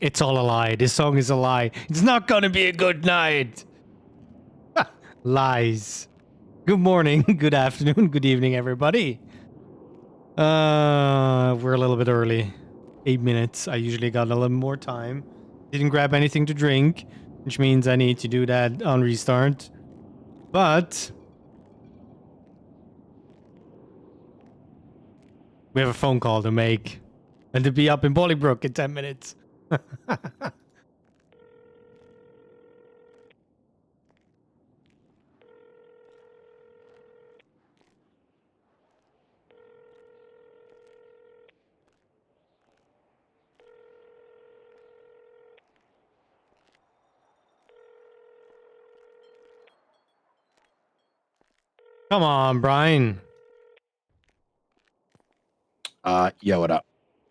It's all a lie. This song is a lie. It's not gonna be a good night. Lies. Good morning, good afternoon, good evening, everybody. We're a little bit early. 8 minutes. I usually got a little more time. Didn't grab anything to drink, which means I need to do that on restart. But we have a phone call to make. And to be up in Bolingbrook in 10 minutes. Come on, Brian. Yeah, what up?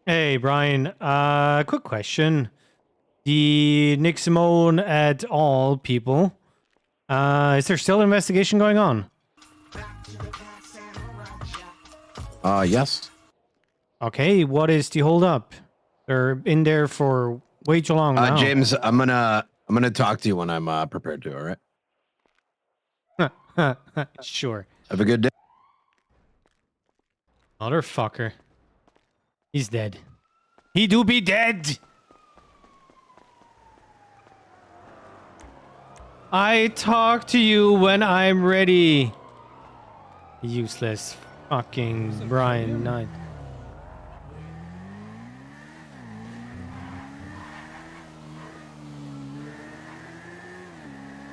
Hey, Brian. Quick question. The Nick Simone et al. People. Is there still an investigation going on? Yes. Okay, what is the holdup? They're in there for way too long now. James, I'm gonna talk to you when I'm prepared to, all right? Sure. Have a good day. Motherfucker. He's dead. He do be dead! I talk to you when I'm ready. Useless fucking Brian Knight.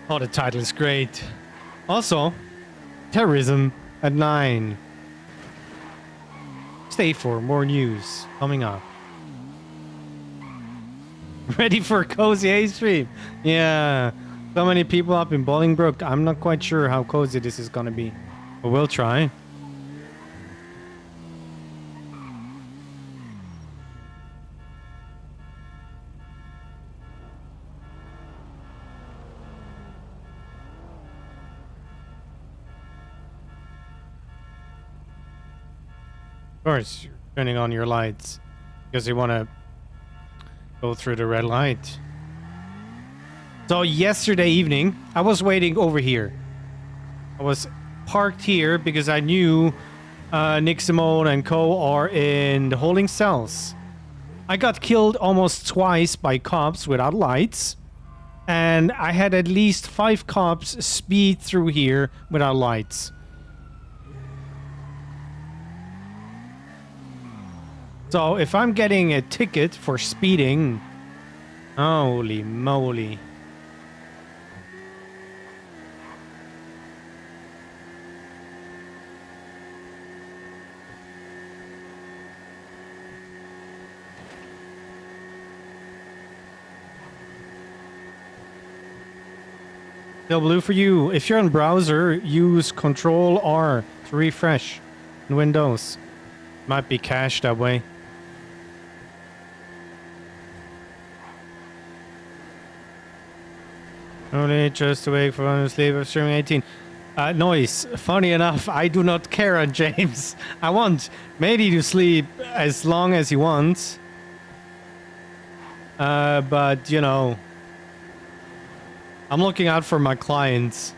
Oh, the title is great. Also, Terrorism at 9. Stay for more news coming up. Ready for a cozy Haze stream? Yeah. So many people up in Bolingbrook. I'm not quite sure how cozy this is gonna be. But we'll try. Of course, you're turning on your lights because you want to go through the red light. So yesterday evening, I was waiting over here. I was parked here because I knew Nick Simone and co are in the holding cells. I got killed almost twice by cops without lights. And I had at least 5 cops speed through here without lights. So if I'm getting a ticket for speeding, holy moly. Still blue for you. If you're on browser, use Control R to refresh in Windows. Might be cached that way. Only just awake from sleep of streaming 18. Noise. Funny enough, I do not care on James. I want Matey to sleep as long as he wants. But, you know, I'm looking out for my clients.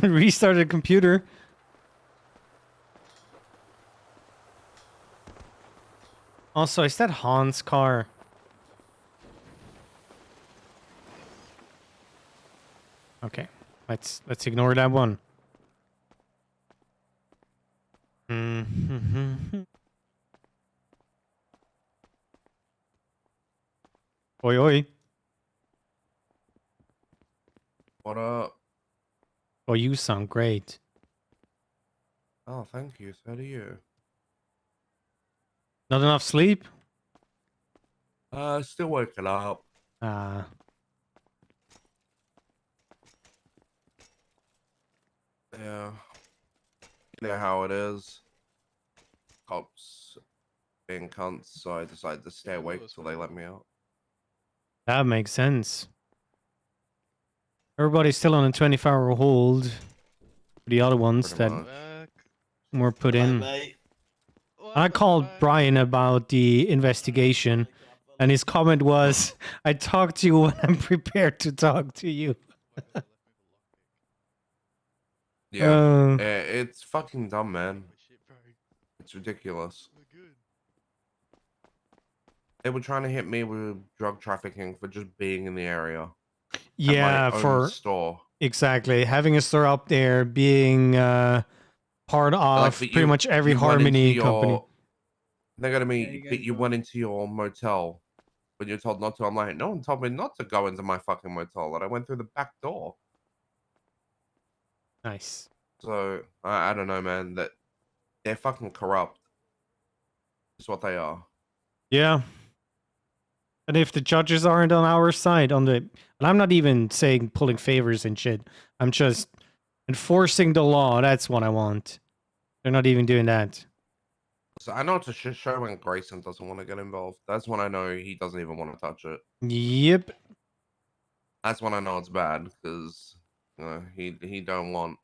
Restarted the computer. Also, is that Han's car? Okay, let's ignore that one. Oi, oi. What up? Oh, you sound great. Oh, thank you. So do you. Not enough sleep? Still waking up. Ah. Yeah. You know how it is. Cops being cunts, so I decided to stay awake till they let me out. That makes sense. Everybody's still on a 24-hour hold. The other ones Pretty that much. were put Hello, in. mate. I called Brian about the investigation, and his comment was, I talk to you when I'm prepared to talk to you. Yeah. It's fucking dumb, man. It's ridiculous. They were trying to hit me with drug trafficking for just being in the area. Yeah, At my own for store. exactly having a store up there, being part of but pretty much every you went into Harmony company. They're gonna Yeah, be, you but guys you go. went into your motel when you're told not to. I'm like, no one told me not to go into my fucking motel, and I went through the back door. Nice. So I don't know, man. That they're fucking corrupt. That's what they are. Yeah. And if the judges aren't on our side, and I'm not even saying pulling favors and shit. I'm just enforcing the law. That's what I want. They're not even doing that. So I know it's a shit show when Grayson doesn't want to get involved. That's when I know he doesn't even want to touch it. Yep. That's when I know it's bad because he don't want.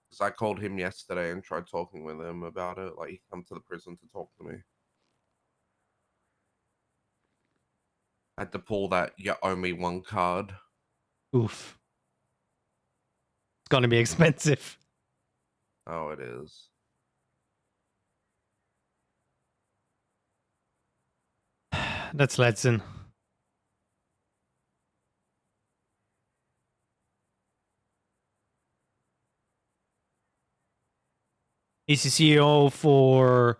Because I called him yesterday and tried talking with him about it. Like he come to the prison to talk to me. I had to pull that "you owe me one" card. Oof. It's gonna be expensive. Oh, it is. That's Ledson. He's the CEO for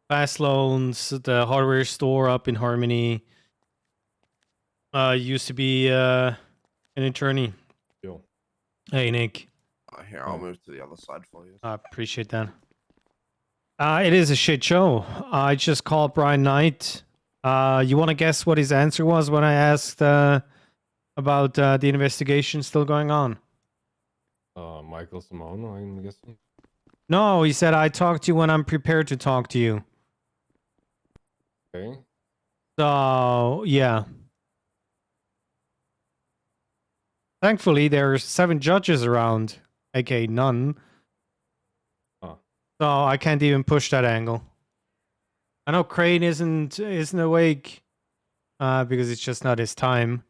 Fast Loans, the hardware store up in Harmony. Used to be an attorney. Yo. Hey, Nick. Here, I'll move to the other side for you. I appreciate that. It is a shit show. I just called Brian Knight. You want to guess what his answer was when I asked about the investigation still going on? Michael Simone, I'm guessing. No, he said, I talk to you when I'm prepared to talk to you. Okay. So, yeah. Thankfully, there's 7 judges around, aka none. Oh. So I can't even push that angle. I know Crane isn't awake because it's just not his time.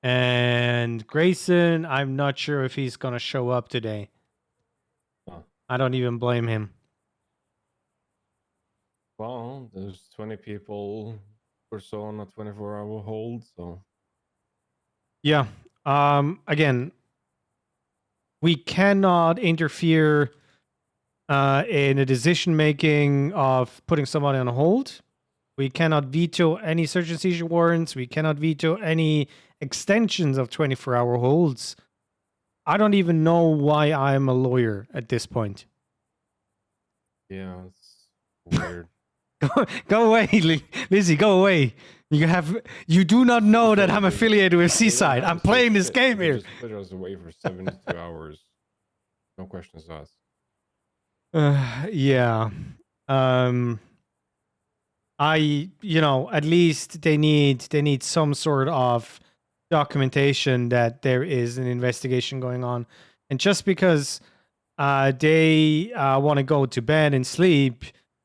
And Grayson, I'm not sure if he's gonna show up today. Oh. I don't even blame him. Well, there's 20 people or so on a 24-hour hold, so Yeah. Again, we cannot interfere in the decision making of putting somebody on hold. We cannot veto any search and seizure warrants. We cannot veto any extensions of 24-hour holds. I don't even know why I'm a lawyer at this point. yeah, it's weird. Go away, Lizzie. Go away. You do not know that I'm affiliated with Seaside. I'm playing this game here. Just put us away for 72 hours. No questions asked. Yeah. At least they need some sort of documentation that there is an investigation going on. And just because they want to go to bed and sleep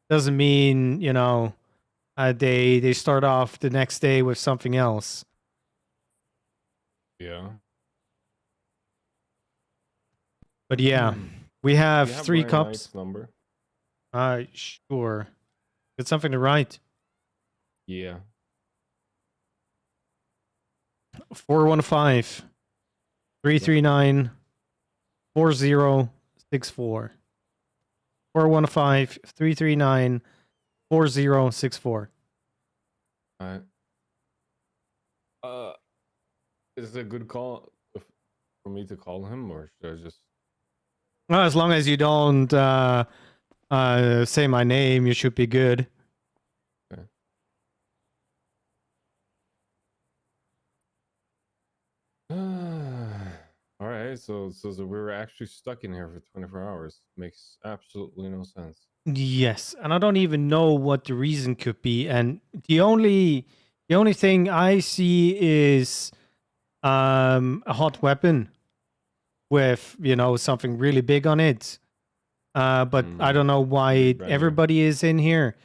doesn't mean, they start off the next day with something else. Yeah. But yeah, we have Do you 3 Brian cups. Knight's number? Sure. It's something to write. Yeah. 415 339 4064. 415 339 4064. Alright. Is it a good call for me to call him, or should I just? Well, as long as you don't Say my name, you should be good. All right, so we were actually stuck in here for 24 hours. Makes absolutely no sense. Yes, and I don't even know what the reason could be. And the only thing I see is a hot weapon with something really big on it. But I don't know Could be why brand new. everybody is in here.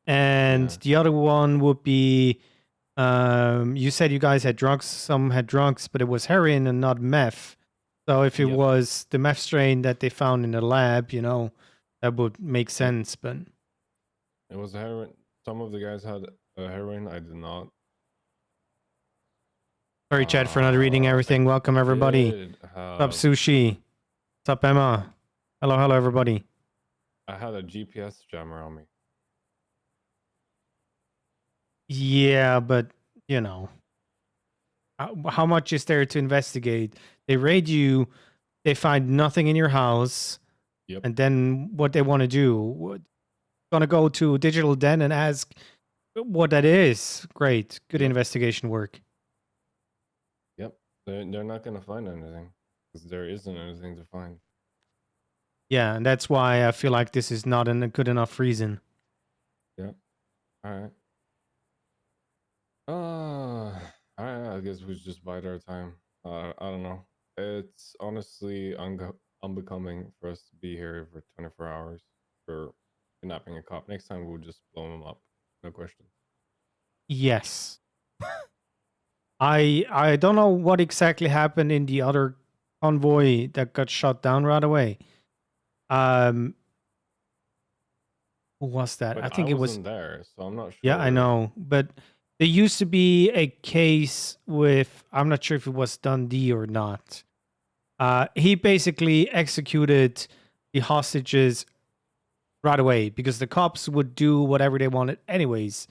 And Yeah. the other one would be you said you guys had drugs. Some had drugs, but it was heroin and not meth. So if it Yep. was the meth strain that they found in the lab, that would make sense. But It was heroin. Some of the guys had heroin. I did not. sorry, Chad, for not reading I everything. Welcome everybody. did What's up, have- Sushi? What's up, Emma? Hello, everybody. I had a GPS jammer on me. Yeah, but how much is there to investigate? They raid you, they find nothing in your house, Yep. and then what they want to do? Gonna go to Digital Den and ask what that is. Great, good Yep. investigation work. Yep. They're not gonna find anything because there isn't anything to find. Yeah, and that's why I feel like this is not a good enough reason. All right. All right. I guess we just bide our time. I don't know. It's honestly unbecoming for us to be here for 24 hours for kidnapping a cop. Next time we'll just blow him up. No question. Yes. I don't know what exactly happened in the other convoy that got shot down right away. Who was that? But I think it was. wasn't there, so I'm not sure. Yeah, I know. But there used to be a case with, I'm not sure if it was Dundee or not. He basically executed the hostages right away because the cops would do whatever they wanted anyways.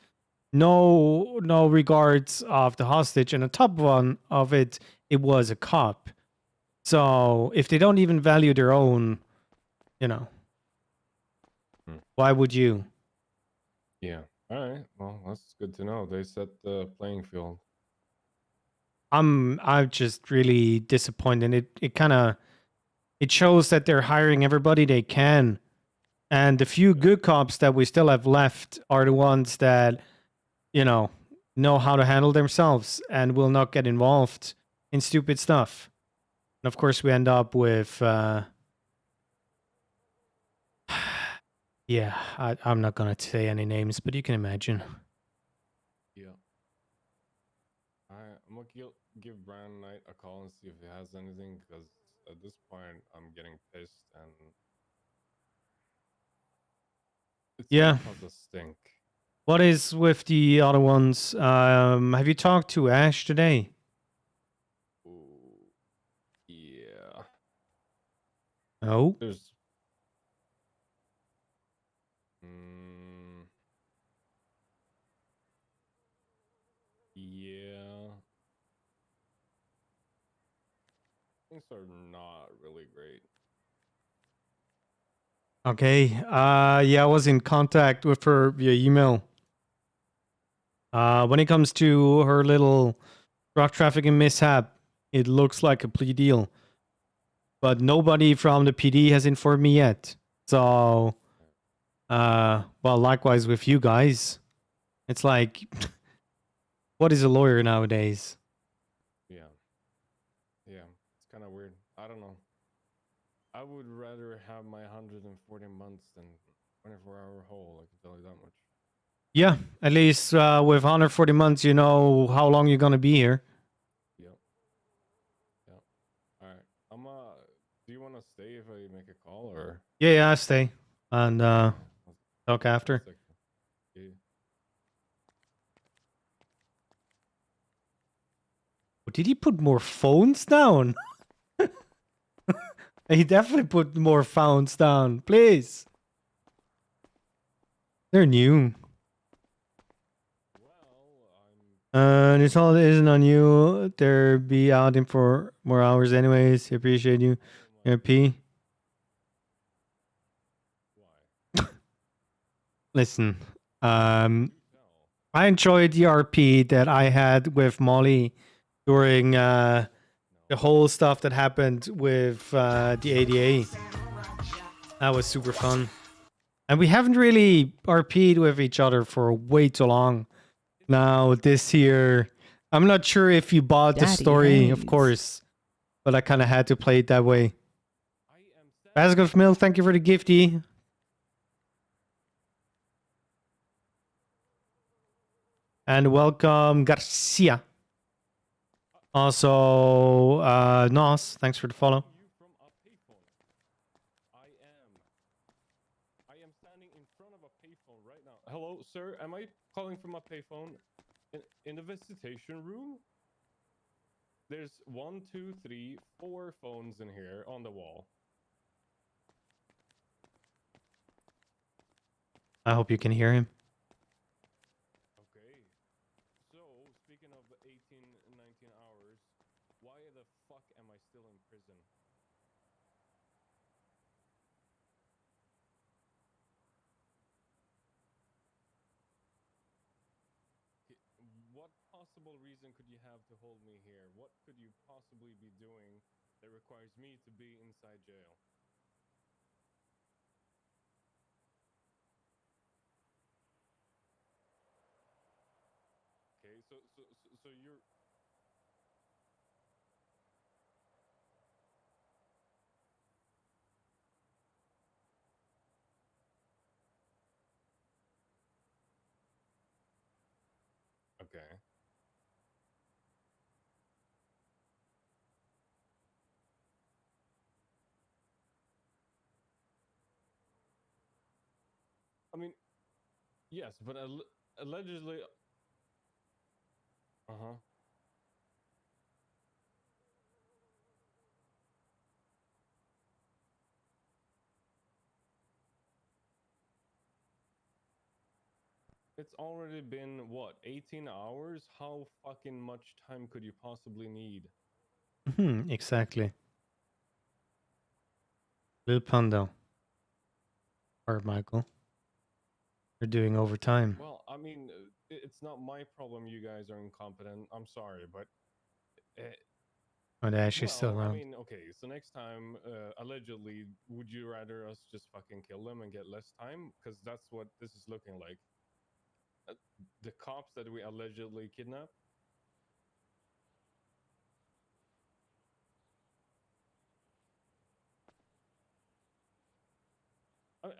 No regards of the hostage. And on top one of it, it was a cop. So if they don't even value their own, why would you? Yeah. All right. Well, that's good to know. They set the playing field. I'm just really disappointed. It shows that they're hiring everybody they can. And the few good cops that we still have left are the ones that, know how to handle themselves and will not get involved in stupid stuff. And of course we end up with yeah, I'm not gonna say any names, but you can imagine. Yeah. All right. I'm gonna give Brian Knight a call and see if he has anything because at this point I'm getting pissed and it's Yeah. cause a stink. What is with the other ones? Have you talked to Ash today? Ooh. Yeah. No. There's. Yeah. Things are not really great. Okay. Yeah, I was in contact with her via email. When it comes to her little drug trafficking mishap, it looks like a plea deal. But nobody from the PD has informed me yet. So, well, likewise with you guys. It's like, what is a lawyer nowadays? Yeah. Yeah. It's kind of weird. I don't know. I would rather have my 140 months than 24-hour hole. I can tell you that much. Yeah, at least with 140 months, you know how long you're going to be here. Yep. Yep. All right. Do you want to stay if I make a call or? Yeah, I stay. And talk after. Yeah. Did he put more phones down? He definitely put more phones down. Please. They're new. This holiday isn't on you. There be out in for more hours anyways. Appreciate you. P. listen. I enjoyed the RP that I had with Molly during the whole stuff that happened with the ADA. That was super fun. And we haven't really RP'd with each other for way too long. Now, this year, I'm not sure if you bought the Daddy story, of Haze. course, but I kind of had to play it that way. Basket of Milk, thank you for the gifty. And welcome, Garcia. Also, Nos, thanks for the follow. I am standing in front of a payphone right now. Hello, sir. Am I calling from a payphone in the visitation room? There's 1, 2, 3, 4 phones in here on the wall. I hope you can hear him. Okay. So, speaking of 18, 19 hours, why the fuck am I still in prison? What possible reason could you have to hold me here? What could you possibly be doing that requires me to be inside jail? Okay, so you're... Okay. I mean, yes, but allegedly... Uh-huh. It's already been, what, 18 hours? How fucking much time could you possibly need? Exactly. Lil Pando. Or Michael. You're doing overtime. Well, I mean, it's not my problem you guys are incompetent. I'm sorry, but... Oh, they're actually still well, I around. mean, okay, so next time, allegedly, would you rather us just fucking kill them and get less time? Because that's what this is looking like. The cops that we allegedly kidnapped?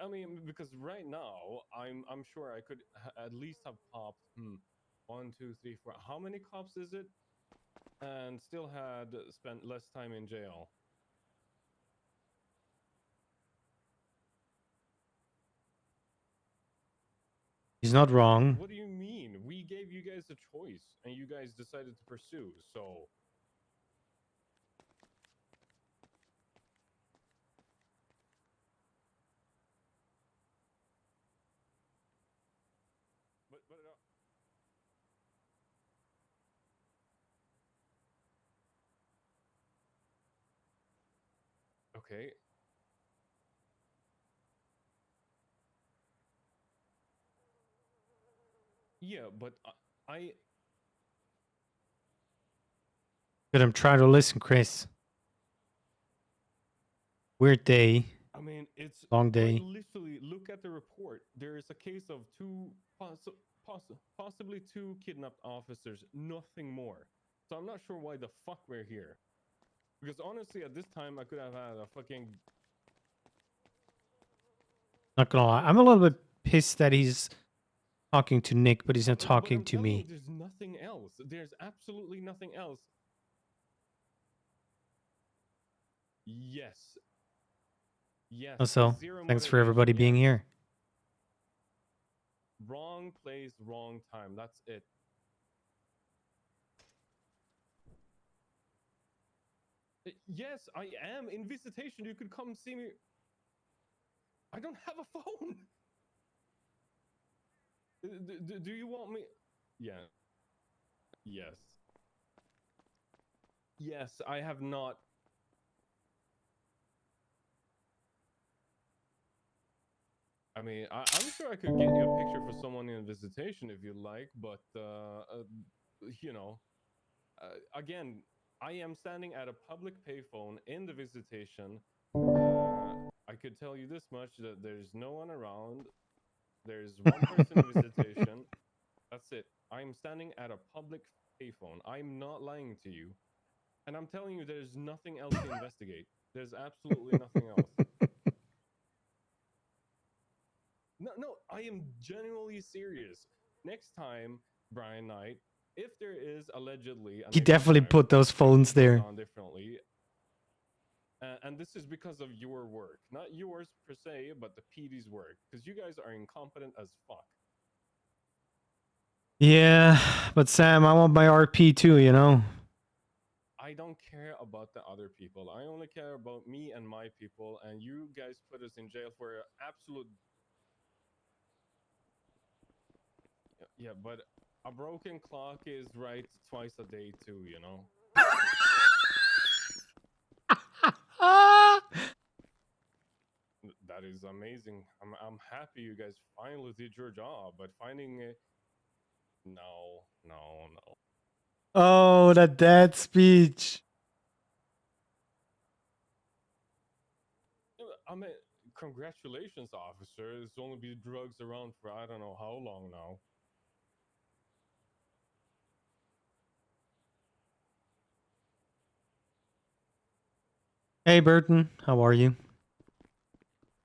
I mean, because right now, I'm sure I could at least have popped, 1, 2, 3, 4. How many cops is it? And still had spent less time in jail. He's not wrong. What do you mean? We gave you guys a choice, and you guys decided to pursue, so... But okay. Yeah, but I... Good, I'm trying to listen, Chris. Weird day. I mean, it's Long day. like, literally, look at the report. There is a case of possibly 2 kidnapped officers, nothing more. So I'm not sure why the fuck we're here. Because honestly, at this time, I could have had a fucking... Not gonna lie. I'm a little bit pissed that he's talking to Nick, but he's not But talking I'm to telling me. you, there's nothing else. There's absolutely nothing else. Yes. Yes. Also, zero thanks for everybody motivation, being yes. here. Wrong place, wrong time. That's it. Yes, I am in visitation. You could come see me. I don't have a phone. Do you want me? Yeah. Yes. Yes, I have not. I mean, I'm sure I could get you a picture for someone in visitation if you'd like, but you know, again, I am standing at a public payphone in the visitation. I could tell you this much that there's no one around. There's one person in visitation. That's it. I'm standing at a public payphone. I'm not lying to you. And I'm telling you, there's nothing else to investigate. There's absolutely nothing else. No, I am genuinely serious. Next time, Brian Knight, if there is allegedly a He next definitely time, put those phones things there. done differently, and this is because of your work, not yours per se, but the PD's work, because you guys are incompetent as fuck. Yeah, but Sam, I want my RP too, you know? I don't care about the other people. I only care about me and my people, and you guys put us in jail for absolute. Yeah, but a broken clock is right twice a day too, you know? That is amazing. I'm happy you guys finally did your job, but finding it. No. Oh, that dad speech. I mean, congratulations, officer. There's only been drugs around for I don't know how long now. Hey, Burton, how are you?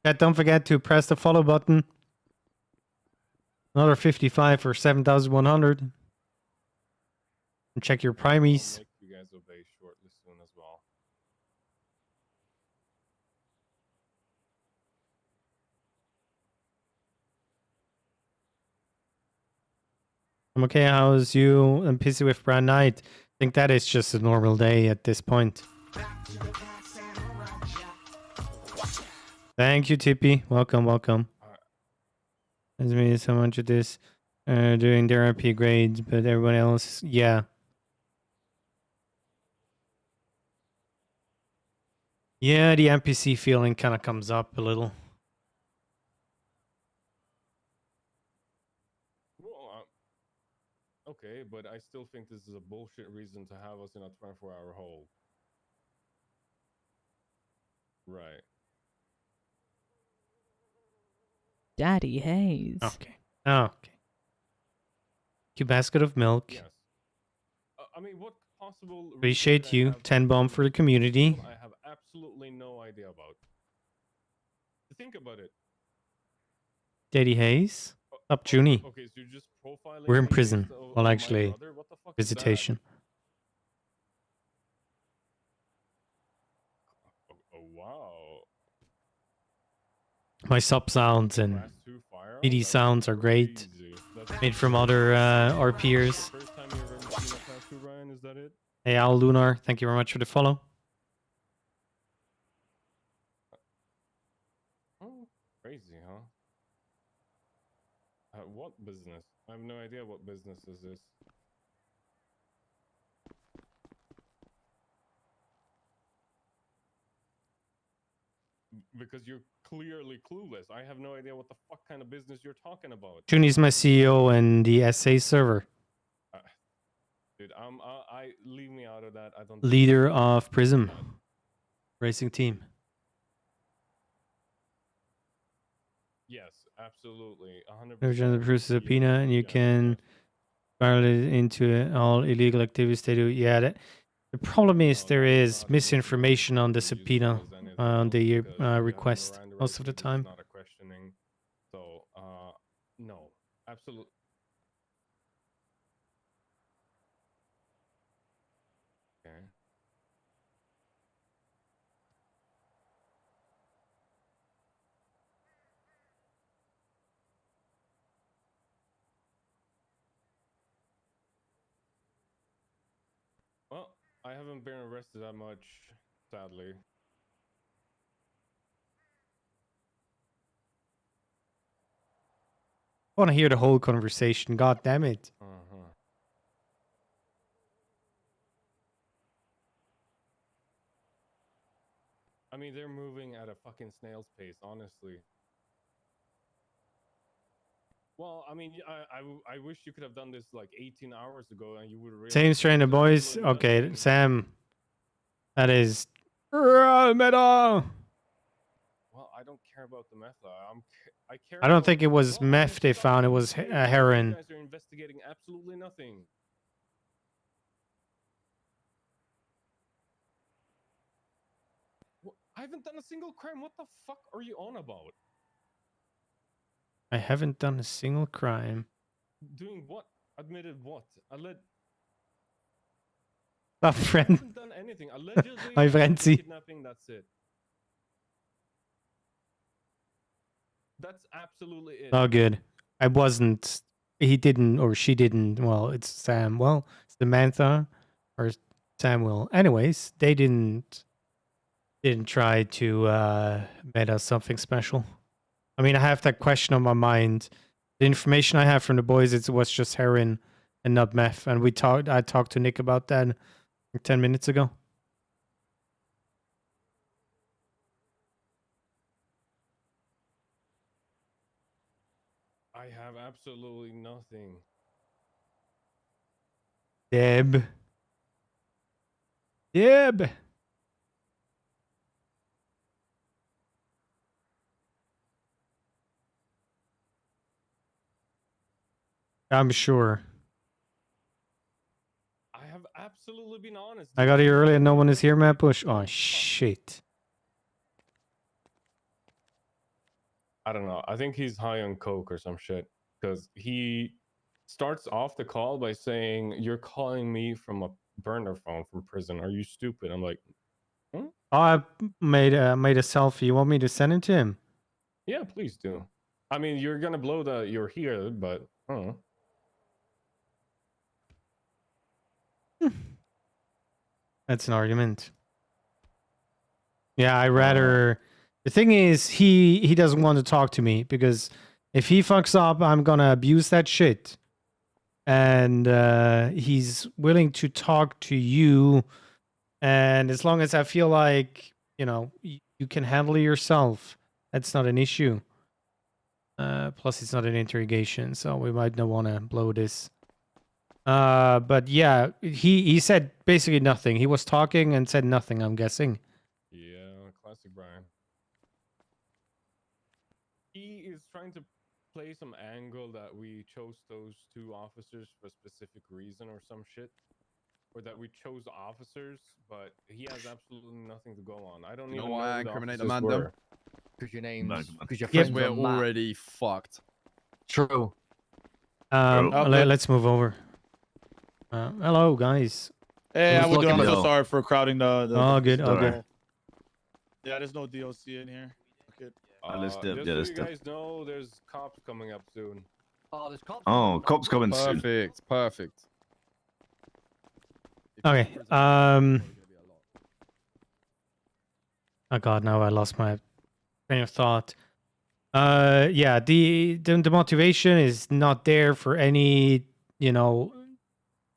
Yeah, don't forget to press the follow button. Another 55 for 7,100. And check your I'll primies. make you guys obey shortly soon as well. I'm okay. How's you and PC with Brand Knight? I think that is just a normal day at this point. Thank you, Tippy. Welcome. As me so much of this doing their RP grades, but everyone else, yeah. Yeah, the NPC feeling kind of comes up a little. Well, okay, but I still think this is a bullshit reason to have us in a 24-hour hold. Right. Daddy Haze. Okay. Cute basket of milk. Yes. I mean, what possible reason Appreciate could I you. have 10 bomb to for the do community. something I have absolutely no idea about. Think about it. Daddy Hayes? Up, Junie. Okay, so you're just profiling We're in me based prison. Well, on my actually, brother? What the fuck is that? visitation. Oh, wow. My sub sounds and Class 2 firearm? PD That's sounds are great. crazy. That's Made from other RPers. first time you ever seen a class 2, Ryan? Is that it? Hey, Al Lunar, thank you very much for the follow. Oh, crazy, huh? What business? I have no idea what business is this. Because you're clearly clueless. I have no idea what the fuck kind of business you're talking about. Junie's my CEO and the SA server. Dude, I leave me out of that. I don't. Leader of Prism racing team. Yes, absolutely, 100%. Version of the Bruce subpoena, and you can spiral it into all illegal activities they do. Yeah, the problem is there is misinformation on the subpoena, on the request most of the time. Not a questioning. So, no, absolutely. Okay. Well, I haven't been arrested that much, sadly. I want to hear the whole conversation. God damn it. I mean, they're moving at a fucking snail's pace, honestly. Well, I mean, I wish you could have done this like 18 hours ago, and you would realize. Same strain of boys. Okay, Sam. That is meta. Well, I don't care about the meth. I care. I don't about- think it was well, meth they found. It stopping was the case. heroin. You guys are investigating absolutely nothing. I haven't done a single crime. What the fuck are you on about? I haven't done a single crime. Doing what? Admitted what? My I friend. haven't done anything. Allegedly, My I did Frenzy. kidnapping. That's it. That's absolutely it. Oh, good. I wasn't. He didn't, or she didn't. Well, it's Sam. Well, Samantha or Samuel. Anyways, they didn't try to meta something special. I mean, I have that question on my mind. The information I have from the boys, it was just heroin and not meth. And I talked to Nick about that 10 minutes ago. I have absolutely nothing. Deb. I'm sure. I have absolutely been honest. I got here early and no one is here, Matt Bush. Oh, shit. I don't know. I think he's high on coke or some shit. Because he starts off the call by saying, "You're calling me from a burner phone from prison. Are you stupid?" I'm like, Oh, I made a selfie. You want me to send it to him? yeah, please do. I mean, you're gonna blow the you're here, but I don't know. That's an argument. Yeah, I rather. The thing is, he doesn't want to talk to me because if he fucks up, I'm gonna abuse that shit. And he's willing to talk to you, and as long as I feel like you can handle it yourself, that's not an issue. Plus, it's not an interrogation, so we might not want to blow this. But yeah, he said basically nothing. He was talking and said nothing, I'm guessing. Yeah, classic Brian. He is trying to play some angle that we chose those two officers for a specific reason or some shit. Or that we chose officers, but he has absolutely nothing to go on. I don't You know even why know I who the incriminate officers Amanda? were. Because your name's because your Yep. friends We're are Matt. already fucked. True. Let's move over. Hello, guys. Hey, Who's how we doing? I'm looking so though? sorry for crowding the Oh, good. Oh, good. Yeah, there's no DLC in here. Okay. Just so you guys know, there's cops coming up soon. Oh, there's cops. Oh, cops coming soon. Perfect. Perfect. Okay. Oh god, now I lost my train of thought. Yeah, the motivation is not there for any,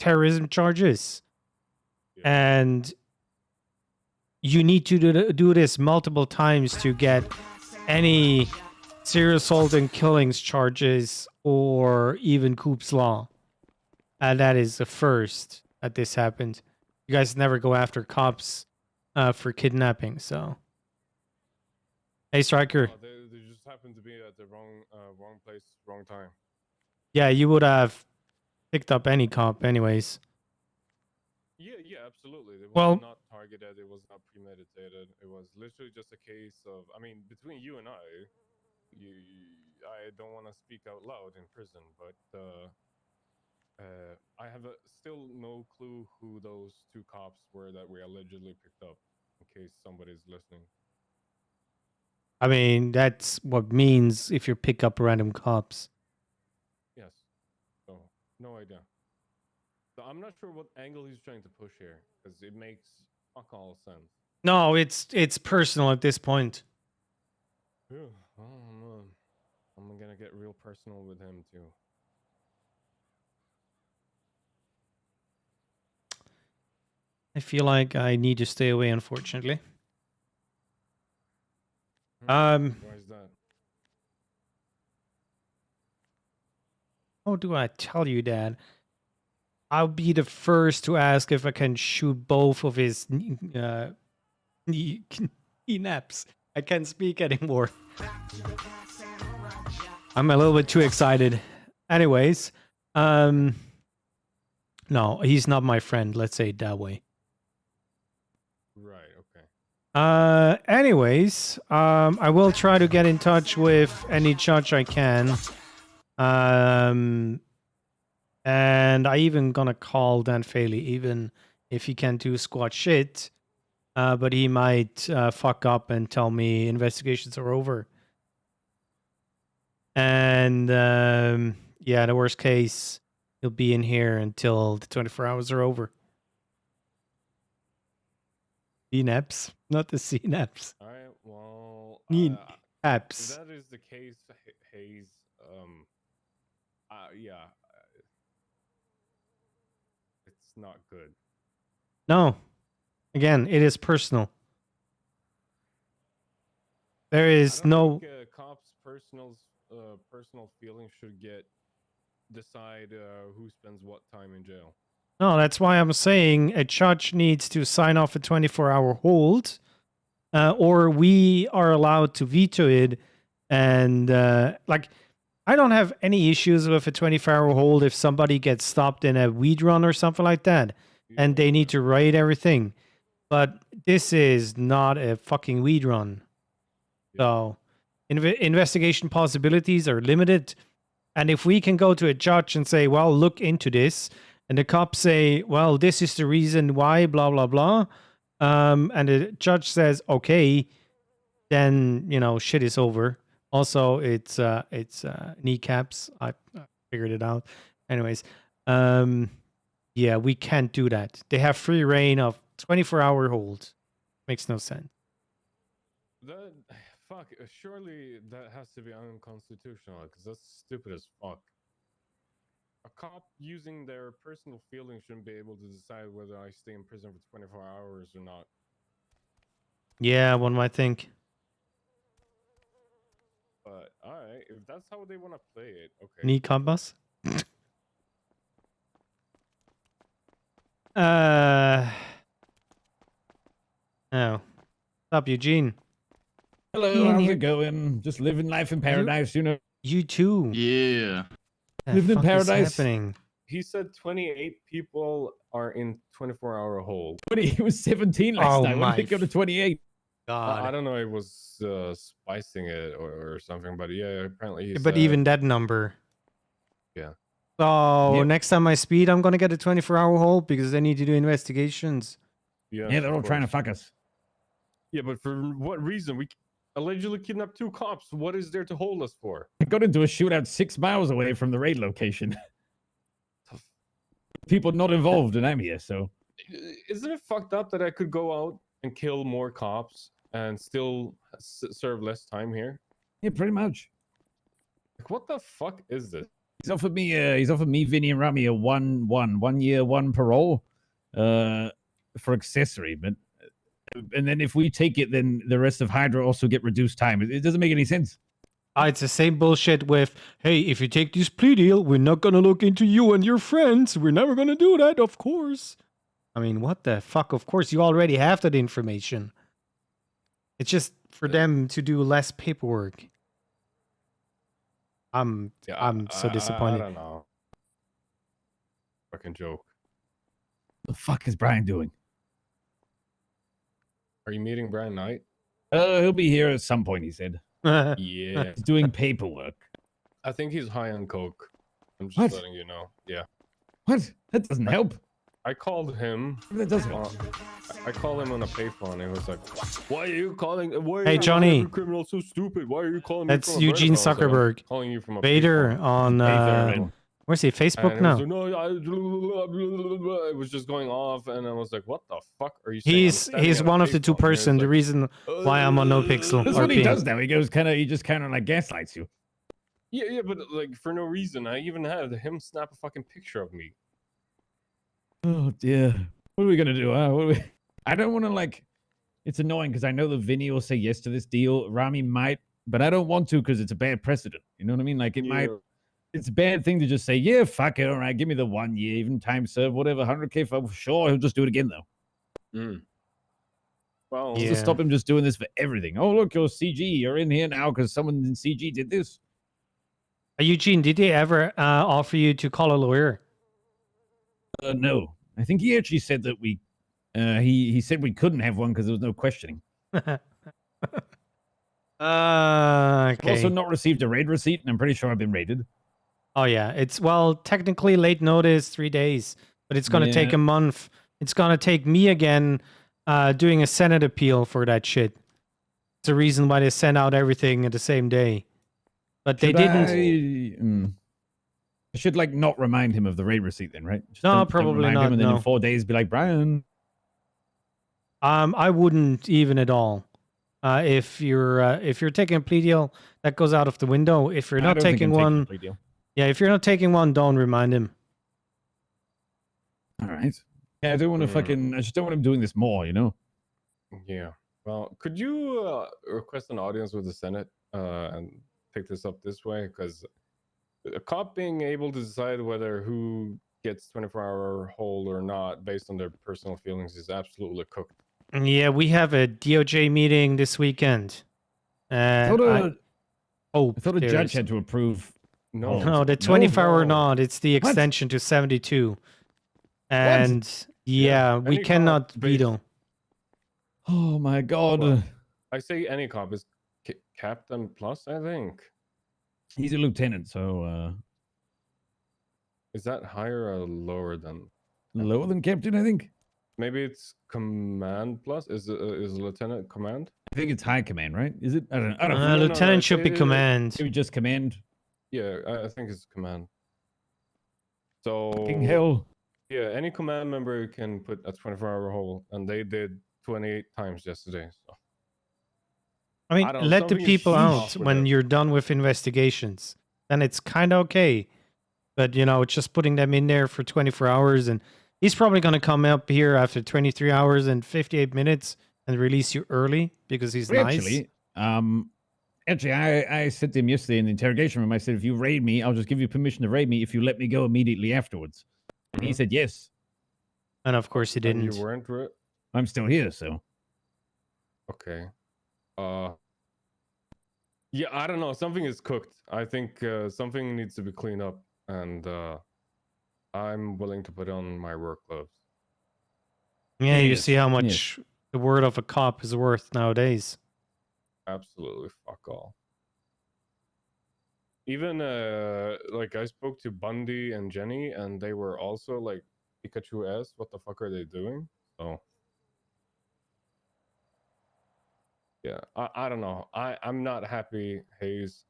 terrorism charges. And you need to do this multiple times to get any serious assault and killings charges or even Coop's Law. And that is the first that this happened. You guys never go after cops for kidnapping, so. Hey, Striker. They just happened to be at the wrong place, wrong time. Yeah, you would have picked up any cop anyways. Yeah, absolutely. It was Well- not targeted. It was not premeditated. It was literally just a case of, I mean, between you and I don't want to speak out loud in prison, but I have still no clue who those two cops were that we allegedly picked up, in case somebody's listening. I mean, that's what means if you pick up random cops. Yes. So, no idea. So I'm not sure what angle he's trying to push here, because it makes fuck all sense. No, it's personal at this point. Yeah, I'm gonna get real personal with him too. I feel like I need to stay away, unfortunately. Why is that? How do I tell you that? I'll be the first to ask if I can shoot both of his naps. I can't speak anymore. I'm a little bit too excited. Anyways, no, he's not my friend. Let's say it that way. Right. Okay. Anyways, I will try to get in touch with any judge I can. And I even gonna call Dan Faley, even if he can't do squat shit. But he might fuck up and tell me investigations are over. And yeah, the worst case, he'll be in here until the 24 hours are over. CNAPs, not the CNAPs. All right. Well, Need if apps. that is the case, Haze. Yeah, it's not good. No. Again, it is personal. There I is don't no. think, cops' personal feelings should decide who spends what time in jail. No, that's why I'm saying a judge needs to sign off a 24-hour hold, or we are allowed to veto it. And like, I don't have any issues with a 24-hour hold if somebody gets stopped in a weed run or something like that, and they need to write everything. But this is not a fucking weed run. So investigation possibilities are limited. And if we can go to a judge and say, well, look into this, and the cops say, well, this is the reason why, blah, blah, blah, and the judge says, okay, then, you know, shit is over. Also, it's kneecaps. I figured it out. Anyways, yeah, we can't do that. They have free reign of 24-hour hold. Makes no sense. Fuck, surely that has to be unconstitutional, because that's stupid as fuck. A cop using their personal feelings shouldn't be able to decide whether I stay in prison for 24 hours or not. Yeah, one might think. But, alright, if that's how they want to play it, okay. Knee combos? Oh. What's up, Eugene? Hello, Ian how's here. it going? Just living life in paradise, you know. You too. Yeah. The Living in fuck is paradise. happening? He said 28 people are in 24-hour hold. He was 17 last Oh night. When my did it go to 28? God. I don't know, it was spicing it or something, but yeah, apparently he But said, even that number. Yeah. So Yep. next time I speed, I'm gonna get a 24-hour hold because they need to do investigations. yes, Yeah, they're all of trying to course. fuck us. Yeah, but for what reason? We allegedly kidnapped 2 cops. What is there to hold us for? I got into a shootout 6 miles away from the raid location. People not involved, and I'm here, so. Isn't it fucked up that I could go out and kill more cops and still serve less time here? Yeah, pretty much. Like, what the fuck is this? He's offered me, Vinny and Rami, a 1 year, 1 parole, for accessory, but. And then if we take it, then the rest of Hydra also get reduced time. It doesn't make any sense. It's the same bullshit with, hey, if you take this plea deal, we're not gonna look into you and your friends. We're never gonna do that, of course. I mean, what the fuck? Of course, you already have that information. It's just for them to do less paperwork. I'm so disappointed. I don't know. Fucking joke. What the fuck is Brian doing? Are you meeting Brian Knight? He'll be here at some point, he said. Yeah. He's doing paperwork. I think he's high on coke. I'm just What? letting you know. Yeah. What? That doesn't help. I called him. That doesn't help. I called him on a payphone. He was like, "Why are you calling? Why Hey, are Johnny. you criminal so stupid? Why are you calling me?" That's from a Eugene Reddit?" I was like, "I'm Zuckerberg. calling you from a Vader payphone." on Vader. where's he? And Facebook he now. was like, no, it was just going off, and I was like, "What the fuck are you saying?" He's one of the 2 person. The reason why I'm on NoPixel. That's what he RP. does now. He just kind of like gaslights you. Yeah, but like for no reason. I even had him snap a fucking picture of me. Oh dear. What are we gonna do? I don't want to like. It's annoying because I know that Vinny will say yes to this deal. Rami might, but I don't want to because it's a bad precedent. You know what I mean? Like it might. it's a bad thing to just say, yeah, fuck it, all right, give me the 1 year, even time served, whatever, 100K for sure. He'll just do it again though. Well, What's Yeah. to stop him just doing this for everything? Oh, look, you're CG. You're in here now because someone in CG did this. Eugene, did they ever offer you to call a lawyer? No, I think he actually said that we. He said we couldn't have one because there was no questioning. Okay. I've also not received a raid receipt, and I'm pretty sure I've been raided. Oh yeah, it's well technically late notice, 3 days, but it's gonna take Yeah. a month. It's gonna take me again, doing a Senate appeal for that shit. It's the reason why they sent out everything at the same day, but they Should didn't. I should like not remind him of the raid receipt then, right? Just No, don't probably remind not, Him, and then no. in 4 days, be like, Brian. I wouldn't even at all. If you're taking a plea deal, that goes out of the window. If you're I not don't think taking I'm one, a plea deal. yeah, if you're not taking one, don't remind him. All right. Yeah, I don't want to fucking. I just don't want him doing this more. You know. Yeah. Well, could you request an audience with the Senate and take this up this way? Because a cop being able to decide whether who gets 24-hour hold or not based on their personal feelings is absolutely cooked. Yeah, we have a DOJ meeting this weekend. I thought a there judge is. had to approve. No. No, the 24-hour no. not. It's the What? extension to 72. And yeah, we any cannot cop based- veto. Oh my god. Well, I say any cop is captain plus, I think. He's a lieutenant, so Is that higher or lower than? lower than captain, I think. Maybe it's command plus. Is lieutenant command? I think it's high command, right? Is it? I don't know. no, Lieutenant should be it- command. Maybe just command. Yeah, I think it's command. So Fucking hell. yeah, any command member can put a 24-hour hold, and they did 28 times yesterday. So I mean, I don't know, let the something is people off out with when it. you're done with investigations. Then it's kind of okay. But, you know, it's just putting them in there for 24 hours. And he's probably going to come up here after 23 hours and 58 minutes and release you early because he's nice. Actually, I said to him yesterday in the interrogation room, I said, if you raid me, I'll just give you permission to raid me if you let me go immediately afterwards. And he said yes. And of course he and didn't. you weren't I'm still here, so. okay. Yeah, I don't know. Something is cooked. I think something needs to be cleaned up, and I'm willing to put on my work gloves. Yeah, you Yes, see how yes. much the word of a cop is worth nowadays. Absolutely fuck all. Even like I spoke to Bundy and Jenny, and they were also like, Pikachu asked, "What the fuck are they doing?" So yeah, I don't know. I'm not happy, Haze.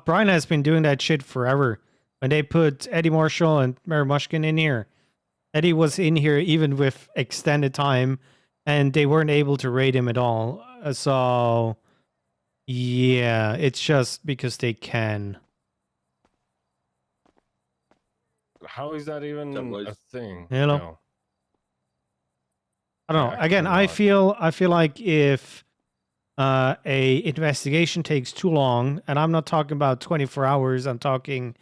Brian has been doing that shit forever. When they put Eddie Marshall and Mary Mushkin in here, Eddie was in here even with extended time, and they weren't able to raid him at all. So, yeah, it's just because they can. How is that even a thing? Hello? No. I don't know. Yeah, Again, I not. feel like if a investigation takes too long, and I'm not talking about 24 hours, I'm talking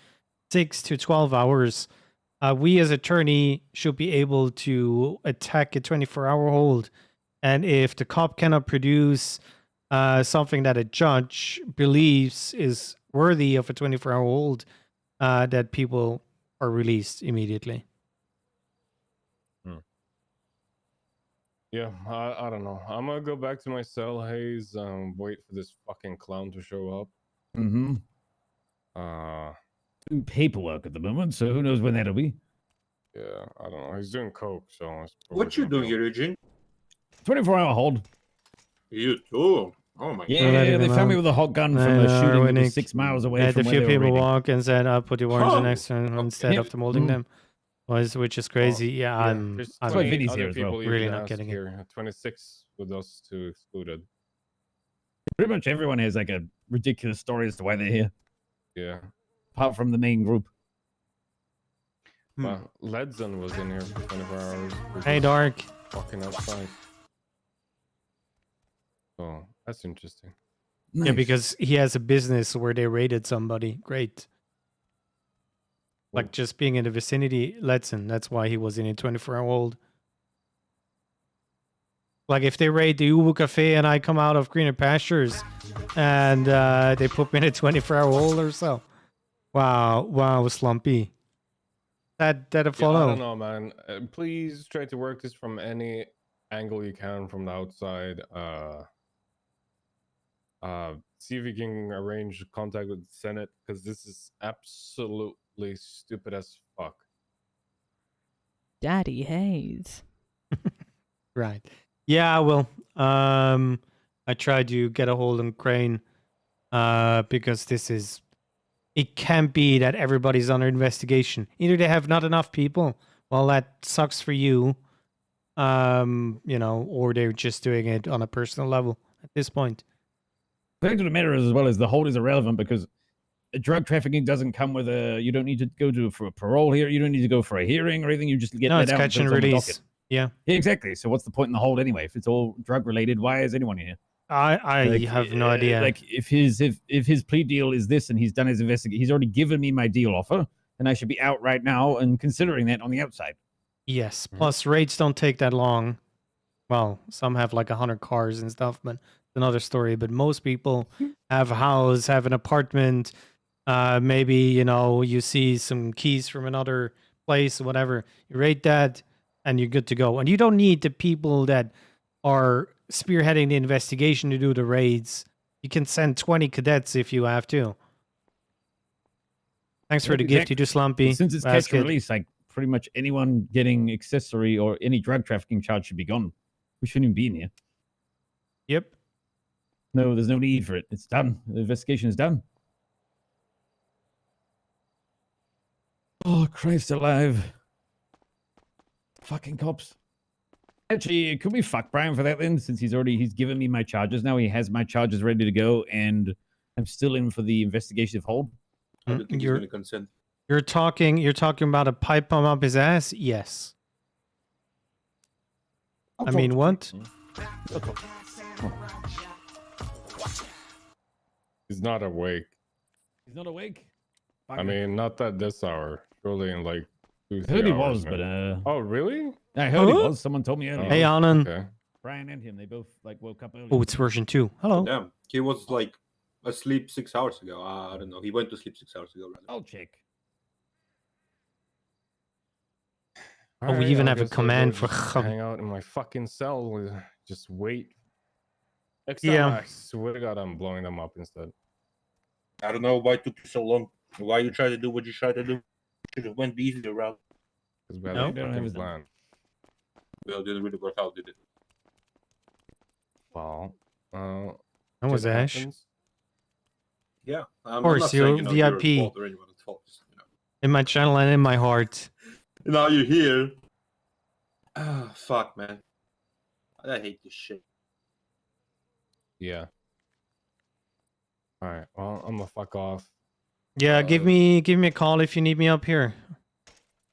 6 to 12 hours. We as attorney should be able to attack a 24-hour hold, and if the cop cannot produce something that a judge believes is worthy of a 24-hour hold, that people are released immediately. Yeah, I don't know. I'm gonna go back to my cell, Haze. Wait for this fucking clown to show up. Mm-hmm. Uh, Do paperwork at the moment, so who knows when that'll be. yeah, I don't know. He's doing coke, so. it's What probably you gonna doing, go. Eugene? 24-hour hold. You too? Oh my Yeah, letting they them found me out. with a hot gun I from a know, shooting that when was it- 6 miles away Had from a where few they were people raiding. walk and said, "I'll put the warrants Oh, next time instead Yeah. of holding them," which is crazy. Yeah, I'm There's That's why 20 Vinny's other here as well. people you Really can not ask getting it. here. 26 with us two excluded. Pretty much everyone has like a ridiculous story as to why they're here, Yeah. apart from the main group. Well, Ledson was in here for 24 hours. for Hey, just Dark. Walking outside. So that's interesting. Yeah, Nice. because he has a business where they raided somebody. Great. Like just being in the vicinity lets him. That's why he was in a 24-hour hold. Like if they raid the Ubu Cafe and I come out of greener pastures and they put me in a 24-hour hold or so. Wow, Slumpy. That a Yeah, I follow. don't know, man. Please try to work this from any angle you can from the outside. See if you can arrange contact with the Senate, because this is absolutely stupid as fuck. Daddy Haze. Right. Yeah, well, I tried to get a hold on Crane because it can't be that everybody's under investigation. Either they have not enough people, well, that sucks for you, or they're just doing it on a personal level at this point. The fact of the matter is, as well, is the hold is irrelevant because drug trafficking doesn't come with a. You don't need to go for a parole here. You don't need to go for a hearing or anything. You just get No, let it's out. catch and it's on the release. docket. Yeah. Yeah, exactly. So what's the point in the hold anyway? If it's all drug related, why is anyone here? I have no idea. Like if his plea deal is this and he's done his investigation, he's already given me my deal offer, and I should be out right now and considering that on the outside. Yes. Plus, raids don't take that long. Well, some have like 100 cars and stuff, but it's another story. But most people have a house, have an apartment. Maybe, you see some keys from another place or whatever. You raid that and you're good to go. And you don't need the people that are spearheading the investigation to do the raids. You can send 20 cadets if you have to. Thanks for the gift. You do Slumpy. Since it's catch and release, like pretty much anyone getting accessory or any drug trafficking charge should be gone. We shouldn't even be in here. Yep. No, there's no need for it. It's done. The investigation is done. Oh, Christ alive. Fucking cops. Actually, could we fuck Brian for that then? Since he's given me my charges now. He has my charges ready to go, and I'm still in for the investigative hold. I don't think he's going to consent. You're talking about a pipe bomb up his ass? Yes. I mean, what? He's not awake. He's not awake? I mean, not at this hour. Surely in like 2, 3 I heard he hours, was, but Oh, really? I heard he Huh? was. Someone told me earlier. Hey, Anand. Okay. Brian and him, they both like woke up early. Oh, it's version 2. Hello. Damn, he was like asleep 6 hours ago. I don't know. He went to sleep 6 hours ago. Rather. I'll check. Oh, we Alright, even I have a guess I'll command go for just hang out in my fucking cell with just wait. Next time, Yeah. I swear to God, I'm blowing them up instead. I don't know why it took you so long. Why you try to do what you try to do? Should have went the easier route. Because we had No. a fucking plan. Well, it didn't really work out, did it? Well, That was shit Ash. happens. Yeah. I'm course, not you're saying, your VIP. fault or anyone's fault. In my channel and in my heart. Now you're here. Ah, fuck, man. I hate this shit. Yeah. All right. Well, I'm gonna fuck off. Yeah, give me a call if you need me up here.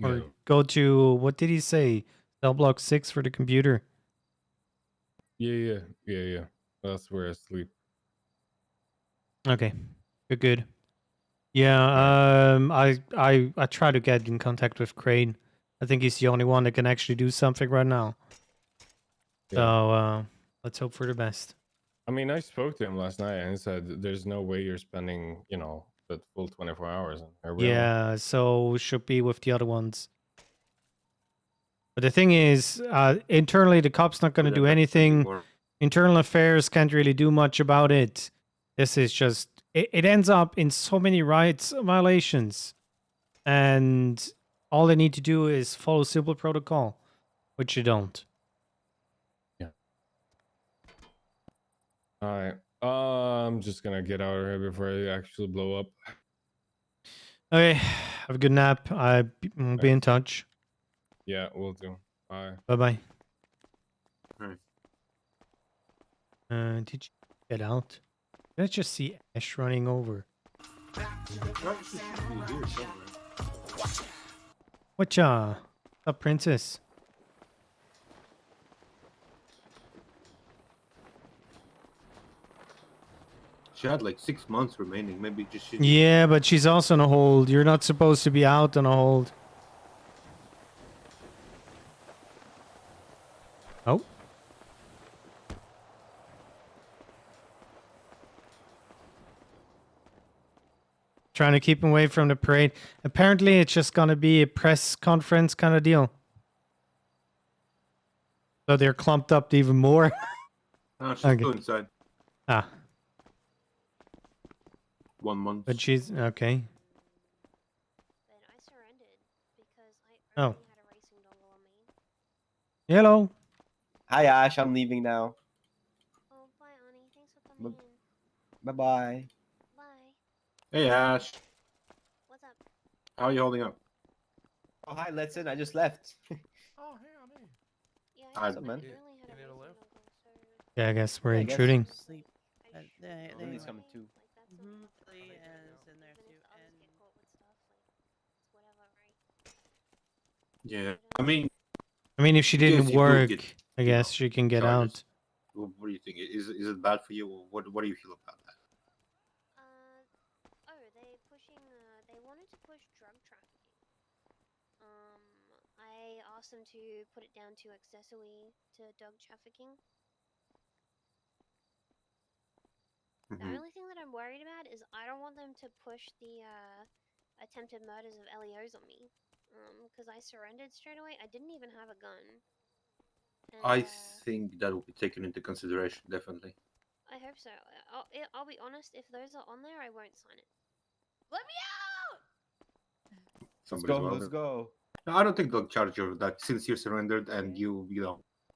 Or Yeah. go to, what did he say? Cell block 6 for the computer. Yeah. That's where I sleep. Okay. Good. Yeah, I try to get in contact with Crane. I think he's the only one that can actually do something right now. Yeah. So let's hope for the best. I mean, I spoke to him last night and he said, "There's no way you're spending, the full 24 hours." And here we are. Yeah, so should be with the other ones. But the thing is, internally, the cop's not going to do anything. Internal affairs can't really do much about it. This is just, it ends up in so many rights violations. And all they need to do is follow simple protocol, which you don't. All right. I'm just gonna get out of here before I actually blow up. Okay, have a good nap. I'll be in touch. Yeah, we'll do. Bye. Bye-bye. Alright. Did you get out? Let's just see Ash running over. Whatcha? Up, princess? She had like 6 months remaining. Maybe just she. Yeah, but she's also on a hold. You're not supposed to be out on a hold. Oh. Trying to keep him away from the parade. Apparently, it's just going to be a press conference kind of deal. So they're clumped up even more. No, she's Okay. still inside. Ah, 1 month. but she's okay. But I surrendered because I Oh. only had a racing dongle on me. Hello. Hi, Ash. I'm leaving now. Oh, bye, Ani. Thanks for coming in. Bye bye. Bye. Hey Ash, What's up? how are you holding up? Oh, hi, Letson. I just left. Oh, hey, Ani. Yeah, I- What's up, man? only had a racing dongle, so Yeah, I guess we're Yeah, I guess. intruding. Sleep. I Lily's coming too. Like, that's not Mhm, enough. Flea is in there Even too, if the others and- get caught with stuff, like, it's whatever, right? Yeah, I mean, I mean, if she in case didn't you do work, get, I you guess know, she can get charges, out. What do you think? Is it bad for you? Or what do you feel about that? Oh, they wanted to push drug trafficking. I asked them to put it down to accessory to drug trafficking. The Mhm. only thing that I'm worried about is I don't want them to push the attempted murders of LEOs on me. Because I surrendered straight away. I didn't even have a gun. And, I think that will be taken into consideration, definitely. I hope so. I'll be honest, if those are on there, I won't sign it. Let me out! Let's Somebody's go. welcome. Let's go. No, I don't think they'll charge you with that since you surrendered and you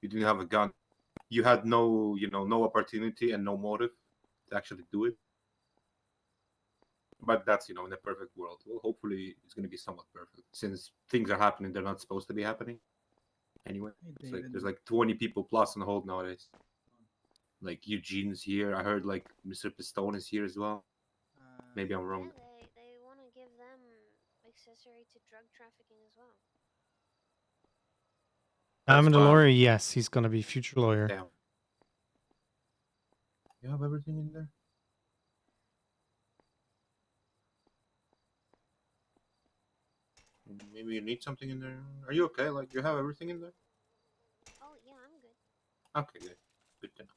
didn't have a gun. You had no opportunity and no motive to actually do it. But that's, in a perfect world. Well, hopefully it's going to be somewhat perfect since things are happening they're not supposed to be happening. Anyway, it's like there's like 20 people plus on hold nowadays. Like Eugene's here. I heard like Mr. Pistone is here as well. Maybe I'm wrong. Yeah, they want to give them accessory to drug trafficking as well. I'm That's the fine. lawyer. Yes, he's gonna be future lawyer. Damn. You have everything in there? Maybe you need something in there. Are you okay? Like, you have everything in there? Oh, yeah, I'm good. Okay, good. Good to know.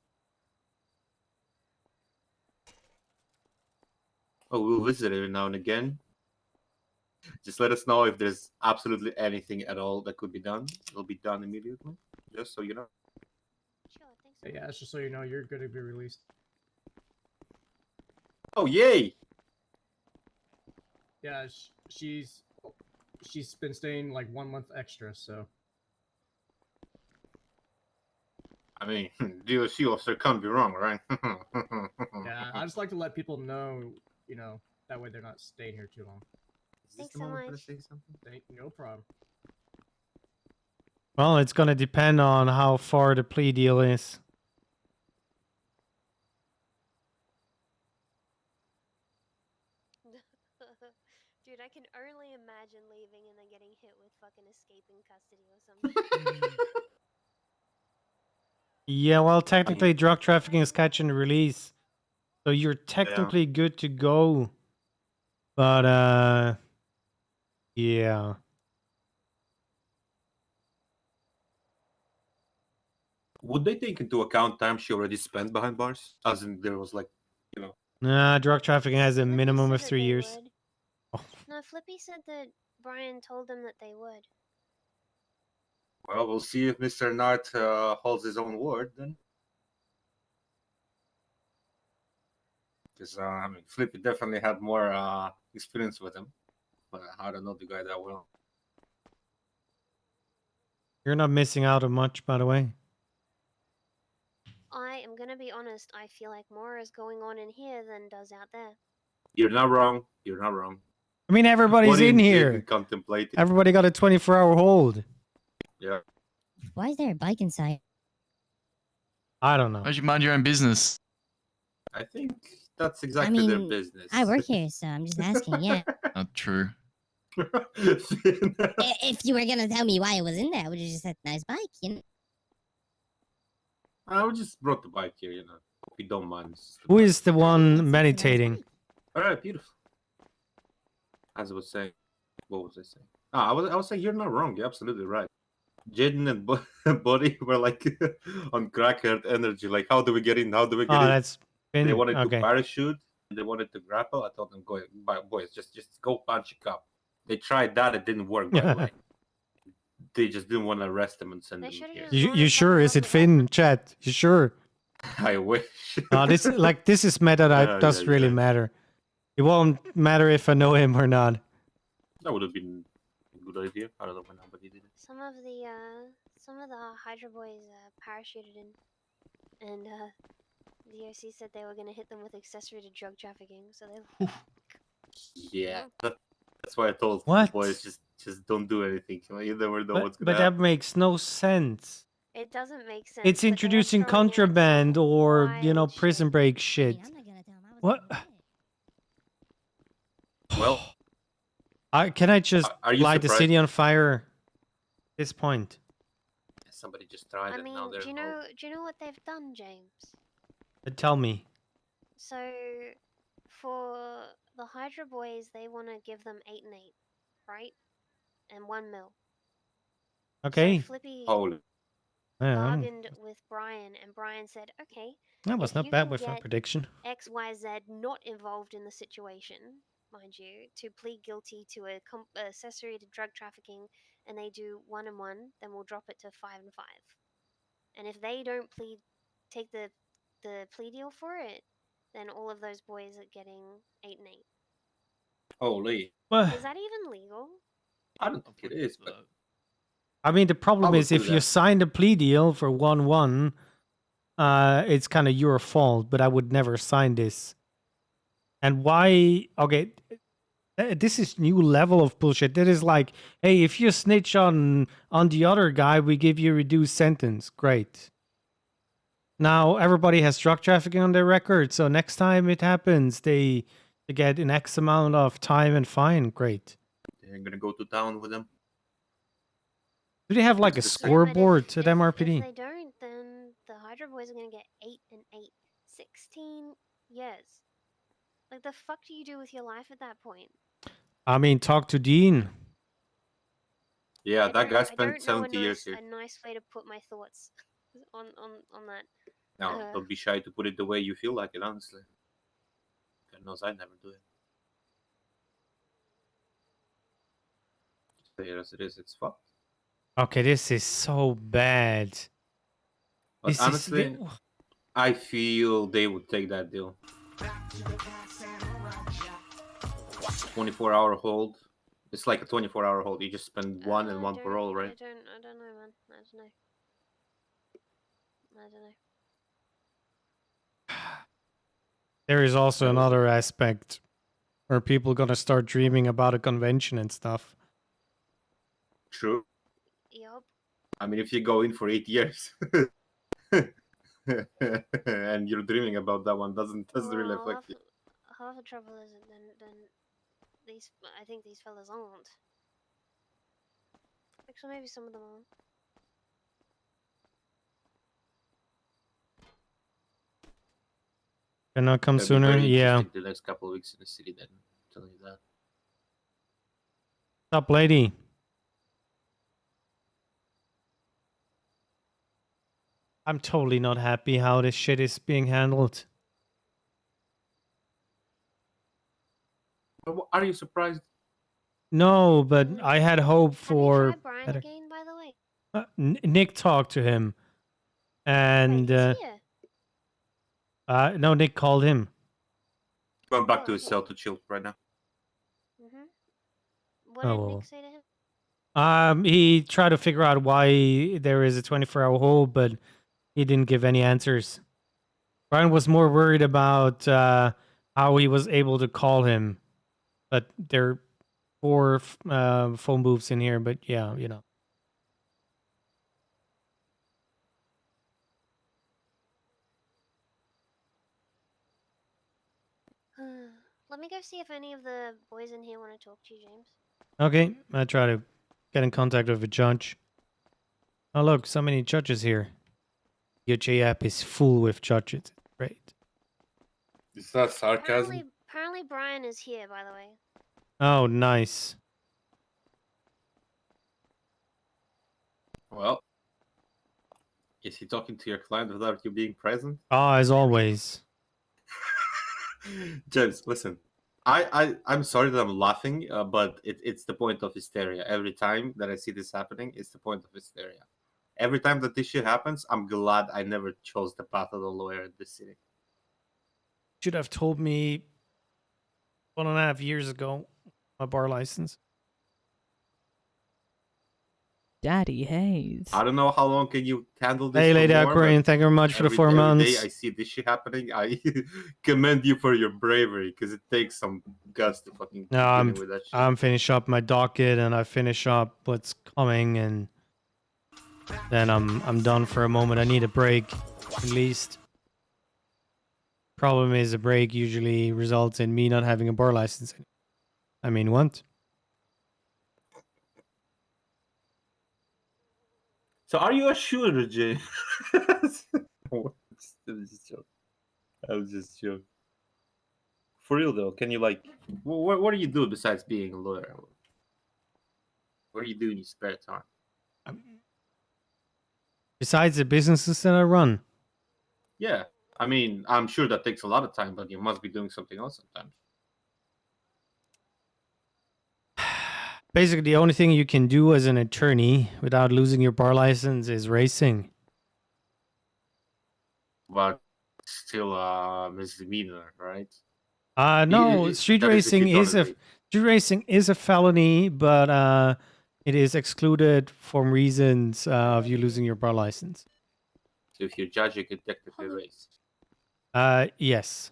Oh, we'll visit every now and again. Just let us know if there's absolutely anything at all that could be done. It'll be done immediately. Just so you know. Sure, thanks so Yeah, just so you know, you're going to be released. Oh, yay! Yeah, she's been staying like 1 month extra, so. I mean, DOC officer can't be wrong, right? Yeah, I just like to let people know, that way they're not staying here too long. Is this Thanks the so moment for much. to say something? No problem. Well, it's gonna depend on how far the plea deal is. Dude, I can only imagine leaving and then getting hit with fucking escaping custody or something. Yeah, well, technically, drug trafficking is catch and release, so you're Yeah. technically good to go. But yeah. Would they take into account time she already spent behind bars? As in, there was like, Nah, drug trafficking has a Flippy minimum said of that 3 they years. would. Oh. No, Flippy said that Brian told them that they would. Well, we'll see if Mr. Nart holds his own word then. Because, I mean, Flippy definitely had more experience with him. But I don't know the guy that well. You're not missing out on much, by the way. I am gonna be honest, I feel like more is going on in here than does out there. You're not wrong. You're not wrong. I mean, everybody's What in you here. didn't contemplate it. Everybody got a 24-hour hold. Yeah. Why is there a bike inside? I don't know. Why don't you mind your own business? I think that's exactly their business. I work here, so I'm just asking, yeah. Not true. If you were gonna tell me why it was in there, I would have just said nice bike, I just brought the bike here, Hope you don't mind. Who is the one meditating? All right, beautiful. As I was saying, what was I saying? I was saying you're not wrong. You're absolutely right. Jaden and Buddy were like on crackhead energy. Like, how do we get in? How do we get Oh, in? that's They been wanted to okay. parachute. They wanted to grapple. I told them, go, boys, just go punch a cop. They tried that. It didn't work. By the way, they just didn't want to arrest them and send them here. You sure? Is it Finn, chat? You sure? I wish. This is meta that does really matter. It won't matter if I know him or not. That would have been a good idea. I don't know when nobody did it. Some of the Hydra boys parachuted in, and the OC said they were gonna hit them with accessory to drug trafficking. So they. Yeah, that's why I told What? boys just don't do anything. You never know what's But gonna that happen. makes no sense. It doesn't make sense. It's but they're introducing throwing out contraband some or wild prison break shit. What? Well, Can I just are you light the surprised? city on fire? At this point. Somebody just tried I it. mean, Now they're do you know what they've done, James? Tell me. So, for the Hydra boys, they want to give them 8 and 8, right? And 1 mil. Okay. So Flippy Holy. Yeah, bargained with Brian, and Brian said, "Okay, that was if not you bad can with my get prediction. X, Y, Z not involved in the situation, mind you, to plead guilty to a accessory to drug trafficking, and they do 1 and 1, then we'll drop it to 5 and 5. And if they don't take the plea deal for it, then all of those boys are getting 8 and 8. Holy. Is that even legal? I don't think it is, but I mean, the problem would is do if you that. signed a plea deal for 1-1, it's kind of your fault, but I would never sign this. And why? Okay, this is new level of bullshit. That is like, hey, if you snitch on the other guy, we give you a reduced sentence. Great. Now everybody has drug trafficking on their record, so next time it happens, they get an X amount of time and fine. Great. they're gonna go to town with them. Do they have like a It's the same. scoreboard at If MRPD? they don't, then the Hydra boys are going to get 8 and 8. 16 years. Like, the fuck do you do with your life at that point? I mean, talk to Dean. Yeah, I that guy don't spent know 70 years here. a nice way to put my thoughts on that. No, don't be shy to put it the way you feel like it, honestly. God knows I'd never do it. Just say it as it is, it's fucked. Okay, this is so bad. But This honestly, is... I feel they would take that deal. 24-hour hold. It's like a 24-hour hold. You just spend 1 and 1 parole, right? I don't know, man. I don't know. There is also another aspect where people gonna start dreaming about a convention and stuff. True. Yup. I mean, if you go in for 8 years and you're dreaming about that one, doesn't really affect you. Half the trouble is then I think these fellas aren't. Actually, maybe some of them aren't. Cannot come It'll be sooner? very Yeah. interesting the next couple of weeks in the city, then. I'm telling you that. What's up, lady? I'm totally not happy how this shit is being handled. Are you surprised? No, but I had hope for... Have you tried Brian better- again, by the way? Nick talked to him. And... Wait, he's here. no, Nick called him. Going back to his cell to chill right now. What Oh, did well. Nick say to him? He tried to figure out why there is a 24-hour hold, but he didn't give any answers. Brian was more worried about how he was able to call him. But there are 4 phone booths in here, but yeah, you know. Let me go see if any of the boys in here want to talk to you, James. Okay, I try to get in contact with a judge. Oh, look, so many judges here. Your J app is full with judges. Great. Is that sarcasm? Apparently Brian is here, by the way. Oh, nice. Well, is he talking to your client without you being present? Ah, as always. James, listen. I'm sorry that I'm laughing, but it's the point of hysteria. Every time that I see this happening, it's the point of hysteria. Every time that this shit happens, I'm glad I never chose the path of the lawyer in this city. Should have told me 1.5 years ago my bar license. Daddy Haze. I don't know how long can you handle this. Hey, for Lady more, Aquarian, but thank you very much for the 4 every months. day I see this shit happening. I commend you for your bravery because it takes some guts to fucking No, keep dealing with that shit. I'm finish up my docket and I finish up what's coming, and then I'm done for a moment. I need a break, at least. Problem is, a break usually results in me not having a bar license. I mean, what? So are you a shooter, Jay? That was just joke. That was just joke. For real though, can you like, what do you do besides being a lawyer? What do you do in your spare time? Besides the businesses that I run, Yeah, I mean, I'm sure that takes a lot of time, but you must be doing something else sometimes. basically the only thing you can do as an attorney without losing your bar license is racing. But still misdemeanor, right? No, street That is if you racing don't is a agree. street racing is a felony, but it is excluded from reasons of you losing your bar license. So if you judge, you could technically race. Yes.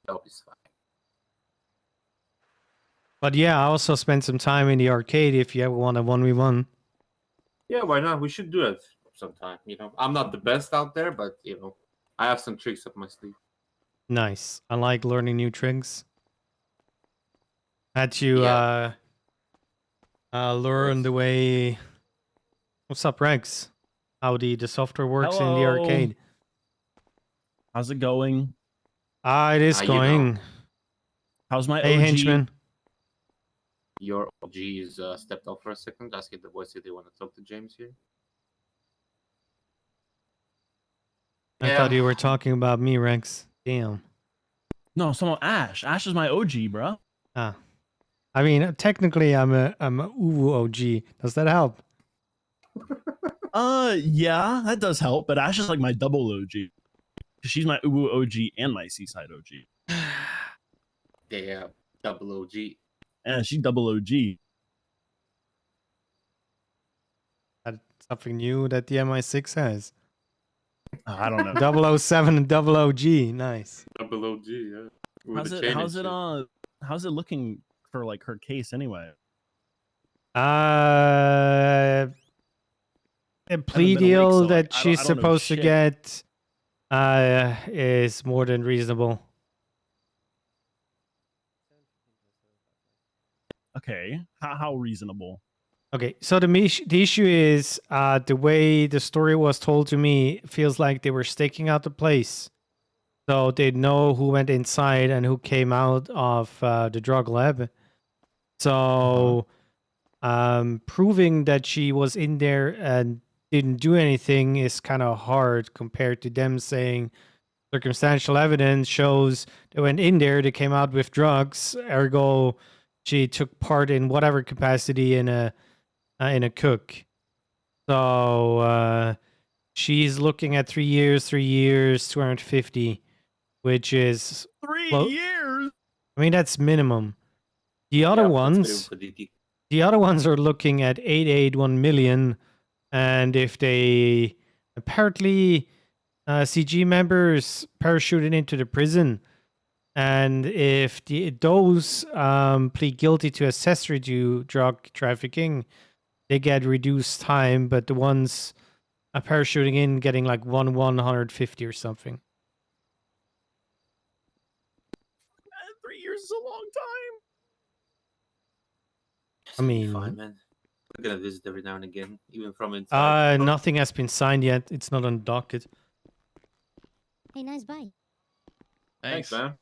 That'll be fine. But yeah, I also spent some time in the arcade if you ever want a 1v1. Yeah, why not? We should do it sometime. You know, I'm not the best out there, but you know, I have some tricks up my sleeve. Nice. I like learning new tricks. Had you learn the way... What's up, Rex? How the software works in the Hello. arcade. How's it going? It is You know. going. How's my Hey, OG? henchman. Your OG is stepped off for a second, asking the voice if they want to talk to James here. I thought you were talking about me, Rex. Damn. No, someone Ash. Ash is my OG, bro. Ah. I mean, technically, I'm a Uwu OG. Does that help? Yeah, that does help. But Ash is like my double OG. She's my Uwu OG and my Seaside OG. Yeah, double OG. Yeah, she's double OG. That's something new that the MI6 has. I don't know. 007 and double OG. Nice. Double OG, yeah. With How's the it? chain How's and it? shit. How's it looking for like her case anyway? A plea been awake, deal so, like, that I don't she's know supposed to shit. get is more than reasonable. Okay, how reasonable? Okay, so the issue is the way the story was told to me feels like they were staking out the place, so they know who went inside and who came out of the drug lab. So, proving that she was in there and didn't do anything is kind of hard compared to them saying circumstantial evidence shows they went in there, they came out with drugs, ergo she took part in whatever capacity in a cook. So she's looking at 3 years, 250, which is 3 well, years. I mean, that's minimum. The other ones are looking at 881 million, and if they apparently CG members parachuted into the prison, and if those plead guilty to accessory to drug trafficking, they get reduced time, but the ones parachuting in getting like 150 or something. 3 years is a long time. I mean, fine, man. I'm gonna visit every now and again, even from inside. Nothing has been signed yet. It's not on docket. Hey, nice bike. Thanks, man.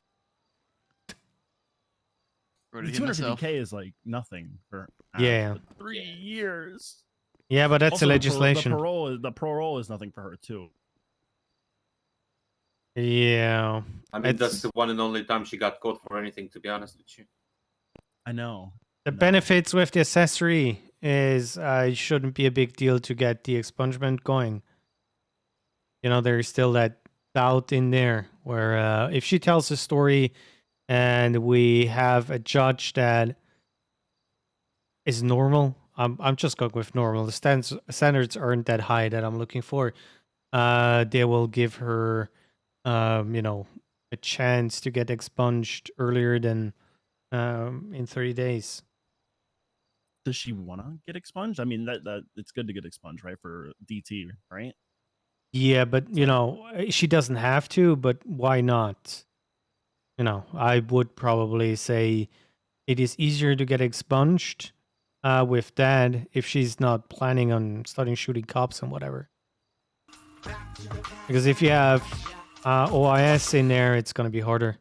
Ready The to hit myself. 250K is like nothing for Yeah. but 3 years. Yeah, but that's Also, a legislation. The parole is nothing for her too. Yeah. I mean, that's It's- the one and only time she got caught for anything, to be honest with you. I know. The benefits with the accessory is it shouldn't be a big deal to get the expungement going. You know, there's still that doubt in there where if she tells a story and we have a judge that is normal, I'm just going with normal. The standards aren't that high that I'm looking for. They will give her, you know, a chance to get expunged earlier than in 30 days. Does she want to get expunged? I mean, that it's good to get expunged, right? For DT, right? Yeah, but you know, she doesn't have to, but why not? You know, I would probably say it is easier to get expunged with that if she's not planning on starting shooting cops and whatever. Because if you have OIS in there, it's going to be harder.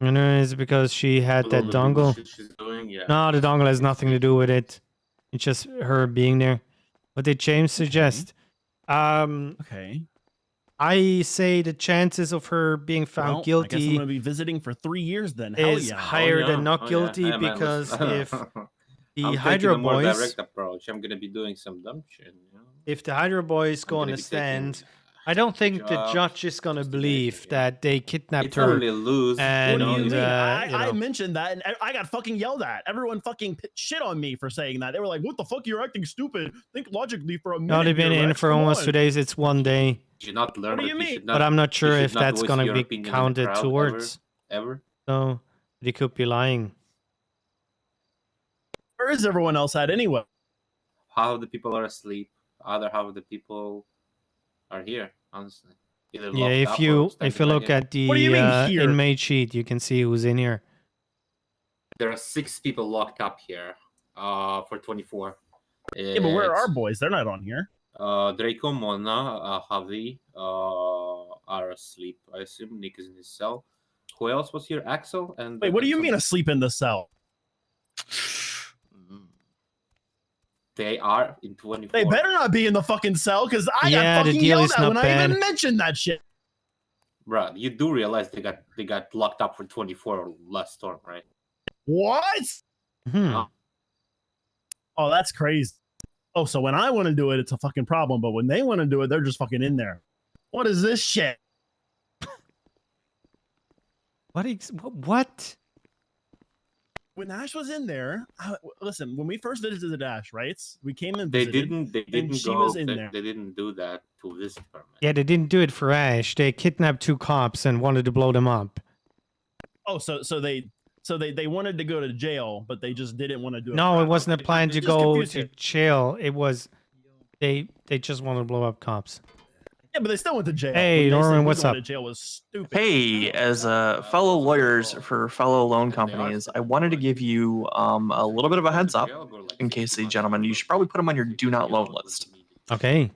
And it's because she had With all that the legal dongle. shit she's doing, yeah. No, the dongle has nothing to do with it. It's just her being there. What did James suggest? Okay. I say the chances of her being found Well, I guess I'm guilty gonna be visiting for 3 years then. Hell is yeah. higher than not guilty Hey, man, because listen. if the I'm Hydra taking a more boys, direct approach. I'm gonna be doing some dumb shit. You know? if the Hydra boys go on gonna the be taking stand, I don't think the jobs, judge is gonna believe that they kidnapped It's her. only lose. And What do you mean? you I know, mentioned that, and I got fucking yelled at. Everyone fucking shit on me for saying that. They were like, "What the fuck? You're acting stupid. Think logically for a minute." no, they've been here, in Rex. for Come almost on." 2 days. It's 1 day. You should not learn What do that you mean? should not, But I'm not sure you if should not that's voice gonna your be opinion in the counted crowd towards. ever. So they could be lying. Where is everyone else at anyway? Half of the people are asleep. Other half of the people are here. Honestly, either Yeah, locked if up or you standing look right at the What do you mean here? inmate sheet, you can see who's in here. there are 6 people locked up here. For 24. Yeah, but where are our It's, boys? They're not on here. Draco, Mona, Javi are asleep. I assume Nick is in his cell. Who else was here? Axel and Wait, what do you mean asleep in the cell? They are in 24. They better not be in the fucking cell because I Yeah, got the fucking deal yelled is at not when I even bad. mentioned that shit. Bro, you do realize they got locked up for 24 last storm, right? What? Hmm. Oh, that's crazy. Oh, so when I want to do it, it's a fucking problem. But when they want to do it, they're just fucking in there. What is this shit? What? When Ash was in there, listen, when we first visited the Dash, right? We came and They visited. didn't and she go. was in they, there. they didn't do that to visit her. Man. Yeah, they didn't do it for Ash. They kidnapped 2 cops and wanted to blow them up. Oh, so they wanted to go to jail, but they just didn't want to do it. No, for it Ash. wasn't a Okay, plan I'm to just go confused to here. jail. It was they just wanted to blow up cops. Yeah, but they still went to jail. Hey, When they said Norman, we're what's going up? To jail was stupid. Hey, as fellow lawyers for fellow loan companies, I wanted to give you a little bit of a heads up in case the gentleman, you should probably put him on your do not loan list. Okay.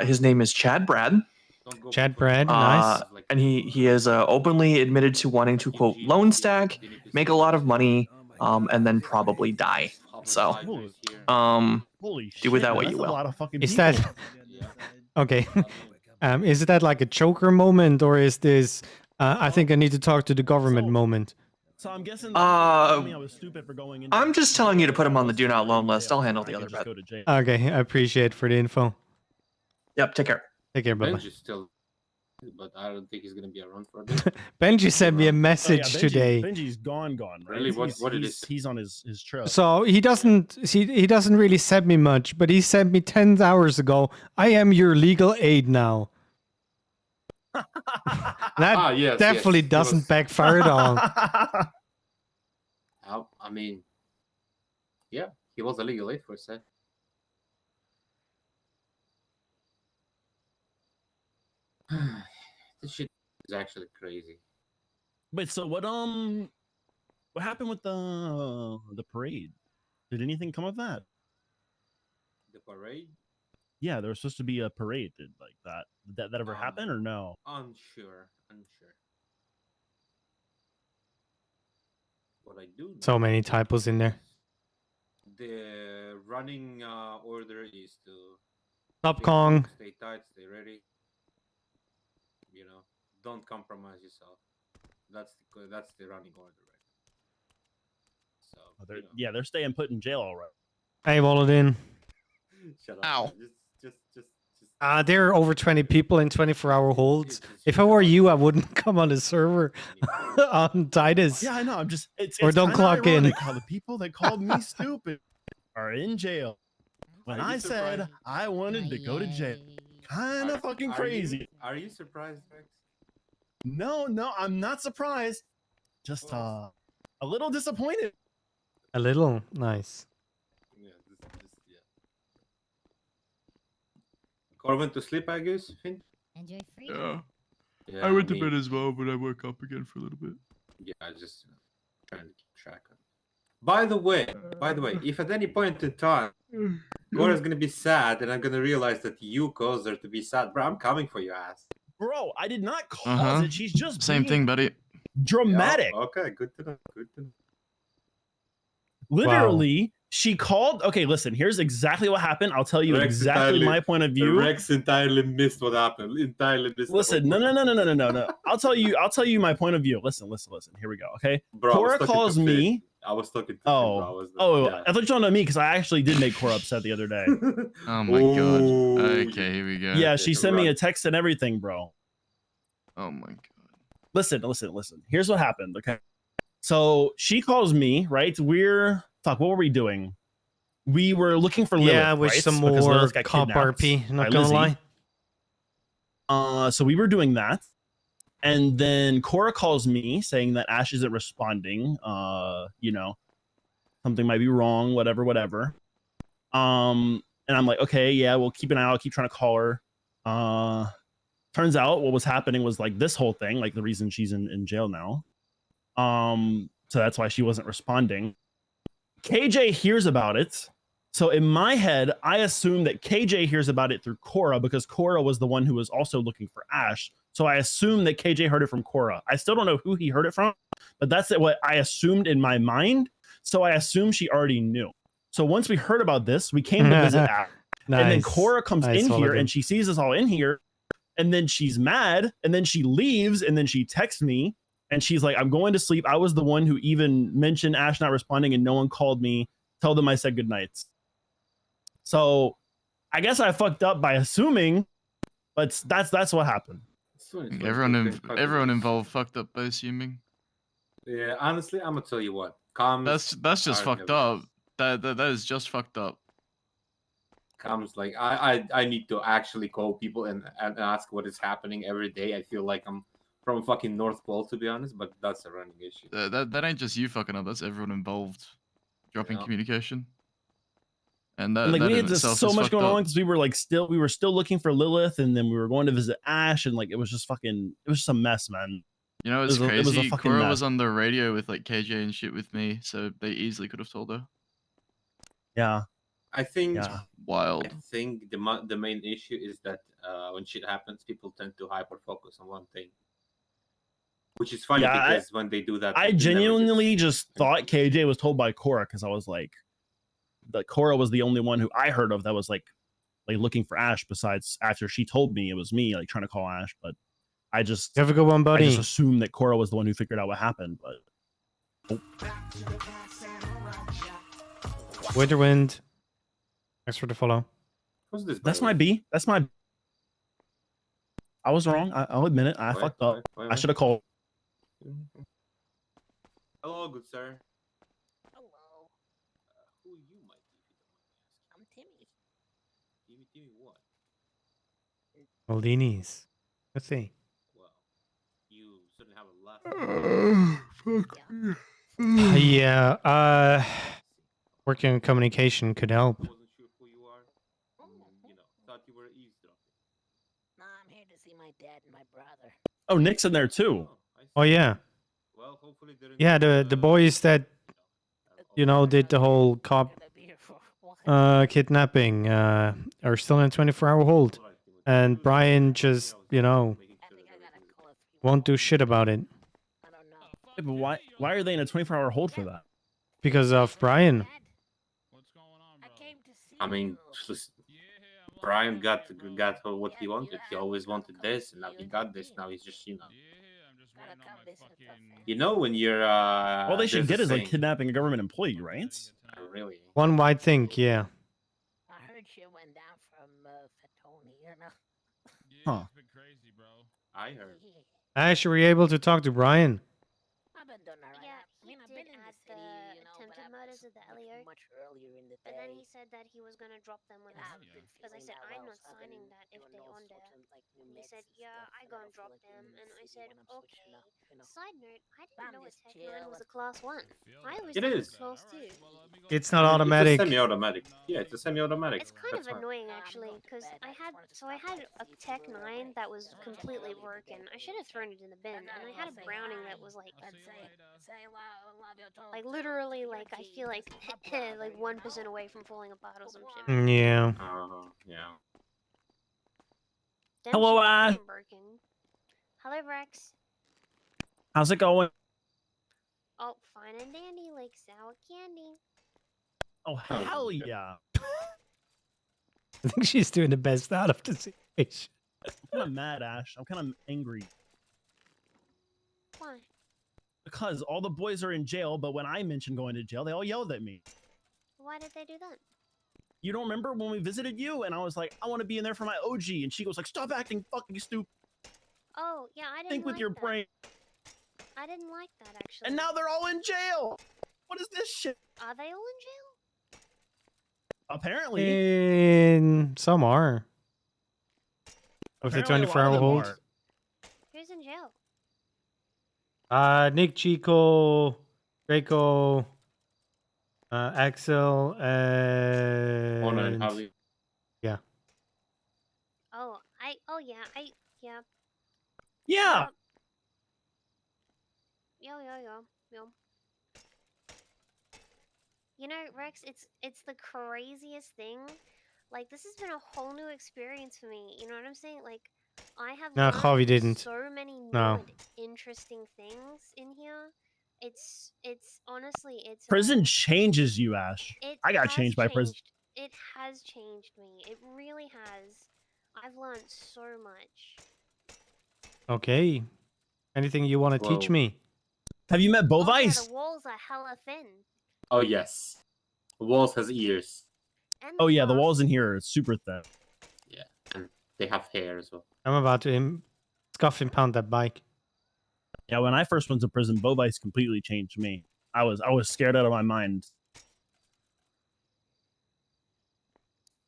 His name is Chad Brad. Chad Brad, nice. And he is openly admitted to wanting to, quote, loan stack, make a lot of money, and then probably die. So, Holy do with that what that's you a will. lot of fucking Is people. that okay? Is that like a choker moment, or is this? I think I need to talk to the government moment. So I'm guessing. I was stupid for going in. I'm just telling you to put him on the do not loan list. I'll handle the other bit. Okay, I appreciate for the info. Yep, take care. Take care, bye. Benji's still, but I don't think he's gonna be around for a bit. Benji sent me a Oh, yeah, message today. Benji's gone. Right? Really? What did he say? He's on his truck. So he doesn't really send me much, but he sent me 10 hours ago. I am your legal aid now. That yes, definitely yes, he doesn't was- backfire at all. I mean, yeah, he was a legal aid for a sec. This shit is actually crazy. Wait, so what happened with the parade? Did anything come of that? The parade? Yeah, there was supposed to be a parade. Did like that? Did that ever happen or no? Unsure. What I do So know many typos in there. the running order is to Stop stay Kong. cool, stay tight, stay ready. You know, don't compromise yourself. That's the running order, right? So Yeah, they're staying put in jail, all right. Hey, Walladin. Shut up. Ow. Just. There are over 20 people in 24-hour holds. If I were you, I wouldn't come on the server on Titus. Yeah, I know. I'm just. Or don't kinda clock in. ironic how the people that called me stupid are in jail when Are you I said surprised? I wanted to go to jail. Kind of fucking crazy. Are you surprised, Rex? No, I'm not surprised. Just a little disappointed. A little. Nice. Yeah. Cor went to sleep, I guess. Finn? Enjoy free. Yeah. I went to me- bed as well, but I woke up again for a little bit. Yeah, I just trying to keep track of. By the way, if at any point in time Gora's gonna be sad and I'm gonna realize that you caused her to be sad, bro, I'm coming for your ass. Bro, I did not cause it. She's just Same being thing, buddy. dramatic. Oh, okay, good to know. Literally, she called. Okay, listen, here's exactly what happened. I'll tell you Rex exactly my point of view. Rex entirely missed what happened. Entirely missed. Listen, no. I'll tell you my point of view. Listen. Here we go. Okay. Bro, I was Cora talking to calls Finn. me. I was talking to Oh, Finn, bro. I thought you were talking to me because I actually did make Cora upset the other day. Oh my god. Okay, here we go. Yeah, she sent me a text and everything, bro. Oh my god. Listen. Here's what happened. Okay. So she calls me, right? What were we doing? We were looking for Lilith, Yeah, with right? some Because more Lilith got cop kidnapped RP. Not by gonna Lizzie. lie. So we were doing that. And then Cora calls me saying that Ash isn't responding. Something might be wrong, whatever. And I'm like, okay, yeah, we'll keep an eye out. I'll keep trying to call her. Turns out what was happening was like this whole thing, like the reason she's in jail now. So that's why she wasn't responding. KJ hears about it. So in my head, I assume that KJ hears about it through Cora because Cora was the one who was also looking for Ash. So I assume that KJ heard it from Cora. I still don't know who he heard it from, but that's what I assumed in my mind. So I assume she already knew. So once we heard about this, we came to visit Ash. Nice. And then Cora comes Nice, in here Walladin. and she sees us all in here. And then she's mad. And then she leaves. And then she texts me. And she's like, I'm going to sleep. I was the one who even mentioned Ash not responding and no one called me. Tell them I said goodnight. So I guess I fucked up by assuming, but that's what happened. Everyone involved fucked up by assuming. Yeah, honestly, I'm gonna tell you what. That's just fucked up. That is just fucked up. Comes like I need to actually call people and ask what is happening every day. I feel like I'm from fucking North Pole, to be honest, but that's a running issue. That ain't just you fucking up. That's everyone involved dropping Yeah. communication. And that, And like that we in had just itself so is much fucked going up. on because we were still looking for Lilith, and then we were going to visit Ash, and like it was just a mess, man. You know, it's It was a crazy. fucking Cora mess. was on the radio with like KJ and shit with me, so they easily could have told her. Yeah. I think Yeah. Wild. I think the main issue is that when shit happens, people tend to hyper focus on one thing, which is funny Yeah, because when they do that, I it never genuinely just thought KJ was told by Cora because I was like, that Cora was the only one who I heard of that was like looking for Ash. Besides, after she told me it was me, like trying to call Ash, but I just Have a good one, I buddy. just assumed that Cora was the one who figured out what happened. But Winterwind. Thanks for the follow. Who's this? that's my B. That's my. I was wrong. I'll admit it. I Wait, fucked up. wait, I should have called. Hello, good sir. Hello. Who you might be? I'm Timmy. Timmy what? Maldinis. Let's see. Well, you shouldn't have a last. Yeah. Working on communication could help. Wasn't sure who you are. Thought you were eavesdropping. Nah, I'm here to see my dad and my brother. Oh, Nick's in there too. Oh yeah. Well, hopefully Yeah, the boys that did the whole cop kidnapping, are still in 24-hour hold. And Brian just, won't do shit about it. Yeah, but why are they in a 24-hour hold for that? Because of Brian. I mean, Brian got what he wanted. He always wanted this, and now he got this. Now he's just, when you're. All they should there's get a is like saying- kidnapping a government employee, right? Really? One might think, yeah. I heard shit went down from Fatoni, Huh. I heard. Ash, were you able to talk to Brian? I've been doing alright. Yeah, I mean, I've did been in at the city, attempted murders at the LEO. much earlier in the day. But then he said that he was gonna drop them when I because I said I'm not signing that if they on there. And he said, yeah, I gonna drop them, and I said, okay. Side note, I didn't know a Tech 9 was a class 1. I always It thought it is. was class 2. It's not automatic. It's a semi-automatic. Yeah, it's a semi-automatic. It's kind of annoying actually, because I had a Tech 9 that was completely broken. I should have thrown it in the bin, and I had a Browning that was like literally like I feel like like 1% away from falling apart or some shit. Yeah. Yeah. Them Hello, shit Ash. fucking broken. Hello, Rex. How's it going? Oh, fine and dandy, like sour candy. Oh, hell yeah. I think she's doing the best out of the situation. I'm kind of mad, Ash. I'm kind of angry. Why? Because all the boys are in jail, but when I mentioned going to jail, they all yelled at me. Why did they do that? You don't remember when we visited you? And I was like, I want to be in there for my OG. And she goes like, stop acting fucking stupid. Oh, yeah, I didn't Think with like your that. brain. I didn't like that actually. And now they're all in jail. What is this shit? Are they all in jail? Apparently. In some are. With the Apparently a lot of 24-hour them hold. are. Who's in jail? Nick, Chico, Draco, Axel, and Mona and Javi. yeah. Oh, yeah. Yeah. Yo. You know, Rex, it's the craziest thing. Like, this has been a whole new experience for me. You know what I'm saying? Like, I have No, learned Javi didn't. so many new No. and interesting things in here. It's honestly, it's Prison changes you, Ash. it I got has changed by prison. It has changed me. It really has. I've learned so much. Okay. Anything you want to teach Whoa. me? Have you met Oh, yeah, Bovice? the walls are hella thin. Oh yes. The walls has ears. And Oh yeah, the glass. walls in here are super thin. Yeah, and they have hair as well. I'm about to scuff and pound that bike. Yeah, when I first went to prison, Bovice completely changed me. I was scared out of my mind.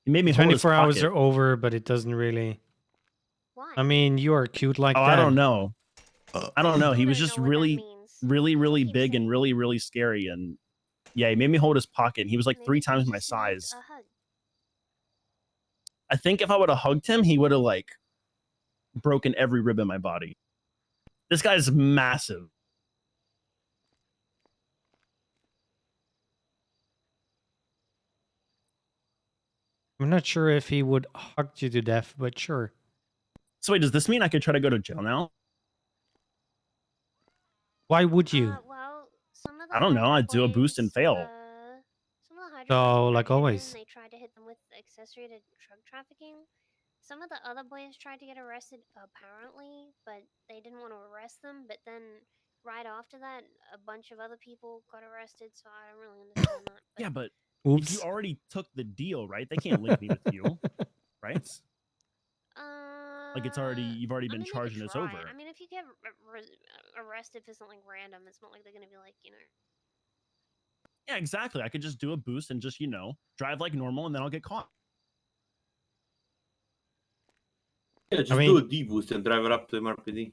He made me hold his 24 hours pocket. are over, but it doesn't really. Why? I mean, you are cute like Oh, that. I don't know. I don't know. He was don't just know what that really, means. really Keep big and saying. really scary. And yeah, he made me hold his pocket. He was like Maybe 3 you times my just need size. a hug. I think if I would have hugged him, he would have like broken every rib in my body. This guy's massive. I'm not sure if he would hug you to death, but sure. So wait, does this mean I could try to go to jail now? Why would you? Well, some of the I don't know. Hydra I'd do a boost and boys, fail. Some of the Hydra boys So, tried like to hit always. them, they tried to hit them with accessory to drug trafficking. Some of the other boys tried to get arrested, apparently, but they didn't want to arrest them. But then, right after that, a bunch of other people got arrested. So I don't really understand that. But, Yeah, but Oops. if you already took the deal, right? They can't link me with you, right? Like it's already you've already I been mean, they charged could and it's try. over. I mean, if you get arrested for something random, it's not like they're gonna be like, Yeah, exactly. I could just do a boost and just drive like normal, and then I'll get caught. Yeah, just I do mean- a D boost and drive it up to MRPD.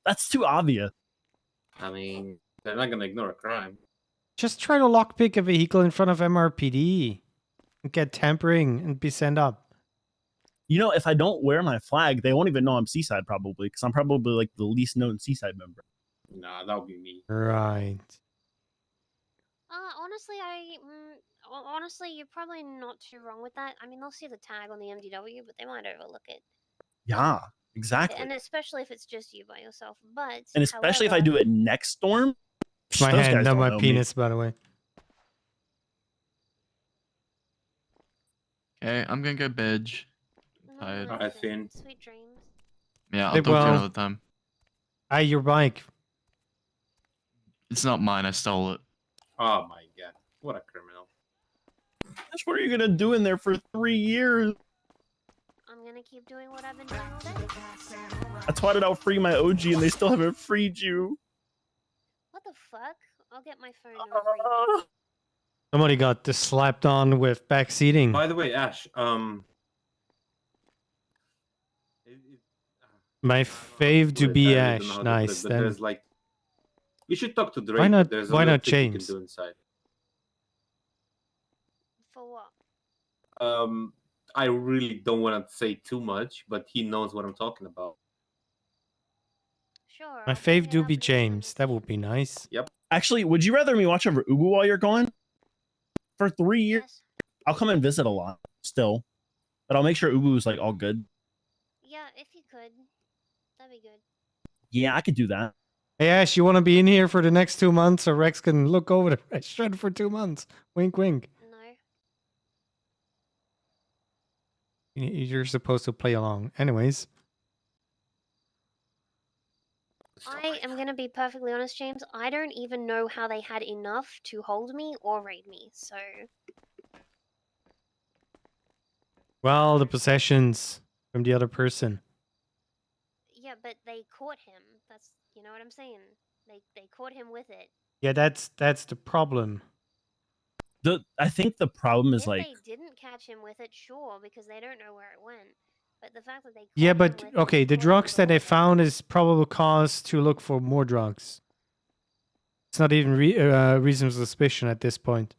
That's too obvious. I mean, they're not gonna ignore a crime. Just try to lockpick a vehicle in front of MRPD and get tampering and be sent up. If I don't wear my flag, they won't even know I'm Seaside probably, because I'm probably like the least known Seaside member. Nah, that would be me. Right. Honestly, honestly, you're probably not too wrong with that. I mean, they'll see the tag on the MDW, but they might overlook it. Yeah, exactly. And especially if it's just you by yourself. But And especially if I however, do it next storm, My those hand, guys not don't my know me. penis, by the way. Okay, I'm gonna go bitch. no, Tired. no, Alright, Finn. sweet dreams. Yeah, I'll Sleep talk to you well. another time. Hey, your bike. It's not mine. I stole it. Oh my god, what a criminal! That's what are you gonna do in there for 3 years? I'm gonna keep doing what I've been doing all day. I twatted out free my OG and they still haven't freed you. What the fuck? I'll get my phone and I'll read it. Somebody got just slapped on with back seating. By the way, Ash, My fave to be I don't know Ash. how to put it, Nice. but Then there's like, you should talk to Drake. why not? There's a Why little not trick you can James? do inside. For what? I really don't want to say too much, but he knows what I'm talking about. Sure. My fave do be James. That would be nice. Yep. Actually, would you rather me watch over Ubu while you're gone? For 3 years? I'll come and visit a lot still. But I'll make sure Ubu's like all good. Yeah, if you could, that'd be good. Yeah, I could do that. Hey Ash, you want to be in here for the next 2 months, so Rex can look over the restaurant for 2 months? Wink, wink. No. You're supposed to play along. Anyways, I am gonna be perfectly honest, James. I don't even know how they had enough to hold me or raid me. So well, the possessions from the other person. yeah, but they caught him. That's you know what I'm saying. They caught him with it. Yeah, that's the problem. I think the problem is If like they didn't catch him with it, sure, because they don't know where it went. But the fact that they Yeah, caught him but with it, okay, the drugs that they found is probable cause to look for more drugs. It's not even reasonable suspicion at this point.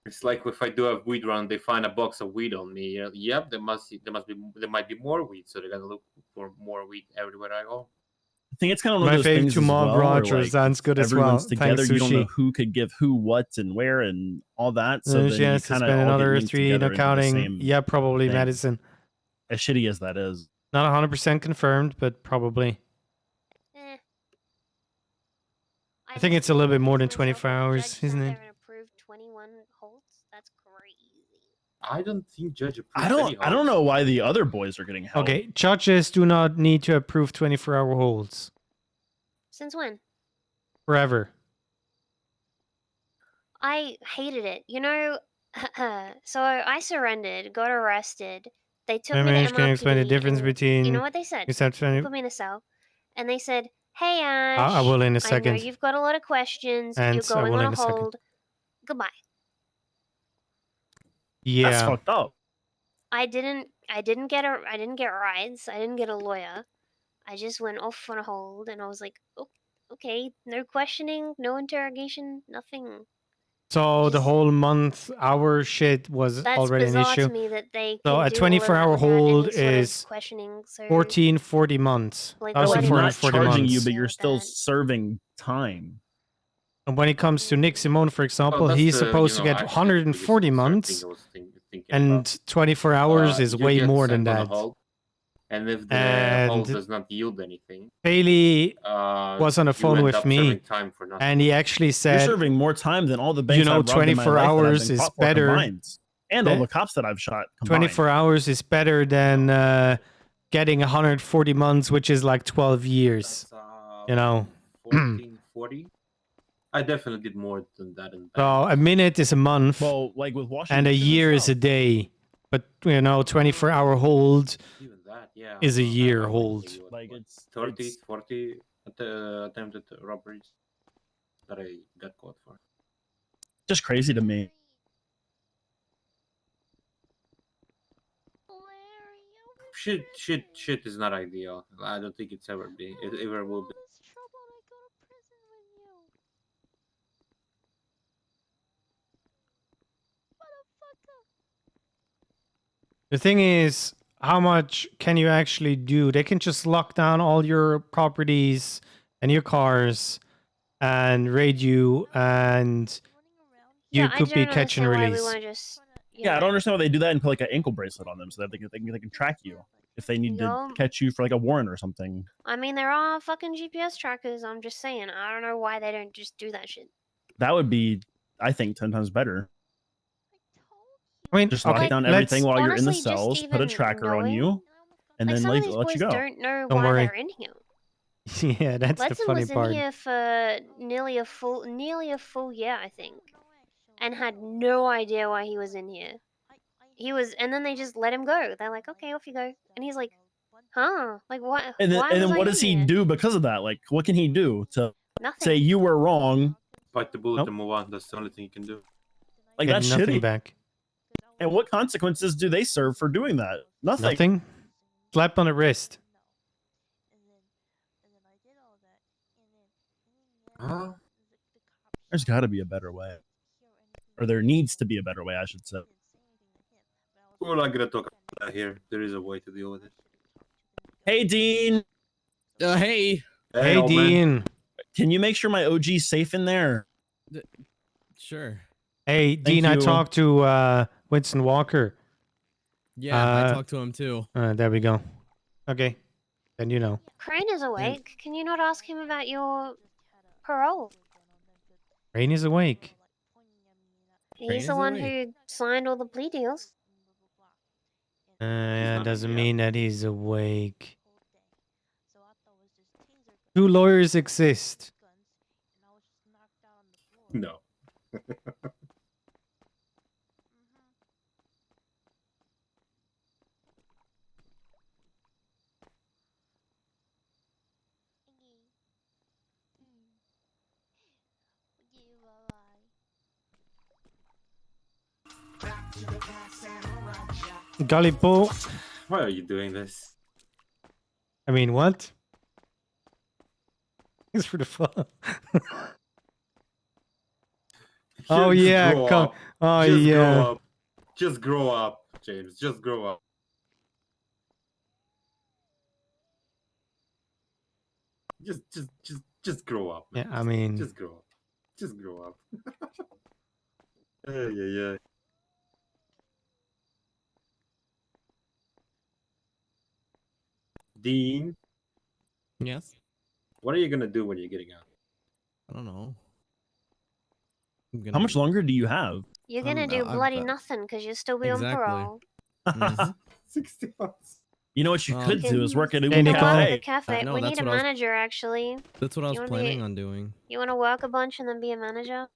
It's like if I do a weed run, they find a box of weed on me. Yep, there might be more weed, so they're gonna look for more weed everywhere I go. I think it's kind of one My of those fave things to as Mob well, where, Roger like, sounds good as well. everyone's together. Thanks, You don't know Sushi. who could give who what and where and all that. So then She you has to kind spend of another 3 in accounting. Same Yeah, probably thing. medicine. As shitty as that is. Not 100% confirmed, but probably. Eh. I think it's a little bit more than 24 hours, isn't it? There and approved 21 holds. That's crazy. I don't think Judge I approved don't. I don't know why the other boys are getting held. Okay, judges do not need to approve 24-hour holds Since when? forever. I hated it. You know, so I surrendered, got arrested. They took me to Can you explain the MRPD, difference and between? you know what they said? Except They put me in a cell, and they said, "Hey Ash, I will in a I second. know you've got a lot of questions. And You're I going will on in a a second. hold. Goodbye." Yeah. That's fucked up. I didn't get rides. I didn't get a lawyer. I just went off on a hold, and I was like, okay, no questioning, no interrogation, nothing. So the whole month-hour shit was That's already an bizarre issue. to me that they So can a do all of that 24-hour without hold any sort of is questioning. So 1440 months. Like, But, like, not 1,440 charging you, months. but you're still serving time. And when it comes to Nick Simone, for example, that's he's the, supposed you to know, get actually 140 months, thing I was thinking and about. 24 hours is You way get more than sent on a that. hold, and if the And hold does not yield anything, Bailey was on the you phone end with up me, serving time for nothing. and he actually You're said, serving more time than all the banks you know, I've robbed in my 24 life that I've hours been is caught for better. combined. And all the cops that I've shot combined. 24 hours is better than getting 140 months, which is like 12 years. You know? 1440. I definitely did more than that. So a minute is a month, Well, like with Washington, and a State year is itself. a day. But, you know, 24-hour hold Even that, yeah. is a year hold. Like it's 30, 40 attempted robberies that I got caught for. just crazy to me. Shit is not ideal. I don't think it's ever be. It ever will be. The thing is, how much can you actually do? They can just lock down all your properties and your cars and raid you, and you Yeah, I could be don't catch and understand why we release. want to just. Yeah, I don't understand why they do that and put like an ankle bracelet on them so that they can track you if they need to Yup. catch you for like a warrant or something. I mean, there are fucking GPS trackers. I'm just saying. I don't know why they don't just do that shit. That would be, I think, 10 times better. I mean, Just lock okay, down everything while you're in the honestly, just cells, put a even tracker on knowing, you, and like then some of let these you boys go. don't know Don't why worry. they're in here. Yeah, that's the Letson funny was in part. here for nearly a full year, I think, and had no idea why he was in here. And then they just let him go. They're like, okay, off you go, and he's like, huh, like what? And then, why and was then I what in does he here? do because of that? Like, what can he do to Nothing. say you were wrong? Bite the bullet Nope. and move on. That's the only thing you can do. Like, Get that's nothing shitty. back. And what consequences do they serve for doing that? Nothing. Nothing. Slap on the wrist. Huh? There's got to be a better way. Or there needs to be a better way, I should say. We're not gonna talk about that here. There is a way to deal with it. Hey, Dean. Hey. Hey, old man. Dean. Can you make sure my OG's safe in there? Sure. Hey, Dean, I you. talked to Winston Walker. Yeah, I talked to him too. There we go. Okay. Then you know. Crane is awake. Can you not ask him about your parole? Rain is awake. He's the one who signed all the plea deals. Yeah, doesn't mean that he's awake. 2 lawyers exist. No. Gullipo. Why are you doing this? I mean, what? It's for the fun. Oh Just yeah, grow come. up. Oh Just yeah. grow up. Just grow up, James. Just grow up. Just grow up. Man. Yeah, I mean, Just grow up. Just grow up. Yeah. Dean, Yes. what are you gonna do when you're getting out? I don't know. How much longer do you have? You're gonna do bloody nothing because you'll still be on parole. 60 months. You know what you Well, could do is work at a You can work at the cafe. cafe. I know, We need that's a what I was- manager, actually. That's what I was You wanna planning be- on doing. You want to work a bunch and then be a manager?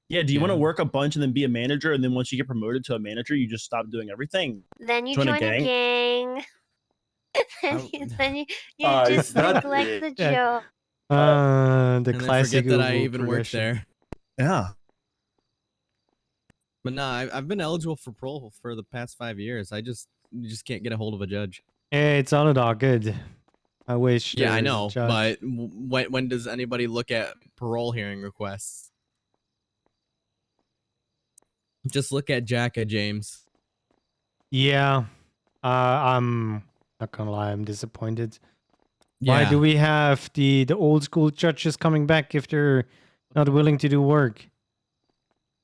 Yeah, do you want to Yeah. work a bunch and then be a manager, and then once you get promoted to a manager, you just stop doing everything? Then you Join join a gang? gang. then you Ah, just is that neglect it? the Yeah. job. The And then classic. forget that I Uber even worked progression. there. Yeah. But nah, I've been eligible for parole for the past 5 years. You just can't get a hold of a judge. It's all good. I wish. Yeah, I there was a know, judge. but when does anybody look at parole hearing requests? Just look at Jacka, James. Yeah, I'm not gonna lie. I'm disappointed. Why Yeah. do we have the old school judges coming back if they're not willing to do work?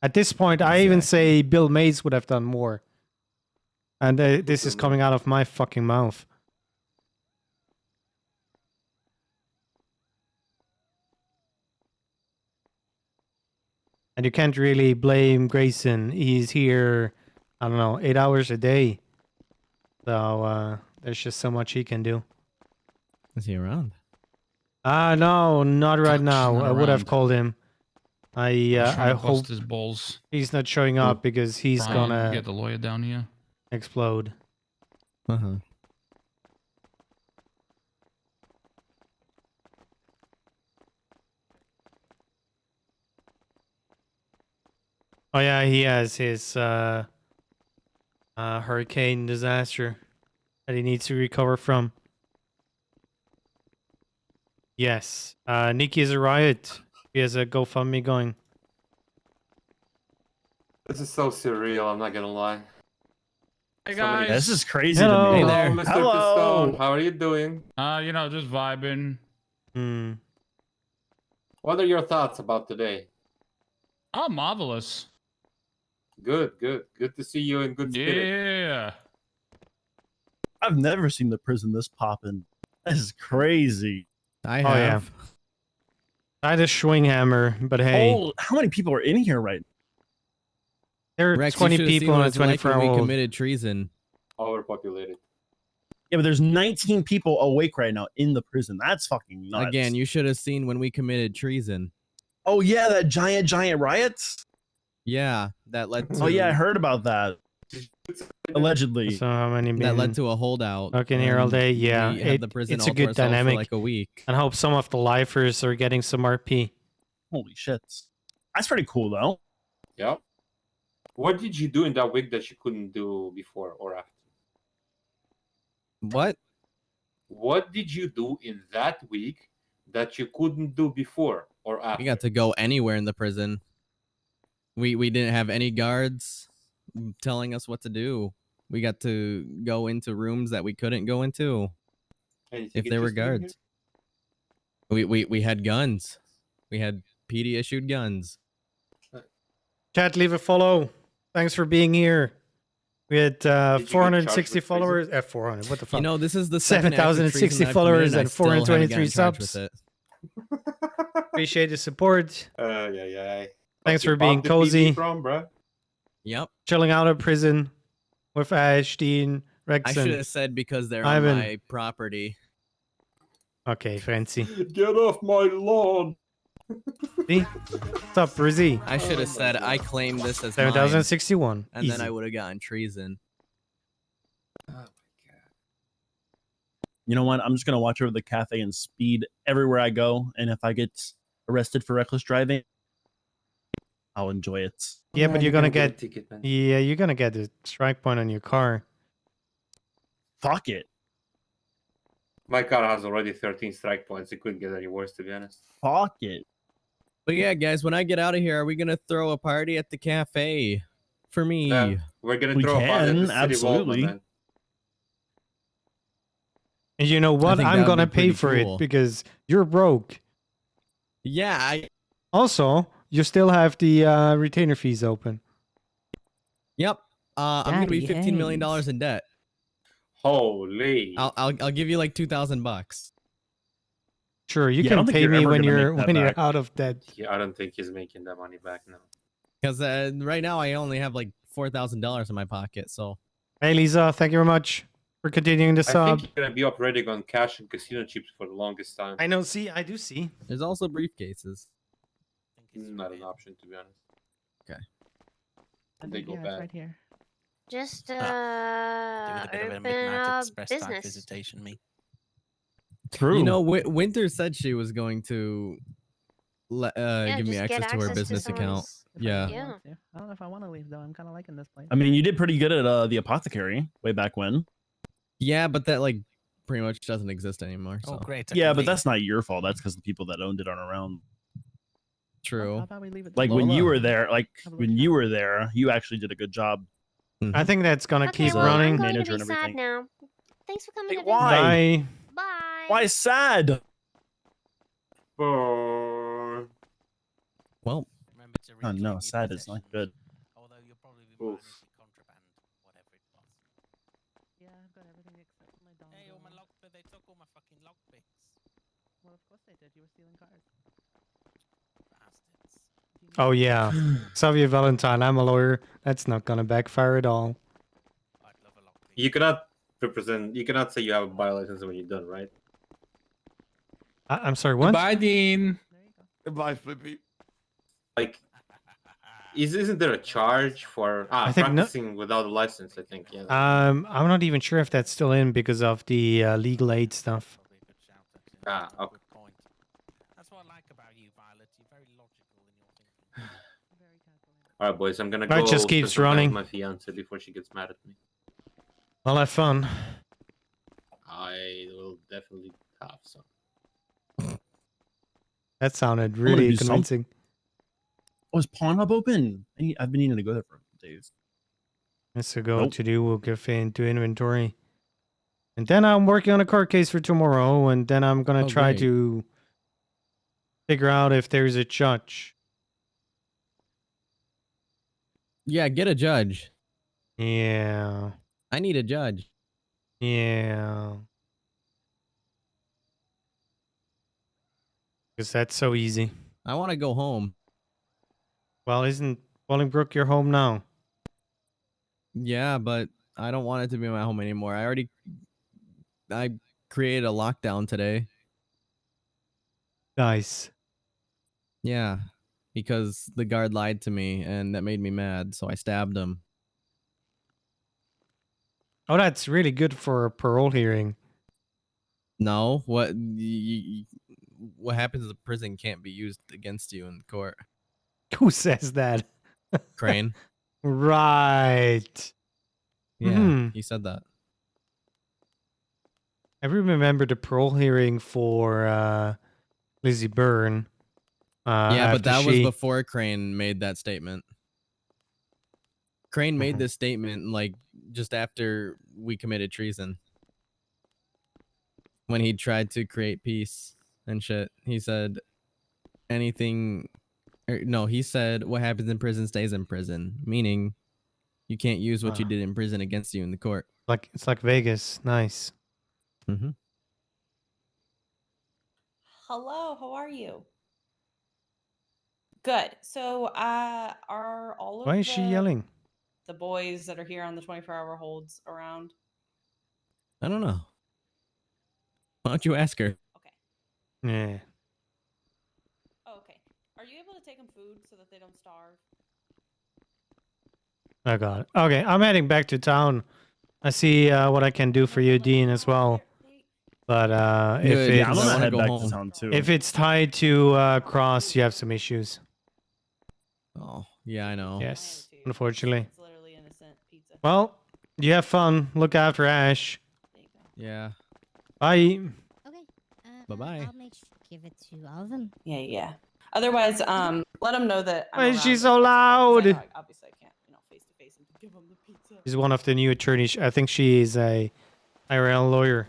At this point, I even say Bill Mays would have done more. And this is coming out of my fucking mouth. And you can't really blame Grayson. He's here, I don't know, 8 hours a day. So there's just so much he can do. Is he around? No, not right now. not I would have around. called him. I Trying to hope bust his balls. he's not showing up because he's Brian, gonna get the lawyer down here. explode. Uh-huh. Oh yeah, he has his hurricane disaster that he needs to recover from. Yes. Nikki is a riot. He has a GoFundMe going. This is so surreal, I'm not gonna lie. Hey So many- guys. This is crazy Hello. to me. Hello, there. Mr. Hello. Pistone. How are you doing? You know, just vibing. Hmm. What are your thoughts about today? Oh, marvelous. Good, good. Good to see you in good spirit. Yeah. I've never seen the prison this poppin'. This is crazy. I Oh, have. yeah. I had a swing hammer, but hey, Oh, how many people are in here right now? there are Rex, 20 you should've seen people what in a it's like when 24-hour-old. we committed treason. Overpopulated. Yeah, but there's 19 people awake right now in the prison. That's fucking nuts. Again, you should have seen when we committed treason. Oh yeah, that giant riots. Yeah, that led to. Oh yeah, I heard about that. Allegedly. So how many That led been to a holdout. fucking here all and day? Yeah, we had the prison it's all a to good ourselves dynamic. for like a week. And I hope some of the lifers are getting some RP. Holy shit. That's pretty cool though. Yeah. What did you do in that week that you couldn't do before or after? What? What did you do in that week that you couldn't do before or after? We got to go anywhere in the prison. We didn't have any guards telling us what to do. We got to go into rooms that we couldn't go into Anything if there were interesting in guards. We had guns. We had PD issued guns. Chat, leave a follow. Thanks for being here. We had 460 followers. 400. What the fuck? You know, this is the second act of treason 7,060 I've followers committed, and I still haven't 423 gotten charged with subs. it. Appreciate the support. Yeah. Thanks for being cozy. From, bro. Yep. Chilling out of prison with Ash, Dean, Rexon. I should have said because they're on Ivan. my property. Okay, fancy. Get off my lawn. See? What's up, Rizzy? I should have said I claim this as mine, 7,061. and Easy. then I would have gotten treason. You know what? I'm just gonna watch over the cafe and speed everywhere I go. And if I get arrested for reckless driving, I'll enjoy it. Yeah, but you're gonna get ticket, man. yeah, you're gonna get a strike point on your car. Fuck it. My car has already 13 strike points. It couldn't get any worse, to be honest. Fuck it. But yeah, guys, when I get out of here, are we gonna throw a party at the cafe for me? Yeah, we're gonna We throw a party at can, the city vault, my absolutely. man. And you know what? think I'm that would gonna be pay pretty for cool. it because you're broke. Yeah, Also, you still have the retainer fees open. Yep. I'm gonna be Daddy $15 million Haze. in debt. Holy. I'll give you like $2,000. Sure, you Yeah, I don't can think pay you're me ever when gonna you're make that back. out of debt. Yeah, I don't think he's making that money back now. Because right now I only have like $4,000 in my pocket. So Hey, Lisa, thank you very much for continuing the I sub. think you're gonna be operating on cash and casino chips for the longest time. I know. See, I do see. there's also briefcases. Not an option, to be honest. Okay. They go bad. Right here. Just Give it a bit of a open midnight a express time business. visitation, me. True. You know, Winter said she was going to give me just get access to her access to business account. someone's- Yeah. Yeah. I don't know if I want to leave though. I'm kind of liking this place. I mean, you did pretty good at the apothecary way back when. Yeah, but that like pretty much doesn't exist anymore. So. Oh, great. I Yeah, can but leave. that's not your fault. That's because the people that owned it aren't around. True. How about we leave it? Like when you Lola. were there, Have a when look you were there, you actually did a good job. I think that's gonna Okay, keep well, running. I'm going to Manager be and sad everything. now. Thanks for coming Hey, to visit. why? Bye. Bye. Why sad? Bye. Well, Remember to Oh reclaim no, your sad is not possessions. good. Although you'll probably be Oof. minus your contraband, whatever it was. Yeah, I've got everything except for my dongle. Hey, all my they took all my fucking lockpicks. Well, of course they did. You were stealing cars. Bastards. Oh yeah, Xavier Valentine. I'm a lawyer. That's not gonna backfire at all. I'd love a lockpick. You cannot represent. You cannot say you have a biolicense when you're done, right? I'm sorry. What? Goodbye, Dean. There you go. Goodbye, Flippy. Like, isn't there a charge for I think no- practicing without a license? I think. Yeah. I'm not even sure if that's still in because of the legal aid stuff. Probably a good shout, actually. Ah, okay. Good point. That's what I like about you, Violet. You're very logical in your thinking. Very calculated. All right, boys. I'm gonna Right, go. just spend keeps some time with running. My fiance before she gets mad at me. I'll have fun. I will definitely have some. That sounded gonna really do some- convincing. Oh, is Pornhub open? I've been needing to go there for days. Let's go Nope. to do. We'll go into inventory, and then I'm working on a court case for tomorrow, and then I'm gonna Oh, try great. to figure out if there's a judge. Yeah, get a judge. Yeah. I need a judge. Yeah. Because that's so easy. I want to go home. Well, isn't Bolingbrook your home now? Yeah, but I don't want it to be my home anymore. I created a lockdown today. Nice. Yeah, because the guard lied to me and that made me mad, so I stabbed him. Oh, that's really good for a parole hearing. No, what happens in prison can't be used against you in court. Who says that? Crane. Right. Yeah, Mhm. he said that. I remember the parole hearing for Lizzie Byrne. Yeah, but after that was she- before Crane made that statement. Crane made Mhm. this statement like just after we committed treason. When he tried to create peace and shit, he said anything. No, he said what happens in prison stays in prison, meaning you can't use what you Ah. did in prison against you in the court. It's like Vegas. Nice. Mm-hmm. Hello, how are you? Good. So, are all of Why is she yelling? the boys that are here on the 24-hour holds around? I don't know. Why don't you ask her? Yeah. Oh, okay. Are you able to take them food so that they don't starve? I got it. Okay, I'm heading back to town. I see what I can do for you, Dean, as well. But if Good, it's I'm gonna head back to town too. if it's tied to Cross, you have some issues. Oh, yeah, I know. Yes, unfortunately. It's literally innocent pizza. Well, you have fun. Look after Ash. Yeah. Bye. Bye-bye. I'll make sure to give it to Alvin. Yeah. Otherwise, let them know that. Why I'm is she around so if that's okay, 'cause I know loud? obviously, I can't, face to face and give them the pizza. She's one of the new attorneys. I think she is a IRL lawyer.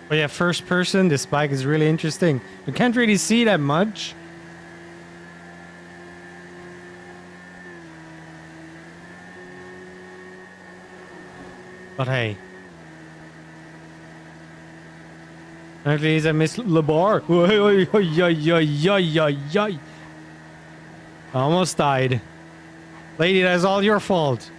But yeah, first person, this bike is really interesting. You can't really see that much. But hey. Apparently he's a Miss Labar. Almost died. Lady, that's all your fault.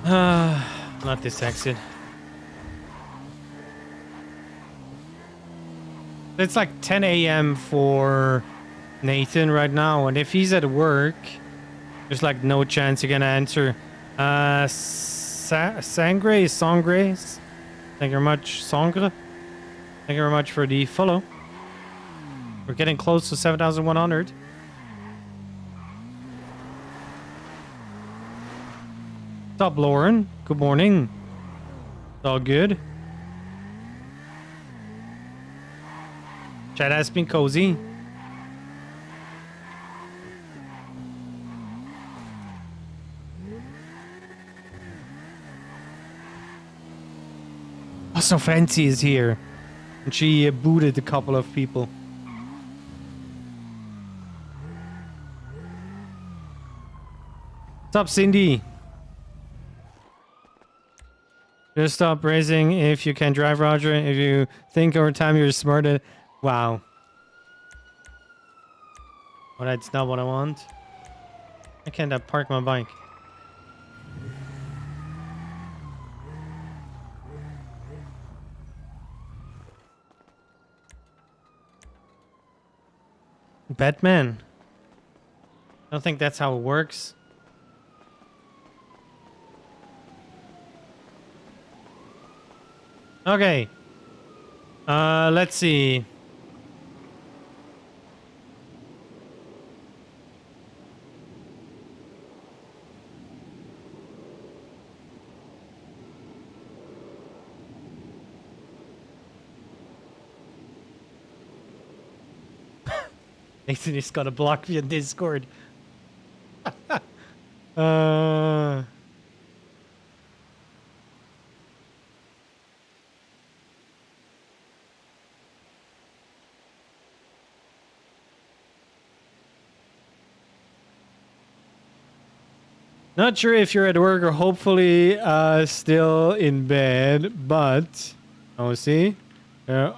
Not this exit. It's like 10 a.m. for Nathan right now, and if he's at work, there's like no chance you're gonna answer. Sangre? Thank you very much, Sangre. Thank you very much for the follow. We're getting close to 7,100. What's up, Lauren? Good morning. It's all good. Chat has been cozy. Oh, so Fancy is here. And she booted a couple of people. What's up, Cindy? Just stop racing if you can drive, Roger. If you think over time you're smarter. Wow. Well, that's not what I want. I can't park my bike. Batman. I don't think that's how it works. Okay. Let's see. Nathan is gonna block me on Discord. uh... Not sure if you're at work or hopefully still in bed, but oh, see, there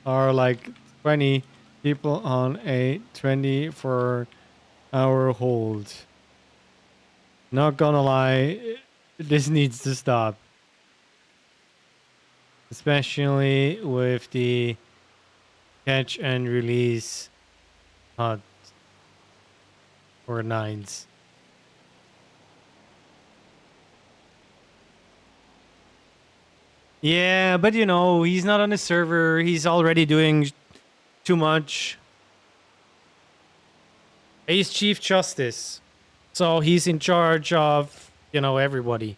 are like 20 people on a 24-hour hold. Not gonna lie, this needs to stop. Especially with the catch and release hot or nines. Yeah, but you know, he's not on the server. He's already doing too much. He's Chief Justice. So he's in charge of, you know, everybody.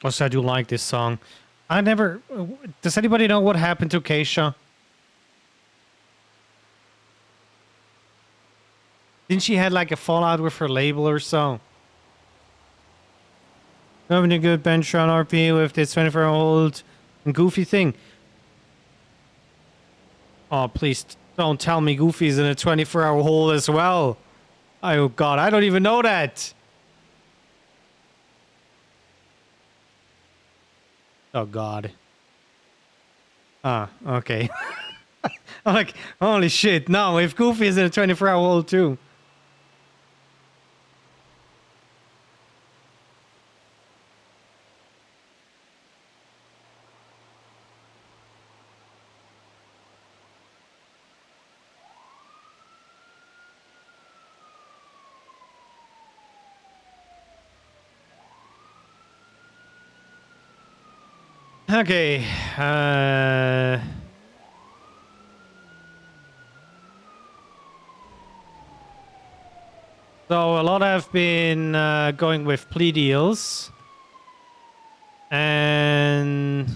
Also, I do like this song. I never... Does anybody know what happened to Keisha? Didn't she had like a fallout with her label or so? Having a good bench on RP with this 24-year-old and Goofy thing. Oh, please don't tell me Goofy's in a 24-hour hold as well. Oh, God, I don't even know that. Oh, God. Ah, okay. I'm like, holy shit, no, if Goofy is in a 24-hour hold too. Okay, so a lot have been going with plea deals. And...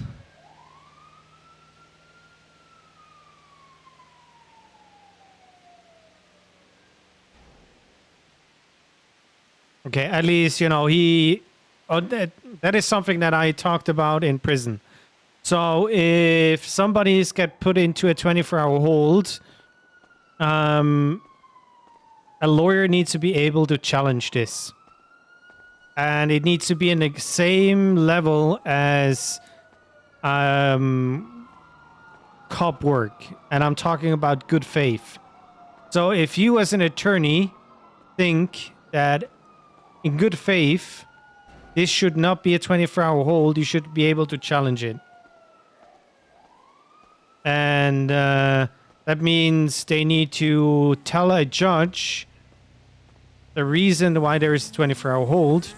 Okay, at least, you know, he... Oh, that is something that I talked about in prison. So if somebody's get put into a 24-hour hold, a lawyer needs to be able to challenge this. And it needs to be in the same level as cop work. And I'm talking about good faith. So if you as an attorney think that in good faith, this should not be a 24-hour hold, you should be able to challenge it. And that means they need to tell a judge the reason why there is a 24-hour hold.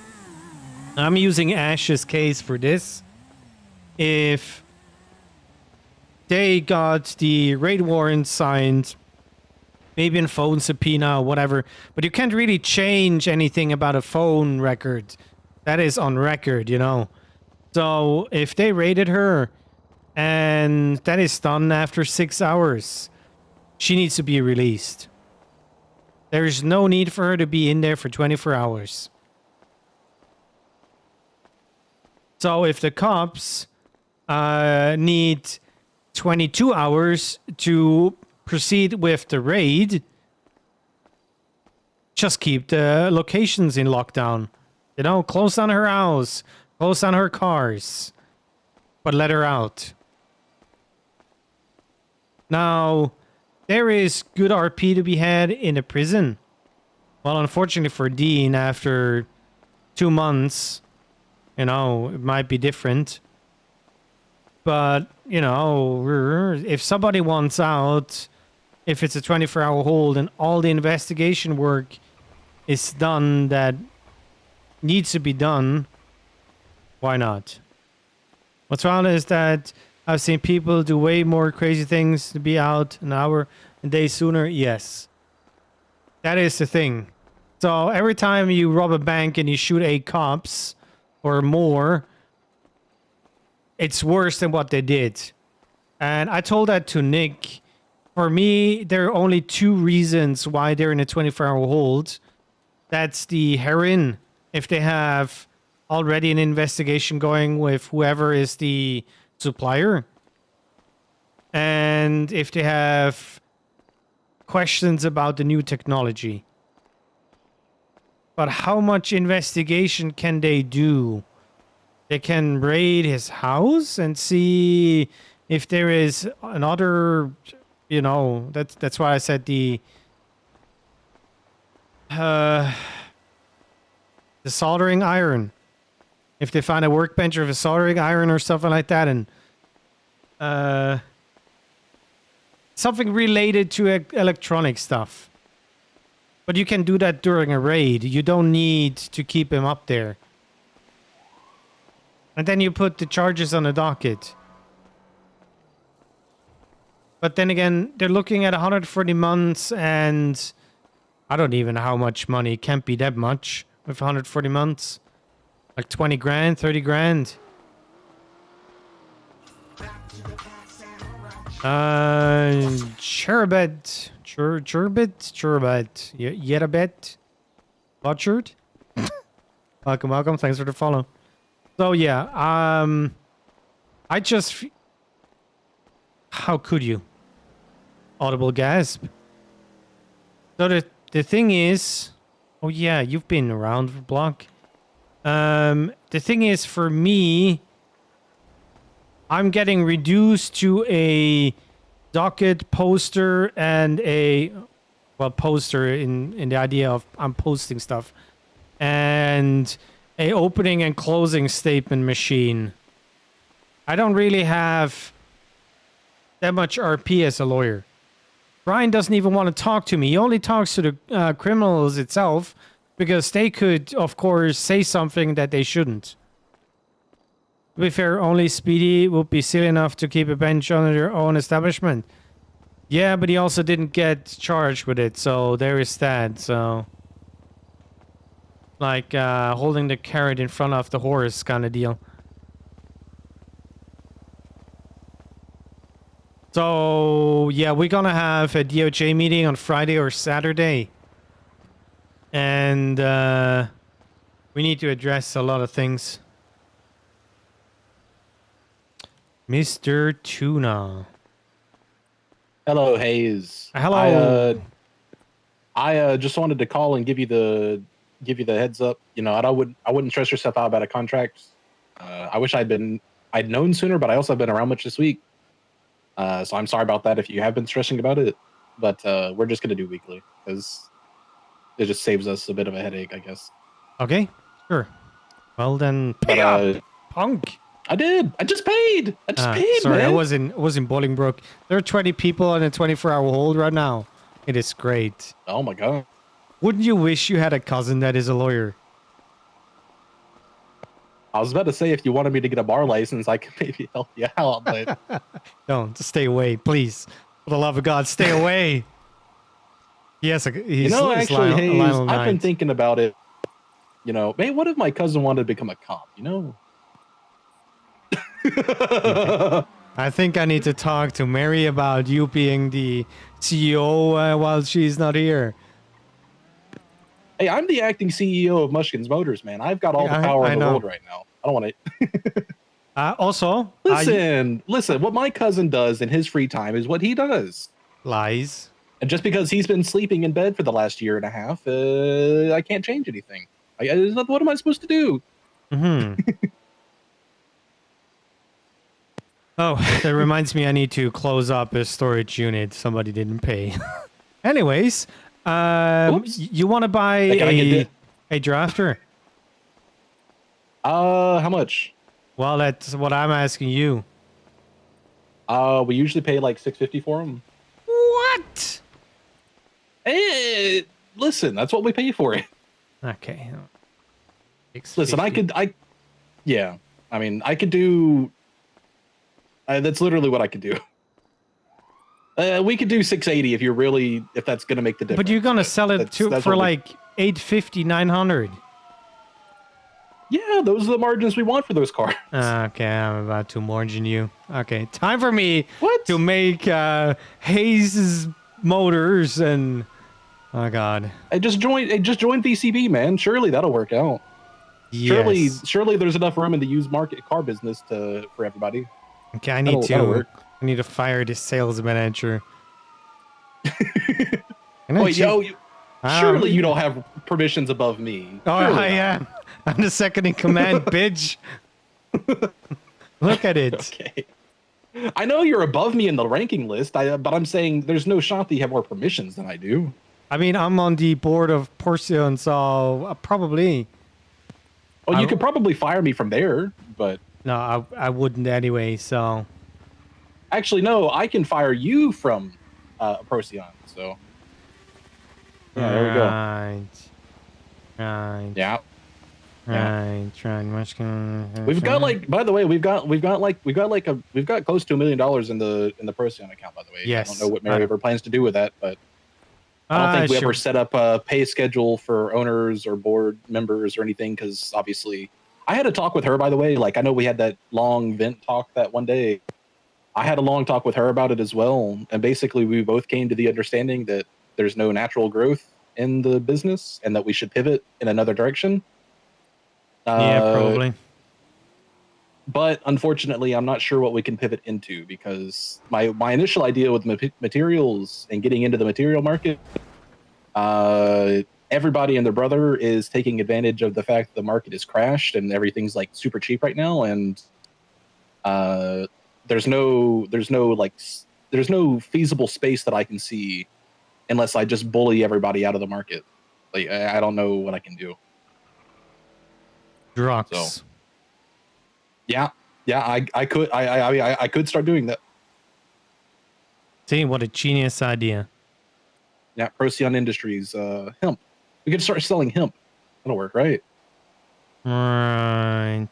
I'm using Ash's case for this. If they got the raid warrant signed, maybe in phone subpoena or whatever, but you can't really change anything about a phone record. That is on record, you know. So if they raided her and that is done after 6 hours, she needs to be released. There is no need for her to be in there for 24 hours. So if the cops need 22 hours to proceed with the raid, just keep the locations in lockdown. You know, close down her house, close down her cars, but let her out. Now, there is good RP to be had in a prison. Well, unfortunately for Dean, after 2 months, you know, it might be different. But, you know, if somebody wants out, if it's a 24-hour hold and all the investigation work is done that needs to be done, why not? What's wrong is that I've seen people do way more crazy things to be out an hour, a day sooner. Yes. That is the thing. So every time you rob a bank and you shoot 8 cops or more, it's worse than what they did. And I told that to Nick. For me, there are only 2 reasons why they're in a 24-hour hold. That's the heroin, if they have already an investigation going with whoever is the supplier. And if they have questions about the new technology. But how much investigation can they do? They can raid his house and see if there is another, you know, that's why I said the soldering iron. If they find a workbench of a soldering iron or something like that, and something related to electronic stuff. But you can do that during a raid. You don't need to keep him up there. And then you put the charges on the docket. But then again, they're looking at 140 months, and I don't even know how much money. It can't be that much with 140 months. Like 20 grand, 30 grand. Cherubet. Yerabet. Butchered. Welcome. Thanks for the follow. So yeah, I just... How could you? Audible gasp. So the thing is... Oh yeah, you've been around for Block. The thing is, for me, I'm getting reduced to a docket poster and a... Well, poster in the idea of I'm posting stuff. And a opening and closing statement machine. I don't really have that much RP as a lawyer. Brian doesn't even want to talk to me. He only talks to the criminals itself because they could, of course, say something that they shouldn't. To be fair, only Speedy would be silly enough to keep a bench on their own establishment. Yeah, but he also didn't get charged with it, so there is that, so... Like, holding the carrot in front of the horse kind of deal. So, yeah, we're gonna have a DOJ meeting on Friday or Saturday. And, we need to address a lot of things. Mr. Tuna. Hello, Haze. Hello. I just wanted to call and give you the heads up. You know, I wouldn't stress yourself out about a contract. I wish I'd known sooner, but I also have been around much this week. So I'm sorry about that if you have been stressing about it. But we're just gonna do weekly because it just saves us a bit of a headache, I guess. Okay, sure. Well then, pay up, punk. I did. I just paid. I just paid, Sorry, man. I was in Bolingbroke. There are 20 people on a 24-hour hold right now. It is great. Oh my god. Wouldn't you wish you had a cousin that is a lawyer? I was about to say if you wanted me to get a bar license, I could maybe help you out, but Don't stay away, please. For the love of God, stay away. Yes, he's actually, Haze, Lionel I've been Knight. thinking about it. You know, man, what if my cousin wanted to become a cop? You know. I think I need to talk to Mary about you being the CEO while she's not here. Hey, I'm the acting CEO of Mushkins Motors, man. I've got all the power in the world right now. I don't want to. Also, listen. What my cousin does in his free time is what he does. Lies. And just because he's been sleeping in bed for the last year and a half, I can't change anything. What am I supposed to do? Oh, that reminds me, I need to close up a storage unit. Somebody didn't pay. Anyways, you want to buy a drafter? How much? Well, that's what I'm asking you. We usually pay like $650 for them. What? Hey, listen, that's what we pay for it. Okay. Listen, yeah. I mean, I could do. That's literally what I could do. We could do 680 if that's gonna make the difference. But you're gonna sell it for like 850, 900. Yeah, those are the margins we want for those cars. Okay, I'm about to margin you. Okay, time for me to make Haze's motors and oh god. I just joined VCB, man. Surely that'll work out. Yes. Surely there's enough room in the used market car business for everybody. Okay, I need to fire this sales manager. Wait, surely you don't have permissions above me. Oh, Surely I am. I'm the second in command, bitch. Look at it. Okay. I know you're above me in the ranking list, but I'm saying there's no shot that you have more permissions than I do. I mean, I'm on the board of Porcion, so probably. Well, you could probably fire me from there, but no, I wouldn't anyway. So, actually, no, I can fire you from Procyon. So, yeah, there we go. Right. Yeah. Right. We've got like, by the way, we've got close to $1 million in the Procyon account. By the way, yes. I don't know what Mary ever plans to do with that, but I don't think we ever set up a pay schedule for owners or board members or anything, because obviously I had a talk with her, by the way. Like, I know we had that long vent talk that one day. I had a long talk with her about it as well. And basically we both came to the understanding that there's no natural growth in the business and that we should pivot in another direction. Yeah, probably. But unfortunately, I'm not sure what we can pivot into, because my initial idea with materials and getting into the material market, everybody and their brother is taking advantage of the fact that the market has crashed and everything's like super cheap right now, and there's no feasible space that I can see unless I just bully everybody out of the market. Like, I don't know what I can do. Drugs. So, yeah, I could start doing that. See, what a genius idea. Yeah, Procyon Industries, hemp. We could start selling hemp. That'll work, right? Right,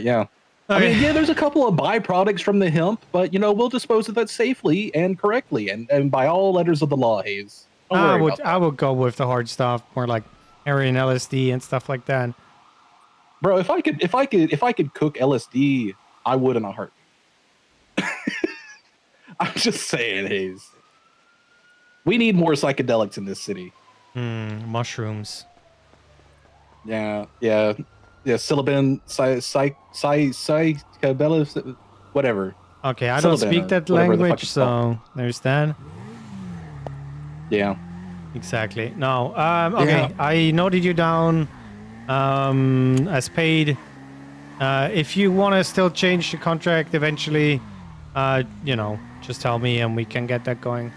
yeah. I mean, yeah, there's a couple of byproducts from the hemp, but, you know, we'll dispose of that safely and correctly and by all letters of the law, Haze. I would go with the hard stuff, more like heroin, LSD, and stuff like that. Bro, if I could cook LSD, I would in a heartbeat. I'm just saying, Haze. We need more psychedelics in this city. Mushrooms. Yeah. Silibin, psychedelics, whatever. Okay, I don't speak that language, so there's that. Yeah. Exactly. No. Okay, yeah. I noted you down as paid. If you want to still change the contract eventually, you know, just tell me and we can get that going.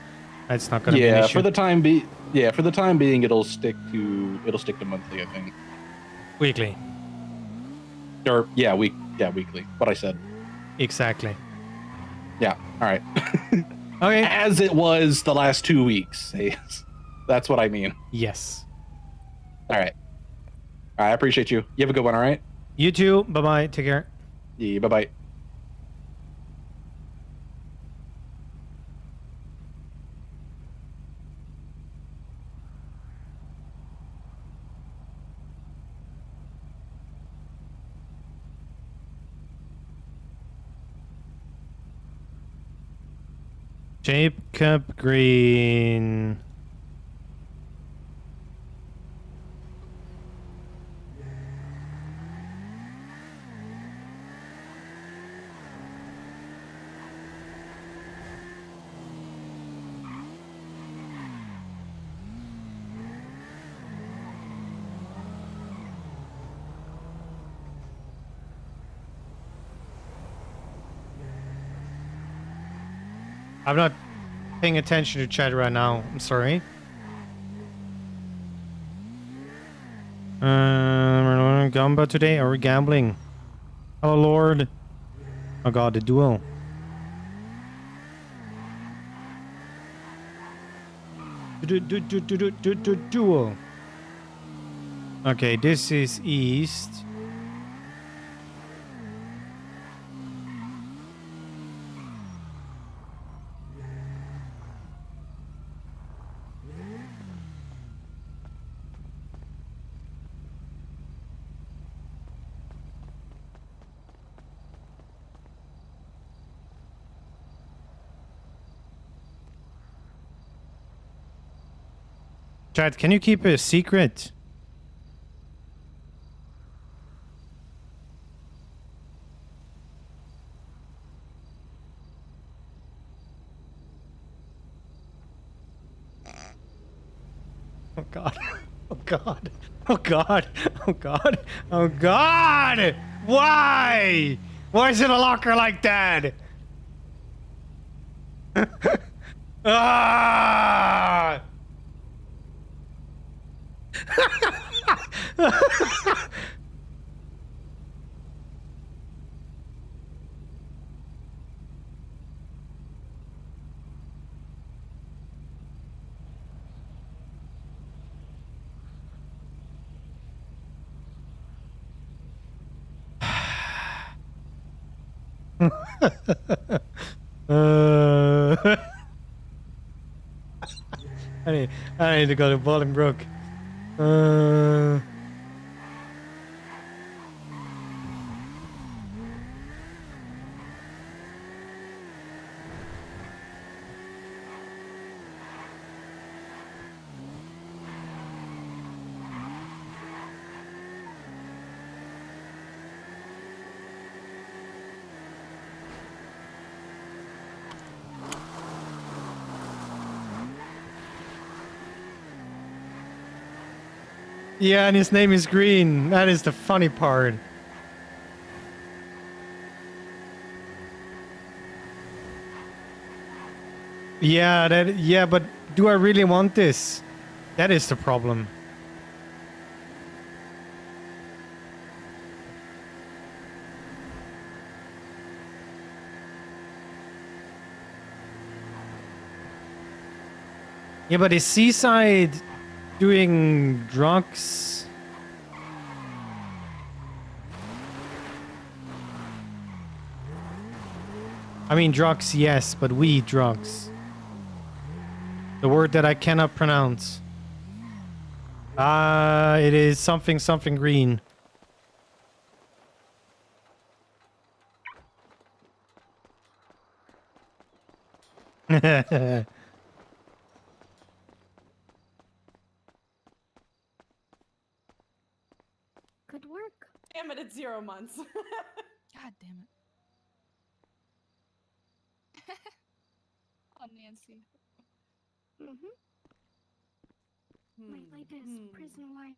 It's not going to be an issue. For the time being, it'll stick to monthly, I think. Weekly. Or weekly. What I said. Exactly. Yeah. All right. Okay. As it was the last 2 weeks. That's what I mean. Yes. All right. I appreciate you. You have a good one. All right. You too. Bye bye. Take care. Yeah. Bye bye. Jacob Green. I'm not paying attention to chat right now. I'm sorry. Gamba today? Are we gambling? Oh Lord. Oh God, the duel. Duel. Okay, this is east. Chat, can you keep it a secret? Oh God. Oh God. Oh God. Oh God. Oh God. Why? Why is it a locker like that? Ah! I need to go to Bolingbroke. Yeah, and his name is Green. That is the funny part. Yeah, but do I really want this? That is the problem. Yeah, but is Seaside doing drugs? I mean drugs, yes, but weed drugs. The word that I cannot pronounce. It is something green. Good work. Damn it, it's 0 months. God damn it. Oh, Nancy. Mm-hmm. My latest prison life.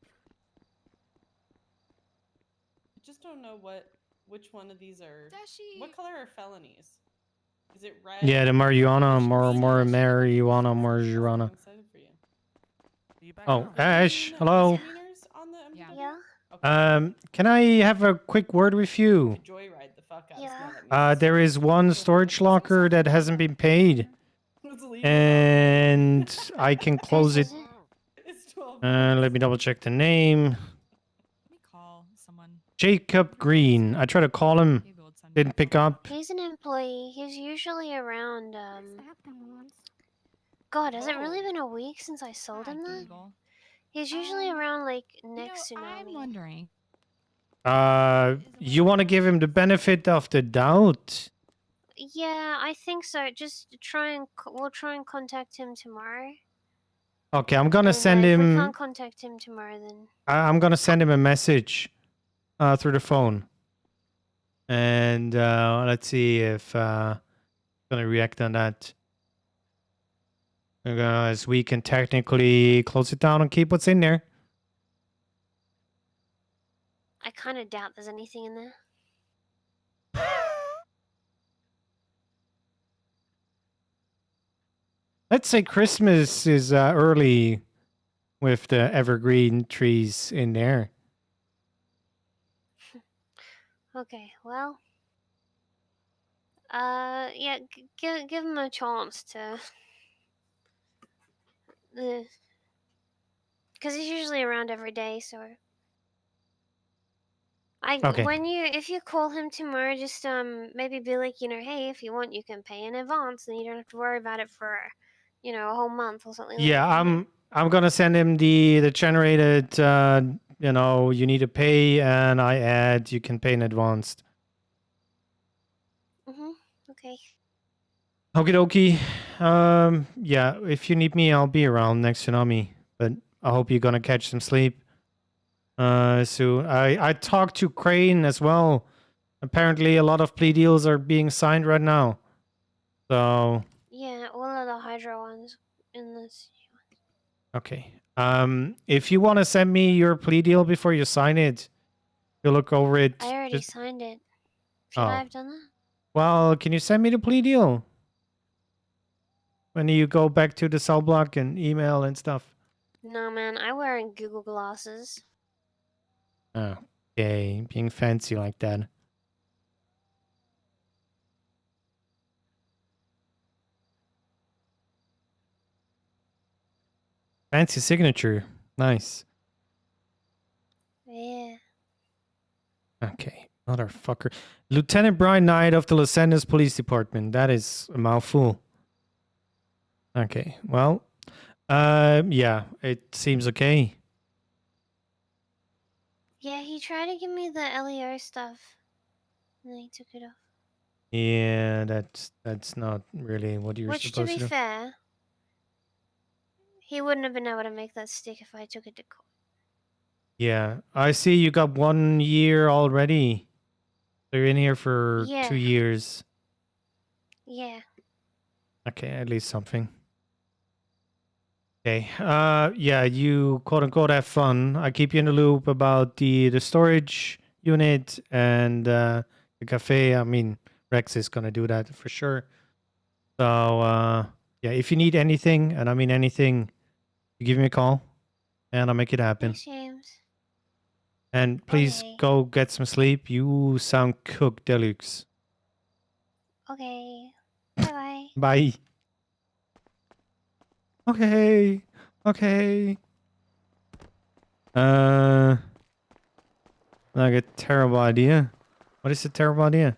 I just don't know which one of these are. What color are felonies? Is it red? Yeah, the marijuana, more marijuana, marijuana. I'm excited for you. Oh, Ash, hello. Yeah. Can I have a quick word with you? Joyride the fuck out Yeah. of smell it. There is one storage locker that hasn't been paid, It's illegal. and I can close it. It's 12. Let me double check the name. Jacob Green. I tried to call him, didn't pick up. He's an employee. He's usually around. God, has it really been a week since I sold him that? He's usually around like next tsunami. I'm wondering. You want to give him the benefit of the doubt? Yeah, I think so. Just try and we'll try and contact him tomorrow. Okay, I'm gonna And, send if we him. can't contact him tomorrow, then I'm gonna send him a message, through the phone, and let's see if gonna react on that. As we can technically close it down and keep what's in there. I kind of doubt there's anything in there. Let's say Christmas is early with the evergreen trees in there. Okay, well, yeah, give him a chance to, because he's usually around every day. So, Okay. if you call him tomorrow, just maybe be like, hey, if you want, you can pay in advance, and you don't have to worry about it for, a whole month or something. Yeah, like that. I'm gonna send him the generated. You need to pay, and I add you can pay in advance. Okay. Okie dokie. Yeah, if you need me, I'll be around next tsunami. But I hope you're gonna catch some sleep. So I talked to Crane as well. Apparently, a lot of plea deals are being signed right now. So Yeah, all of the Hydra ones in this. okay. If you want to send me your plea deal before you sign it, you look over it. I already signed it. Should Oh. I have done that? Well, can you send me the plea deal? When you go back to the cell block and email and stuff. No, man, I wear Google glasses. Okay, being fancy like that. Fancy signature. Nice. Yeah. Okay, motherfucker. Lieutenant Brian Knight of the Los Angeles Police Department. That is a mouthful. Okay, well, yeah, it seems okay. Yeah, he tried to give me the LEO stuff, and then he took it off. Yeah, that's not really what you're Which, to supposed be to do. fair, he wouldn't have been able to make that stick if I took it to court. Yeah, I see you got 1 year already. So you're in here for Yeah. 2 years. Yeah. Okay, at least something. Okay. Yeah, you quote unquote have fun. I keep you in the loop about the storage unit and the cafe. I mean, Rex is gonna do that for sure. So yeah, if you need anything, and I mean anything, you give me a call and I'll make it happen. Thanks, James. And please go get some sleep. You sound cooked deluxe. Okay. Bye-bye. Bye. Okay. Okay. Like a terrible idea. What is a terrible idea?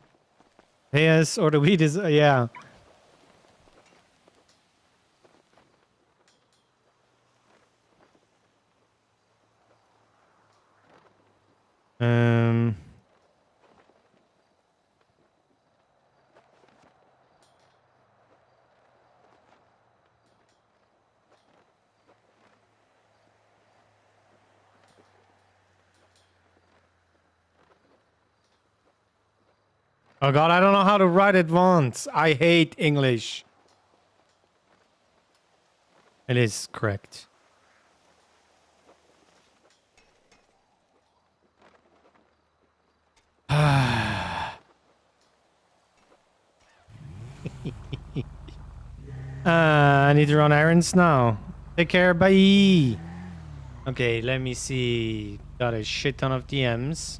Yes, or the weed is yeah. Oh god, I don't know how to write advance. I hate English. It is correct. I need to run errands now. Take care, bye. Okay, let me see. Got a shit ton of DMs.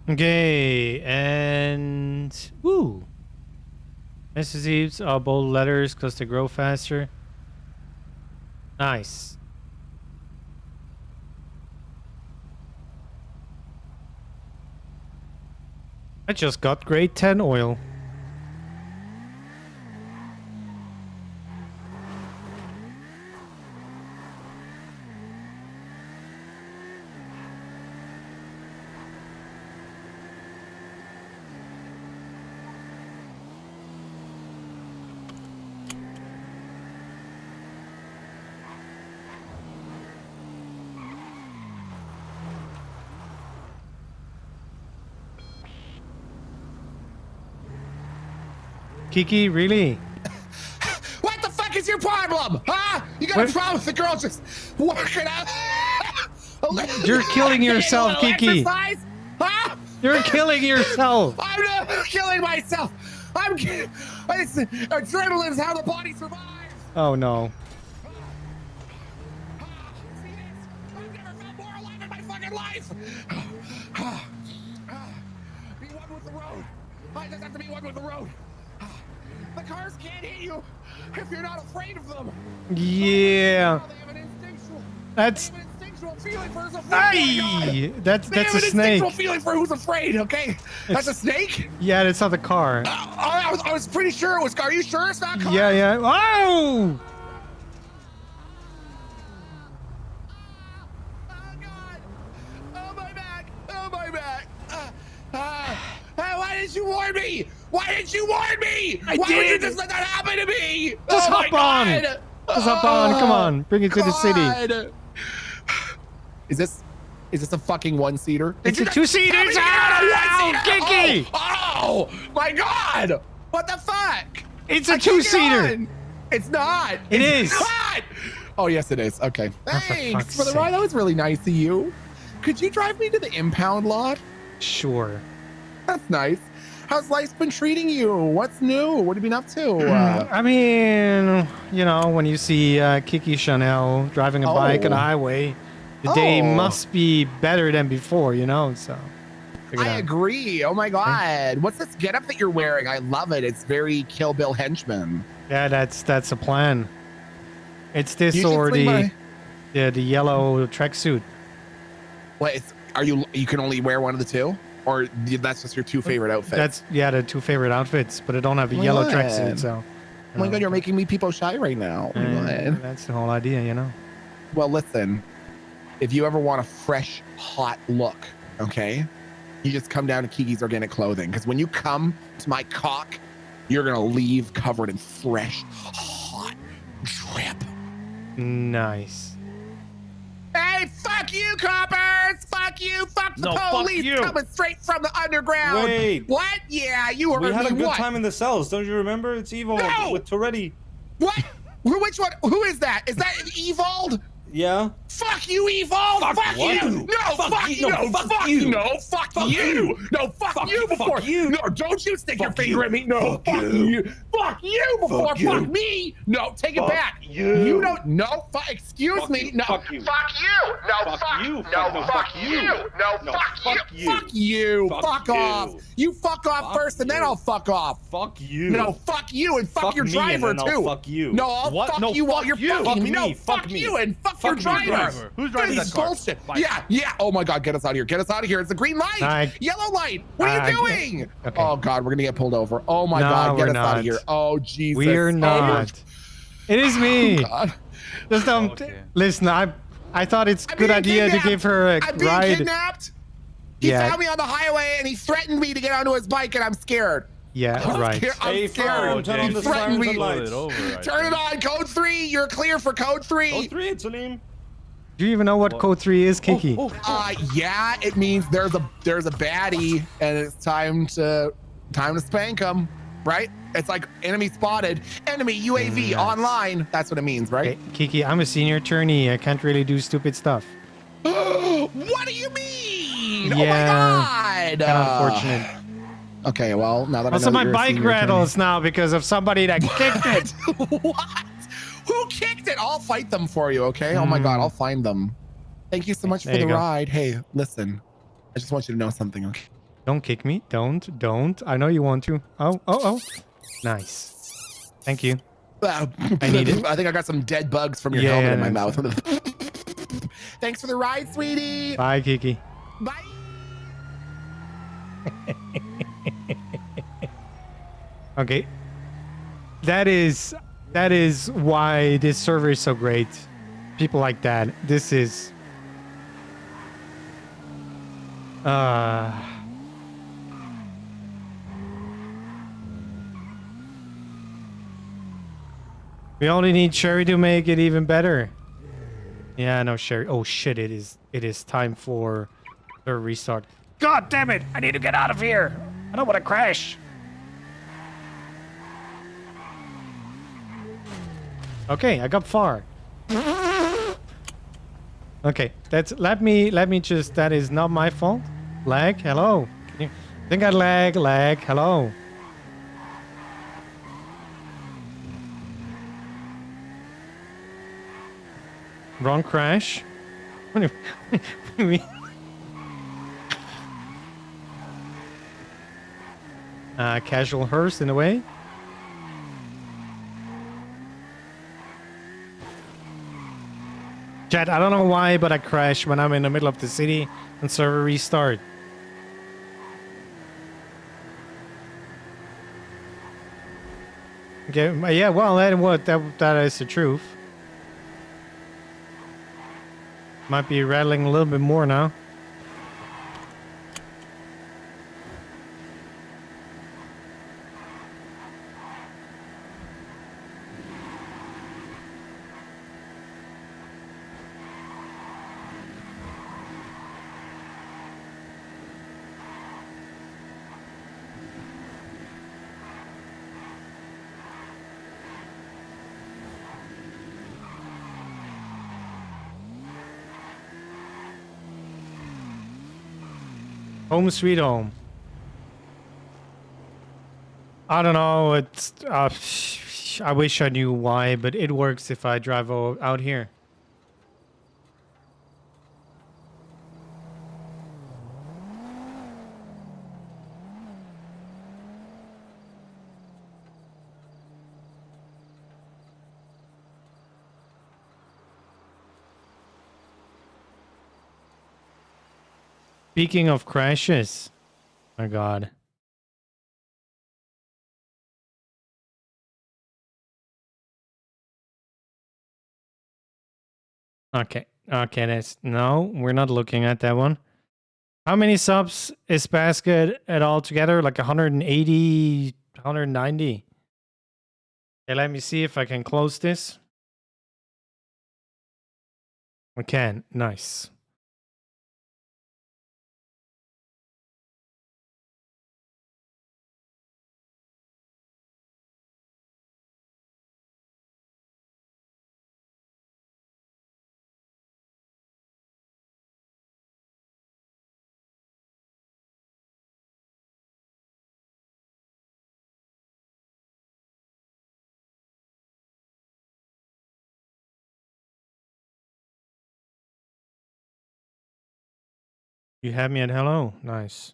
Okay, and woo. Messages are bold letters because they grow faster. Nice. I just got grade 10 oil. Kiki, really? What the fuck is your problem? Huh? You got a problem with the girl just working out? You're killing yourself, Kiki. Exercise? Huh? You're killing yourself. I'm not killing myself. Adrenaline is how the body survives. Oh no. I've never felt more alive in my fucking life. Be one with the road. I just have to be one with the road. The cars can't hit you if you're not afraid of them. Yeah. They have an instinctual. That's. They have an instinctual feeling for who's afraid. Hey! That's They a have an snake. instinctual feeling for who's afraid. Okay, that's a snake. Yeah, that's not the car. I was pretty sure it was. Are you sure it's not a car? Yeah, yeah. Oh! Oh my back! Oh my back! Why didn't you warn me? Why didn't you warn me? Why would you just let that happen to me? Just oh hop on. my Just God. hop on. Come on. Bring it to the city. God. Is this a fucking one-seater? It's a two-seater. Ow, Kiki! Oh my God! What the fuck? It's a two-seater. It's not. It It's is. not. Oh yes, it is. Okay. Oh, for Thanks fuck's for the ride. That was really nice of you. Could you drive me to the impound lot? Sure. That's nice. How's life been treating you? What's new? What have you been up to? I mean, you know, when you see Kiki Chanel driving a bike on a highway, the day must be better than before, you know, so. I agree. Oh my God. What's this getup that you're wearing? I love it. It's very Kill Bill henchman. Yeah, that's a plan. It's this You should or swing by. the yellow tracksuit. What? You can only wear one of the two? Or that's just your two favorite outfits? That's the two favorite outfits, but I don't have a yellow tracksuit, so. Oh my God, you're making me people shy right now. Oh my God. That's the whole idea, you know. Well, listen, if you ever want a fresh, hot look, okay, you just come down to Kiki's Organic Clothing. Because when you come to my cock, you're going to leave covered in fresh, hot drip. Nice. Hey, fuck you, coppers! Fuck you! Fuck the No, fuck police you. coming straight from the underground! Wait. What? Yeah, you heard We had a me. good What? time in the cells. Don't you remember? It's Evo No! with Toretti. What? Which one? Who is that? Is that Evald? Yeah. Fuck you, Evald! Fuck what? you! No, fuck you! No, fuck you! No, fuck you! No, fuck you before you! No, don't you stick your finger at me! No, fuck you! Fuck you before fuck me! No, take it back! You don't. No, excuse me! No, fuck you! No, fuck you! No, fuck you! No, fuck you! Fuck you! Fuck off! You fuck off first, and then I'll fuck off. Fuck you. No, fuck you, and fuck your me, and driver then I'll too. fuck you. No, I'll What? fuck No, you while fuck you're you. fucking Fuck me. me, No, fuck fuck me. you and fuck your Fuck me, driver. driver. Who's driving This is that car? bullshit. Bye. Yeah. Oh my God, get us out of here. Get us out of here. It's a green light. Yellow light. What are you doing? Okay. Oh God, we're gonna get pulled over. Oh my No, God, get we're us out not. of here. Oh Jesus. We're Oh, not. It is me. God. Just don't listen. I thought it's a I'm good being idea to kidnapped. give her a I'm being ride. kidnapped. He Yeah. found me on the highway and he threatened me to get onto his bike, and I'm scared. Yeah, I'm right. Scared. I'm Hey, scared. Fallon, turn on the threatened sirens me. and lights. Turn it on. Code 3. You're clear for code 3. Code 3, Salim. Do you even know what code 3 is, Kiki? Yeah, it means there's a baddie and it's time to spank him, right? It's like enemy spotted, enemy UAV online. That's what it means, right? Okay, Kiki, I'm a senior attorney. I can't really do stupid stuff. What do you mean? Yeah, Oh my god! unfortunate. Okay, well, now that Also, I know my that you're a bike senior rattles now because of somebody that kicked it. What? Who kicked it? I'll fight them for you, okay? Oh my god, I'll find them. Thank you so much There for you the go. ride. Hey, listen, I just want you to know something, okay? Don't kick me. Don't. I know you want to. Oh. Nice. Thank you. I need it. I think I got some dead bugs from your Yeah, helmet yeah, in my no, mouth. Thanks for the ride, sweetie. Bye, Kiki. Bye. Okay. That is why this server is so great. People like that. This is we only need Sherry to make it even better. Yeah, no, Sherry. Oh shit, it is time for the restart. God damn it! I need to get out of here. I don't want to crash. Okay, I got far. Okay, let me just, that is not my fault. Lag, hello. I think I lag, hello. Wrong crash. What do you mean? Casual hearse in a way. Chat, I don't know why, but I crash when I'm in the middle of the city and server restart. Okay, yeah, well, that is the truth. Might be rattling a little bit more now. Home sweet home. I don't know. It's I wish I knew why, but it works if I drive out here. Speaking of crashes, my God. Okay, that's no, we're not looking at that one. How many subs is Basket at all together? Like 180, 190. Okay, let me see if I can close this. We can. Nice. You have me at hello. Nice.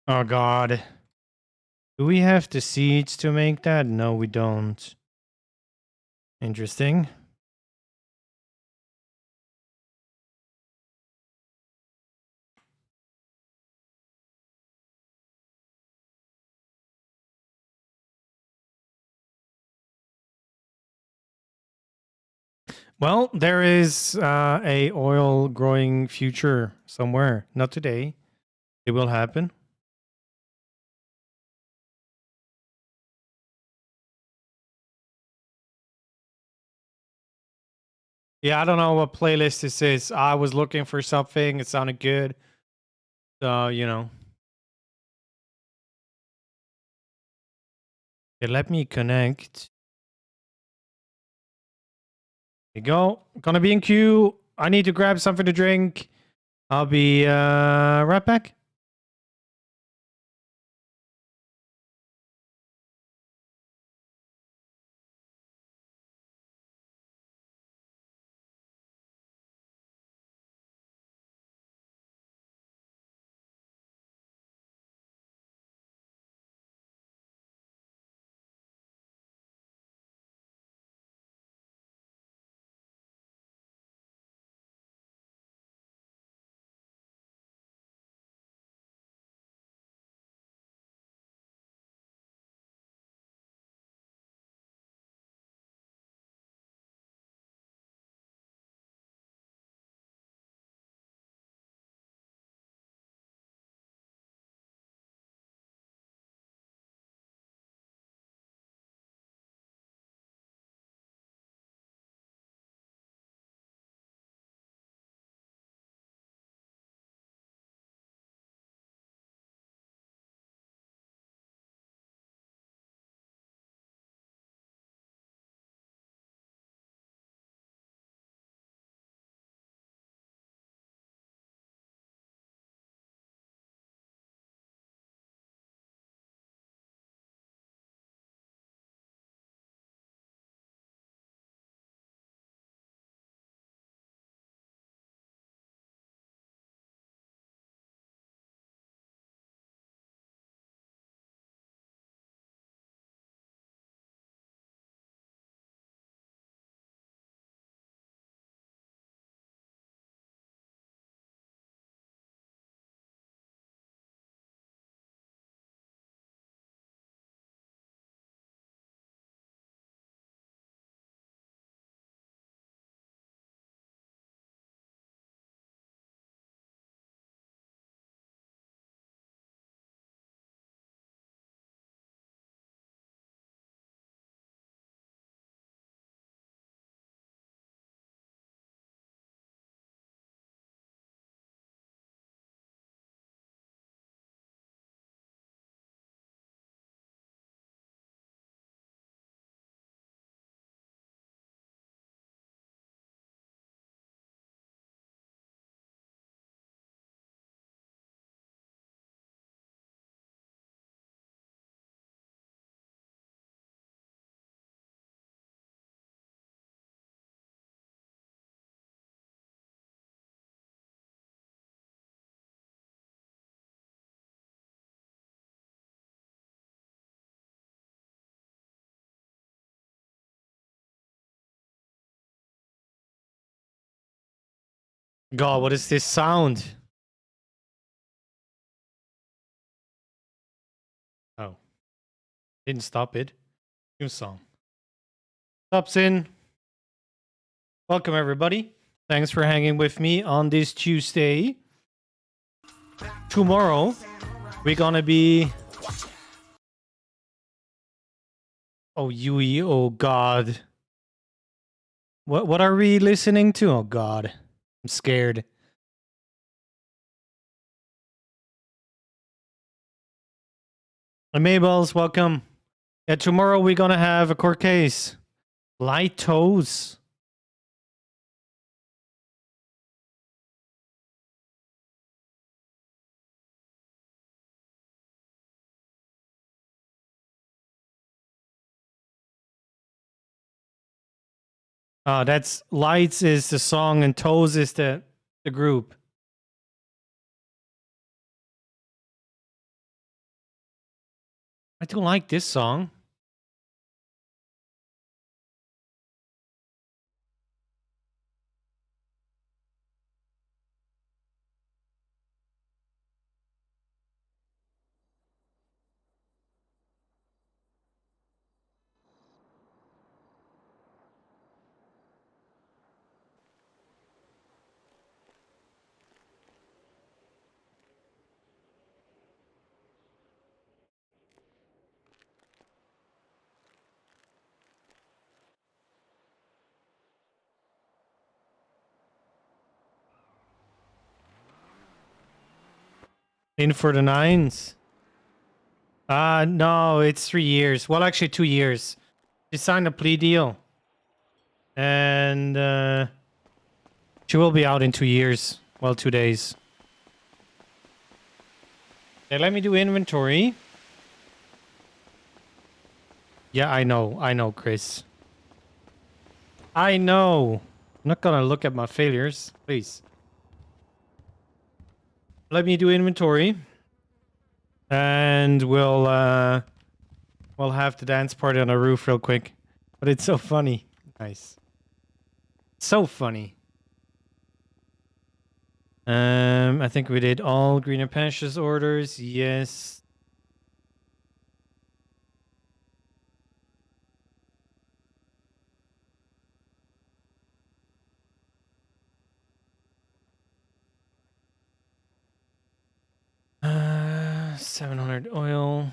Oh God. Do we have the seeds to make that? No, we don't. Interesting. Well, there is a oil growing future somewhere. Not today. It will happen. Yeah, I don't know what playlist this is. I was looking for something. It sounded good. So, you know. Okay, let me connect. There you go. Gonna be in queue. I need to grab something to drink. I'll be right back. God, what is this sound? Oh. Didn't stop it. New song. Stops in. Welcome, everybody. Thanks for hanging with me on this Tuesday. Tomorrow, we're gonna be... Oh, Yui, oh God. What are we listening to? Oh God. I'm scared. Mabels, welcome. Yeah, tomorrow we're gonna have a court case. Light toes. That's Lights is the song and Toes is the group. I do like this song. In for the 9s. No, it's 3 years. Well, actually 2 years. She signed a plea deal. And she will be out in 2 years. Well, 2 days. Okay, let me do inventory. Yeah, I know, Chris. I know. I'm not gonna look at my failures, please. Let me do inventory. And we'll have the dance party on the roof real quick. But it's so funny. Nice. So funny. I think we did all Greener Pastures orders. Yes. Uh, 700 oil.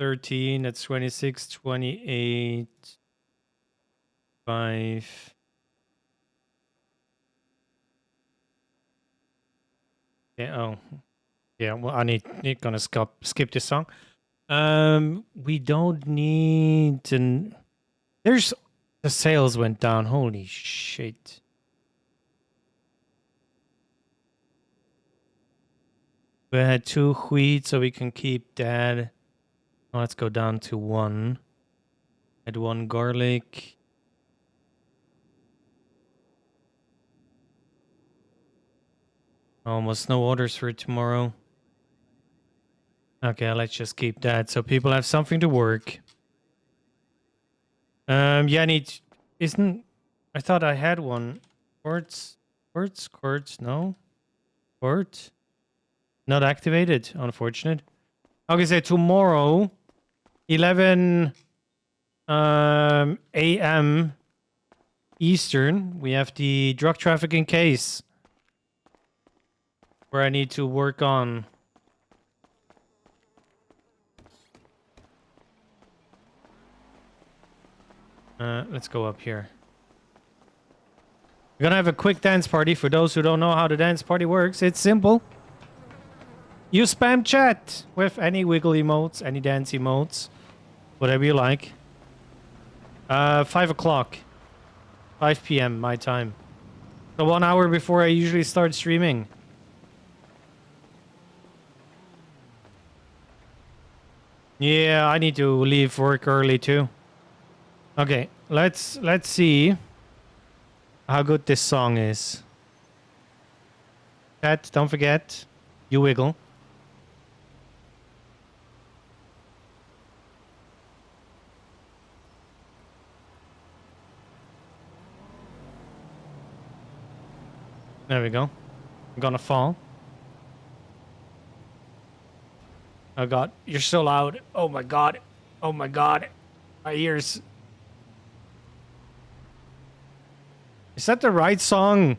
$13, that's 26, 28, 5. Yeah, oh. Yeah, well, I need gonna skip this song. We don't need to... There's... The sales went down. Holy shit. We had 2 wheat, so we can keep that. Oh, let's go down to 1. Add 1 garlic. Almost no orders for tomorrow. Okay, let's just keep that so people have something to work. Yeah, I need... Isn't... I thought I had 1. Quartz, no? Quartz? Not activated, unfortunate. Okay, so tomorrow, 11 a.m. Eastern, we have the drug trafficking case where I need to work on. Let's go up here. We're gonna have a quick dance party. For those who don't know how the dance party works, it's simple. You spam chat with any wiggle emotes, any dance emotes, whatever you like. 5 o'clock. 5 p.m. my time. So 1 hour before I usually start streaming. Yeah, I need to leave work early too. Okay, let's see how good this song is. Chat, don't forget, you wiggle. There we go. I'm gonna fall. Oh god, you're so loud. Oh my god. Oh my god. My ears. Is that the right song?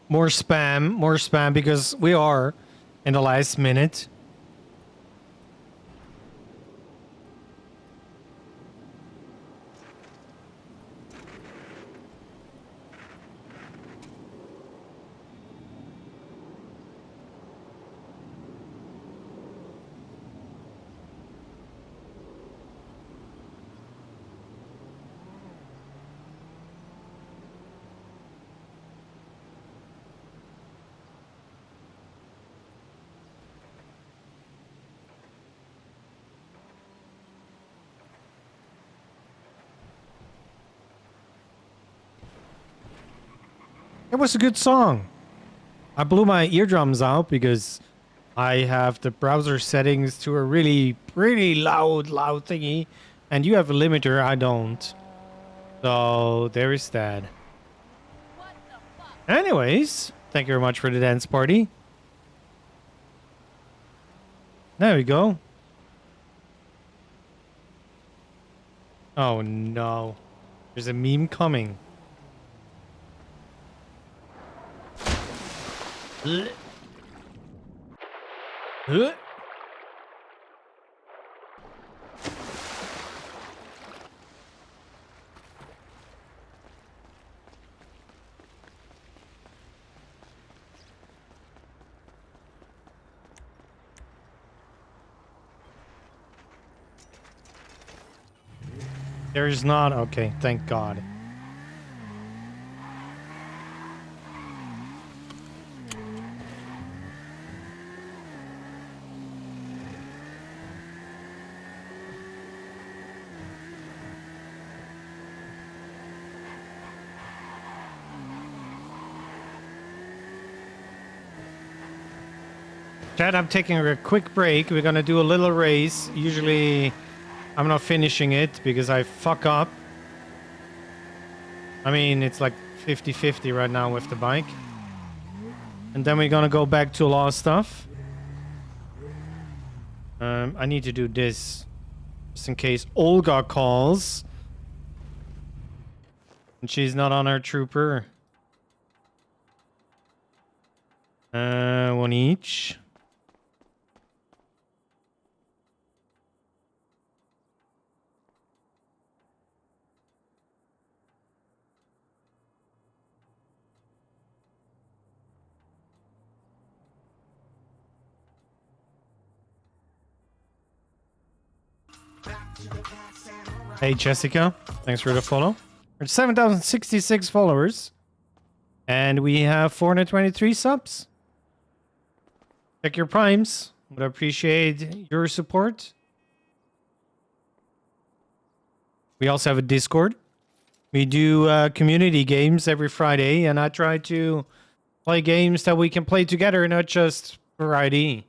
More spam because we are in the last minute. It was a good song. I blew my eardrums out because I have the browser settings to a really loud thingy, and you have a limiter, I don't. So there is that. Anyways, thank you very much for the dance party. There we go. Oh no. There's a meme coming. There's not. Okay, thank God. Chad, I'm taking a quick break. We're gonna do a little race. Usually, I'm not finishing it because I fuck up. I mean, it's like 50-50 right now with the bike. And then we're gonna go back to a lot of stuff. I need to do this just in case Olga calls. And she's not on our trooper. One each. Hey Jessica, thanks for the follow. We're at 7,066 followers. And we have 423 subs. Check your primes. Would appreciate your support. We also have a Discord. We do community games every Friday, and I try to play games that we can play together, not just for ID.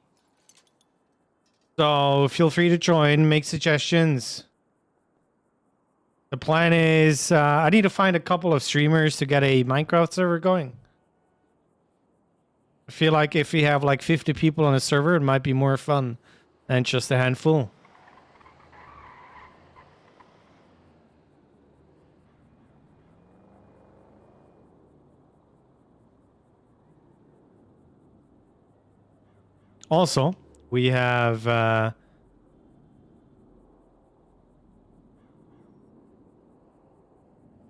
So feel free to join, make suggestions. The plan is I need to find a couple of streamers to get a Minecraft server going. I feel like if we have like 50 people on a server, it might be more fun than just a handful. Also, we have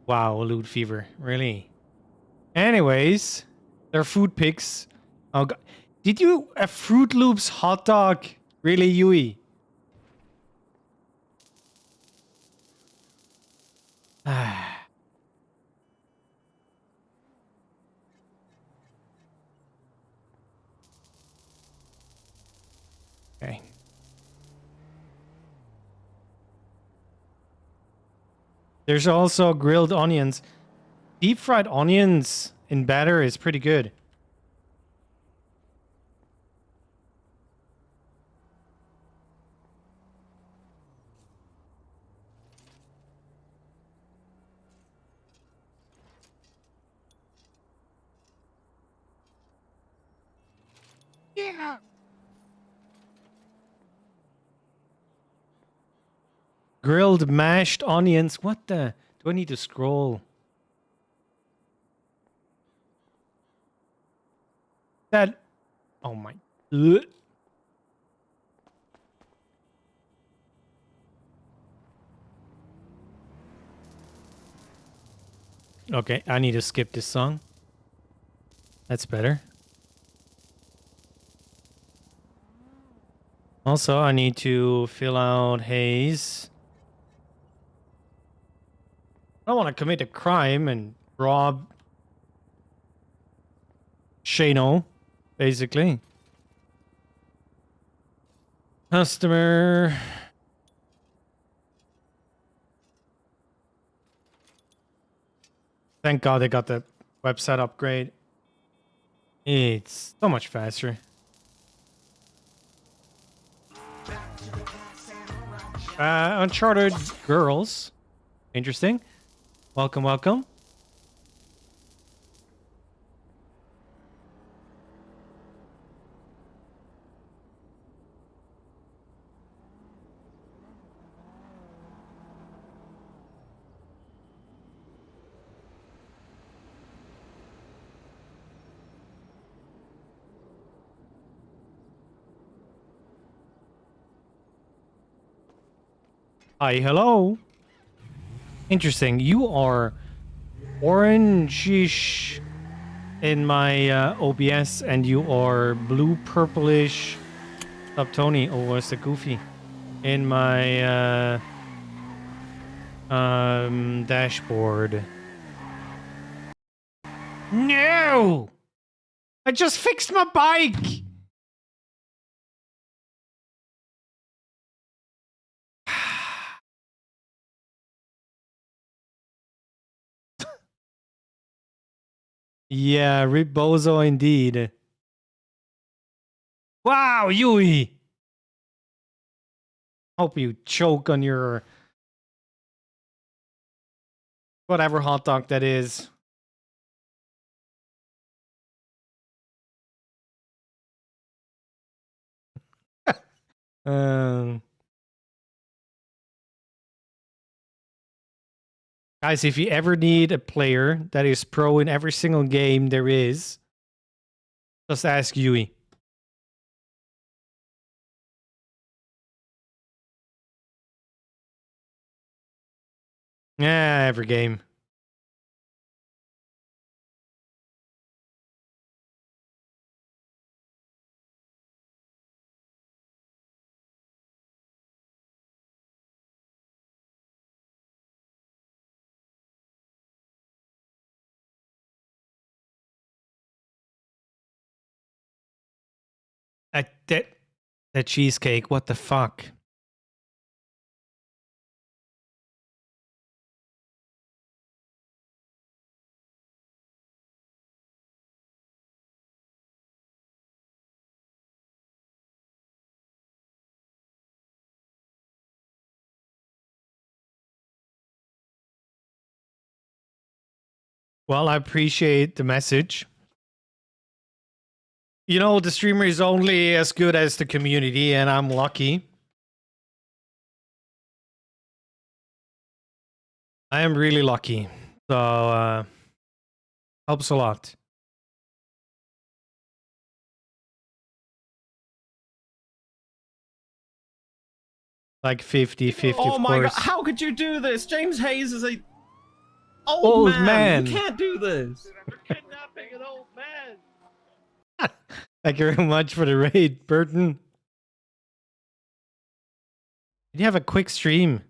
wow, loot fever, really. Anyways, their food picks. Oh God. Did you a Fruit Loops hot dog? Really, Yui? Okay. There's also grilled onions. Deep fried onions in batter is pretty good. Yeah. Grilled mashed onions. What the? Do I need to scroll? That. Oh my. Ugh. Okay, I need to skip this song. That's better. Also, I need to fill out Haze. I don't want to commit a crime and rob Shano, basically. Customer. Thank God they got the website upgrade. It's so much faster. Uncharted Girls. Interesting. Welcome, welcome. Hi, hello. Interesting. You are orangish in my OBS, and you are blue purplish. Up, Tony. Oh, what's the goofy? In my dashboard. No! I just fixed my bike! Yeah, Rip Bozo indeed. Wow, Yui! Hope you choke on your... whatever hot dog that is. Um... Guys, if you ever need a player that is pro in every single game there is, just ask Yui. Yeah, every game. That cheesecake, what the fuck? Well, I appreciate the message. You know, the streamer is only as good as the community, and I'm lucky. I am really lucky. So, helps a lot. Like 50-50, Oh of my course. god, how could you do this? James Hayes is a Old man. You can't do this. Kidnapping an old man. Thank you very much for the raid, Burton. Did you have a quick stream?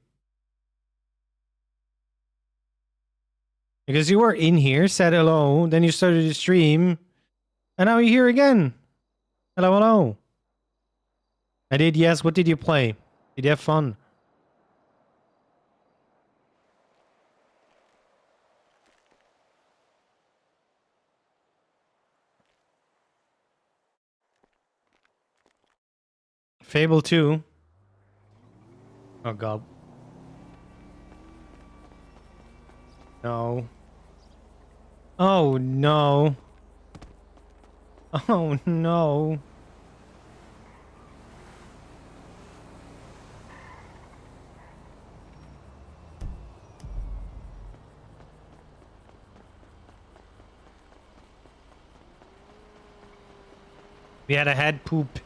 Because you were in here, said hello, then you started the stream, and now you're here again. Hello, hello. I did, yes. What did you play? Did you have fun? Fable 2. Oh, God. No. Oh, no. Oh, no. We had a head poop.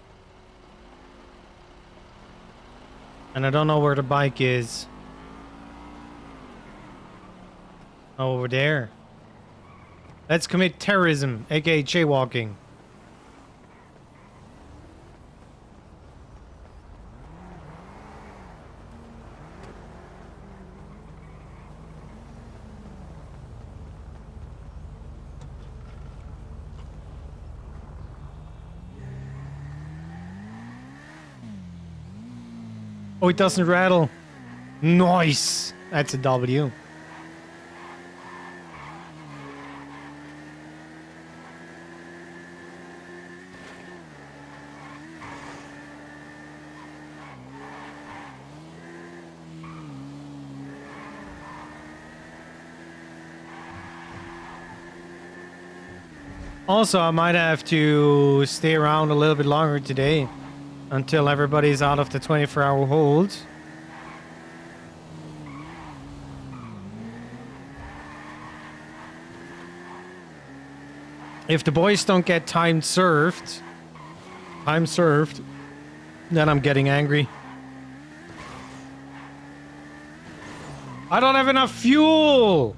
And I don't know where the bike is. Over there. Let's commit terrorism, aka jaywalking. Oh, it doesn't rattle. Nice. That's a W. Also, I might have to stay around a little bit longer today until everybody's out of the 24-hour hold. If the boys don't get time served, then I'm getting angry. I don't have enough fuel!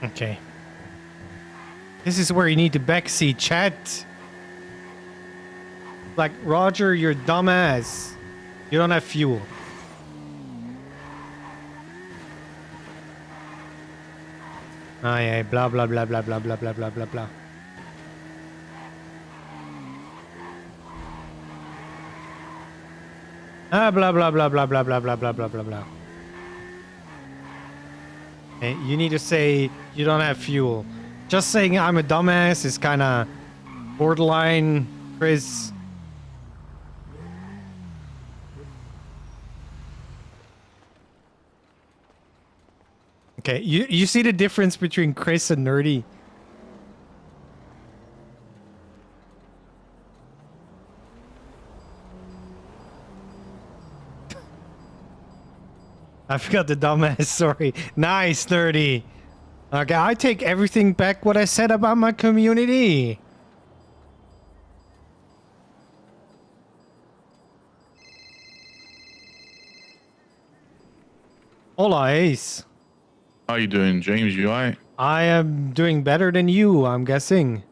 Okay. This is where you need to backseat chat. Like, Roger, you're dumbass. You don't have fuel. Oh yeah, blah blah blah blah blah blah blah blah blah blah. Ah, blah blah blah blah blah blah blah blah blah blah blah. Hey, you need to say you don't have fuel. Just saying I'm a dumbass is kind of borderline, Chris. Okay, you see the difference between Chris and Nerdy? I forgot the dumbass, sorry. Nice, Nerdy. Okay, I take everything back what I said about my community. Hola, Ace. How you doing, James? You alright? I am doing better than you, I'm guessing.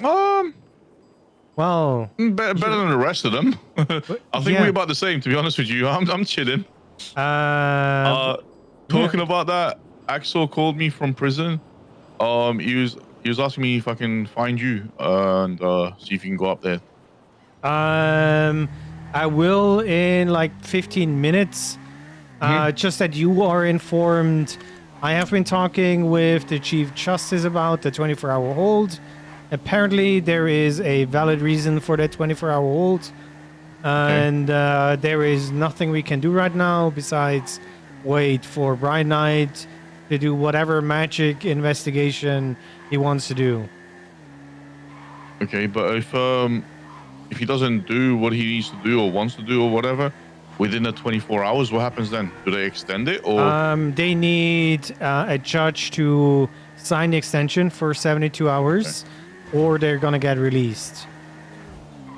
Well, better than the rest of them. I think we're about the same, to be honest with you. I'm chilling. Talking about that, Axel called me from prison. He was asking me if I can find you and see if you can go up there. I will in like 15 minutes. Just that you are informed. I have been talking with the Chief Justice about the 24-hour hold. Apparently, there is a valid reason for that 24-hour hold. And there is nothing we can do right now besides wait for Brian Knight to do whatever magic investigation he wants to do. Okay, but if he doesn't do what he needs to do or wants to do or whatever within the 24 hours, what happens then? Do they extend it or? They need a judge to sign the extension for 72 hours, or they're gonna get released.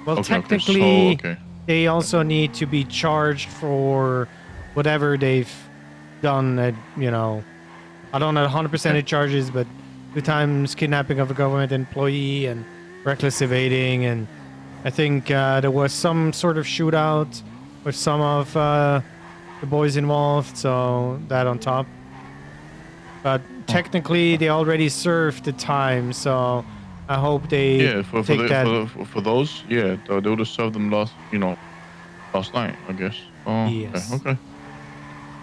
Well, technically, they also need to be charged for whatever they've done. You know, I don't know 100% of charges, but 2 times kidnapping of a government employee and reckless evading, and I think there was some sort of shootout with some of the boys involved, so that on top. But technically, they already served the time, so I hope they for those, they would have served them last night, I guess. Oh, yes. Okay.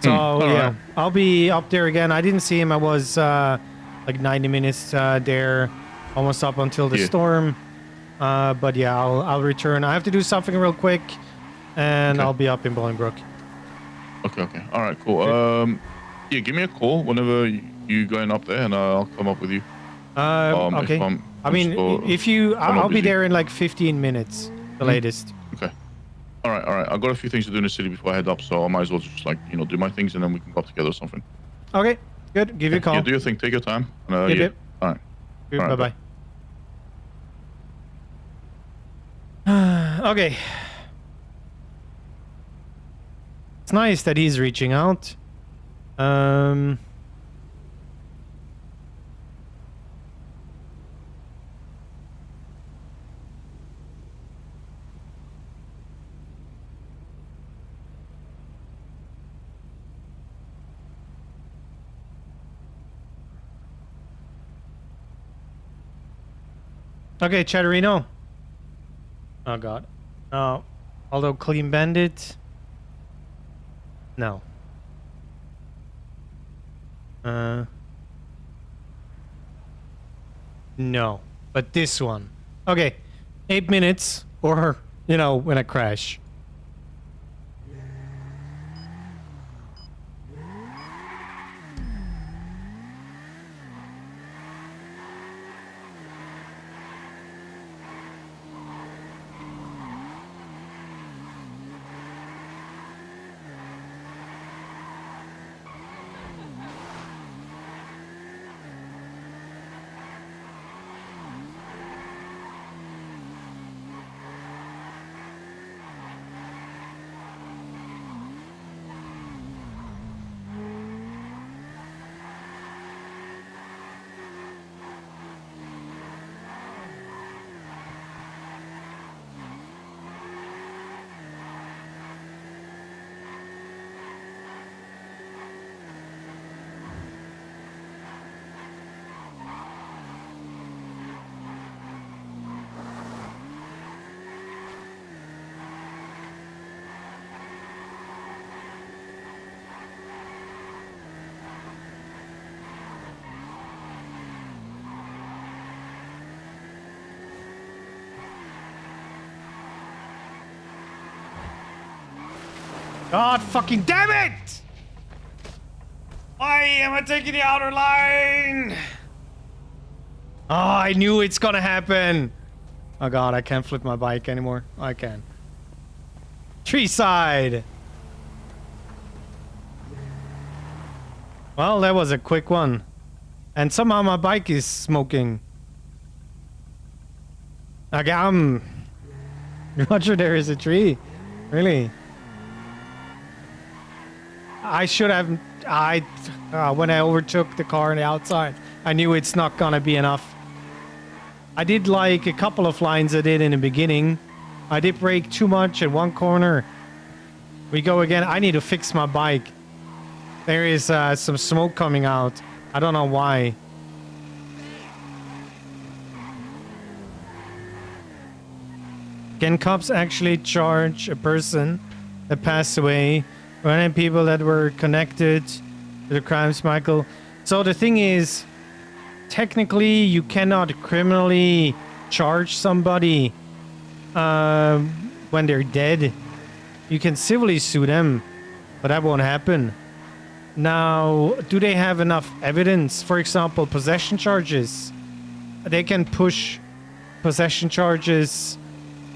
So right. I'll be up there again. I didn't see him. I was like 90 minutes there, almost up until the storm. But yeah, I'll return. I have to do something real quick, and I'll be up in Bolingbrook. Okay. All right, cool. Yeah, give me a call whenever you going up there, and I'll come up with you. Okay. If I mean, if you, I'm not I'll be busy. there in like 15 minutes, the latest. Okay. All right. I've got a few things to do in the city before I head up, so I might as well just like do my things, and then we can go up together or something. Okay, good. Give you a call. Yeah, do your thing. Take your time. And, Yep, yeah. yep. All right. Good, All right, bye-bye. Okay. It's nice that he's reaching out. Okay, Chatterino. Oh god. Oh. Although Clean Bandit. No. No. But this one. Okay. 8 minutes, or, when I crash. God fucking damn it! Why am I taking the outer line? Oh, I knew it's gonna happen. Oh god, I can't flip my bike anymore. I can. Seaside. Well, that was a quick one. And somehow my bike is smoking. Okay, I'm not sure there is a tree. Really? I should have... when I overtook the car on the outside, I knew it's not gonna be enough. I did like a couple of lines I did in the beginning. I did brake too much at one corner. We go again. I need to fix my bike. There is some smoke coming out. I don't know why. Can cops actually charge a person that passed away or any people that were connected to the crimes, Michael? So the thing is, technically you cannot criminally charge somebody when they're dead. You can civilly sue them, but that won't happen. Now, do they have enough evidence? For example, possession charges. They can push possession charges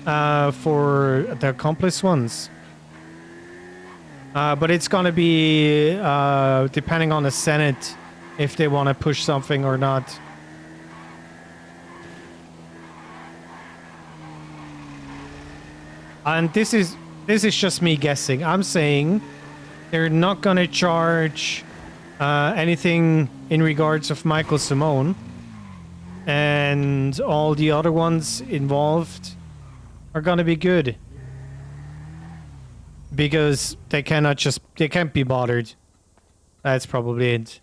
for the accomplice ones. But it's gonna be depending on the Senate if they want to push something or not. And this is just me guessing. I'm saying they're not gonna charge anything in regards of Michael Simone, and all the other ones involved are gonna be good because they can't be bothered. That's probably it.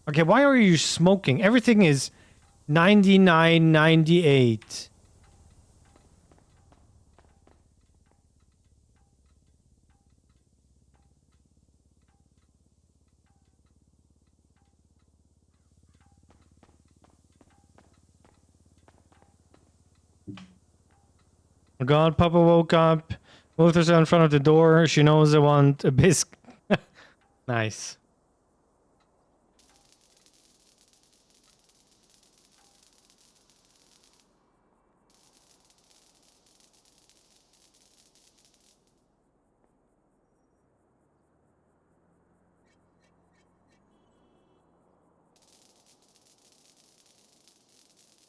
Okay, why are you smoking? Everything is 99.98. Oh God, Papa woke up, moved herself in front of the door. She knows I want a biscuit. Nice.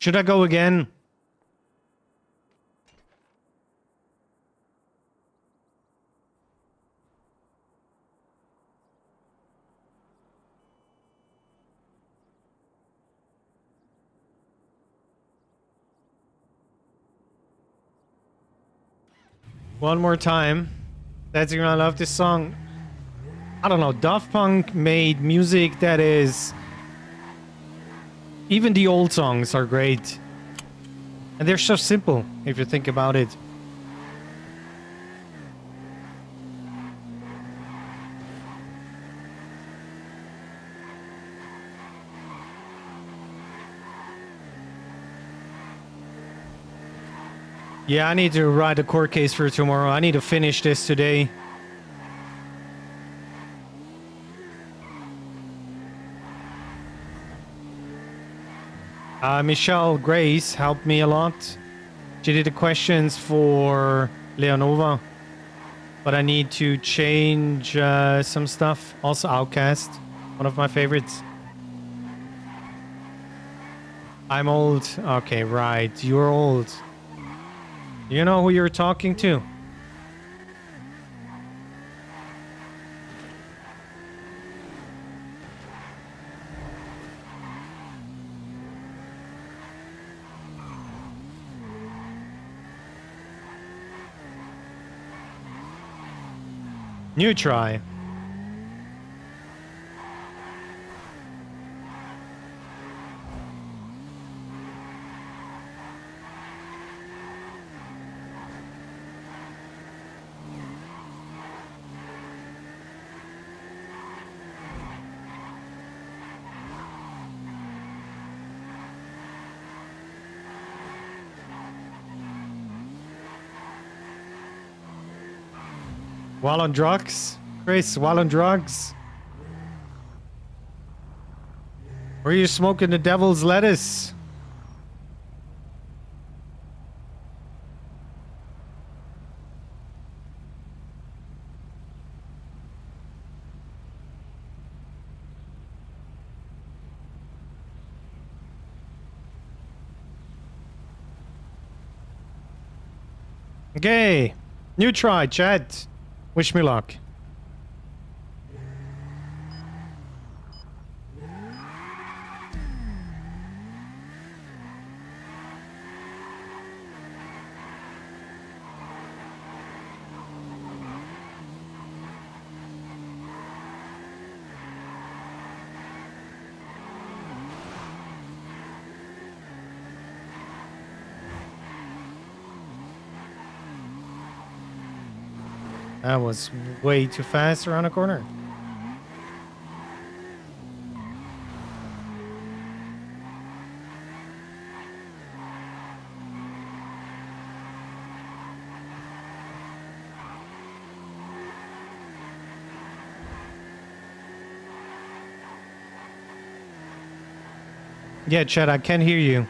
Should I go again? One more time. That's you're gonna love this song. I don't know. Daft Punk made music that is. Even the old songs are great. And they're so simple if you think about it. Yeah, I need to write a court case for tomorrow. I need to finish this today. Michelle Grace helped me a lot. She did the questions for Leonova. But I need to change some stuff. Also Outcast, one of my favorites. I'm old. Okay, right. You're old. You know who you're talking to? New try. While on drugs? Chris, while on drugs? Were you smoking the devil's lettuce? Okay. New try, chat. Wish me luck. That was way too fast around a corner. Yeah, Chad, I can hear you.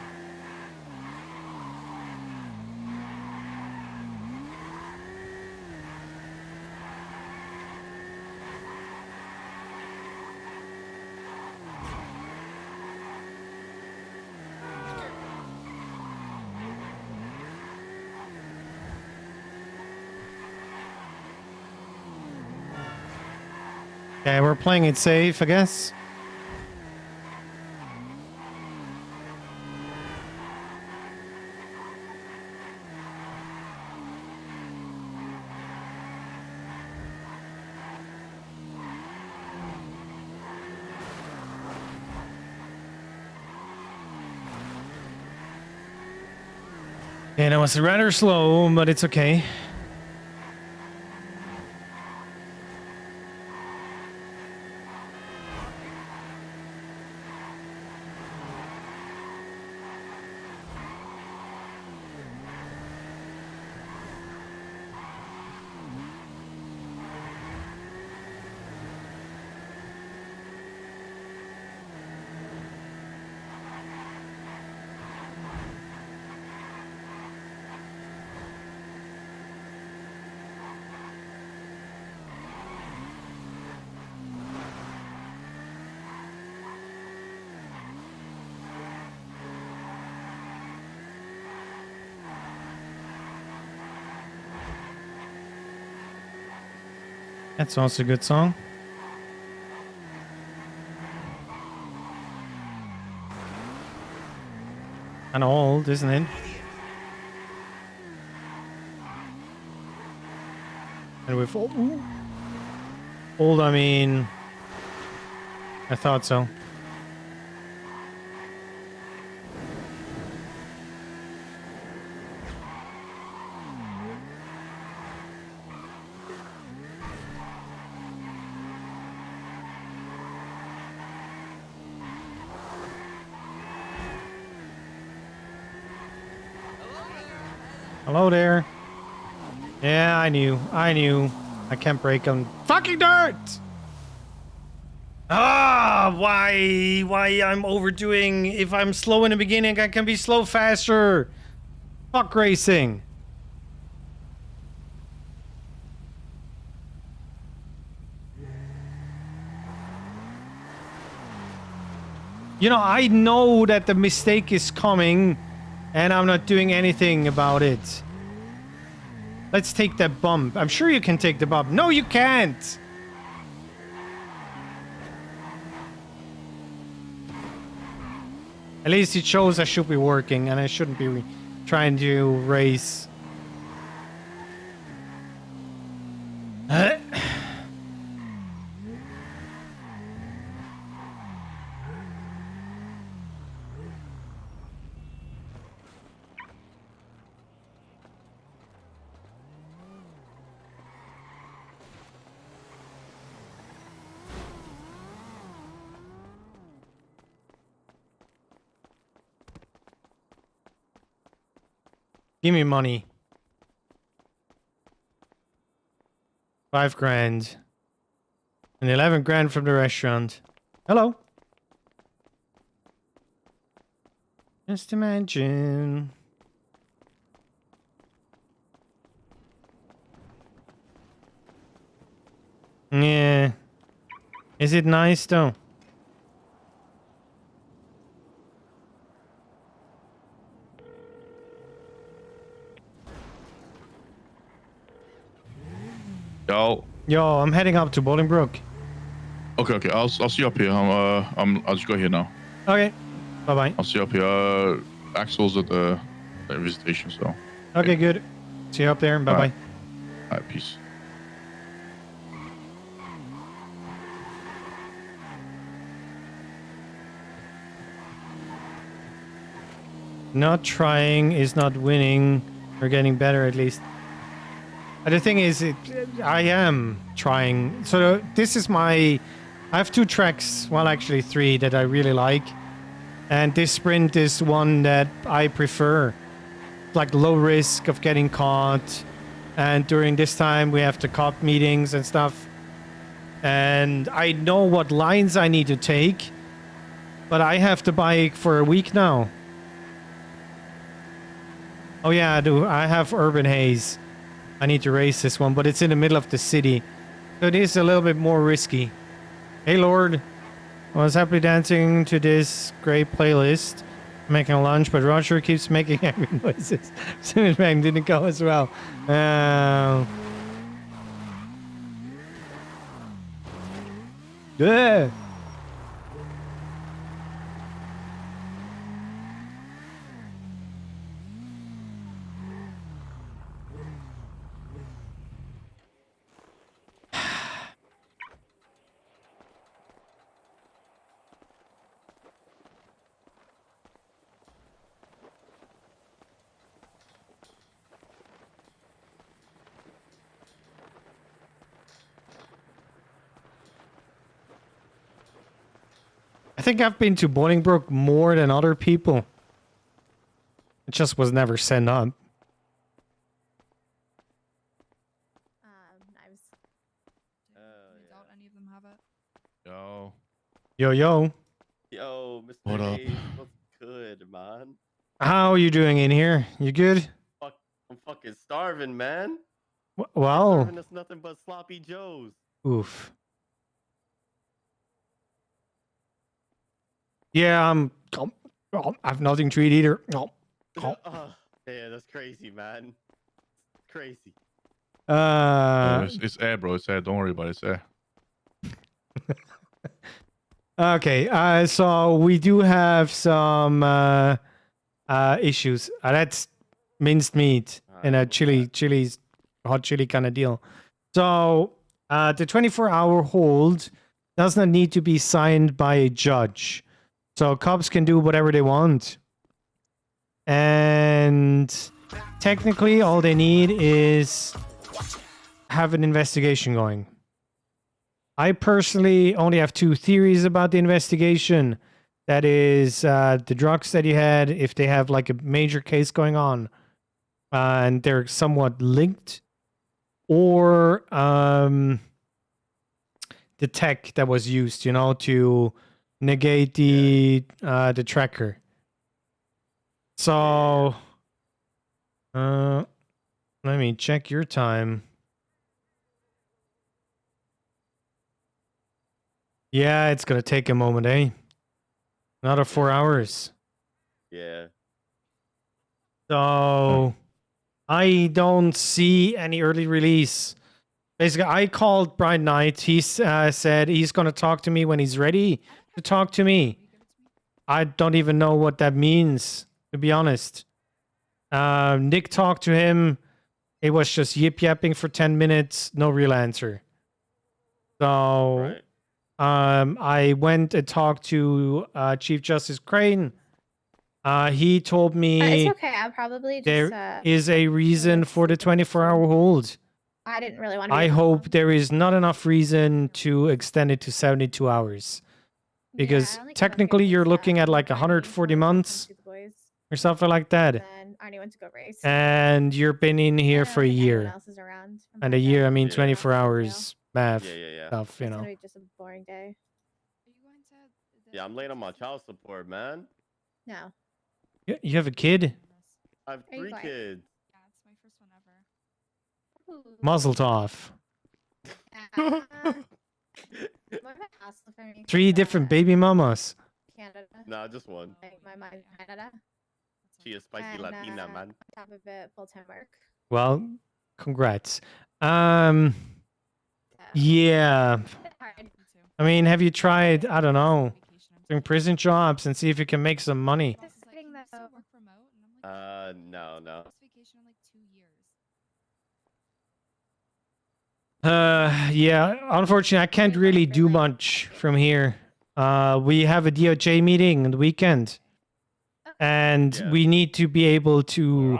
Okay, we're playing it safe, I guess. And it was rather slow, but it's okay. That's also a good song. Kind of old, isn't it? And with old, I mean, I thought so. Hello there. Yeah, I knew. I can't break on fucking dirt! Why I'm overdoing. If I'm slow in the beginning, I can be slow faster. Fuck racing. You know, I know that the mistake is coming, and I'm not doing anything about it. Let's take that bump. I'm sure you can take the bump. No, you can't! At least it shows I should be working, and I shouldn't be trying to race. Give me money. 5 grand. And 11 grand from the restaurant. Hello. Just imagine. Yeah. Is it nice though? Yo, I'm heading up to Bolingbroke. Okay. I'll see you up here. I'll just go here now. Okay. Bye bye. I'll see you up here. Axel's at the visitation, so. Okay, good. See you up there. Bye bye. All right, peace. Not trying is not winning, or getting better at least. The thing is, I am trying. So this is I have 2 tracks, well actually 3 that I really like. And this sprint is one that I prefer. Like low risk of getting caught. And during this time we have the cop meetings and stuff. And I know what lines I need to take. But I have the bike for a week now. Oh yeah, I do. I have Urban Haze. I need to race this one, but it's in the middle of the city. So it is a little bit more risky. Hey Lord. I was happily dancing to this great playlist. Making lunch, but Roger keeps making angry noises. Soon Bang didn't go as well. Good. I think I've been to Bolingbroke more than other people. It just was never sent up. Knives. Don't any of them have it? Yo. Yo. Yo, Mr. What up? Haze, what's good, man? How are you doing in here? You good? I'm fucking starving, man. Wow. Serving us nothing but sloppy joes. Oof. Yeah, I've nothing to eat either. No. Yeah, that's crazy, man. Crazy. It's air, bro. It's air. Don't worry about it. It's air. Okay, so we do have some issues. That's minced meat and a hot chili kind of deal. So the 24-hour hold does not need to be signed by a judge. So cops can do whatever they want. And technically all they need is have an investigation going. I personally only have two theories about the investigation. That is the drugs that you had, if they have like a major case going on and they're somewhat linked, or the tech that was used, you know, to negate the tracker. So let me check your time. Yeah, it's gonna take a moment, eh? Another 4 hours. Yeah. So I don't see any early release. Basically, I called Brian Knight. He said he's gonna talk to me when he's ready to talk to me. I don't even know what that means, to be honest. Nick talked to him. It was just yip-yapping for 10 minutes. No real answer. So I went and talked to Chief Justice Crane. He told me It's okay. I'll probably just. there is a reason for the 24-hour hold. I didn't really want to. I hope there is not enough reason to extend it to 72 hours. Because technically you're looking at like 140 months or something like that. Then Arnie went to go race. And you've been in here for a year. Else is around from And back a year, then. I mean 24 hours math Yeah. stuff, you It's know. gonna be just a boring day. Yeah, I'm late on my child support, man. No. You have a kid? I have Are you 3 going? kids. Yeah, it's my first one ever. Muzzle off. What about Asla for me? 3 different baby mamas. Canada. Nah, just one. Like my mom in Canada. She a spicy And, Latina, man. On top of it, full-time work. Well, congrats. Yeah. I mean, have you tried, I don't know, doing prison jobs and see if you can make some money? No. Yeah, unfortunately, I can't really do much from here. We have a DOJ meeting on the weekend. And we need to be able to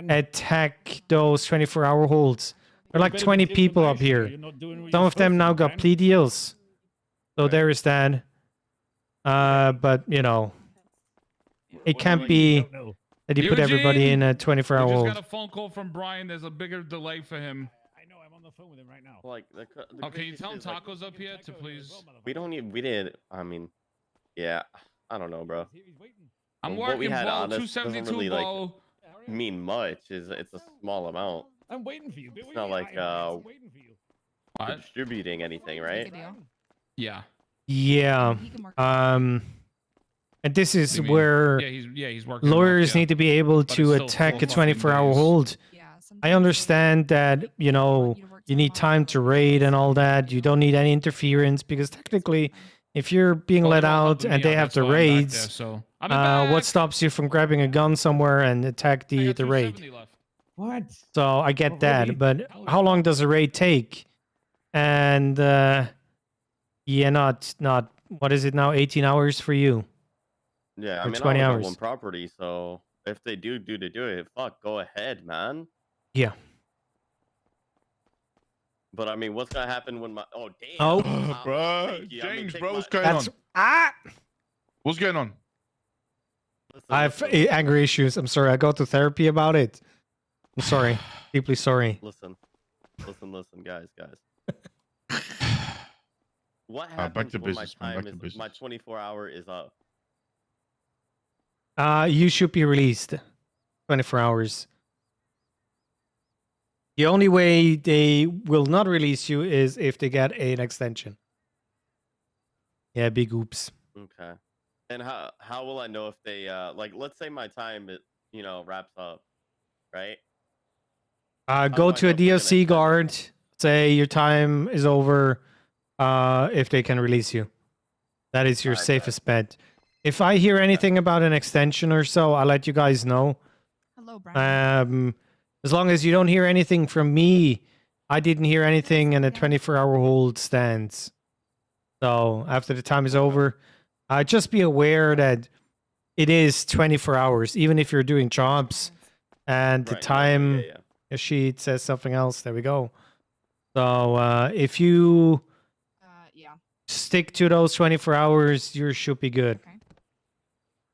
attack those 24-hour holds. There are like 20 people up here. Some of them now got plea deals. So there is that. But, you know, it can't be that you put everybody in a 24-hour I just hold. got a phone call from Brian. There's a bigger delay for him. I know, I'm on the phone with him right now. Like, Okay, you tell him Taco's up here to please. we didn't, I mean, yeah, I don't know, bro. I'm What we working, had bro. on us doesn't 272, really, like, bro. mean much. It's a small amount. I'm waiting for you. It's not like we're distributing anything, right? Yeah. Yeah. And this is where he's working lawyers yeah. need to be able But to it's still attack a 4 fucking 24-hour days. hold. I understand that, you know, you need time to raid and all that. You don't need any interference because technically, if you're being let out and they have the raids, what stops you from grabbing a gun somewhere and attack the raid? What? So I get that, but how long does a raid take? And yeah, not what is it now? 18 hours for you? Yeah, I Or mean, 20 I only got hours. one property, so if they do it, fuck, go ahead, man. Yeah. But I mean, what's gonna happen when my damn? Oh. Bro, thank you. I mean, James, take bro, my- what's going That's on? What's going on? I have anger issues. I'm sorry. I go to therapy about it. I'm sorry. Deeply sorry. Listen, guys. What Back happens to when business, man, my back time to is my 24-hour is up? You should be released 24 hours. The only way they will not release you is if they get an extension. Yeah, big oops. Okay. And how will I know if they like? Let's say my time wraps up, right? Go to a DOC guard. Say your time is over. If they can release you, that is your safest bet. If I hear anything about an extension or so, I'll let you guys know. Hello, Brian. As long as you don't hear anything from me, I didn't hear anything, and a 24-hour hold stands. So after the time is over, just be aware that it is 24 hours, even if you're doing jobs, and the time sheet says something else. There we go. So if you stick to those 24 hours, you should be good.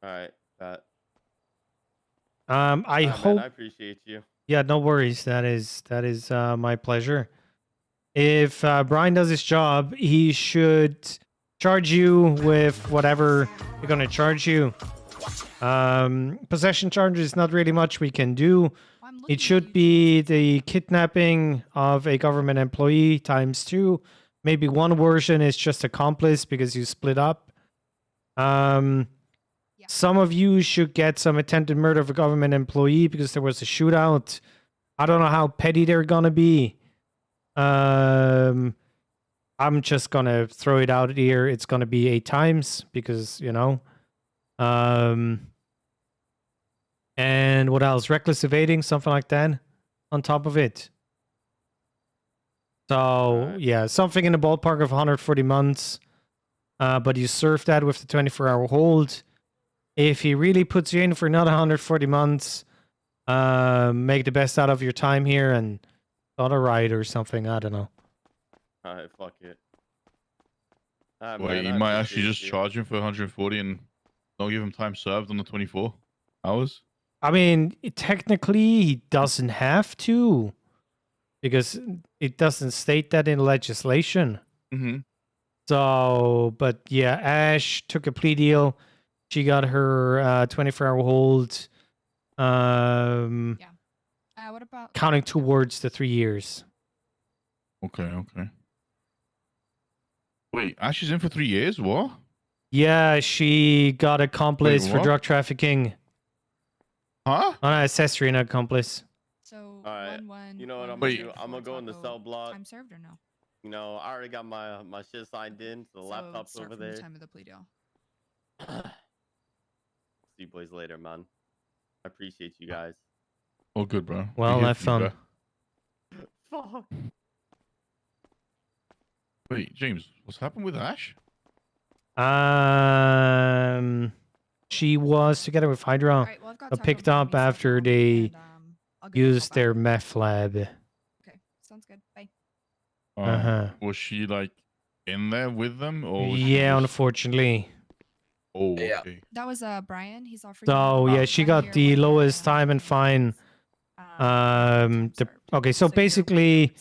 All right. I hope. Man, I appreciate you. Yeah, no worries. That is my pleasure. If Brian does his job, he should charge you with whatever you're gonna charge you. Possession charge is not really much we can do. It should be the kidnapping of a government employee times 2. Maybe one version is just accomplice because you split up. Some of you should get some attempted murder of a government employee because there was a shootout. I don't know how petty they're gonna be. I'm just gonna throw it out here. It's gonna be 8 times because, you know. And what else? Reckless evading, something like that on top of it. So, yeah, something in the ballpark of 140 months. But you serve that with the 24-hour hold. If he really puts you in for another 140 months, make the best out of your time here and start a ride or something. I don't know. Alright, fuck it. Wait, you might actually just charge him for 140 and not give him time served on the 24 hours? I mean, technically, he doesn't have to. Because it doesn't state that in legislation. Mm-hmm. So, but yeah, Ash took a plea deal. She got her 24-hour hold. What about Counting towards the 3 years. Okay. Wait, Ash is in for 3 years? What? Yeah, she got accomplice Wait, for what? drug trafficking. Huh? On an accessory and accomplice. So Alright, you know what I'm Wait. gonna do? I'm gonna go in the cell block. time served or no? You know, I already got my shit signed in, so the So laptop's start over from the there. time of the plea deal. See you boys later, man. I appreciate you guys. Oh, good, bro. Well, Good have for you, fun. bro. Fuck. Wait, James, what's happened with Ash? She was together with Hydra, Alright, well, I've got picked Taco up Bell and after Miso they and, I'll give you a call used back. their meth lab. Okay, sounds good. Bye. Was she like in there with them, or was she Yeah, just... unfortunately. Oh, okay. That was Brian. He's offering. So yeah, she got the lowest time and fine. Okay, so basically,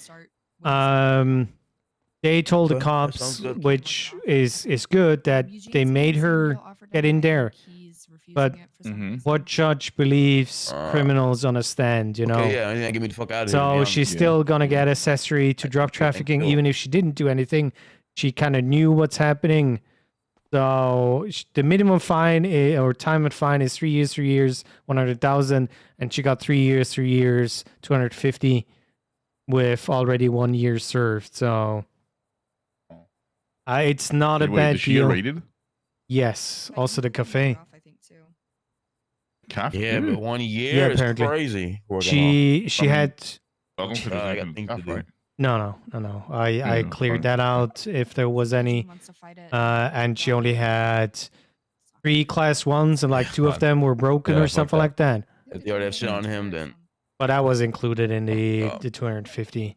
they told the Okay, that cops, sounds good. which is good, that they made her get in there. But what judge believes criminals on a stand, you know? Okay, yeah, get me the fuck out of here. So man. she's still gonna get accessory to drug trafficking, cool. even if she didn't do anything. She kind of knew what's happening. So the minimum fine or time and fine is 3 years, 100,000, and she got 3 years, 250, with already 1 year served. So it's not a Wait, bad did she get deal. raided? Yes, also the cafe. Cafe? Yeah, but 1 year Yeah, is apparently. crazy. She had. I don't think I there's got anything things to tough, do. right? No. I cleared that out if there was any. And she only had 3 class 1s and like 2 of them were broken Yeah, or fuck something that. like that. If they already have shit on him, then But that was included in the 250.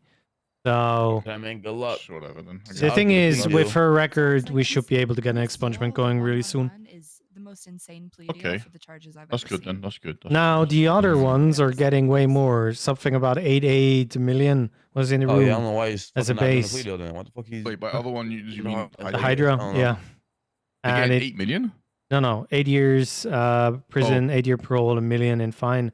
So I mean, good luck. Whatever then. the thing is, with her record, we should be able to get an expungement going really soon. Is the most insane plea Okay. deal for the charges I've That's ever good seen. then. That's good. Now the other ones are getting way more. Something about 8 million was in the room Oh yeah, I don't know why he's as a fucking not doing the base. plea deal then. What the fuck he's Wait, by other one, you mean The Hydra, yeah. They And get it, 8 million? no, 8 years prison, 8 year parole, $1 million in fine.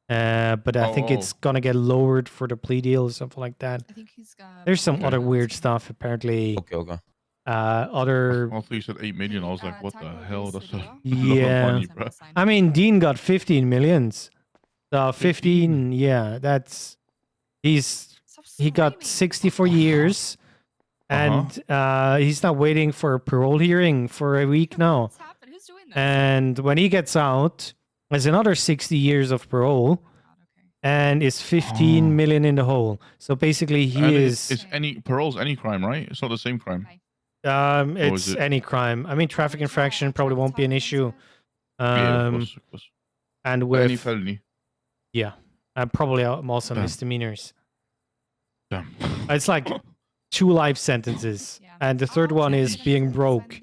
But I think it's gonna get lowered for the plea deal or something like that. I think he's got. There's some other weird stuff apparently. Okay. Other. I thought you said 8 million. I was like, what the hell? That's a lot of Yeah. money, bro. I mean, Dean got 15 millions. So 15, yeah, that's he got 64 years, and he's now waiting for a parole hearing for a week now. And when he gets out, there's another 60 years of parole, and is 15 million in the hole. So basically, he is. It's any parole's any crime, right? It's not the same crime. It's any crime. I mean, traffic infraction probably won't be an issue. Yeah, of course. And But with any felony. yeah, and probably also Damn. misdemeanors. Damn. It's like 2 life sentences, and the third one is being broke.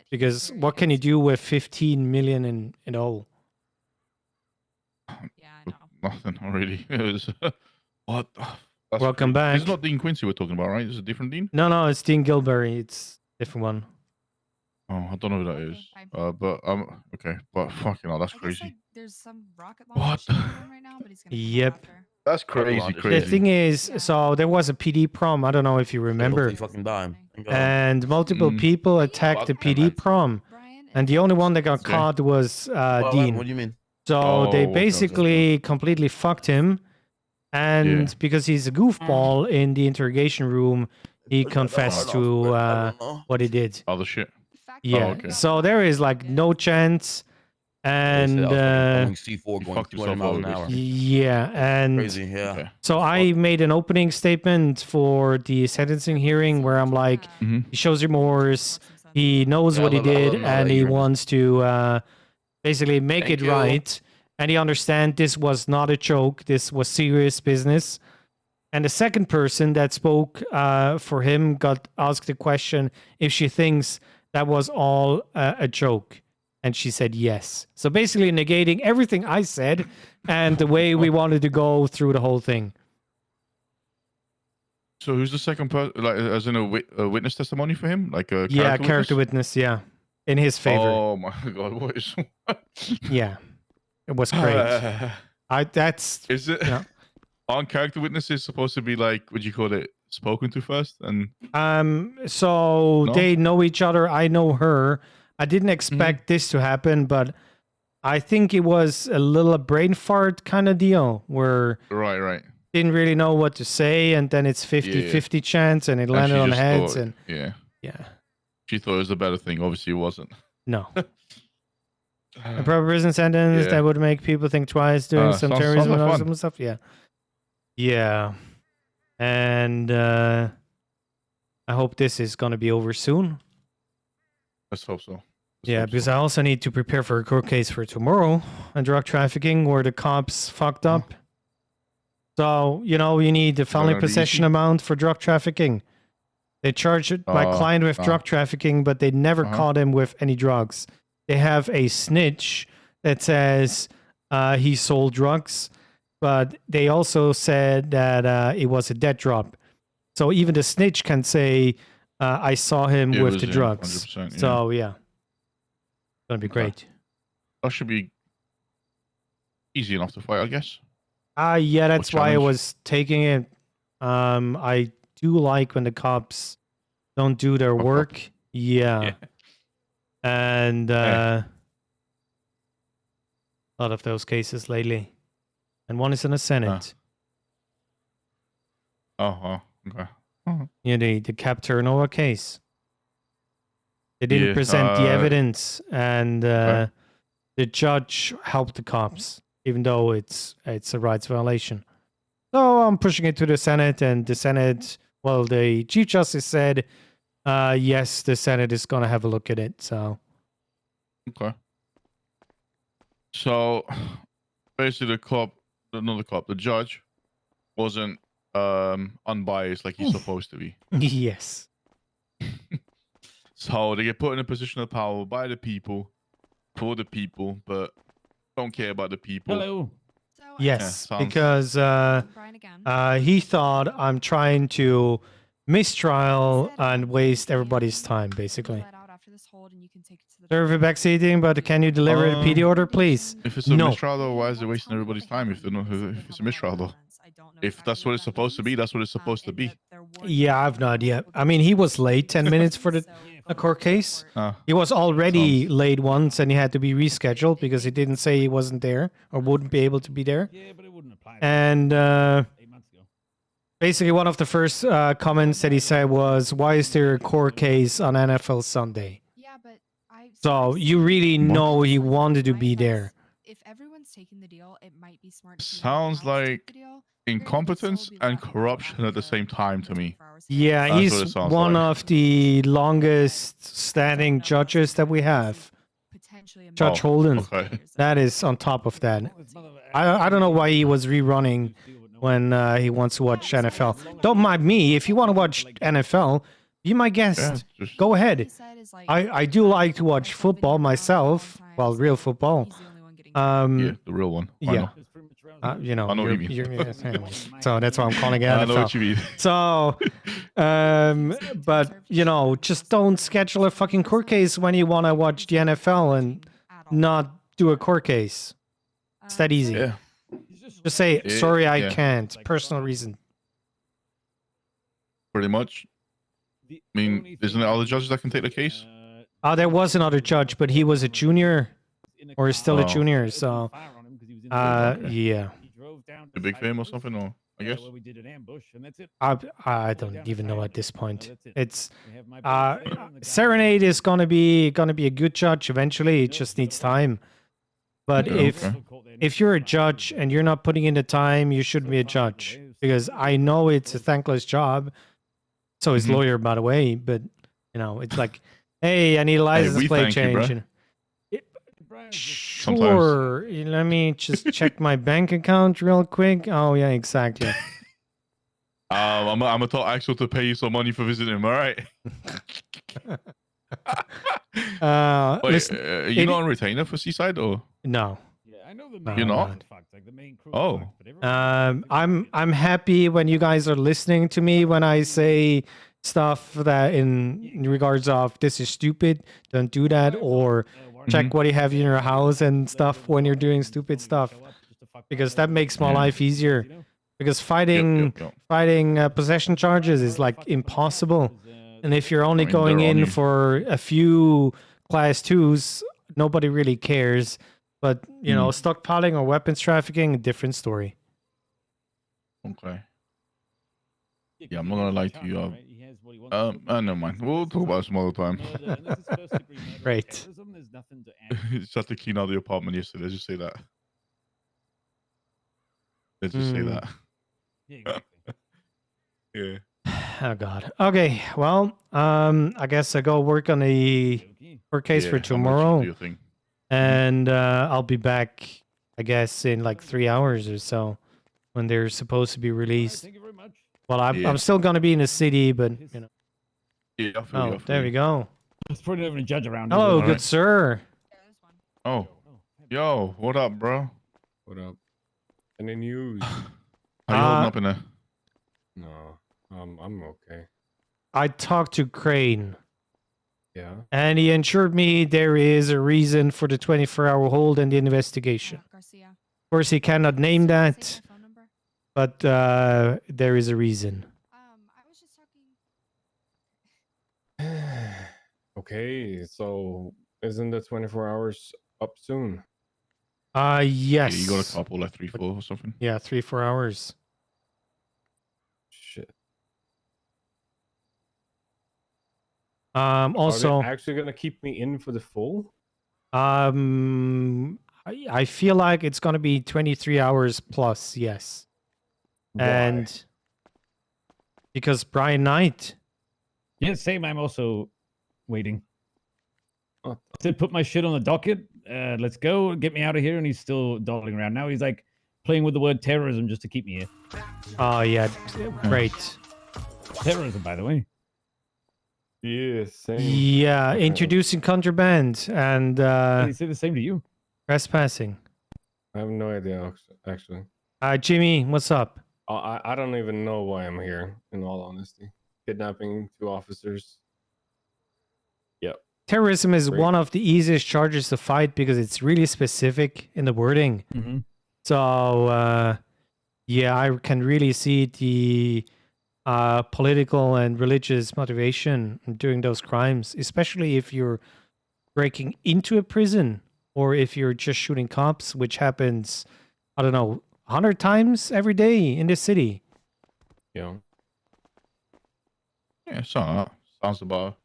Because what can you do with 15 million in the hole? Nothing already. It was, what? That's Welcome crazy. back. This is not Dean Quincy we're talking about, right? This is a different Dean? No, it's Dean Gilberry. It's a different one. Oh, I don't know who that is. But okay, but fucking hell, that's crazy. There's some rocket What? right now, but he's gonna Yep. That's crazy, The crazy. thing is, so there was a PD prom. I don't know if you remember. Fucking dime. And multiple people attacked the PD prom, and the only one that got caught was Dean. What do you mean? So they Oh, basically completely fucked him, and because he's a goofball in the interrogation room, he confessed to what he did. Other shit. Yeah. Oh, okay. So there is like no chance, and C4 going 200 miles an hour. yeah, and Crazy, yeah. so I made an opening statement for the sentencing hearing where I'm like, he shows remorse, he knows what he did, and he wants to basically make it right, and he understands this was not a joke, this was serious business. And the second person that spoke for him got asked the question if she thinks that was all a joke. And she said yes. So basically negating everything I said and the way we wanted to go through the whole thing. So who's the second person? Like, as in a witness testimony for him? Like a Character witness, yeah. In his favor. Oh my god, what is... Yeah. It was great. Is it... Yeah. Aren't character witnesses supposed to be like, what do you call it, spoken to first? And So No? they know each other. I know her. I didn't expect this to happen, but I think it was a little brain fart kind of deal where right. didn't really know what to say, and then it's 50-50 chance, and it landed she on just heads. thought- And yeah. yeah. She thought it was the better thing. Obviously, it wasn't. No. A proper prison sentence Yeah. that would make people think twice doing some sounds terrorism like and fun. some stuff. Yeah. Yeah. And I hope this is going to be over soon. Let's hope so. Yeah, because I also need to prepare for a court case for tomorrow on drug trafficking where the cops fucked up. So, you need the felony gonna be possession easy? amount for drug trafficking. They charged my client with drug trafficking, but they never caught him with any drugs. They have a snitch that says he sold drugs, but they also said that it was a debt drop. So even the snitch can say, I saw him It with was the him, drugs. 100%, yeah. So, yeah. Gonna be great. That should be easy enough to fight, I guess. Yeah, that's why I challenge. was taking it. I do like when the cops don't do their work. Yeah. And a lot of those cases lately. And one is in the Senate. Okay. Yeah, the Cap Terranova case. They didn't Yeah, present the evidence, and the judge helped the cops, even though it's a rights violation. So I'm pushing it to the Senate, and the Senate, well, the Chief Justice said, yes, the Senate is going to have a look at it. So, Okay. So basically, the judge wasn't unbiased like he's supposed to be. yes. So they get put in a position of power by the people, for the people, but don't care about the people. Hello. Yes, sounds- because he thought I'm trying to mistrial and waste everybody's time, basically. Serve it back seating, but can you deliver the PD order, please? If it's a No. mistrial, though, why is it wasting everybody's time if if it's a mistrial, though? If that's what it's supposed to be, that's what it's supposed to be. Yeah, I've no idea. I mean, he was late 10 minutes for the court case. He was already late once, and he had to be rescheduled because he didn't say he wasn't there or wouldn't be able to be there. Yeah, but it wouldn't apply. And Basically, one of the first comments that he said was, "Why is there a court case on NFL Sunday?" Yeah, but So you really know he wanted to be there. if everyone's taking the deal, it might be smart. Sounds like incompetence and corruption at the same time to me. Yeah, That's what he's it sounds one like. of the longest standing judges that we have. Judge Holden. Okay. That is on top of that. I don't know why he was rerunning when he wants to watch NFL. Don't mind me. If you want to watch NFL, be my guest. Go ahead. I do like to watch football myself. Well, real football. Yeah, the real one. I Yeah. know. You know, I know what you're, you mean. anyways. So that's why I'm calling it I NFL. know what you mean. So, but you know, just don't schedule a fucking court case when you want to watch the NFL and not do a court case. It's that easy. Yeah. Just say, sorry, I yeah. can't. Personal reason. Pretty much. I mean, isn't it all the judges that can take the case? There was another judge, but he was a junior, or is still a Oh. junior. So, yeah. The big fame or something, or I guess. I don't even know at this point. It's Serenade is gonna be a good judge eventually. It just needs time. But Yeah, if you're a judge and you're not putting in the time, you shouldn't be a judge, because I know it's a thankless job. So is lawyer, by the way. But you know, it's like, hey, I need a license we plate thank you, change. bruh. You know. Sure. Let me just check my bank account real quick. Oh yeah, exactly. I'm gonna tell Axel to pay you some money for visiting him. All right. Wait, listen, you not on retainer for Seaside or no? You're not. Oh. I'm happy when you guys are listening to me when I say stuff that in regards of this is stupid, don't do that, or check what you have in your house and stuff when you're doing stupid stuff, because that makes my life easier. Because fighting possession charges is like impossible, and if you're only going they're on in you. for a few class 2s, nobody really cares. But you know, stockpiling or weapons trafficking, a different story. Okay. Yeah, I'm not gonna lie to you. Never mind. We'll talk about it some other time. Right. Just had to clean out the apartment yesterday. Let's just say that. Let's just say that. Yeah. Oh God. Okay. Well, I guess I go work on the court case Yeah, for I'll let you tomorrow, do your thing. and I'll be back, I guess, in like 3 hours or so when they're supposed to be released. Well, I'm still gonna be in the city, but you know. Yeah, I feel you, I Oh, feel there you. we go. Let's put a judge around. Hello, All good right. sir. Oh. Yo, what up, bro? What up? Any news? How you holding up in there? No, I'm okay. I talked to Crane, Yeah. and he assured me there is a reason for the 24-hour hold and the investigation. Of course, he cannot name that, but there is a reason. Okay, so isn't the 24 hours up soon? Yes. Yeah, you got a couple, like 3, 4 or something. Yeah, 3-4 hours. Shit. Also, Are they actually gonna keep me in for the full? I feel like it's gonna be 23 hours plus, yes. Why? And because Brian Knight. Yeah, same. I'm also waiting. I said, put my shit on the docket. Let's go. Get me out of here. And he's still dawdling around. Now he's like playing with the word terrorism just to keep me here. Oh, yeah. Great. Terrorism, by the way. Yeah, same. Yeah, introducing contraband and They say the same to you. trespassing. I have no idea, actually. Jimmy, what's up? I don't even know why I'm here, in all honesty. Kidnapping 2 officers. Yep. Terrorism is Great. one of the easiest charges to fight because it's really specific in the wording. Mm-hmm. So, yeah, I can really see the political and religious motivation in doing those crimes, especially if you're breaking into a prison or if you're just shooting cops, which happens, I don't know, 100 times every day in this city. Yeah. Yeah, sounds about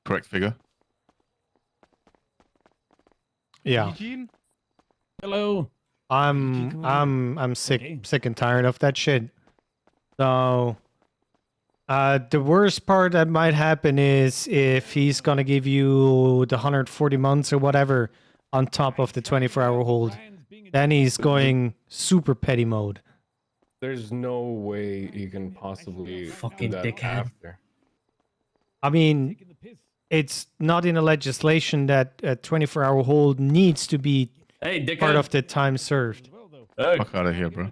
correct figure. Yeah. Eugene? Hello. I'm sick and tired of that shit. So the worst part that might happen is if he's gonna give you the 140 months or whatever on top of the 24-hour hold, then he's going super petty mode. There's no way you can possibly Fucking do that dickhead. after. I mean, it's not in the legislation that a 24-hour hold needs to be part of the time served. Fuck out of here, bro.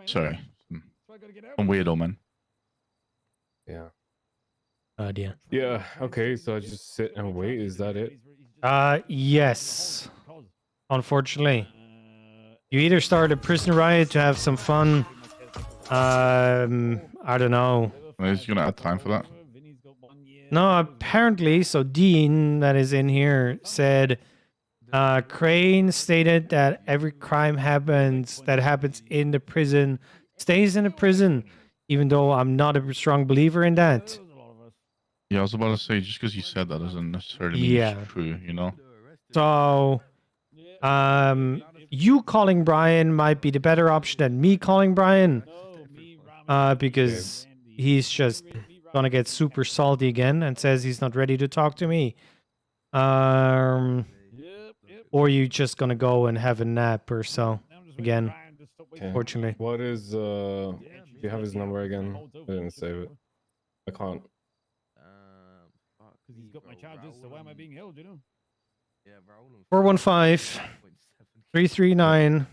Sorry. I'm weirdo, man. Yeah. Oh dear. Yeah. Okay. So I just sit and wait. Is that it? Yes. Unfortunately. You either start a prison riot to have some fun. I don't know. Is you gonna add time for that? No, apparently, so Dean, that is in here, said Crane stated that every crime that happens in the prison stays in the prison, even though I'm not a strong believer in that. Yeah, I was about to say, just because you said that doesn't necessarily mean it's true, you know? So, you calling Brian might be the better option than me calling Brian, because he's just gonna get super salty again and says he's not ready to talk to me. Or you just gonna go and have a nap or so again. Okay. Fortunately. What is do you have his number again? I didn't save it. I can't. Because he's got my charges, so why am I being held, you know? 415 339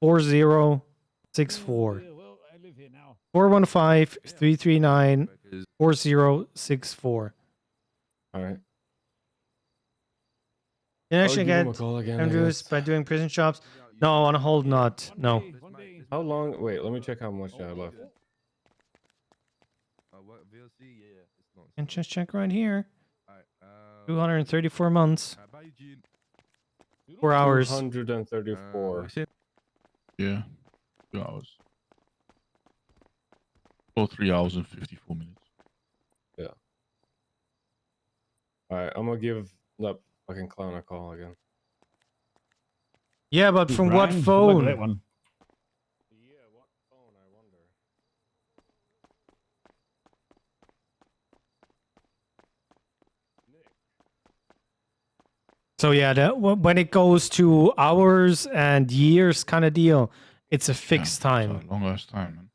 4064. 415 339 4064. All right. You I'll actually give him get a call again, I Andrews guess. by doing prison shops? No, on a hold not. No. How long? Wait, let me check how much I have left. And just check right here. 234 months. 4 hours. 234. Yeah. 2 hours. Or 3 hours and 54 minutes. Yeah. All right, I'm gonna give that fucking clown a call again. Yeah, but from what phone? Yeah, what phone? I wonder. So yeah, when it goes to hours and years kind of deal, it's a fixed time. It's a long ass time, man.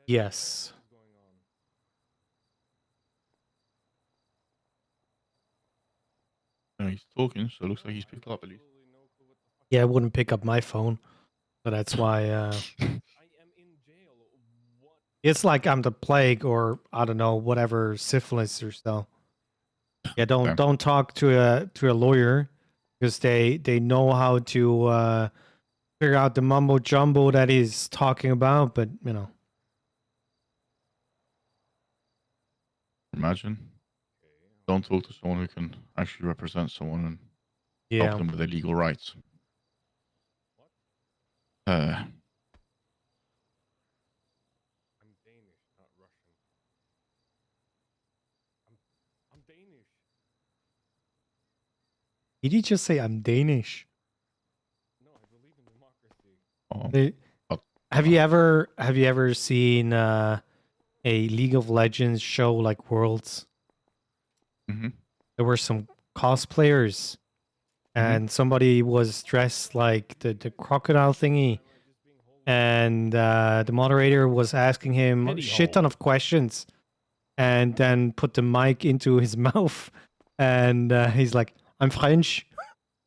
Yes. He's talking, so it looks like he's picked up at least. Yeah, I wouldn't pick up my phone. So that's why it's like I'm the plague or I don't know, whatever syphilis or so. Yeah, don't talk to a lawyer because they know how to figure out the mumbo jumbo that he's talking about, but you know. Imagine. Don't talk to someone who can actually represent someone and Yeah. help them with their legal rights. I'm Danish, not Russian. I'm Danish. Did he just say I'm Danish? No, I believe in democracy. Have you ever seen a League of Legends show like Worlds? Mm-hmm. There were some cosplayers, and somebody was dressed like the crocodile thingy, and the moderator was asking him a shit ton of questions, and then put the mic into his mouth, and he's like, "I'm French."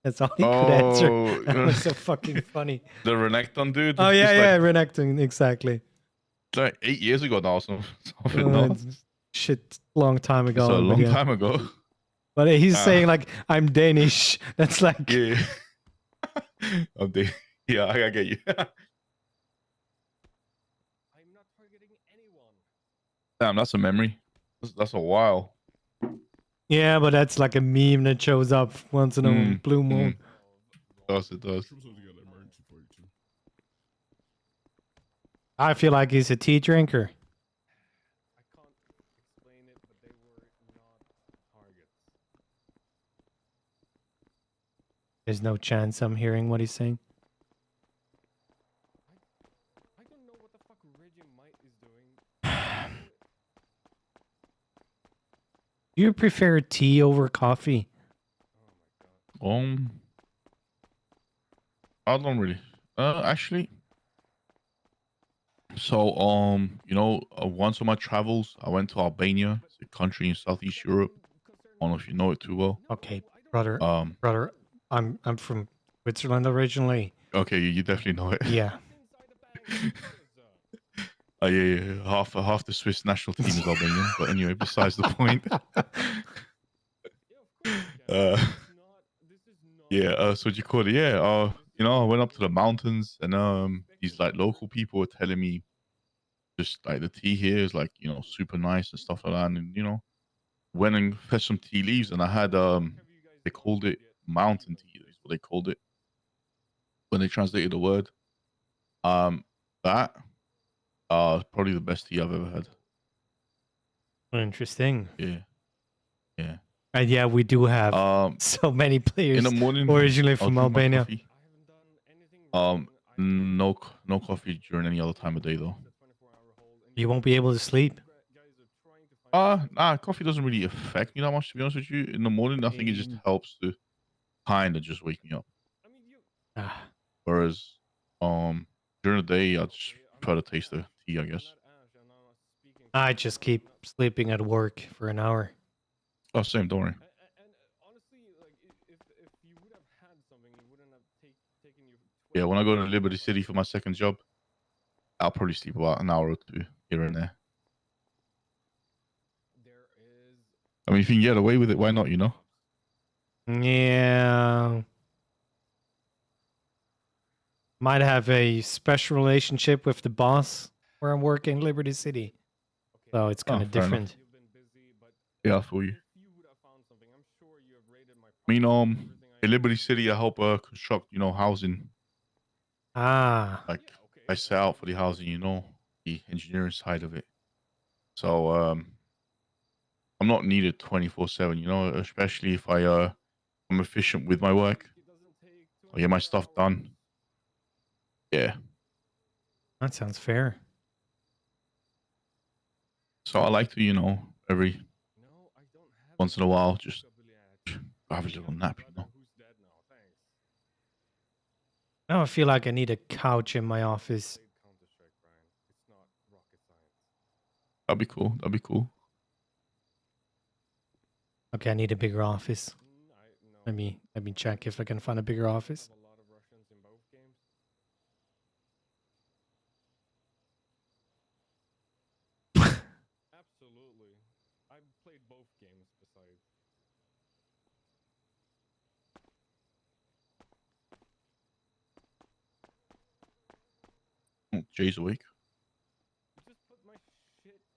That's all he could answer. That was so fucking funny. The Renekton dude. Oh yeah, It's yeah, like, reenacting exactly. it's like 8 years ago now, something. Oh, No? it's shit, long time ago. It's a but long yeah. time ago. But he's saying like, "I'm Danish." That's like, Yeah. Yeah, I get you. I'm not targeting anyone. Damn, that's a memory. That's a while. yeah, but that's like a meme that shows up once in a blue moon. It does. I feel like he's a tea drinker. I can't explain it, but they were not targets. There's no chance I'm hearing what he's saying. I don't know what the fuck Reggie Might is doing. Do you prefer tea over coffee? I don't really. Actually. So, you know, once on my travels, I went to Albania, it's a country in Southeast Europe. I don't know if you know it too well. Okay, brother. Um, Brother, I'm from Switzerland originally. Okay, you definitely know it. Yeah. Yeah. Half the Swiss national team is Albanian. But anyway, besides the point. So what you call it? Yeah. You know, I went up to the mountains and these like local people were telling me just like the tea here is like, you know, super nice and stuff like that. And you know, went and fetched some tea leaves and I had they called it mountain tea, is what they called it when they translated the word. That probably the best tea I've ever had. Interesting. Yeah. And yeah, we do have so many players In the morning, originally I'll from drink my Albania. coffee. No coffee during any other time of day though. You won't be able to sleep. Nah, coffee doesn't really affect me that much to be honest with you. In the morning, I think it just helps to kind of just wake me up. Ah. Whereas, during the day, I just try to taste the tea, I guess. I just keep sleeping at work for an hour. Oh, same, don't worry. Yeah, when I go to Liberty City for my second job, I'll probably sleep about an hour or two here and there. I mean, if you can get away with it, why not, you know? Yeah. Might have a special relationship with the boss where I'm working, Liberty City. So it's kind of fair enough. different. Yeah, I feel you. I mean, in Liberty City, I help construct, you know, housing. Ah. Like, I set out for the housing, you know, the engineering side of it. So, I'm not needed 24/7, you know, especially if I'm efficient with my work. I get my stuff done. Yeah. That sounds fair. So I like to, you know, every once in a while, just have a little nap, you know. Now I feel like I need a couch in my office. That'd be cool. That'd be cool. Okay, I need a bigger office. Let me check if I can find a bigger office. Absolutely. I played both games besides. Oh, Jay's awake.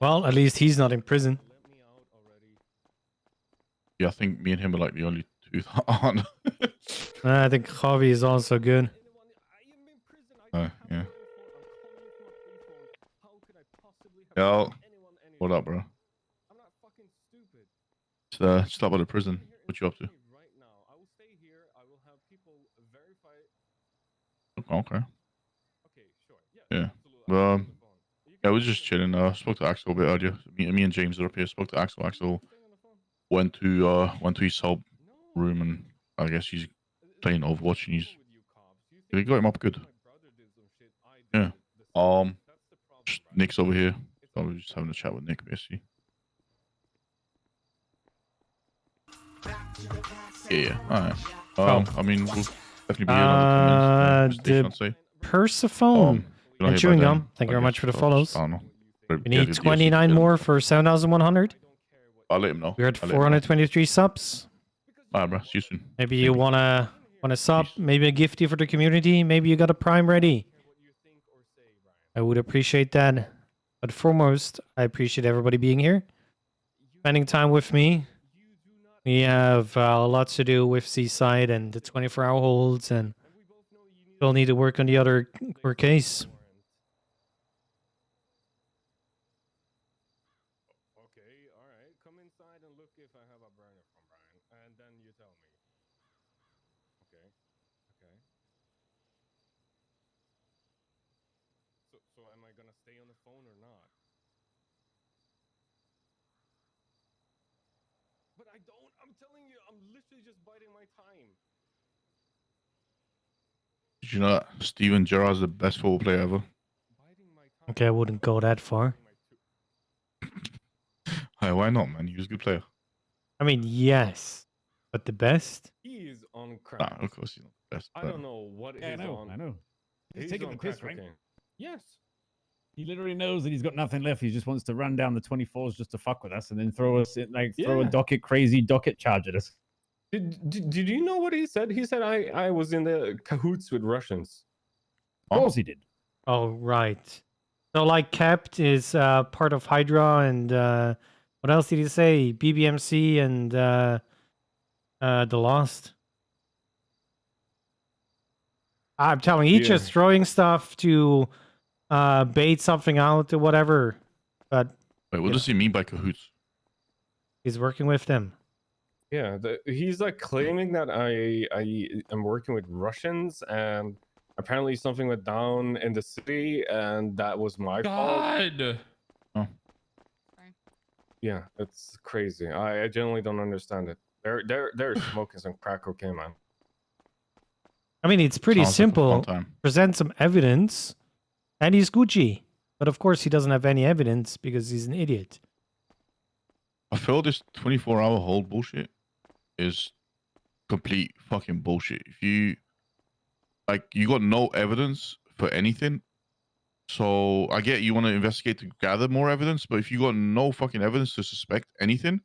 Well, at least he's not in prison. Yeah, I think me and him are like the only two that aren't. I think Javi is also good. Yeah. Yo, what up, bro? Just up at the prison. What you up to? Okay. Yeah. Yeah, we was just chilling. Spoke to Axel a bit earlier. Me and James are up here. Spoke to Axel. Axel went to his sub room and I guess he's playing Overwatch and he got him up good. Yeah. Nick's over here. So I was just having a chat with Nick basically. Yeah. Alright. I mean, we'll definitely be here another 10 minutes. The Persephone and Chewing Gum. Thank you very much for the follows. We need 29 more for 7,100. I'll let him know. We're at 423 subs. Alright, bro. See you soon. Maybe you wanna sub, maybe a gifty for the community. Maybe you got a prime ready. I would appreciate that. But foremost, I appreciate everybody being here, spending time with me. We have lots to do with Seaside and the 24-hour holds, and still need to work on the other court case. Okay, all right. Come inside and look if I have a burner from Brian, and then you tell me. Okay. Okay. So am I gonna stay on the phone or not? But I don't. I'm telling you, I'm literally just biding my time. Did you know that Steven Gerrard's the best football player ever? Okay, I wouldn't go that far. Hey, why not, man? He was a good player. I mean, yes, but the best? He is on Nah, crack. of course he's not the best. I but- don't know what Yeah, I he's know. on. I know. He's He's taking on the piss, crack right? cocaine. Yes. He literally knows that he's got nothing left. He just wants to run down the 24s just to fuck with us and then throw us in, throw a Yeah. crazy docket charge at us. Did you know what he said? He said I was in the cahoots with Russians. Of course he did. Oh, right. So, like, Kept is part of Hydra, and what else did he say? BBMC and The Lost. I'm telling you, he's Yeah. just throwing stuff to bait something out or whatever. But Wait, what does he mean by cahoots? he's working with them. Yeah, he's like claiming that I am working with Russians, and apparently something went down in the city, and that was my fault. God. Yeah, it's crazy. I genuinely don't understand it. They're smoking some crack cocaine, man. I mean, it's pretty Sounds like a fun simple. time. Present some evidence, and he's Gucci. But of course, he doesn't have any evidence because he's an idiot. I feel this 24-hour hold bullshit is complete fucking bullshit. If you you got no evidence for anything, so I get you want to investigate to gather more evidence, but if you got no fucking evidence to suspect anything,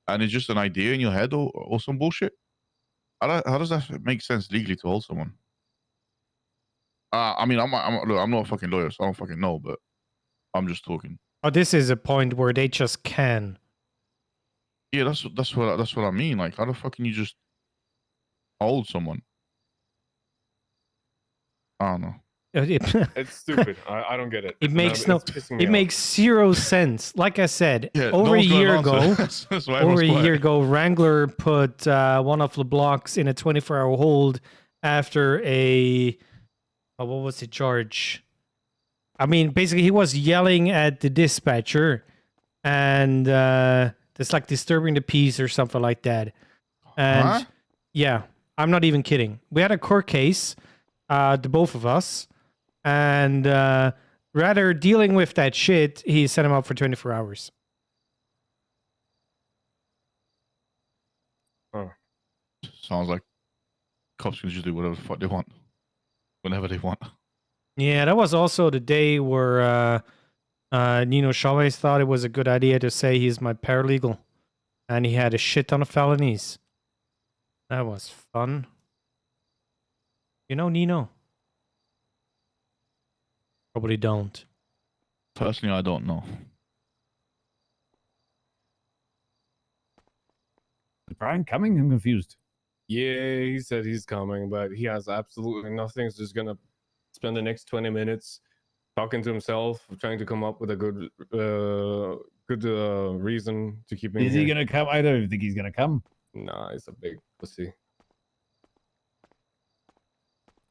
and it's just an idea in your head or some bullshit, how does that make sense legally to hold someone? I mean, look, I'm not a fucking lawyer, so I don't fucking know, but I'm just talking. Oh, this is a point where they just can. Yeah, that's what I mean. Like, how the fuck can you just hold someone? I don't know. It's stupid. I don't get it. It makes It's no. pissing me It off. makes zero sense. Like I said, Yeah, no over a one's gonna year answer. ago, That's why over a everyone's year quiet. ago, Wrangler put one of the blocks in a 24-hour hold after a. What was it, George? I mean, basically, he was yelling at the dispatcher, and it's like disturbing the peace or something like that. And Huh? yeah, I'm not even kidding. We had a court case, the both of us, and rather dealing with that shit, he sent him up for 24 hours. Sounds like cops can just do whatever the fuck they want, whenever they want. Yeah, that was also the day where Nino Chavez thought it was a good idea to say he's my paralegal, and he had a shit ton of felonies. That was fun. You know Nino? Probably don't. Personally, I don't know. Is Brian coming? I'm confused. Yeah, he said he's coming, but he has absolutely nothing. He's just gonna spend the next 20 minutes talking to himself, trying to come up with a good reason to keep him Is he here. gonna come? I don't think he's gonna come. Nah, he's a big pussy.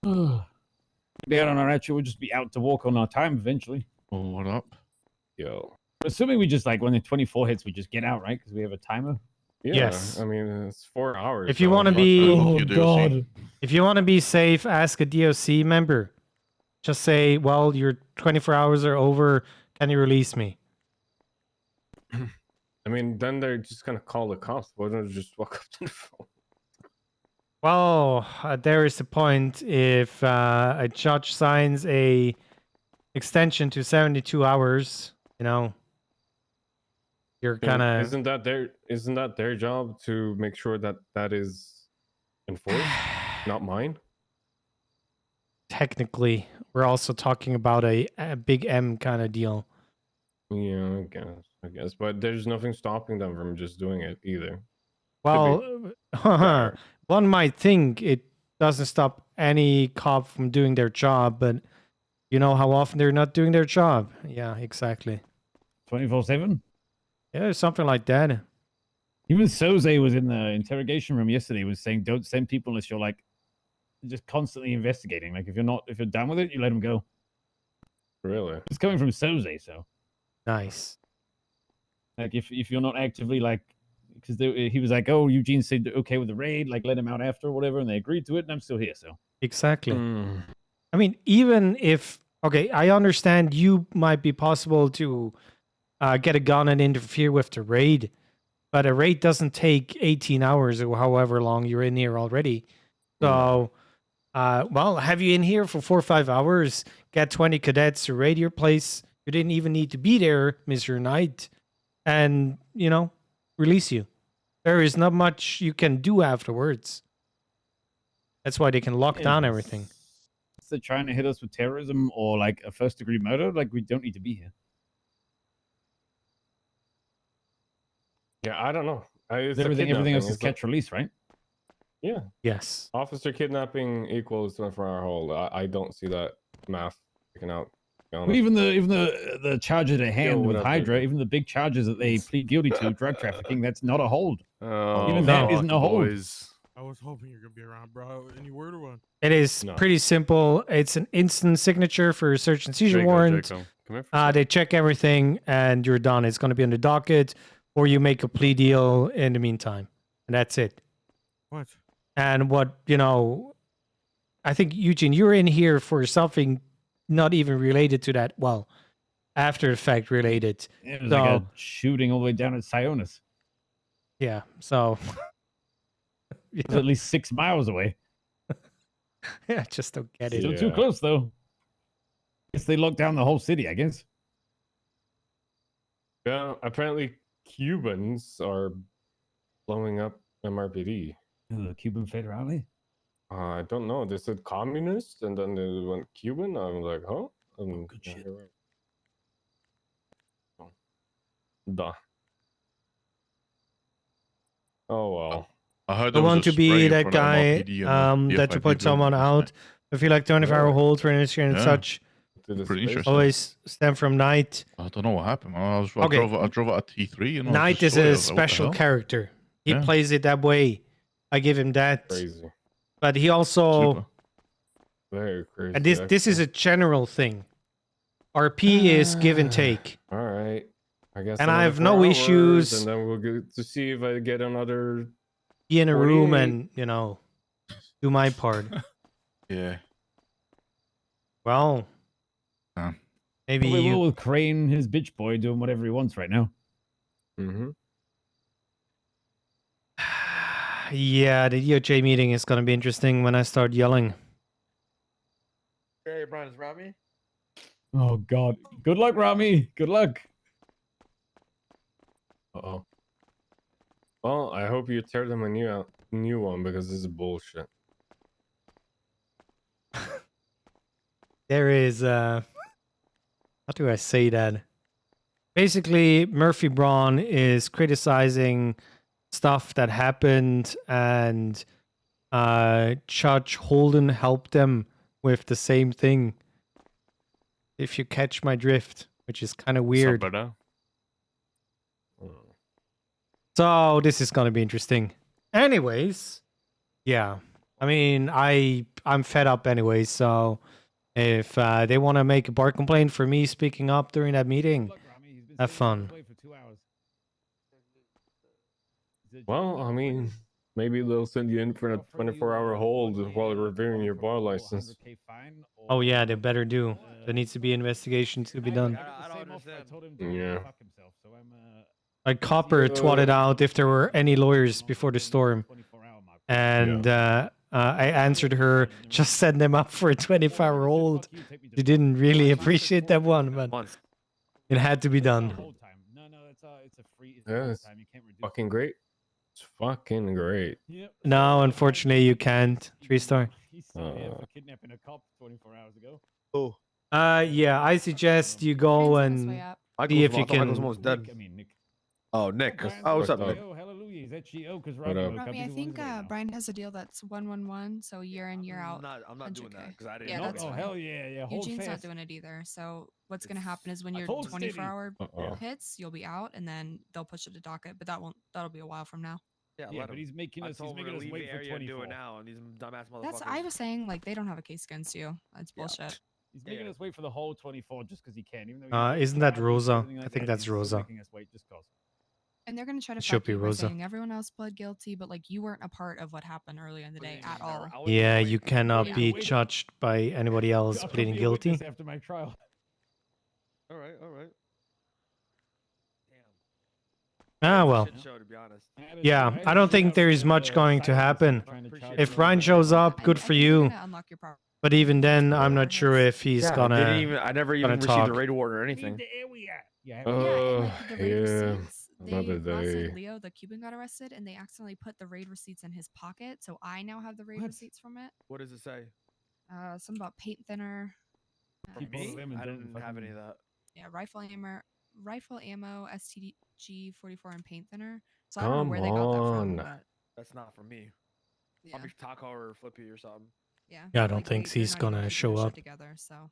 Maybe I don't know. Actually, we'll just be out to walk on our time eventually. Oh, what up? Yo. Assuming we just when the 24 hits, we just get out, right? Because we have a timer. Yeah, Yes. I mean, it's 4 hours. If you so want to fuck be, that. if you want to be safe, ask a DOC member. Just say, "Well, your 24 hours are over. Can you release me?" I mean, then they're just gonna call the cops. Why don't they just walk up to the phone? Well, there is the point. If a judge signs a extension to 72 hours, you know, you're kind of. Isn't that their job to make sure that that is enforced? Not mine. Technically, we're also talking about a big M kind of deal. Yeah, I guess, but there's nothing stopping them from just doing it either. Well, one might think it doesn't stop any cop from doing their job, but you know how often they're not doing their job. Yeah, exactly. 24/7. Yeah, something like that. Even Soze was in the interrogation room yesterday. Was saying don't send people unless you're like just constantly investigating. Like if you're done with it, you let them go. Really? It's coming from Soze, so nice. Like if you're not actively like, because he was like, oh, Eugene said okay with the raid, like let him out after or whatever, and they agreed to it, and I'm still here. So Exactly. I mean, even if okay, I understand you might be possible to get a gun and interfere with the raid, but a raid doesn't take 18 hours or however long you're in here already. So, well, have you in here for 4 or 5 hours, get 20 cadets to raid your place. You didn't even need to be there, Mr. Knight, and, you know, release you. There is not much you can do afterwards. That's why they can lock down everything. If they're trying to hit us with terrorism or like a first-degree murder, like we don't need to be here. Yeah, I don't know. It's Everything else is It's like- catch release, right? Yeah. Yes. Officer kidnapping equals 24-hour hold. I don't see that math taken out. to be Well, honest. even the charges at hand with without Hydra, the- even the big charges that they plead guilty to, drug trafficking, that's not a hold. Oh, even that isn't a hold. I was hoping you're gonna be around, bro. Any word or what? It is pretty simple. It's an instant signature for a search and seizure warrant. Draco. Come here for They check everything and you're done. It's going to be on the docket, or you make a plea deal in the meantime, and that's it. What? And what, you know, I think, Eugene, you're in here for something not even related to that. Well, after the fact related. It was So, like a shooting all the way down at Sionis. yeah, so. It was at least 6 miles away. I just don't get it. Still too close, though. Guess they locked down the whole city, I guess. Yeah, apparently Cubans are blowing up MRPD. The Cuban Federale? I don't know. They said communist, and then they went Cuban. I'm like, huh? Good shit. Duh. Oh well. I heard I there was want a to be spray in that front of guy MRPD and the that to FIB put someone building out. I feel like 24-hour hold for an incident and Yeah. such. Pretty interesting. Always stem from Knight. I don't know what happened. I Okay. drove at T3 and Knight is a special character. He Yeah. plays it that way. I give him that. Crazy. But he also, Very crazy. and this is a general thing. RP is give and take. All right. I guess. And I another have no 4 hours, issues. And then we'll get to see if I get another. Be in a room 48. and, you know, do my part. Yeah. Well, maybe Probably you. will with Crane, his bitch boy, doing whatever he wants right now. Mm-hmm. Yeah, the DOJ meeting is going to be interesting when I start yelling. Hey, Brian, is Rami? Oh, God. Good luck, Rami. Good luck. Uh-oh. Well, I hope you tear them a new one because this is bullshit. There is, how do I say that? Basically, Murphy Braun is criticizing stuff that happened, and Judge Holden helped them with the same thing. If you catch my drift, which is kind of weird. So this is gonna be interesting. Anyways, yeah. I mean, I'm fed up anyway. So if they want to make a bar complaint for me speaking up during that meeting, have fun. Well, I mean, maybe they'll send you in for a 24-hour hold while reviewing your bar license. Oh yeah, they better do. There needs to be investigation to be done. Yeah. Like Copper twatted out if there were any lawyers before the storm, and I answered her, just send them up for a 24-hour hold. She didn't really appreciate that one, but it had to be done. Yeah, it's fucking great. It's fucking great. No, unfortunately, you can't. 3-star. For kidnapping a cop 24 hours ago. Oh. Yeah, I suggest you go and see if you can. Michael's almost dead. Oh, Nick. Oh, what's up, Nick? Hallelujah. Is that Gio? Because Rami, I think Brian has a deal that's 111, so year in, year out. I'm not doing that because I didn't Yeah, know. that's Oh, fine. hell yeah. Hold Eugene's not fast. doing it either, so what's going to happen is when your told Stevie. 24-hour Uh-oh. hits, you'll be out, and then they'll push it to docket. But that'll be a while from now. Yeah, Yeah, let but him. he's making I us. He's told him making to us leave wait the for area and do 24. it now, and these dumbass motherfuckers. That's I was saying like they don't have a case against you. That's bullshit. He's making us wait for the whole 24 just because he can. Even though Isn't that charges and Rosa? everything like I think that, that's he's still Rosa. Making us wait just cause. And they're gonna try to It should fuck be you by Rosa. saying everyone else pled guilty, but like you weren't a part of what happened earlier in the day at all. Yeah, you cannot Yeah. be judged by anybody else I'll pleading be a guilty. witness after my trial. All right, all right. Ah, well. Shit show, to be honest. Yeah, I don't think there is much going to happen. If Ryan shows up, good for you. But even then, I'm not sure if he's Yeah, gonna. didn't even, I never even received talk. a raid warrant or anything. Yeah, Oh, the raid yeah. receipts. Another Last day. night, Leo, the Cuban, got arrested, and they accidentally put the raid receipts in his pocket. So I now have the raid receipts from it. What does it say? Some about paint thinner. From me? I didn't have any of that. Yeah, rifle ammo, STG 44, and paint thinner. So I don't know where they got that from. But That's not from me. Yeah. Probably Taco or Flippy or something. yeah. Yeah, I but, don't like, think they're he's not even gonna keeping show their shit up. Together, so.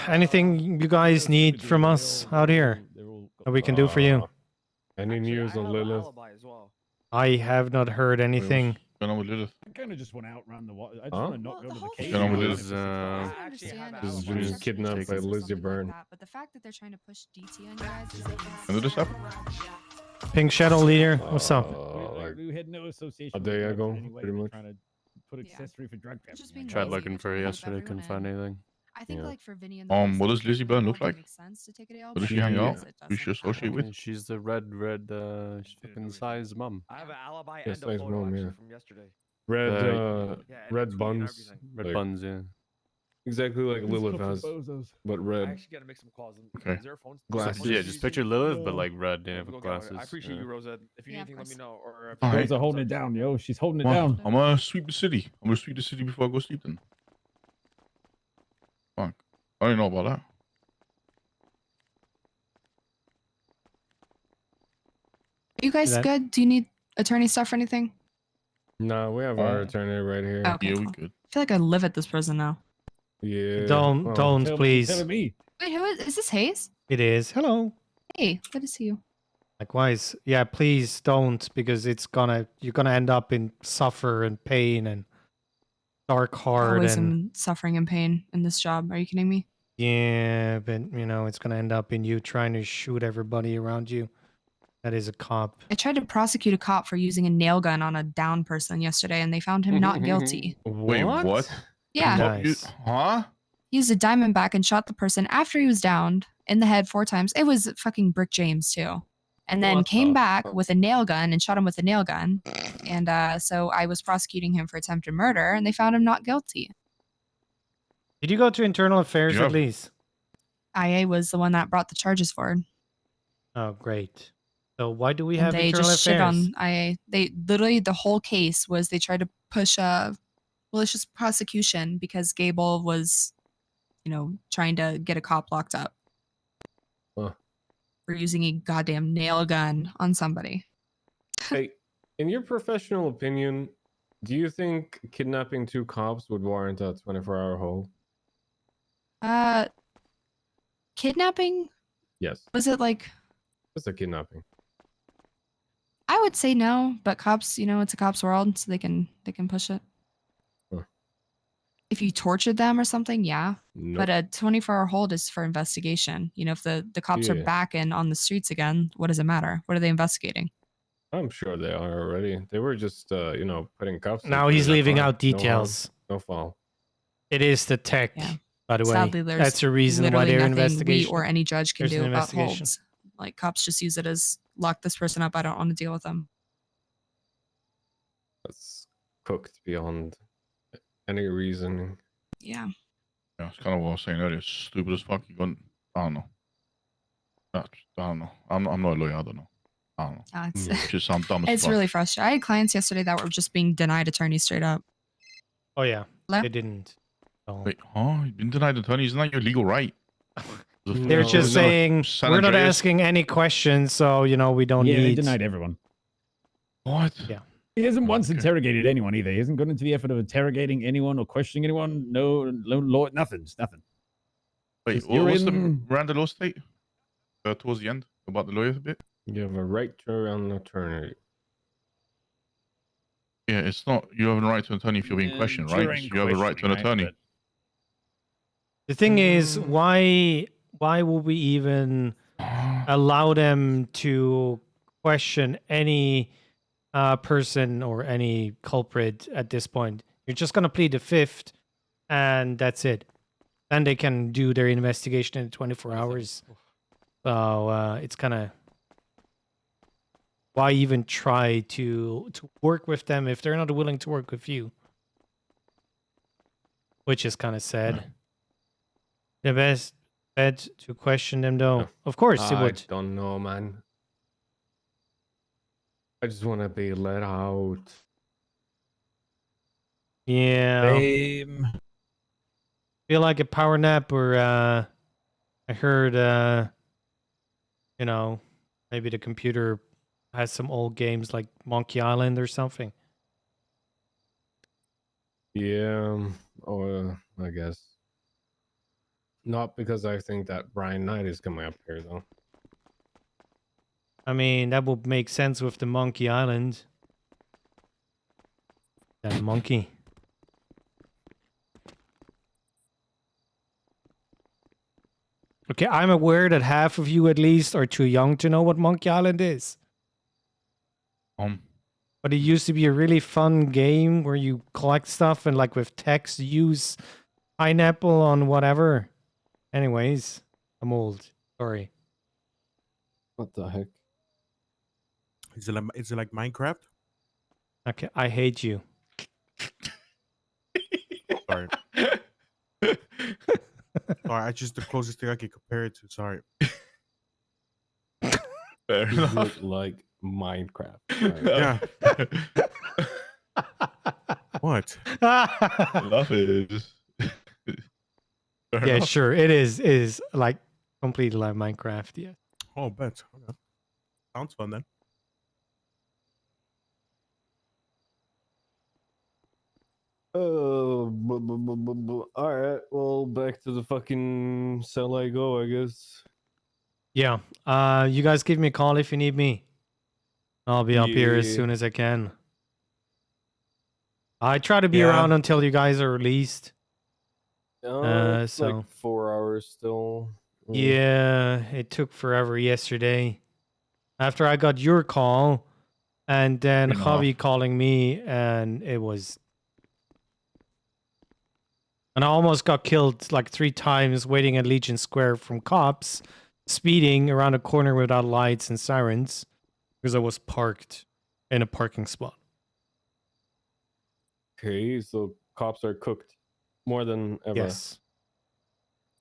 Anything you guys need from us out here that we can do for you? Any news on Lilith? I have not heard anything. Going on with Lilith? I kind of just went out around the water. I just Huh? want to not go to the case. Going on with He Lilith? was, I understand. He's it's been construction kidnapped by or Lizzie something Byrne. Like that, but the fact that they're trying to push DT on you guys is like When did this happen? Pink Shadow Leader, what's up? Like We had no association. a with day drugs ago, anyway. pretty They're much. Trying to put accessory for drug trafficking. Tried looking for it yesterday, couldn't find anything. I think Yeah. like for Vinny and the What rest does Lizzie of Byrne them, look it like? makes sense to take it out, What does but she hang for out? us, it Who she doesn't. associate with? She's the red fucking size mum. I have an alibi Yes, and a nice photo mom, actually yeah. from yesterday. Red, Yeah, and a red tweet and buns. everything. Red like- buns, yeah. Exactly like These Lilith couple has, bozos. but I red. actually gotta make some calls. Okay. Is there a phone? Glasses. Yeah, just picture Lilith, but like red, yeah, We'll with go get one. glasses. I appreciate yeah. you, Rosa. If you need Yeah, of anything, let me course. know. Or if Alright. Rosa holding it down, yo. She's holding it Well, down. I'm gonna sweep the city. I'm gonna sweep the city before I go sleep then. Fuck. I didn't know about that. You guys That- good? Do you need attorney stuff or anything? No, we have our attorney right here. Okay, Yeah, we cool. good. I feel like I live at this prison now. Yeah. Don't, well, don't, please. Tell me. Wait, who is this? Haze? It is. Hello. Hey, good to see you. Likewise. Yeah, please don't, because you're gonna end up in suffer and pain and dark hard Always and am suffering and pain in this job. Are you kidding me? yeah, but it's gonna end up in you trying to shoot everybody around you. That is a cop. I tried to prosecute a cop for using a nail gun on a down person yesterday, and they found him not guilty. Wait, what? Yeah. Nice. Huh? He used a diamondback and shot the person after he was downed in the head 4 times. It was fucking Brick James too. And then What came the back fuck? with a nail gun and shot him with a nail gun. And so I was prosecuting him for attempted murder, and they found him not guilty. Did you go to internal affairs Yeah. at least? IA was the one that brought the charges forward. Oh, great. So why do we And have they internal just affairs? shit on IA. They literally, the whole case was they tried to push a malicious prosecution because Gable was, trying to get a cop locked up Huh. for using a goddamn nail gun on somebody. Hey, in your professional opinion, do you think kidnapping 2 cops would warrant a 24-hour hold? Kidnapping? Yes. Was it like, Just a kidnapping. I would say no, but cops, it's a cops world, so they can push it. Huh. If you tortured them or something, yeah. Nope. But a 24-hour hold is for investigation. If the cops are Yeah. back and on the streets again, what does it matter? What are they investigating? I'm sure they are already. They were just, putting cuffs. Now and he's putting a leaving car. out No harm, details. No foul. It is the tech, Yeah. by the way. Sadly, there's That's the reason why literally they're nothing we investigation. or any judge can There's an do about investigation. holds. Like cops just use it as lock this person up. I don't want to deal with them. That's cooked beyond any reasoning. Yeah. Yeah, it's kind of what I was saying earlier. Stupid as fuck. I don't know. I don't know. I'm not a lawyer. I don't know. It's It's just I'm dumb as it's fuck. really frustrating. I had clients yesterday that were just being denied attorneys straight up. Oh yeah, Hello? they didn't. So. Wait, huh? You've been denied attorney. Isn't that your legal right? They're No, just no, saying San we're not Andreas? asking any questions, so we don't Yeah, they need. denied everyone. What? Yeah. He hasn't once Okay. interrogated anyone either. He hasn't gone into the effort of interrogating anyone or questioning anyone. No, nothing. Just nothing. Wait, Just, what you're was the in- Miranda law state towards the end about the lawyers a bit? You have a right to an attorney. Yeah, it's not. You have a right to an attorney if you're being questioned, right? during You have a right to an questioning, right? attorney. But- The thing is, why would we even allow them to question any person or any culprit at this point? You're just gonna plead the fifth, and that's it. Then they can do their investigation in 24 hours. So it's kind of, why even try to work with them if they're not willing to work with you? Which is kind of sad. The best bet to question them, though. Of course, it would. I don't know, man. I just want to be let out. Yeah. Same. Feel like a power nap, or I heard you know, maybe the computer has some old games like Monkey Island or something. Yeah, or I guess not, because I think that Brian Knight is coming up here though. I mean, that would make sense with the Monkey Island. That monkey. Okay, I'm aware that half of you at least are too young to know what Monkey Island is. But it used to be a really fun game where you collect stuff and, like, with text, use pineapple on whatever. Anyways, I'm old. Sorry. What the heck? Is it like Minecraft? Okay, I hate you. Sorry. Sorry, I just the closest thing I can compare it to. Sorry. Fair You enough. look like Minecraft. Yeah. What? Love it. Fair Yeah, enough. sure. It is like completely like Minecraft, yeah. Oh, bet. Okay. Sounds fun then. Oh, all right. Well, back to the fucking cell I go, I guess. Yeah. You guys give me a call if you need me. I'll be up here as Yeah. soon as I can. I try to be Yeah. around until you guys are released. It's So like 4 hours still. yeah, it took forever yesterday. After I got your call, and then Enough. Javi calling me, and it was. And I almost got killed like 3 times waiting at Legion Square from cops, speeding around a corner without lights and sirens, because I was parked in a parking spot. Okay, so cops are cooked more than ever. Yes.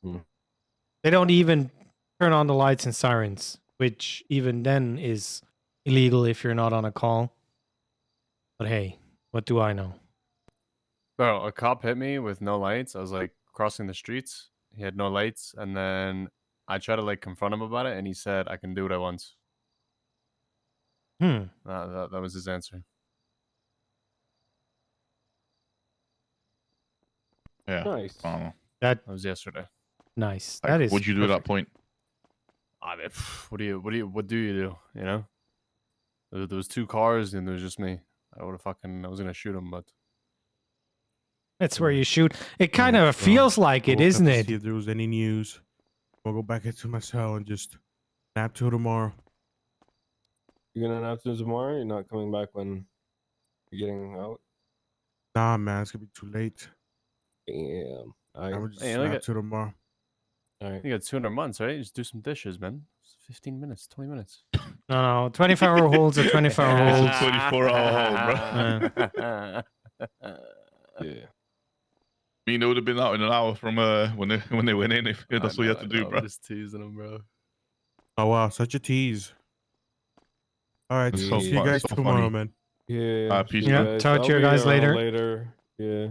Hmm. They don't even turn on the lights and sirens, which even then is illegal if you're not on a call. But hey, what do I know? Bro, a cop hit me with no lights. I was like crossing the streets. He had no lights, and then I tried to like confront him about it, and he said, "I can do what I want." That was his answer. Yeah. Nice. I don't know. That was yesterday. Nice. Like, That is. what'd you do at that point? I mean, what do you do? You know, there was 2 cars and there was just me. I was gonna shoot him, but That's where you shoot. It kind of feels like it, isn't it? See if there was any news. I'll go back into my cell and just nap till tomorrow. you're gonna nap till tomorrow. You're not coming back when you're getting out. Nah, man, it's gonna be too late. Damn. I'm just Hey, look nap at- till tomorrow. All right. you got 200 months, right? Just do some dishes, man. It's 15 minutes, 20 minutes. No, 24-hour holds are 24-hour It's a holds. 24-hour hold, bro. Yeah. I mean, it would have been out in an hour from when they went in if that's what you had to do, bro. I'm just teasing him, bro. Oh wow, such a tease. All right, It's see so you fun- guys so tomorrow, funny. man. Yeah. Peace, see Yeah, man. talk to you I'll be guys around later. Later. Yeah.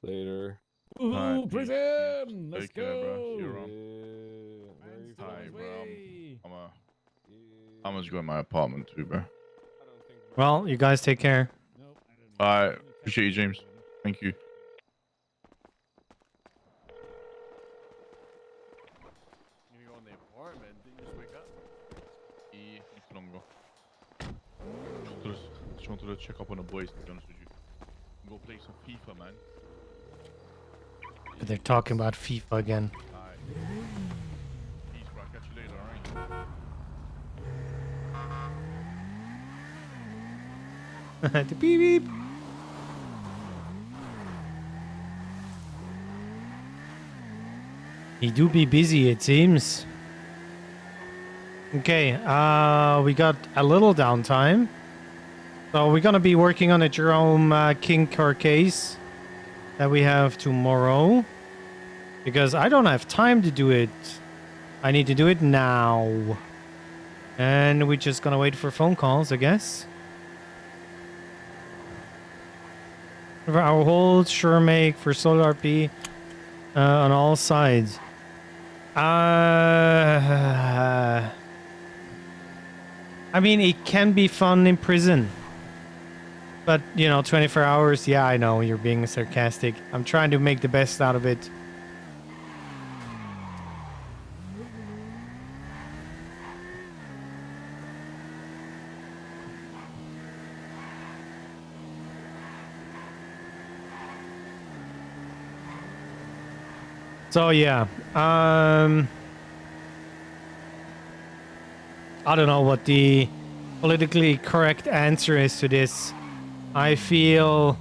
Later. Ooh, Alright, peace, prison! peace. Let's Take care, bro. go! You're on. Man's Hi, on bro. his way. I'm gonna go in my apartment too, bro. I don't think Well, you guys take care. I appreciate you, James. Thank you. You go in the apartment, did you just wake up? Yeah, not too long ago. Just wanted to check up on the boys, to be honest with you. Go play some FIFA, man. They're talking about FIFA again. Alright. Peace, bro. I'll catch you later, alright? The beep beep. He do be busy, it seems. Okay, we got a little downtime. So we're gonna be working on a Jerome King car case that we have tomorrow. Because I don't have time to do it. I need to do it now. And we're just gonna wait for phone calls, I guess. For our hold, sure make for Solar RP on all sides. I mean, it can be fun in prison. But, you know, 24 hours, yeah, I know, you're being sarcastic. I'm trying to make the best out of it. So yeah, I don't know what the politically correct answer is to this. I feel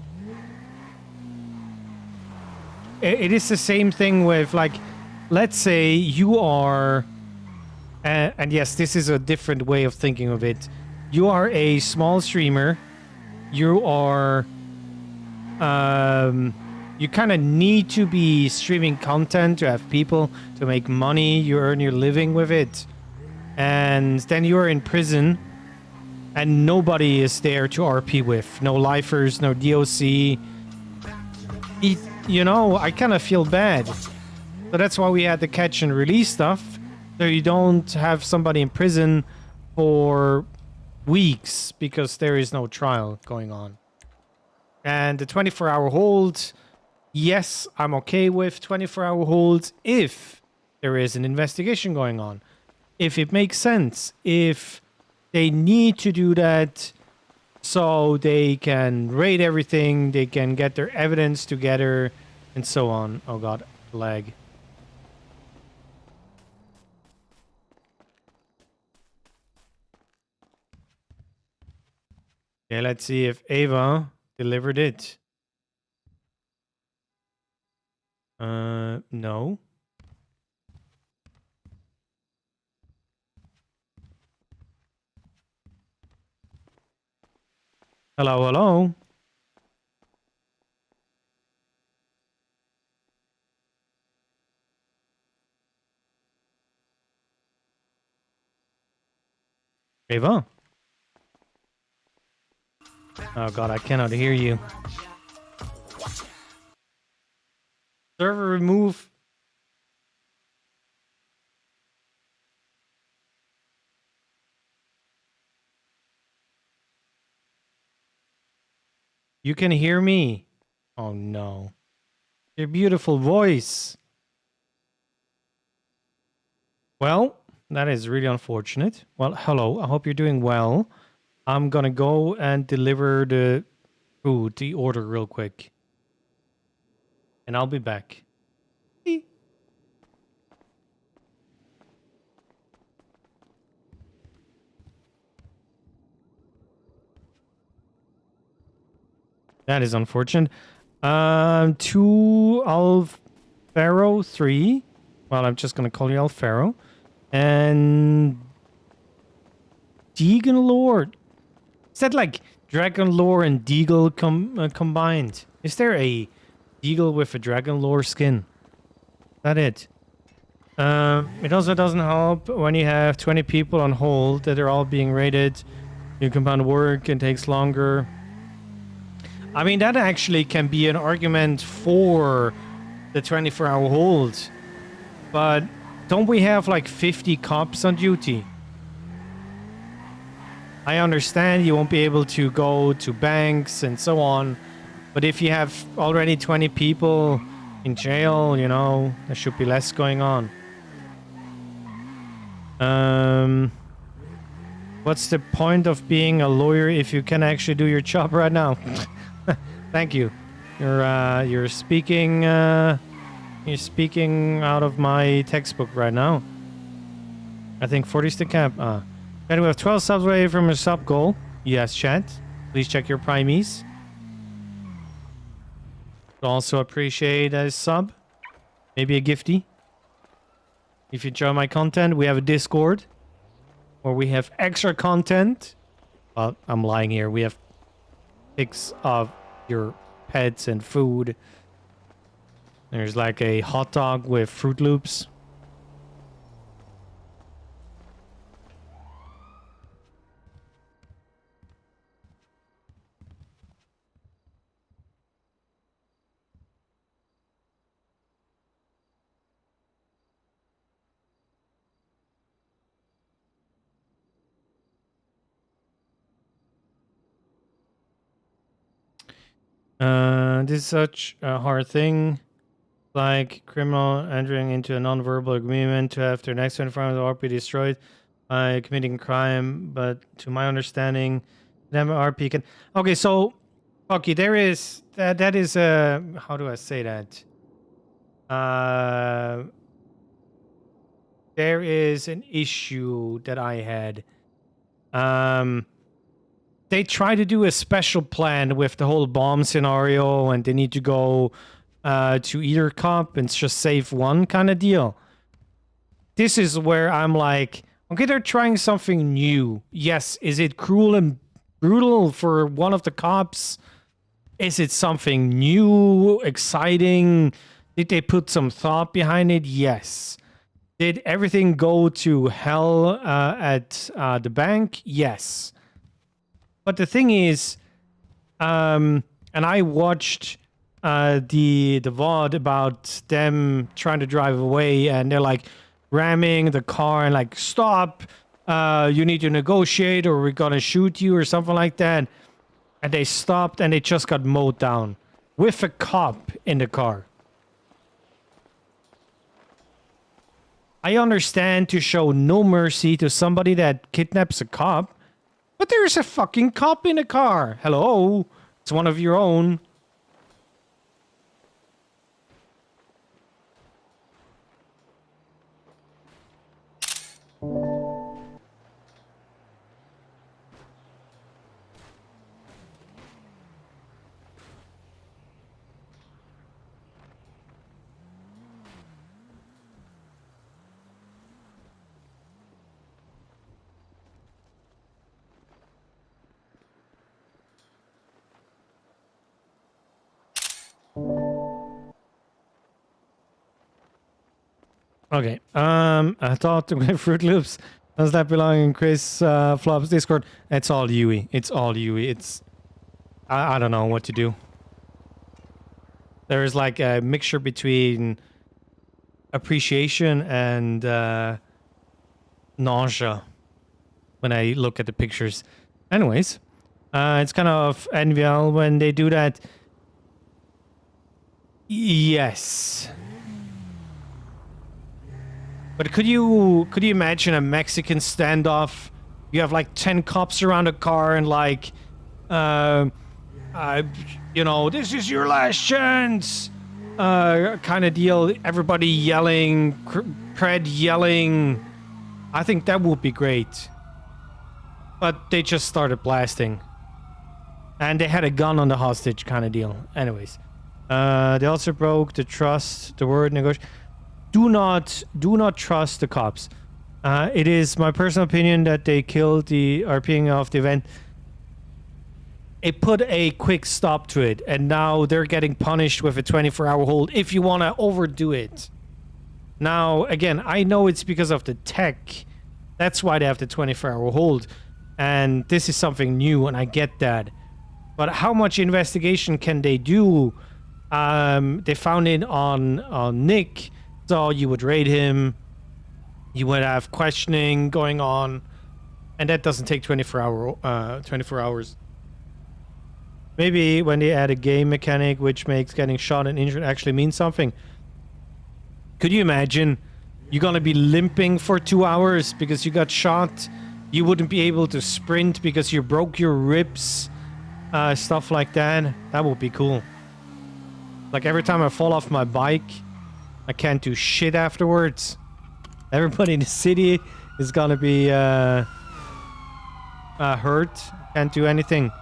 it is the same thing with, like, let's say you are, and yes, this is a different way of thinking of it. You are a small streamer. You are, you kind of need to be streaming content to have people to make money. You earn your living with it. And then you're in prison and nobody is there to RP with. No lifers, no DOC. You know, I kind of feel bad. So that's why we had the catch and release stuff. So you don't have somebody in prison for weeks because there is no trial going on. And the 24-hour hold, yes, I'm okay with 24-hour holds if there is an investigation going on. If it makes sense. If they need to do that so they can raid everything, they can get their evidence together, and so on. Oh god, lag. Okay, let's see if Ava delivered it. No. Hello, hello. Ava? Oh god, I cannot hear you. Server remove. You can hear me. Oh no. Your beautiful voice. Well, that is really unfortunate. Well, hello. I hope you're doing well. I'm gonna go and deliver the food, the order real quick. And I'll be back. That is unfortunate. 2 Alfaro 3. Well, I'm just gonna call you Alfaro. And Deegan Lord. Is that like Dragon Lore and Deagle combined? Is there a Deagle with a Dragon Lore skin? Is that it? It also doesn't help when you have 20 people on hold that are all being raided. You compound work and takes longer. I mean, that actually can be an argument for the 24-hour hold. But don't we have like 50 cops on duty? I understand you won't be able to go to banks and so on, but if you have already 20 people in jail, you know, there should be less going on. What's the point of being a lawyer if you can actually do your job right now? Thank you. You're speaking out of my textbook right now. I think 40 is the cap. And we have 12 subs away from a sub goal. Yes, chat. Please check your primies. Also appreciate a sub. Maybe a gifty. If you enjoy my content, we have a Discord where we have extra content. Well, I'm lying here. We have pics of your pets and food. There's like a hot dog with Fruit Loops. This is such a hard thing. Like criminal entering into a non-verbal agreement to have their next 24 hours of RP destroyed by committing a crime. But to my understanding, them RP can... Okay, so... Okay, there is... That is a... How do I say that? There is an issue that I had. They try to do a special plan with the whole bomb scenario, and they need to go to either cop and just save one kind of deal. This is where I'm like, okay, they're trying something new. Yes, is it cruel and brutal for one of the cops? Is it something new, exciting? Did they put some thought behind it? Yes. Did everything go to hell at the bank? Yes. But the thing is, and I watched the VOD about them trying to drive away, and they're like ramming the car and like, stop, you need to negotiate or we're gonna shoot you or something like that. And they stopped and they just got mowed down with a cop in the car. I understand to show no mercy to somebody that kidnaps a cop. But there's a fucking cop in a car. Hello? It's one of your own. Okay. I thought with Fruit Loops, does that belong in Chris Flop's Discord? It's all Yui. It's all Yui. It's I don't know what to do. There is like a mixture between appreciation and nausea when I look at the pictures. Anyways, it's kind of enviable when they do that. Yes. But could you imagine a Mexican standoff? You have like 10 cops around a car and like, you know, this is your last chance, kind of deal. Everybody yelling, Pred yelling. I think that would be great. But they just started blasting. And they had a gun on the hostage kind of deal. Anyways. They also broke the trust, the word negotiation. Do not trust the cops. It is my personal opinion that they killed the RPing of the event. It put a quick stop to it, and now they're getting punished with a 24-hour hold if you want to overdo it. Now, again, I know it's because of the tech. That's why they have the 24-hour hold. And this is something new, and I get that. But how much investigation can they do? They found it on Nick. So you would raid him, you would have questioning going on, And that doesn't take 24 hours. Maybe when they add a game mechanic which makes getting shot and injured actually mean something. Could you imagine you're gonna be limping for 2 hours because you got shot? You wouldn't be able to sprint because you broke your ribs. Stuff like that. That would be cool. Like every time I fall off my bike, I can't do shit afterwards. Everybody in the city is gonna be hurt. Can't do anything.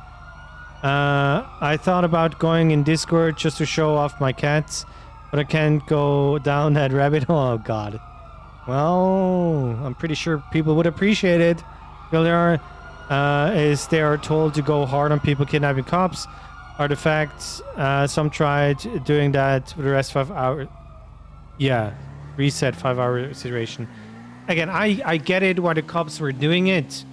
I thought about going in Discord just to show off my cats, but I can't go down that rabbit hole. Oh god. Well, I'm pretty sure people would appreciate it. Well, they are told to go hard on people kidnapping cops. Artifacts. Some tried doing that for the rest 5 hours. Yeah, reset 5-hour situation. Again, I get it why the cops were doing it.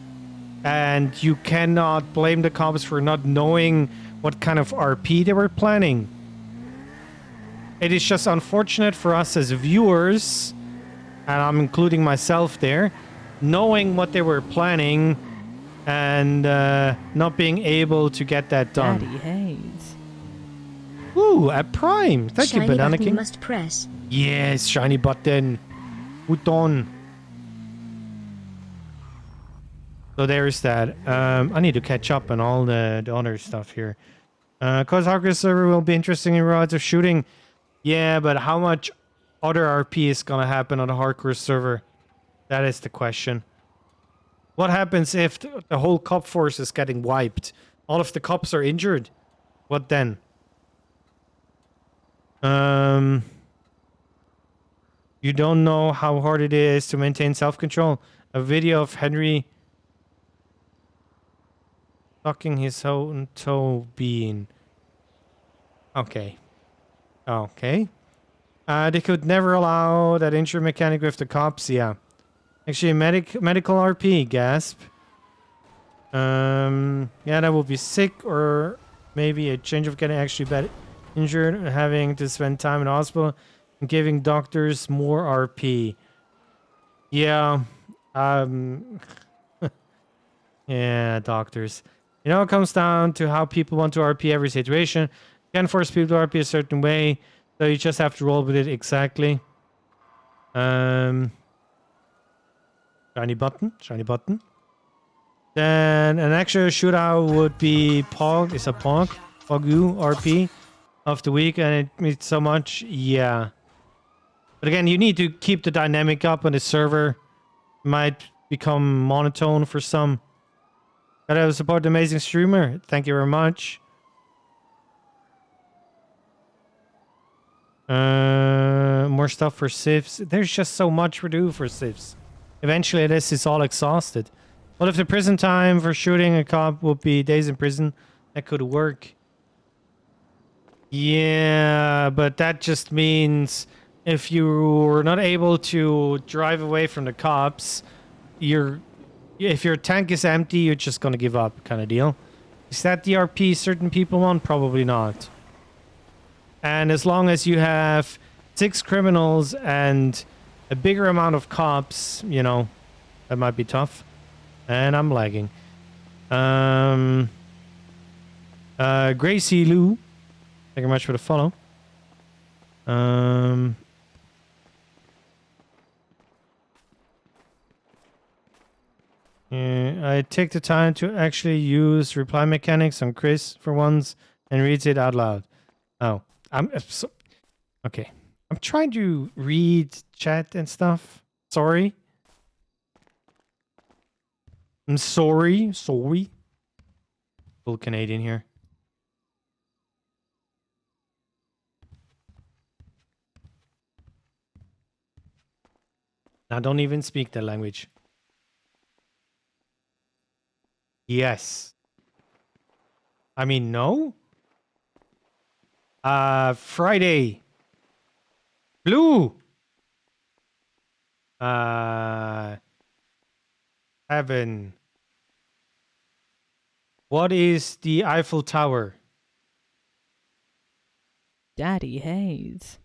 And you cannot blame the cops for not knowing what kind of RP they were planning. It is just unfortunate for us as viewers, and I'm including myself there, knowing what they were planning and not being able to get that done. Daddy Haze. Ooh, at Prime. Thank you, Banana button King. must press. Yes, shiny button. Button. So there's that. I need to catch up on all the other stuff here. Cause Hardcore server will be interesting in regards of shooting. Yeah, but how much other RP is gonna happen on the hardcore server? That is the question. What happens if the whole cop force is getting wiped? All of the cops are injured. What then? You don't know how hard it is to maintain self-control. A video of Henry sucking his own toe bean. Okay. Okay. They could never allow that injured mechanic with the cops. Yeah. Actually, medical RP. Gasp. Yeah, that would be sick, or maybe a change of getting actually bad injured, having to spend time in the hospital, and giving doctors more RP. Yeah. Yeah, doctors. You know, it comes down to how people want to RP every situation. You can't force people to RP a certain way, so you just have to roll with it exactly. Shiny button, shiny button. Then an actual shootout would be Pog. It's a Pog, Pogu RP of the week, and it means so much. Yeah. But again, you need to keep the dynamic up on the server. It might become monotone for some. Gotta support the amazing streamer. Thank you very much. More stuff for civs. There's just so much to do for civs. Eventually, this is all exhausted. What if the prison time for shooting a cop would be days in prison? That could work. Yeah, but that just means if you're not able to drive away from the cops, if your tank is empty, you're just gonna give up, kind of deal. Is that the RP certain people want? Probably not. And as long as you have 6 criminals and a bigger amount of cops, you know, that might be tough. And I'm lagging. Gracie Lou, thank you very much for the follow. I take the time to actually use reply mechanics on Chris for once and reads it out loud. Oh, okay. I'm trying to read chat and stuff. Sorry. I'm sorry. Sorry. Full Canadian here. Now don't even speak the language. Yes. I mean, no? Friday. Blue. Heaven. What is the Eiffel Tower? Daddy Haze.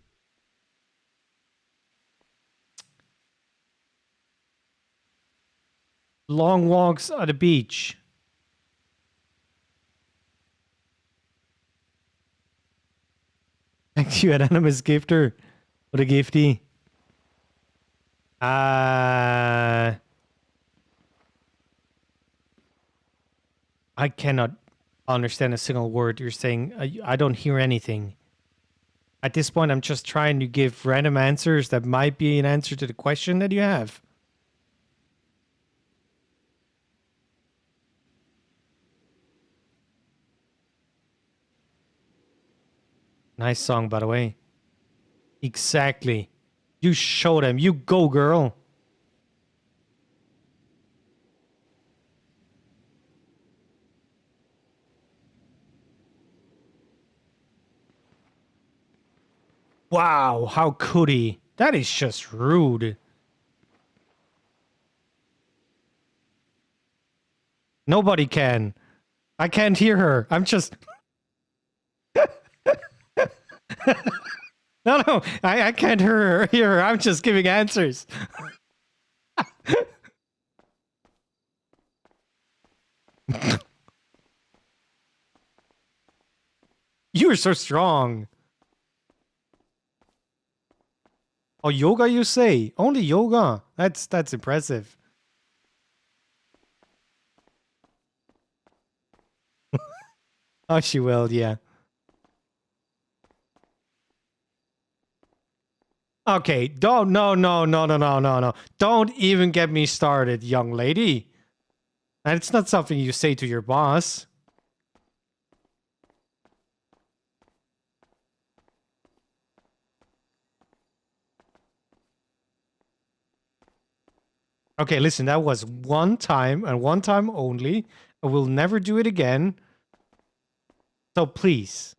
Long walks at the beach. Thank you, Anonymous Gifter. What a gifty. I cannot understand a single word you're saying. I don't hear anything. At this point, I'm just trying to give random answers that might be an answer to the question that you have. Nice song, by the way. Exactly. You show them. You go, girl. Wow, how could he? That is just rude. Nobody can. I can't hear her. I'm just... No, I can't hear her. I'm just giving answers. You're so strong. Oh, yoga, you say? Only yoga? That's impressive. Oh, she will, yeah. Okay, don't, no. Don't even get me started, young lady. And it's not something you say to your boss. Okay, listen, that was one time and one time only. I will never do it again. So please.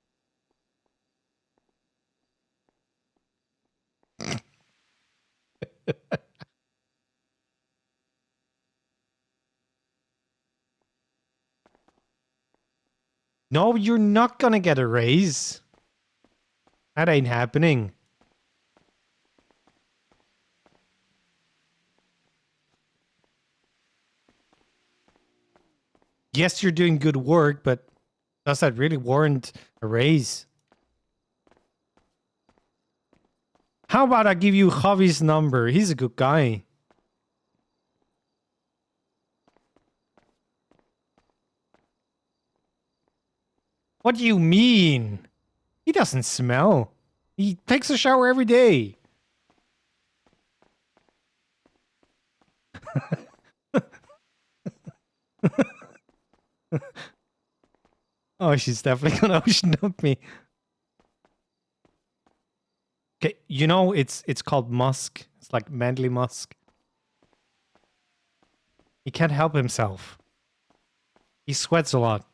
No, you're not gonna get a raise. That ain't happening. Yes, you're doing good work, but does that really warrant a raise? How about I give you Javi's number? He's a good guy. What do you mean? He doesn't smell. He takes a shower every day. Oh, she's definitely gonna ocean dump me. Okay, you know it's called musk. It's like manly musk. He can't help himself. He sweats a lot.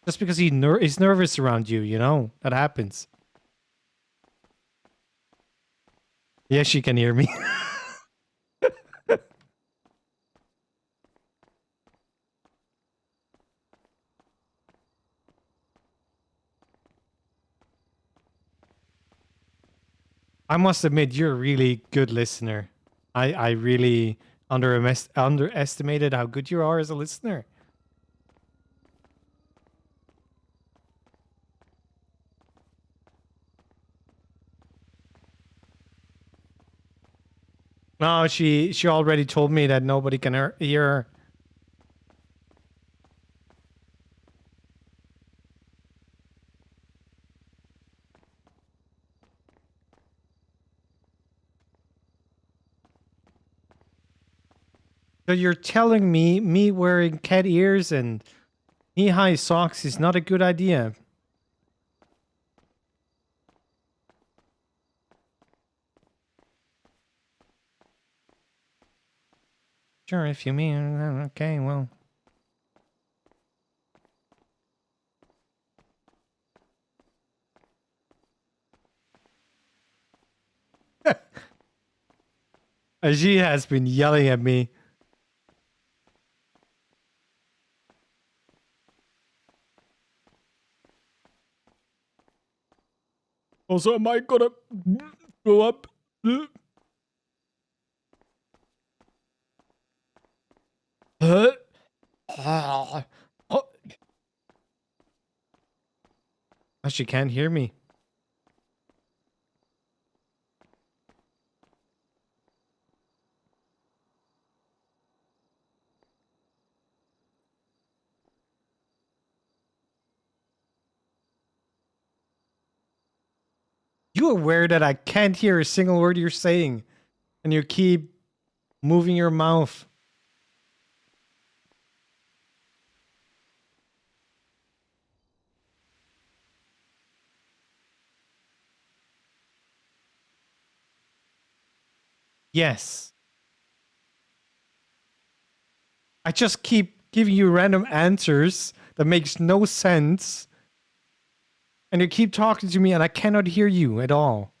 Just because he's nervous around you, you know? That happens. Yeah, she can hear me. I must admit, you're a really good listener. I really underestimated how good you are as a listener. No, she already told me that nobody can hear her. So you're telling me wearing cat ears and knee-high socks is not a good idea? Sure, if you mean. Okay, well. She has been yelling at me. Also, am I gonna go up? She can't hear me. You aware that I can't hear a single word you're saying, and you keep moving your mouth? Yes. I just keep giving you random answers that makes no sense. And you keep talking to me and I cannot hear you at all.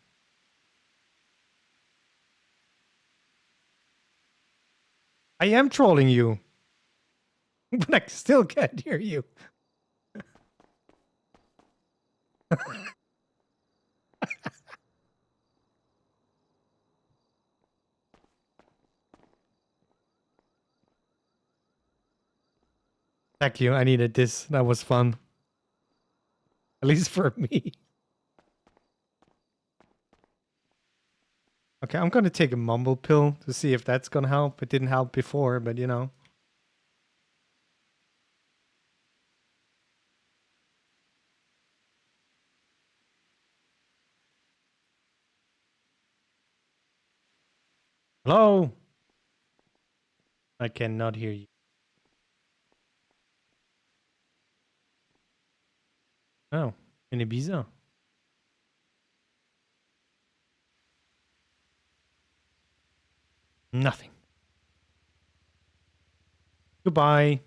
I am trolling you. But I still can't hear you. Thank you. I needed this. That was fun. At least for me. Okay, I'm going to take a mumble pill to see if that's going to help. It didn't help before, but you know. Hello? I cannot hear you. Oh, in Ibiza. Nothing. Goodbye.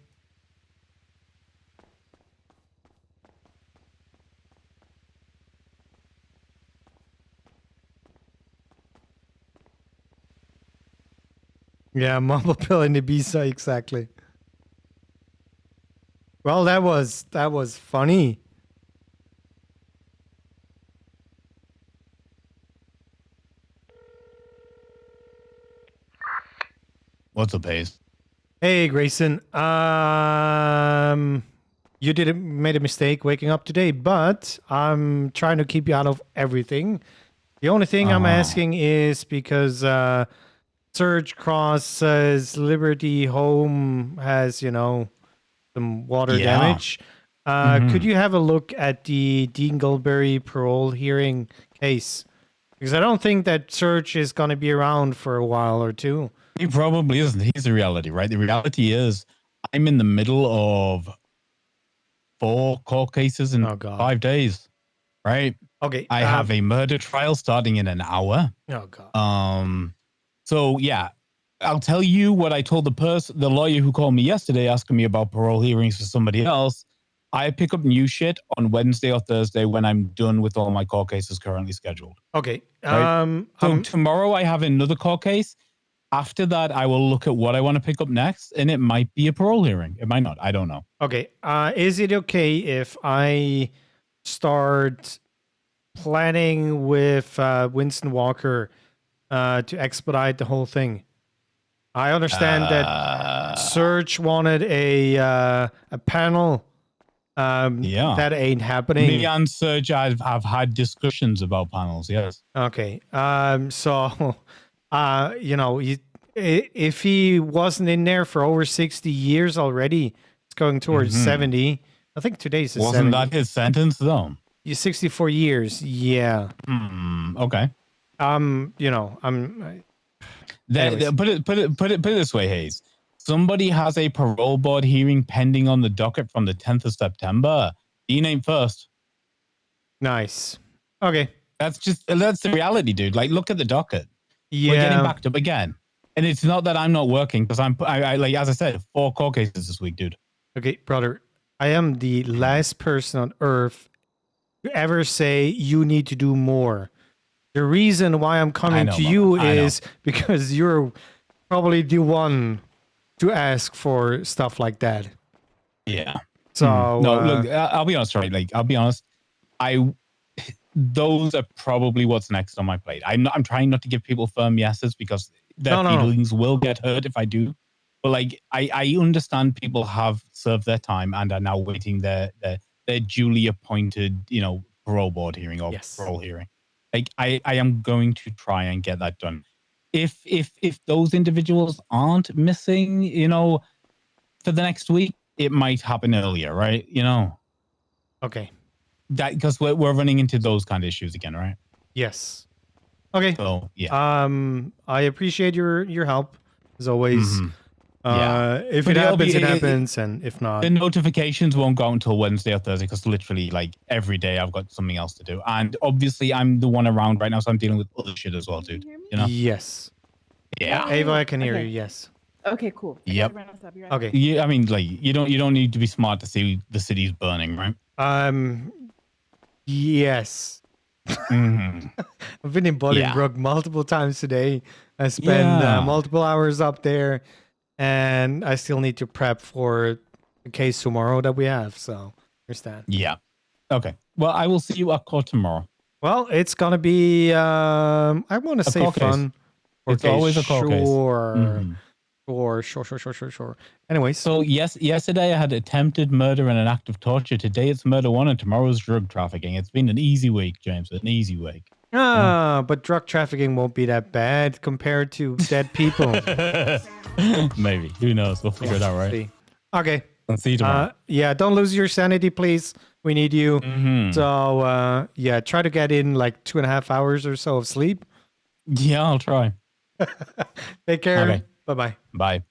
Yeah, mumble pill in Ibiza, exactly. Well, that was funny. What's up, Haze? Hey, Grayson. You made a mistake waking up today, but I'm trying to keep you out of everything. The only thing I'm asking is because Surge Cross's Liberty home has, you know, some water damage. Could you have a look at the Dean Goldberry parole hearing case? Because I don't think that Surge is going to be around for a while or two. He probably isn't. He's the reality, right? The reality is I'm in the middle of 4 court cases in 5 days, right? Okay. I have a murder trial starting in an hour. Oh, God. So, yeah, I'll tell you what I told the lawyer who called me yesterday asking me about parole hearings for somebody else. I pick up new shit on Wednesday or Thursday when I'm done with all my court cases currently scheduled. Okay. Right? So tomorrow I have another court case. After that, I will look at what I want to pick up next, and it might be a parole hearing. It might not. I don't know. Okay. Is it okay if I start planning with Winston Walker to expedite the whole thing? I understand that Surge wanted a panel. Yeah. That ain't happening. Me and Serge, I've had discussions about panels. Yes. Okay. So, you know, if he wasn't in there for over 60 years already, it's going towards 70. I think today's the Wasn't 70. that his sentence though? 64 years. Yeah. Okay. You know, Put it this way, Haze. Somebody has a parole board hearing pending on the docket from the 10th of September. Dean ain't first. Nice. Okay. That's the reality, dude. Like, look at the docket. Yeah. We're getting backed up again. And it's not that I'm not working, because I like, as I said, 4 court cases this week, dude. Okay, brother. I am the last person on earth to ever say you need to do more. The reason why I'm coming to you is because you're probably the one to ask for stuff like that. Yeah. So no, look, I'll be honest, right? Like, I'll be honest. Those are probably what's next on my plate. I'm trying not to give people firm yeses because their feelings will get hurt if I do. But like, I understand people have served their time and are now waiting their duly appointed, parole board hearing or parole hearing. Like, I am going to try and get that done. If those individuals aren't missing, for the next week, it might happen earlier, right? Okay. That because we're running into those kind of issues again, right? Yes. Okay. So yeah. I appreciate your help as always. Mhm. Yeah. If But it it'll happens, be- it happens, and if not, The notifications won't go until Wednesday or Thursday because literally, like, every day I've got something else to do. And obviously, I'm the one around right now, so I'm dealing with other shit as well, dude. Yes. Yeah. Ava, I can hear Okay. you. Yes. Okay, cool. I Yep. gotta run outside, be right Okay. back. Yeah, I mean, like, you don't need to be smart to see the city's burning, right? Yes. Mhm. I've been in Bolingbrook multiple times today. I spend Yeah. multiple hours up there, and I still need to prep for the case tomorrow that we have. So there's that. Yeah. Okay. Well, I will see you at court tomorrow. Well, it's gonna be I want to A say court case. fun. It's always a court case. Sure. Mhm. Sure. Anyways, So yesterday I had attempted murder and an act of torture. Today it's murder one, and tomorrow's drug trafficking. It's been an easy week, James. An easy week. but drug trafficking won't be that bad compared to dead people. Maybe. Who knows? We'll figure it out, right? See. Okay. I'll see you tomorrow. Yeah, don't lose your sanity, please. We need you. Mhm. So yeah, try to get in like 2.5 hours or so of sleep. Yeah, I'll try. Take care. Okay. Bye-bye. Bye.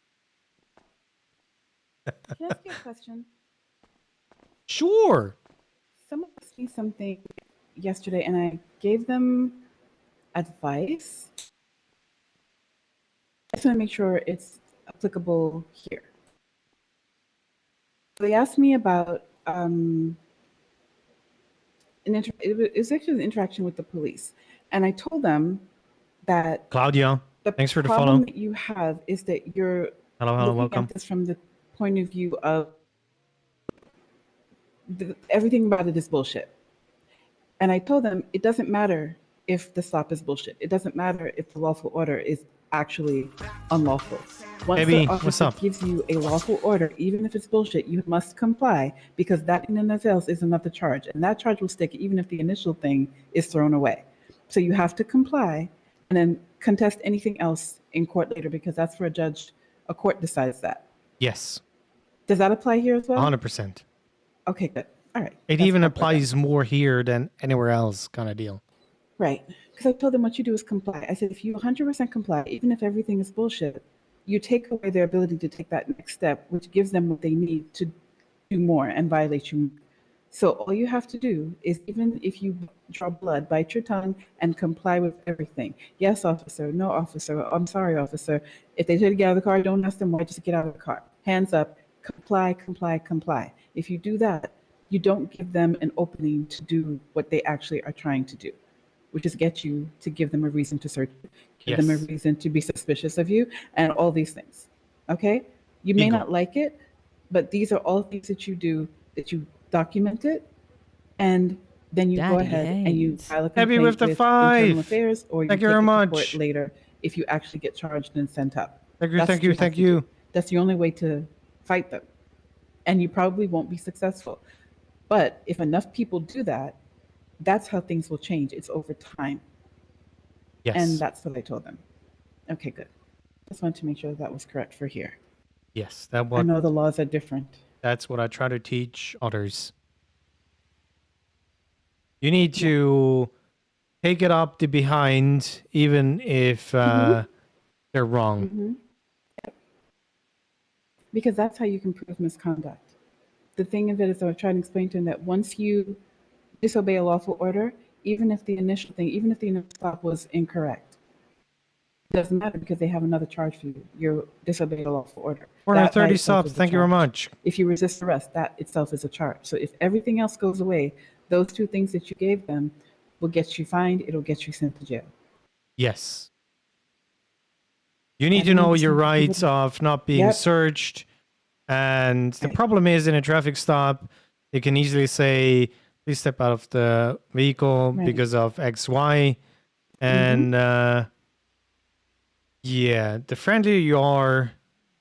Can I ask you a question? Sure. Someone asked me something yesterday, and I gave them advice. I just want to make sure it's applicable here. They asked me about it was actually an interaction with the police, and I told them that Claudia, the thanks for the problem follow. that you have is that you're Hello, looking welcome. at this from the point of view of everything about it is bullshit. And I told them it doesn't matter if the stop is bullshit. It doesn't matter if the lawful order is actually unlawful. Once Baby, the what's officer up? gives you a lawful order, even if it's bullshit, you must comply because that in and of itself is another charge. And that charge will stick even if the initial thing is thrown away. So you have to comply and then contest anything else in court later because that's for a court decides that. Yes. Does that apply here as well? 100%. Okay, good. All right. It That's even what I thought. applies more here than anywhere else kind of deal. Right. Because I told them what you do is comply. I said, if you 100% comply, even if everything is bullshit, you take away their ability to take that next step, which gives them what they need to do more and violate you. So all you have to do is, even if you draw blood, bite your tongue and comply with everything. Yes, officer. No, officer. I'm sorry, officer. If they try to get out of the car, don't ask them why, just get out of the car. Hands up. Comply, comply, comply. If you do that, you don't give them an opening to do what they actually are trying to do, which is get you to give them a reason to search, give them a Yes. reason to be suspicious of you, and all these things. Okay? You may Ego. not like it, but these are all things that you do, that you document it, and then you go Daddy ahead and you Haze. file a Happy complaint with the with 5. Internal Affairs, or you Thank take you very it to much. court later if you actually get charged and sent up. Thank you, That's thank what you, have thank to you. do. That's the only way to fight them. And you probably won't be successful. But if enough people do that, that's how things will change. It's over time. Yes. And that's what I told them. Okay, good. Just wanted to make sure that was correct for here. Yes, that I what know the laws are different. that's what I try to teach others. You need to take it up the behind, even if they're wrong. Mhm. Because that's how you can prove misconduct. The thing of it is, I was trying to explain to him that once you disobey a lawful order, even if the initial stop was incorrect, it doesn't matter because they have another charge for you. You're disobeying a lawful order. That by 430 itself subs. is a Thank you very charge. much. If you resist arrest, that itself is a charge. So if everything else goes away, those two things that you gave them will get you fined. It'll get you sent to jail. Yes. You need And to then know you your see rights people- of not being Yep. searched. And the problem is in a traffic stop, you can easily say, please step out of the vehicle Right. because of XY. And yeah, the friendlier you are,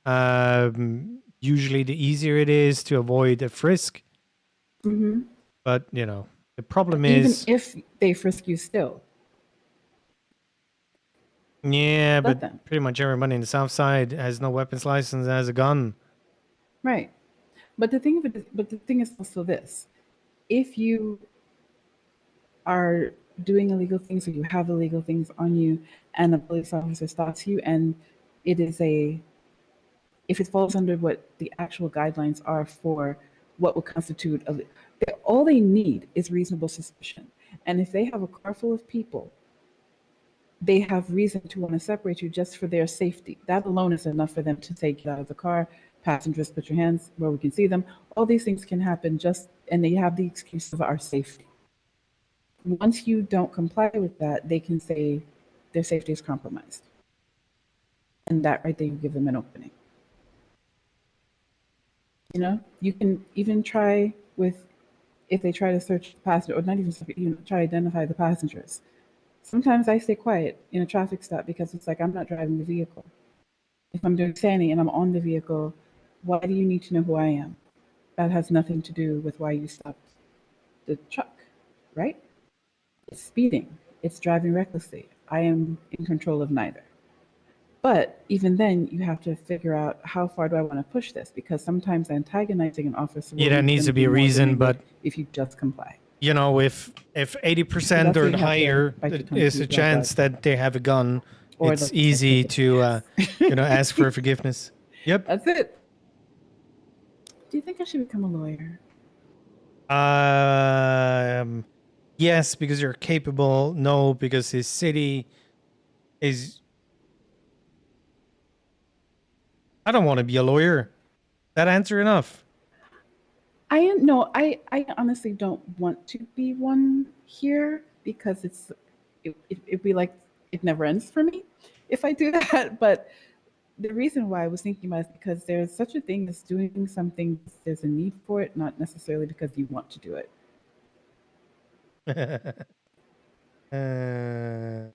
Usually, the easier it is to avoid a frisk. Mm-hmm. But you know, the problem Even is, if they frisk you still. yeah, Let but them. pretty much everybody in the South Side has no weapons license and has a gun. Right. But the thing is also this. If you are doing illegal things or you have illegal things on you and a police officer stops you and it is if it falls under what the actual guidelines are for what would constitute all they need is reasonable suspicion. And if they have a car full of people, they have reason to want to separate you just for their safety. That alone is enough for them to take you out of the car. Passengers, put your hands where we can see them. All these things can happen and they have the excuse of our safety. Once you don't comply with that, they can say their safety is compromised. And that right there, you give them an opening. You know, you can even try if they try to search the passenger, or not even try to identify the passengers. Sometimes I stay quiet in a traffic stop because it's like I'm not driving the vehicle. If I'm doing standing and I'm on the vehicle, why do you need to know who I am? That has nothing to do with why you stopped the truck, right? It's speeding. It's driving recklessly. I am in control of neither. But even then, you have to figure out how far do I want to push this, because sometimes antagonizing an officer Yeah, there needs to be a reason, but if you just comply. You know, if 80% That's where or you have to higher bite your tongue is to a use chance blood. that they have a gun, Or it's they'll easy take it. to ask for forgiveness. Yep. That's it. Do you think I should become a lawyer? Yes, because you're capable. No, because his city is. I don't want to be a lawyer. That answer enough. I honestly don't want to be one here because it'd be like it never ends for me if I do that. But the reason why I was thinking about it is because there's such a thing as doing something, there's a need for it, not necessarily because you want to do it.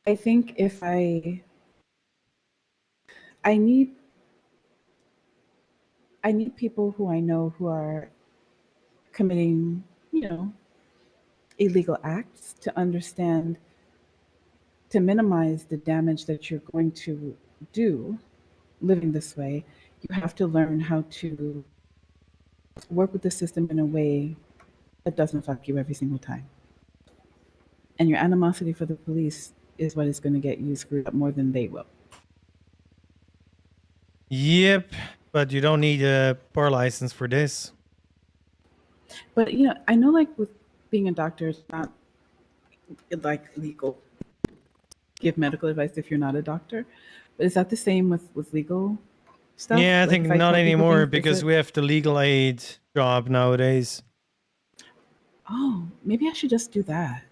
I think if I need people who I know who are committing, illegal acts to understand, to minimize the damage that you're going to do living this way. You have to learn how to work with the system in a way that doesn't fuck you every single time. And your animosity for the police is what is going to get you screwed up more than they will. Yep, but you don't need a bar license for this. But I know, like with being a doctor, it's not like legal. Give medical advice if you're not a doctor, but is that the same with legal stuff? Yeah, I Like, think if I not tell people anymore things, because is it- we have the legal aid job nowadays. Oh, maybe I should just do that.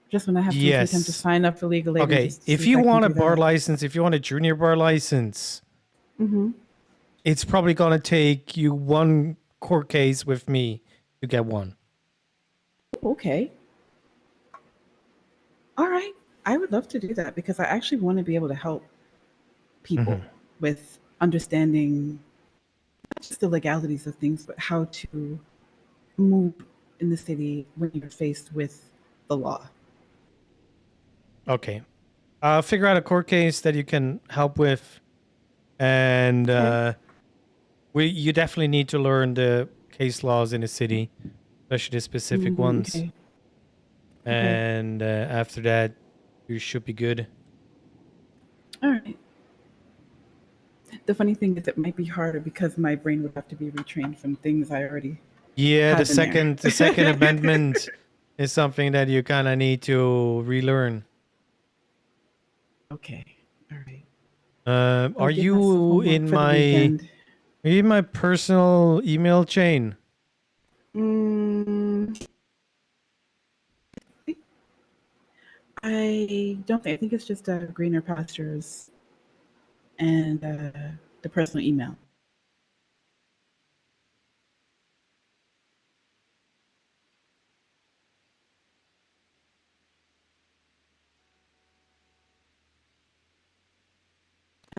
Just when I have too much free time to Yes. sign up for legal aid. and Okay, just see if you I can want a do bar that. license, if you want a junior bar license, Mm-hmm. it's probably going to take you one court case with me to get one. Okay. All right. I would love to do that because I actually want to be able to help people with understanding not just the legalities of things, but how to move in the city when you're faced with the law. Okay. Figure out a court case that you can help with. And you definitely need to learn the case laws in the city, especially the specific ones. Okay. And after that, you should be good. All right. The funny thing is, it might be harder because my brain would have to be retrained from things I already. Yeah, had in the second amendment is something that you kind of need to relearn. Okay. All right. Are give myself you homework in for the weekend. are you in my personal email chain? I don't think. I think it's just greener pastures and the personal email.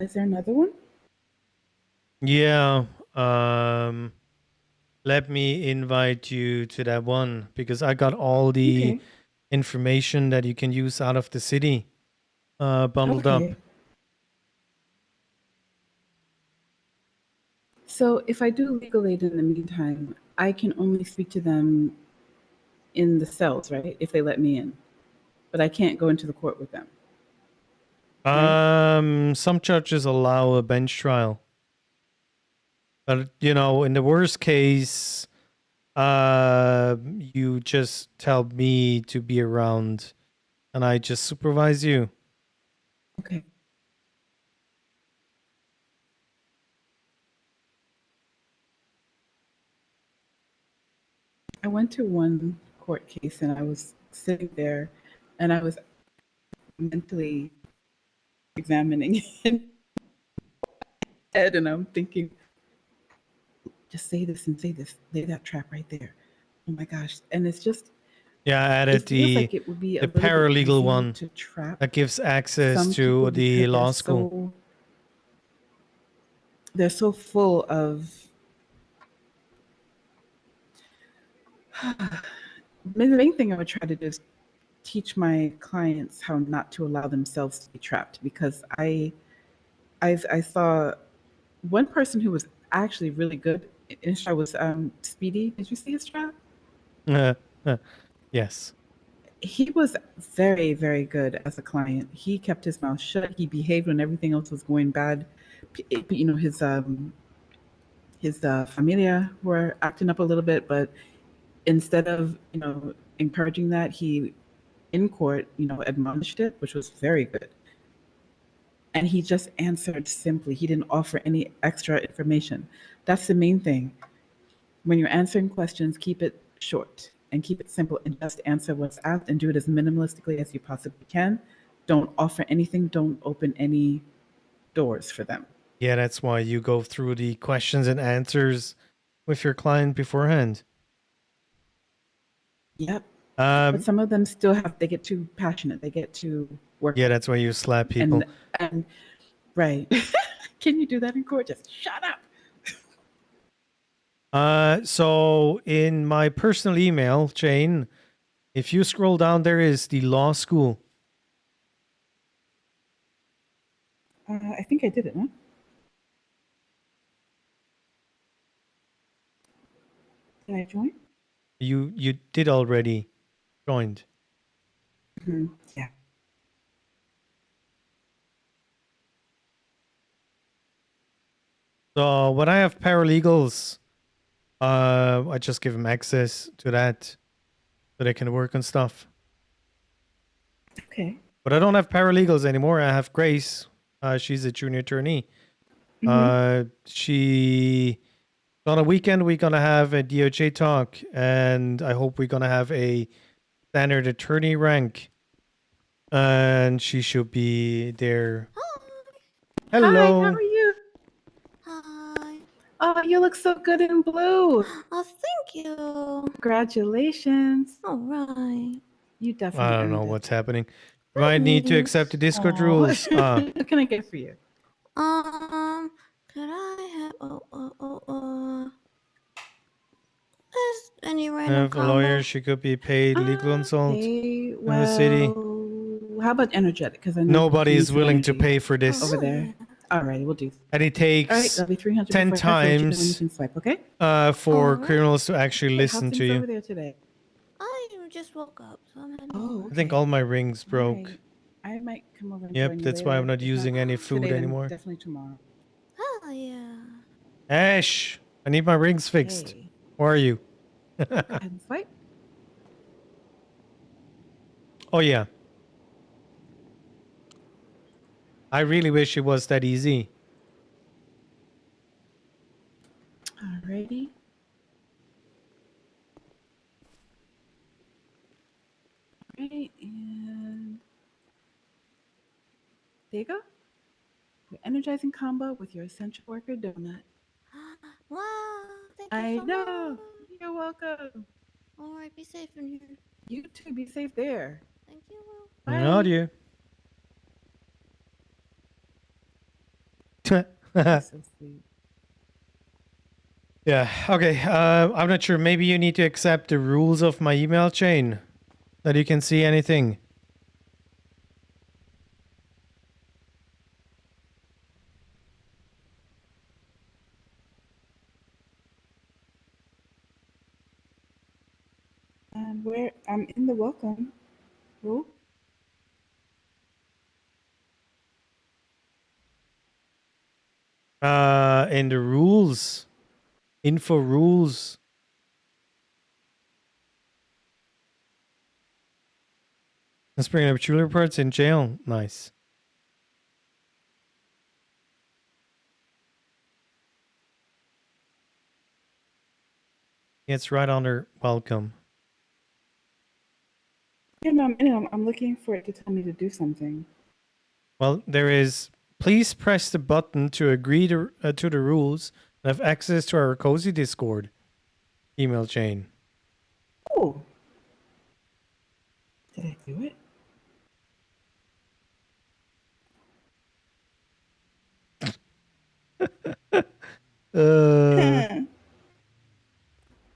Is there another one? Yeah. Let me invite you to that one because I got all the Okay. information that you can use out of the city bundled up. Okay. So if I do legal aid in the meantime, I can only speak to them in the cells, right? If they let me in. But I can't go into the court with them. Some judges allow a bench trial. But in the worst case, you just tell me to be around and I just supervise you. Okay. I went to one court case and I was sitting there and I was mentally examining it and I'm thinking, just say this and say this, lay that trap right there. Oh my gosh. And it's just, Yeah, I added it feels like it would be the a little bit paralegal easy one to trap that gives access some to people the because law school. They're so full of the main thing I would try to do is teach my clients how not to allow themselves to be trapped because I saw one person who was actually really good in trap was Speedy. Did you see his trap? Yes. He was very, very good as a client. He kept his mouth shut. He behaved when everything else was going bad. His familia were acting up a little bit, but instead of encouraging that, he in court admonished it, which was very good. And he just answered simply. He didn't offer any extra information. That's the main thing. When you're answering questions, keep it short and keep it simple and just answer what's asked and do it as minimalistically as you possibly can. Don't offer anything. Don't open any doors for them. Yeah, that's why you go through the questions and answers with your client beforehand. Yep. But some of them they get too passionate. They get too worked. Yeah, that's why you slap people. And right. Can you do that in court? Just shut up. So in my personal email, Jane, if you scroll down, there is the law school. I think I did it, huh? Did I join? You did already joined. Mm-hmm. Yeah. So when I have paralegals, I just give them access to that so they can work on stuff. Okay. But I don't have paralegals anymore. I have Grace. She's a junior attorney. She on a weekend we're gonna have a DOJ talk, and I hope we're gonna have a standard attorney rank. And she should be there. Hello. Hi, how are you? Hi. Oh, you look so good in blue. Oh, thank you. Congratulations. All right. You definitely I don't know earned it. what's happening. You might need to accept the Discord Aw. rules. What can I get for you? Could I have is any random If a lawyer, she could be paid legal consult Hey, in the city. how about energetic? Because I know Nobody you is need some willing to energy pay for this. over there. Alrighty, we'll do. And it All right, takes that'll be 300 10 before I calculate you, then you times can swipe, okay? for criminals to actually Hey, listen how's to things over you. there today? I just woke up, so I'm heading Oh, I think all my rings broke. Alright. I might come over and Yep, join you that's why I'm later. not If using any food today, then anymore. Definitely tomorrow. Oh yeah. Ash, I need my rings fixed. Hey. Where are you? Go ahead and swipe. Oh, yeah. I really wish it was that easy. Alrighty. Alright, and there you go. Your energizing combo with your essential worker donut. Wow. Thank you I so know. much. You're welcome. All right, be safe in here. You too. Be safe there. Thank you. How do you? You're so sweet. Yeah. Okay. I'm not sure. Maybe you need to accept the rules of my email chain, that you can see anything. And where I'm in the welcome. Rule. In the rules, info rules. Let's bring up Julie reports in jail. Nice. It's right under welcome. Yeah, no, I'm looking for it to tell me to do something. Well, there is. Please press the button to agree to the rules and have access to our cozy Discord email chain. Oh. Did I do it?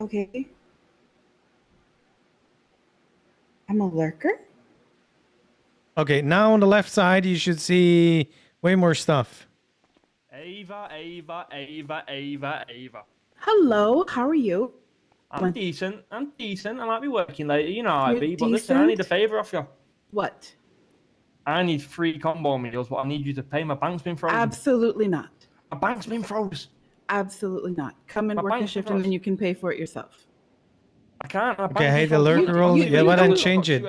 Okay. I'm a lurker? Okay, now on the left side, you should see way more stuff. Ava, Ava, Ava, Ava, Ava. Hello, how are you? I'm decent. I'm decent. I might be working later. You know how You're I be. But listen, I need a decent? favour off you. What? I need 3 combo meals, but I need you to pay. My bank's been frozen. Absolutely not. My bank's been froze. Absolutely not. Come and My work a bank's shift froze. and then you can pay for it yourself. I can't. My Okay, bank's hey, been the frozen. lurker rule. Yeah, why don't change it?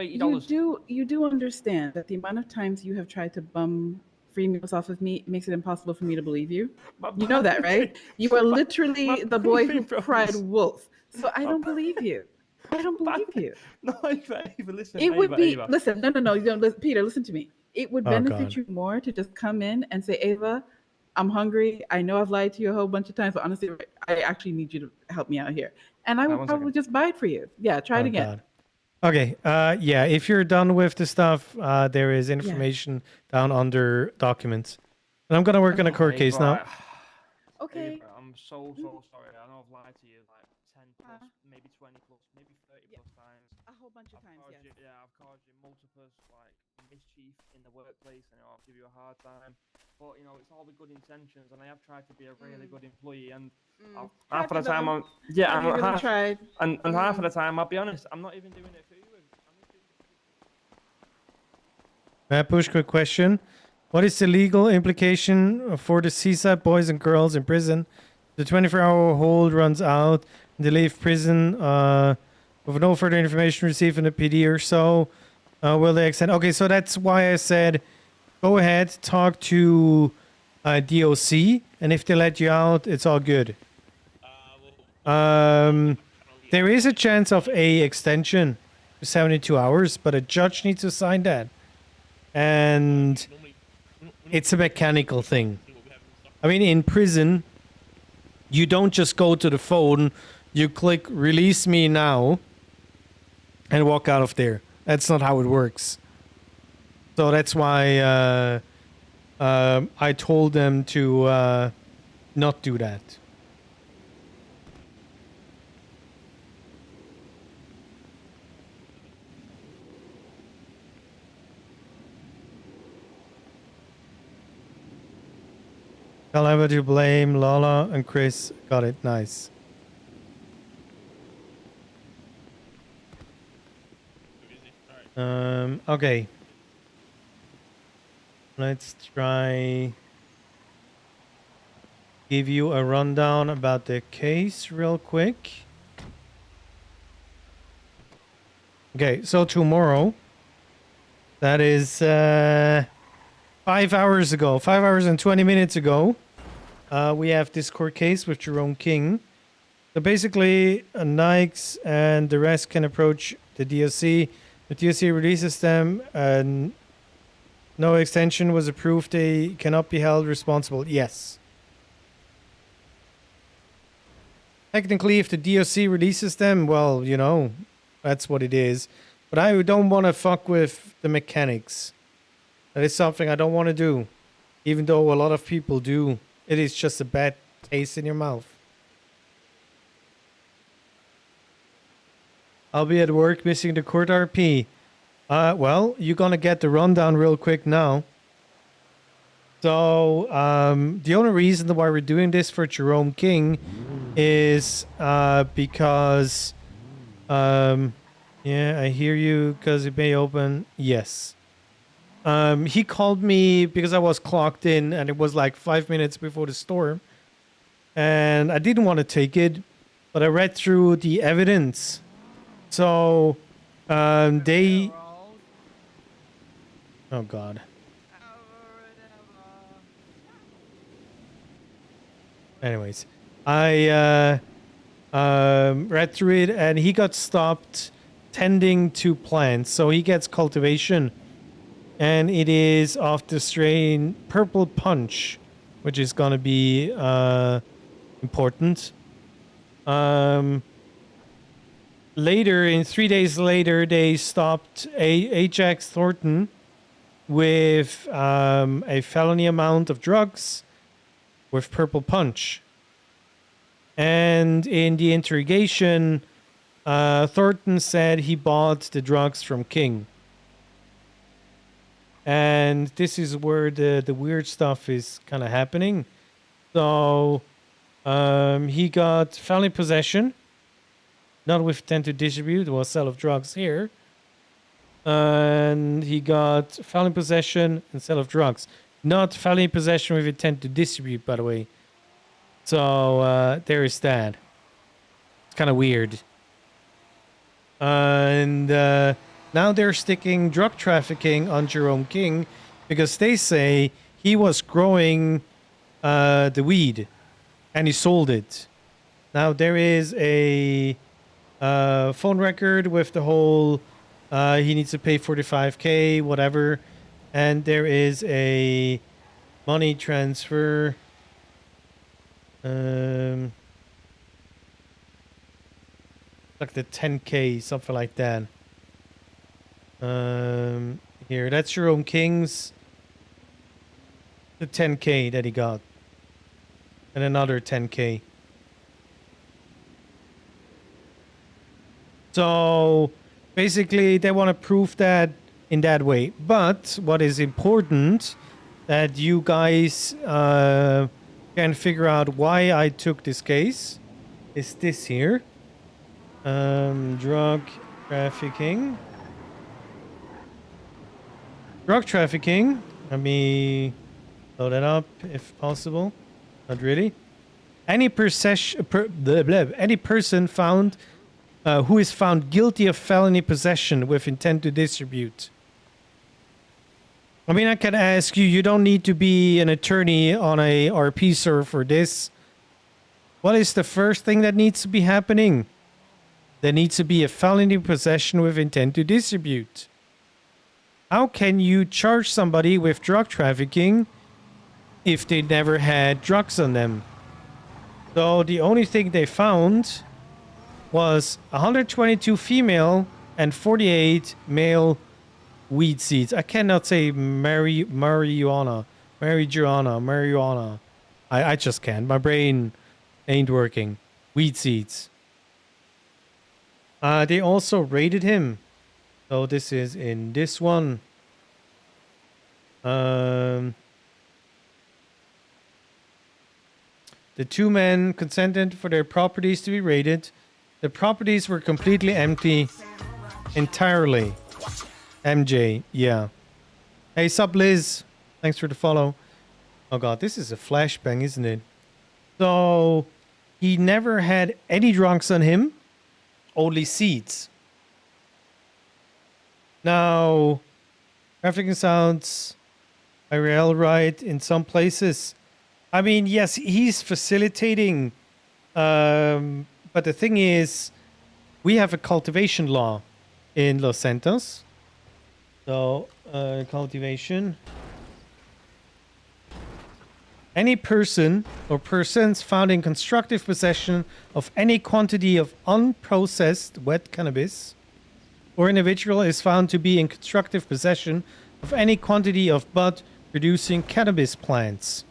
You do understand that the amount of times you have tried to bum free meals off of me makes it impossible for me to believe you. You know that, right? You are literally the boy who cried wolf. So I don't believe you. I don't believe you. No, Ava, listen. It would Ava, be Ava. listen. No. You don't listen, Peter. Listen to me. It would Oh, benefit God. you more to just come in and say, Ava, I'm hungry. I know I've lied to you a whole bunch of times, but honestly, I actually need you to help me out here. And I would one probably second. just buy it for you. Yeah, try it Oh, again. God. Okay, yeah, if you're done with the stuff, there is information down under documents. And I'm gonna work on a court case now. Okay. Ava, I'm so sorry. I know I've lied to you like 10 plus, maybe 20 plus, maybe 30 plus times. A whole bunch of times, yes. I've caused you multiple like mischief in the workplace, and I'll give you a hard time. But you know, it's all with good intentions, and I have tried to be a really good employee. And half of the time, Have I'm you really tried? and half of the time, I'll be honest, I'm not even doing it for you. Push, quick question. What is the legal implication for the Seaside boys and girls in prison? The 24-hour hold runs out, and they leave prison with no further information received from the PD or so. Will they extend? Okay, so that's why I said go ahead, talk to DOC, and if they let you out, it's all good. There is a chance of a extension for 72 hours, but a judge needs to sign that. And it's a mechanical thing. I mean, in prison, you don't just go to the phone, you click release me now, and walk out of there. That's not how it works. So that's why I told them to not do that. Tell everybody to blame Lala and Chris. Got it. Nice. Okay. Let's try give you a rundown about the case real quick. Okay, so tomorrow, that is 5 hours ago, 5 hours and 20 minutes ago, we have this court case with Jerome King. So basically, Nikes and the rest can approach the DOC. The DOC releases them, and no extension was approved. They cannot be held responsible. Yes. Technically, if the DOC releases them, well, you know, that's what it is. But I don't want to fuck with the mechanics. That is something I don't want to do. Even though a lot of people do. It is just a bad taste in your mouth. I'll be at work missing the court RP. Well, you're gonna get the rundown real quick now. So, the only reason why we're doing this for Jerome King is because, yeah, I hear you, because it may open. Yes. He called me because I was clocked in and it was like 5 minutes before the storm. And I didn't want to take it, but I read through the evidence. So, they... Oh, God. Anyways, I read through it and he got stopped tending to plants. So he gets cultivation. And it is of the strain Purple Punch, which is going to be important. Later, 3 days later, they stopped Ajax Thornton with a felony amount of drugs with Purple Punch. And in the interrogation, Thornton said he bought the drugs from King. And this is where the weird stuff is kind of happening. So he got felony possession, not with intent to distribute or sell of drugs here. And he got felony possession and sale of drugs. Not felony possession with intent to distribute, by the way. So there is that. It's kind of weird. And now they're sticking drug trafficking on Jerome King because they say he was growing the weed and he sold it. Now there is a phone record with the whole he needs to pay $45K, whatever. And there is a money transfer. Like the 10K, something like that. Here, that's Jerome King's. The 10K that he got. And another 10K. So basically they want to prove that in that way. But what is important that you guys can figure out why I took this case is this here. Drug trafficking. Drug trafficking. Let me load it up if possible. Not really. Any person found who is found guilty of felony possession with intent to distribute. I mean, I can ask you, you don't need to be an attorney on a RP server for this. What is the first thing that needs to be happening? There needs to be a felony possession with intent to distribute. How can you charge somebody with drug trafficking if they never had drugs on them? So the only thing they found was 122 female and 48 male weed seeds. I cannot say marijuana. I just can't. My brain ain't working. Weed seeds. They also raided him. So this is in this one. The two men consented for their properties to be raided. The properties were completely empty. Entirely. MJ, yeah. Hey, sup, Liz? Thanks for the follow. Oh god, this is a flashbang, isn't it? So, he never had any drugs on him. Only seeds. Now, trafficking sounds IRL right in some places. I mean, yes, he's facilitating. But the thing is, we have a cultivation law in Los Santos. So, cultivation. Any person or persons found in constructive possession of any quantity of unprocessed wet cannabis, or individual is found to be in constructive possession of any quantity of bud producing cannabis plants.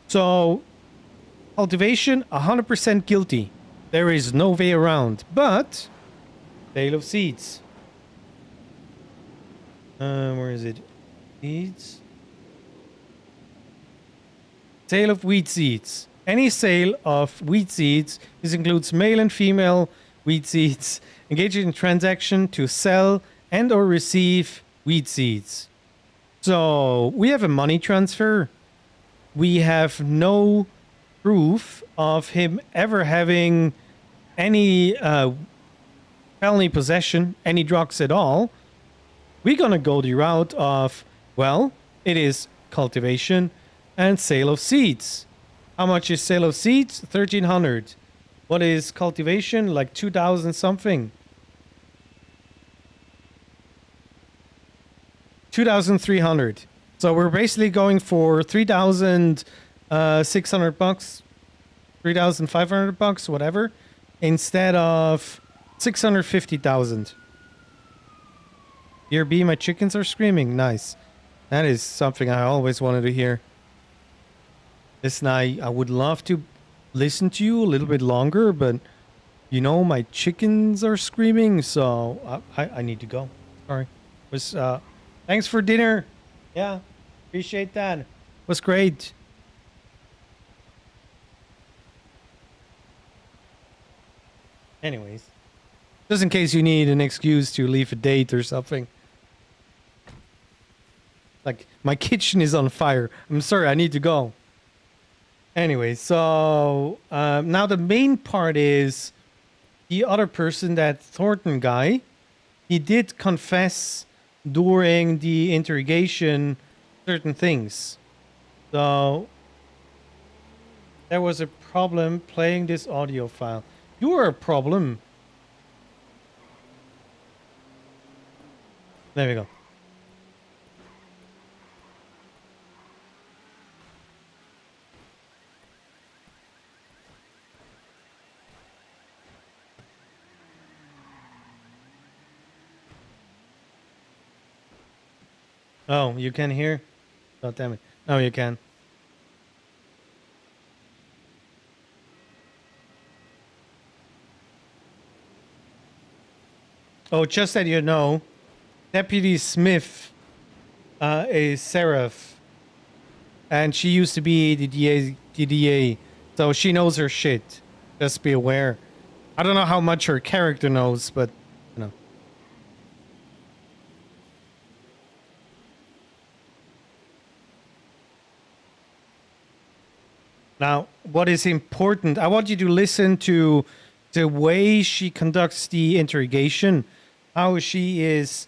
So, cultivation, 100% guilty. There is no way around. But sale of seeds. Where is it? Seeds. Sale of wheat seeds. Any sale of wheat seeds. This includes male and female wheat seeds. Engage in transaction to sell and or receive wheat seeds. So we have a money transfer. We have no proof of him ever having any felony possession, any drugs at all. We're gonna go the route of, well, it is cultivation and sale of seeds. How much is sale of seeds? 1,300. What is cultivation? Like 2,000 something. 2,300. So we're basically going for 3,600 bucks, 3,500 bucks, whatever, instead of 650,000. Dear B, my chickens are screaming. Nice. That is something I always wanted to hear. Listen, I would love to listen to you a little bit longer, but you know, my chickens are screaming, so I need to go. Sorry. Thanks for dinner. Yeah, appreciate that. It was great. Anyways, just in case you need an excuse to leave a date or something. Like, my kitchen is on fire. I'm sorry, I need to go. Anyway, so now the main part is the other person, that Thornton guy, he did confess during the interrogation certain things. So there was a problem playing this audio file. You are a problem. There we go. Oh, you can hear? God damn it. Oh, you can. Oh, just that you know, Deputy Smith is Seraph. And she used to be the DA, so she knows her shit. Just be aware. I don't know how much her character knows, but, you know. Now, what is important, I want you to listen to the way she conducts the interrogation, how she is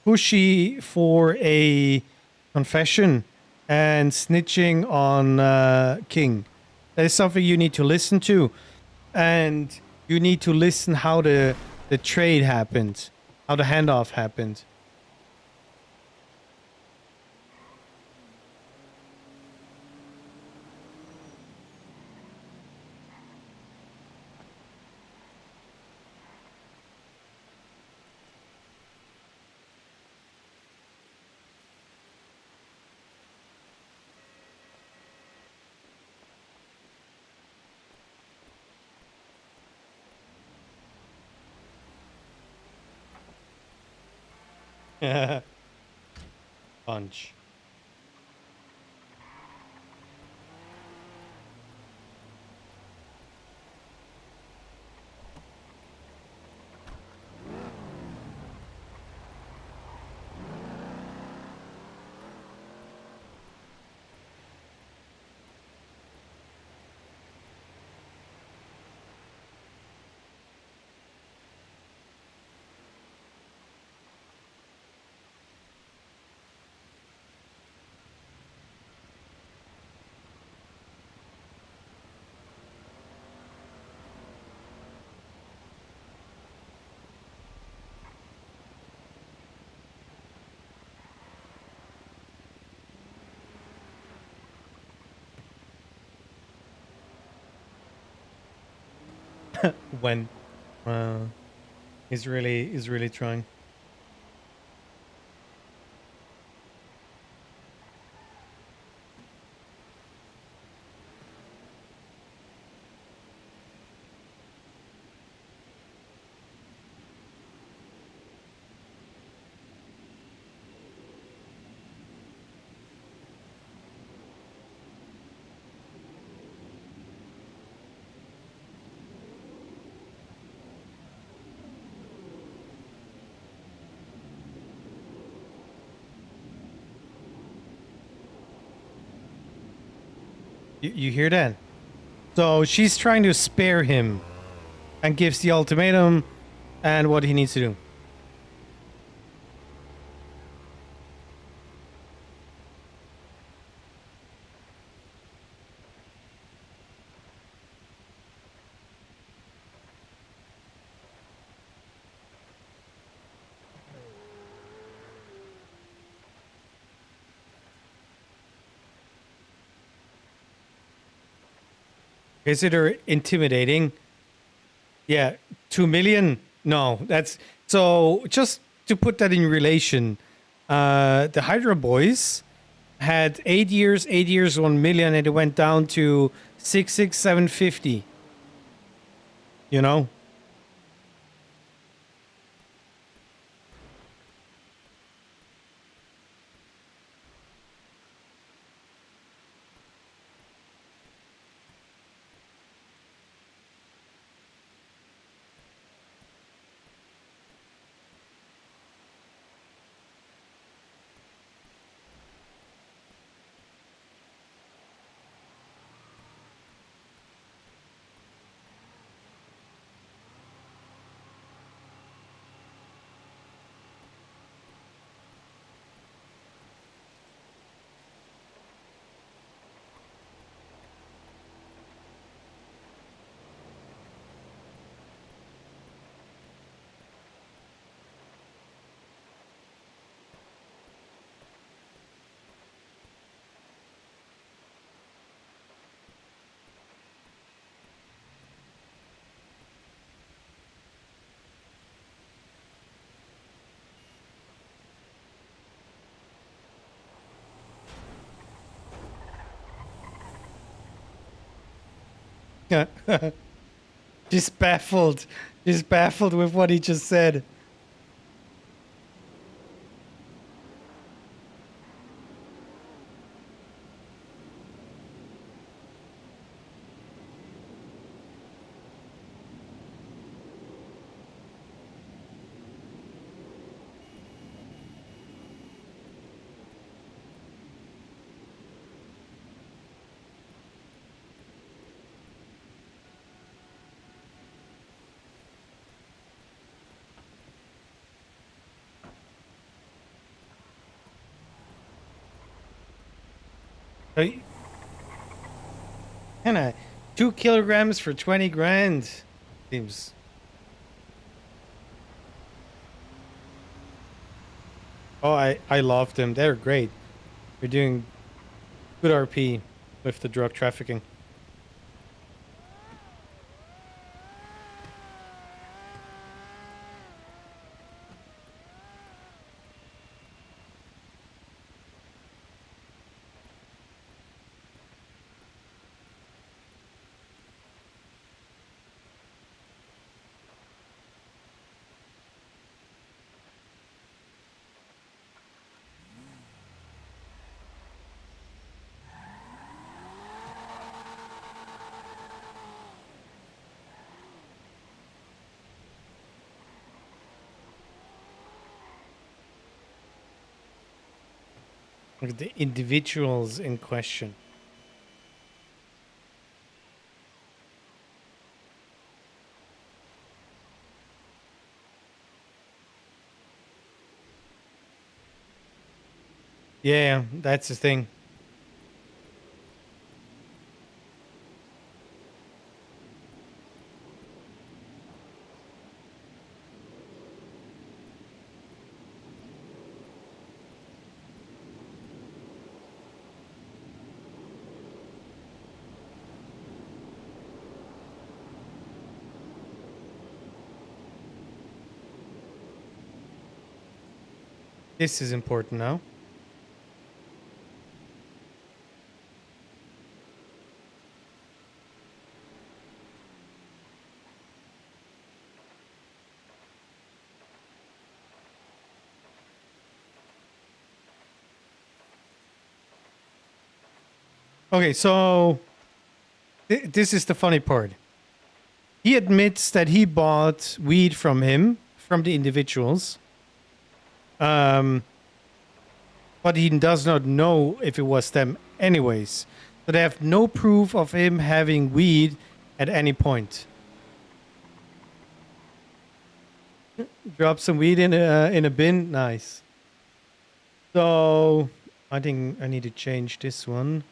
pushy for a confession and snitching on King. That is something you need to listen to. And you need to listen how the trade happened, how the handoff happened. Punch. When he's really trying. You hear that? So she's trying to spare him and gives the ultimatum and what he needs to do. Consider intimidating. Yeah, 2 million? No, that's so just to put that in relation, the Hydra boys had 8 years, 1 million, and it went down to 750. You know? Just baffled. Just baffled with what he just said. Kinda 2 kilograms for 20 grand. Seems. Oh, I loved them. They're great. They're doing good RP with the drug trafficking. Look at the individuals in question. Yeah, that's the thing. This is important now. Okay, so this is the funny part. He admits that he bought weed from him, from the individuals. But he does not know if it was them anyways. So they have no proof of him having weed at any point. Drop some weed in a bin. Nice. So I think I need to change this one.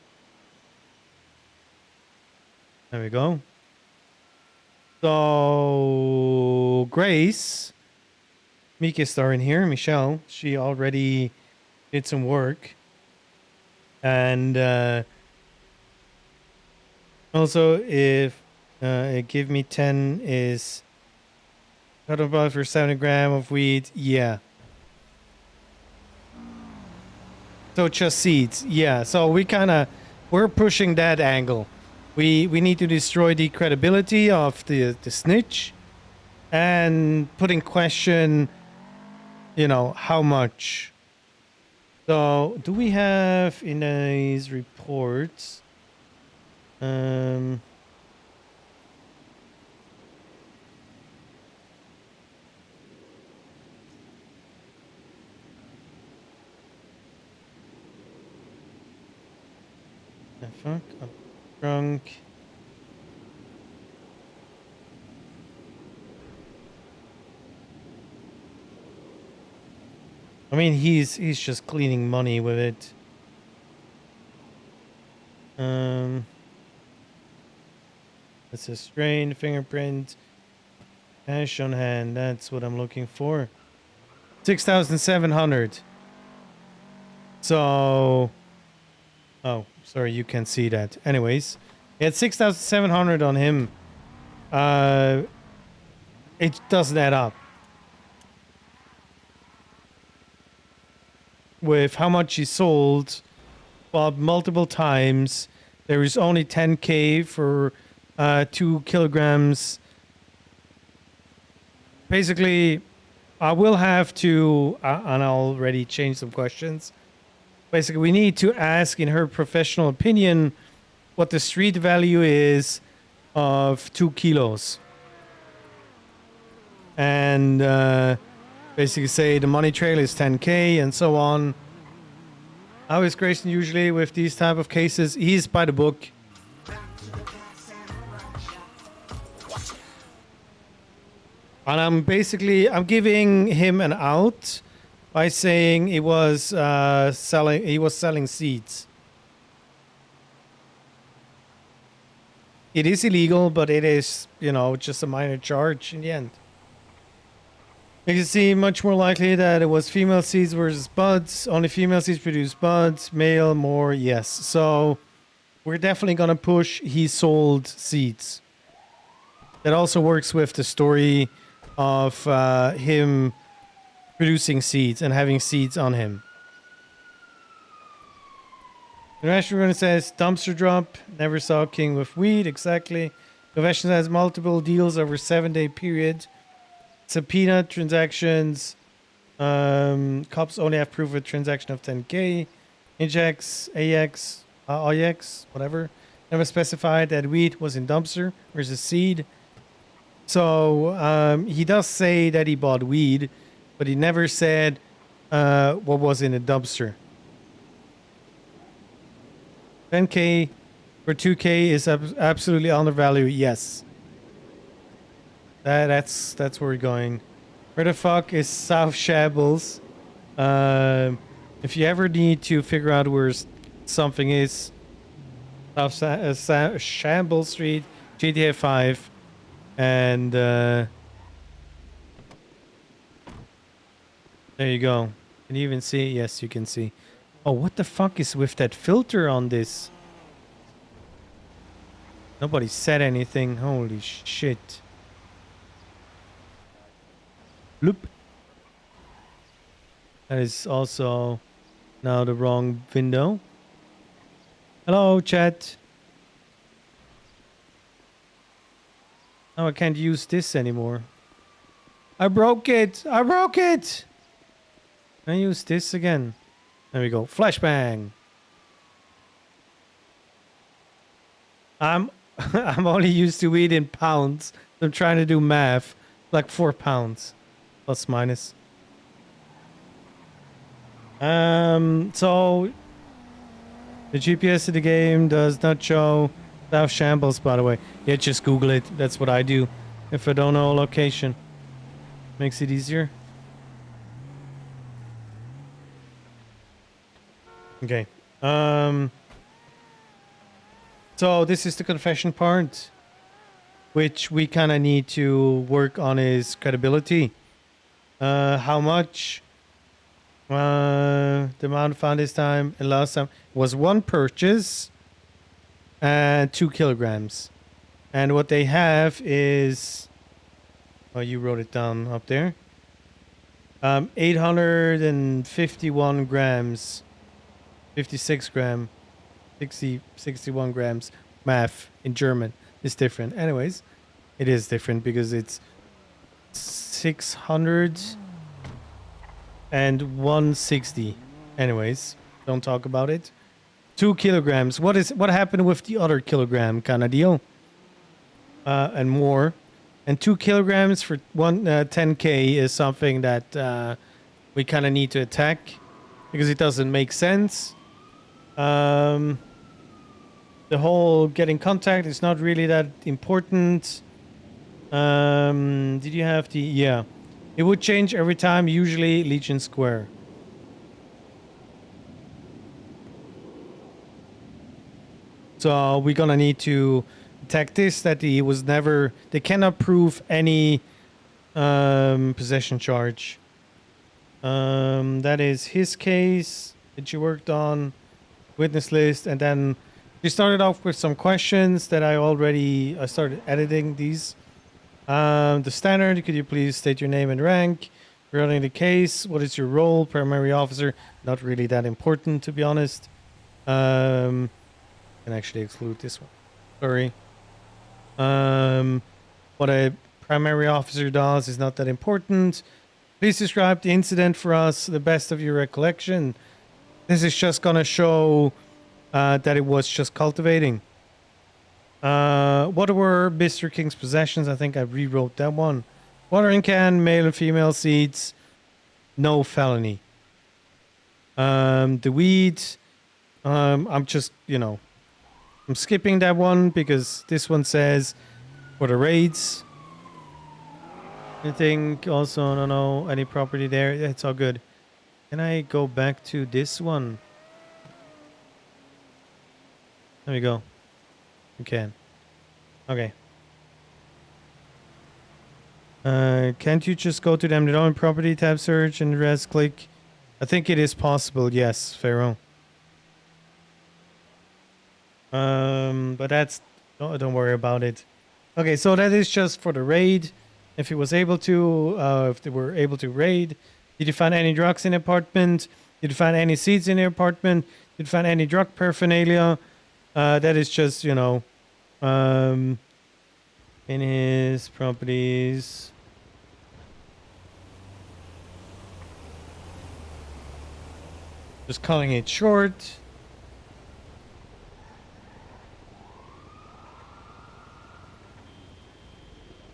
There we go. So Grace, Mika star in here, Michelle, she already did some work. And also if give me 10 is cut about for 70 gram of weed, yeah. So just seeds, yeah. So we're pushing that angle. We need to destroy the credibility of the snitch and put in question, you know, how much. So do we have in these reports? The fuck? I'm drunk. I mean, he's just cleaning money with it. That's a strain, fingerprint, cash on hand. That's what I'm looking for. 6,700. So, oh, sorry, you can't see that. Anyways, he had 6,700 on him. It doesn't add up with how much he sold. Well, multiple times. There is only 10K for 2 kilograms. Basically, I will have to, and I'll already change some questions. Basically, we need to ask, in her professional opinion, what the street value is of 2 kilos. And basically say the money trail is 10K and so on. How is Grayson usually with these type of cases? He's by the book. And I'm giving him an out by saying he was selling seeds. It is illegal, but it is, you know, just a minor charge in the end. You can see much more likely that it was female seeds versus buds. Only female seeds produce buds. Male more, yes. So we're definitely going to push he sold seeds. That also works with the story of him producing seeds and having seeds on him. The restaurant says dumpster drop. Never saw King with weed. Exactly. Confession has multiple deals over 7-day period. Subpoena transactions. Cops only have proof of a transaction of 10K. Injects, AX, IX, whatever. Never specified that wheat was in dumpster versus seed. So he does say that he bought weed, but he never said what was in a dumpster. 10K for 2K is absolutely undervalued. Yes. That's where we're going. Where the fuck is South Shambles? If you ever need to figure out where something is, South Shambles Street, GTA 5, and there you go. Can you even see? Yes, you can see. Oh, what the fuck is with that filter on this? Nobody said anything. Holy shit. Bloop. That is also now the wrong window. Hello, chat. Now I can't use this anymore. I broke it. I broke it. Can I use this again? There we go. Flashbang. I'm only used to weed in pounds. I'm trying to do math. Like 4 pounds. Plus minus. So The GPS of the game does not show South Shambles, by the way. Yeah, just Google it. That's what I do. If I don't know a location. Makes it easier. Okay. So this is the confession part, which we kind of need to work on his credibility. How much? The amount found this time and last time was 1 purchase and 2 kilograms. And what they have is, oh, you wrote it down up there. 851 grams, 56 gram, 61 grams. Math in German is different. Anyways, it is different because it's 600 and 160. Anyways, don't talk about it. 2 kilograms. What happened with the other kilogram kind of deal? And more. And 2 kilograms for 10K is something that we kind of need to attack because it doesn't make sense. The whole getting contact is not really that important. Did you have the... Yeah. It would change every time, usually Legion Square. So we're gonna need to attack this, that he was never... They cannot prove any possession charge. That is his case that you worked on. Witness list, and then we started off with some questions that I started editing these. The standard, could you please state your name and rank? Regarding the case, what is your role? Primary officer, not really that important to be honest. Can actually exclude this one. Sorry. What a primary officer does is not that important. Please describe the incident for us to the best of your recollection. This is just gonna show that it was just cultivating. What were Mr. King's possessions? I think I rewrote that one. Watering can, male and female seeds, no felony. The weed, I'm just, I'm skipping that one because this one says for the raids. I think also, no, no, any property there. It's all good. Can I go back to this one? There we go. You can. Okay. Can't you just go to them? They don't property tab search and the rest click. I think it is possible. Yes, Pharaoh. But that's don't worry about it. Okay, so that is just for the raid. If he was able to, if they were able to raid. Did you find any drugs in the apartment? Did you find any seeds in the apartment? Did you find any drug paraphernalia? That is just, in his properties. Just calling it short.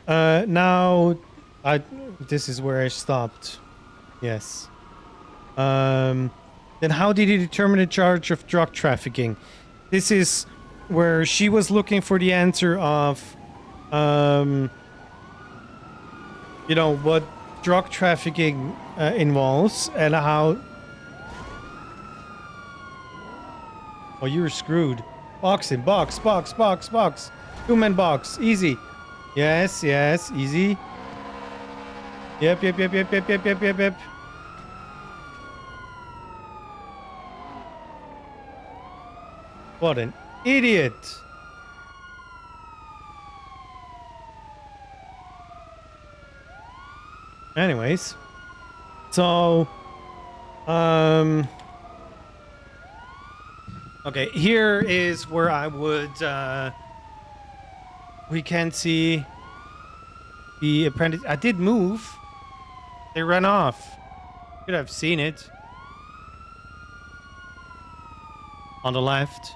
Now, this is where I stopped. Yes. Then how did he determine the charge of drug trafficking? This is where she was looking for the answer of, what drug trafficking involves and how... Oh, you're screwed. Boxing, box. 2-man box, easy. Yes, easy. Yep. What an idiot. Anyways. So, okay, here is where I would, we can see the apprentice. I did move. They ran off. Could have seen it. On the left.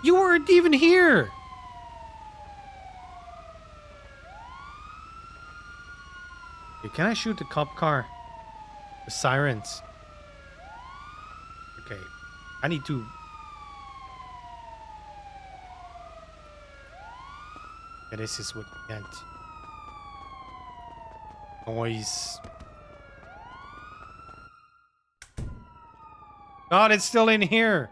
You weren't even here. Okay, can I shoot the cop car? The sirens. Okay. I need to... Yeah, this is what we get. Noise. God, it's still in here.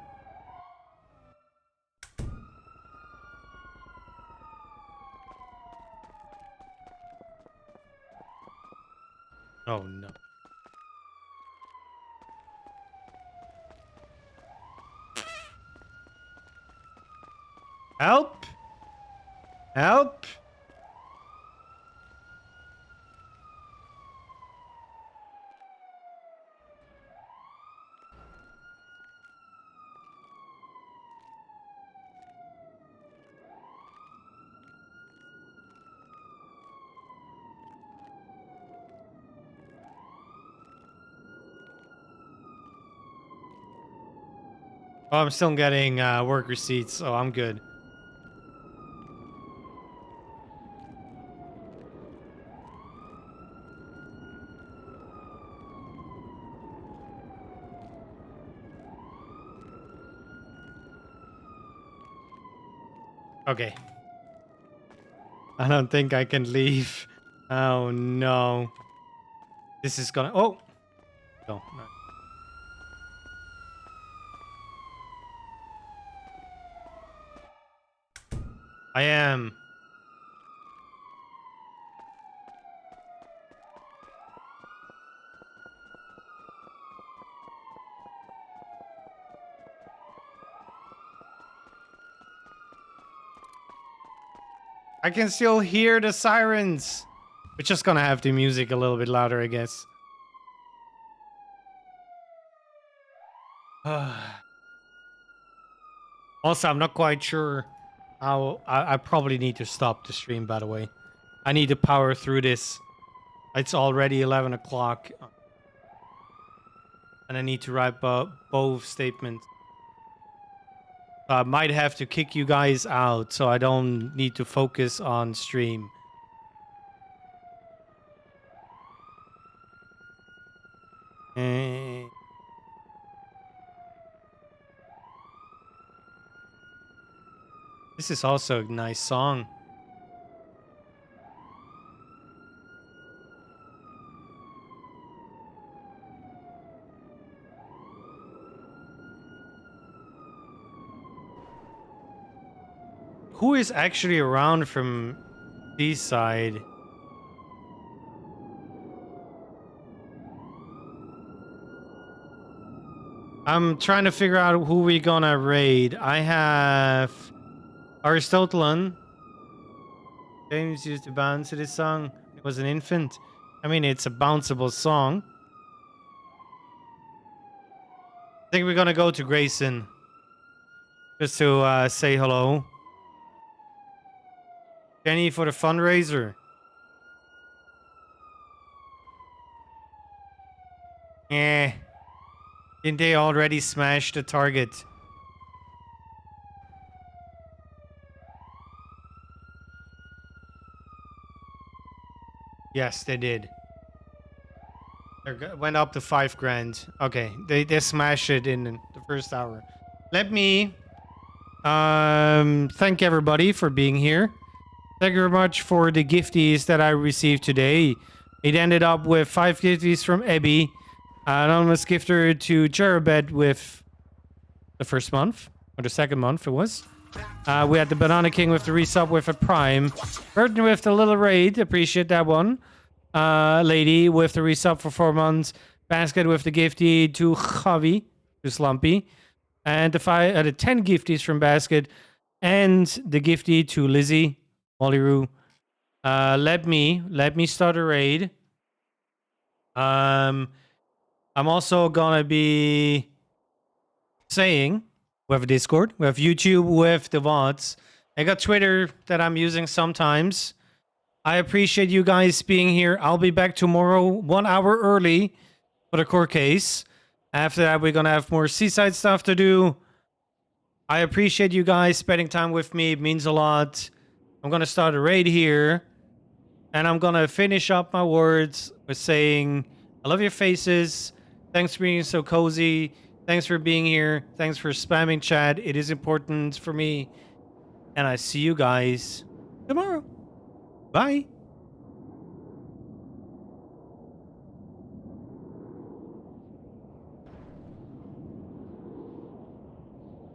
Oh no. Help! Help! Oh, I'm still getting work receipts, so I'm good. Okay. I don't think I can leave. Oh no. This is gonna... Oh! No, no. I am. I can still hear the sirens. We're just gonna have the music a little bit louder, I guess. Also, I'm not quite sure how... I probably need to stop the stream, by the way. I need to power through this. It's already 11 o'clock. And I need to write both statements. I might have to kick you guys out, so I don't need to focus on stream. This is also a nice song. Who is actually around from Seaside? I'm trying to figure out who we're gonna raid. I have Aristotelan. James used to bounce to this song. It was an infant. I mean, it's a bounceable song. I think we're gonna go to Grayson. Just to say hello. Jenny for the fundraiser. Eh. Didn't they already smash the target? Yes, they did. It went up to 5 grand. Okay, they smashed it in the first hour. Let me thank everybody for being here. Thank you very much for the gifties that I received today. It ended up with 5 gifties from Ebby. Anonymous gifter to Jerabed with the first month. Or the second month it was. We had the Banana King with the resub with a prime. Burton with the little raid. Appreciate that one. Lady with the resub for 4 months. Basket with the gifty to Javi. To Slumpy. And the 10 gifties from Basket. And the gifty to Lizzie. Mollyru. Let me start a raid. I'm also gonna be saying we have a Discord, we have YouTube with the VODs. I got Twitter that I'm using sometimes. I appreciate you guys being here. I'll be back tomorrow 1 hour early for the court case. After that, we're gonna have more Seaside stuff to do. I appreciate you guys spending time with me. It means a lot. I'm gonna start a raid here. And I'm gonna finish up my words with saying, I love your faces. Thanks for being so cozy. Thanks for being here. Thanks for spamming chat. It is important for me. And I see you guys tomorrow. Bye.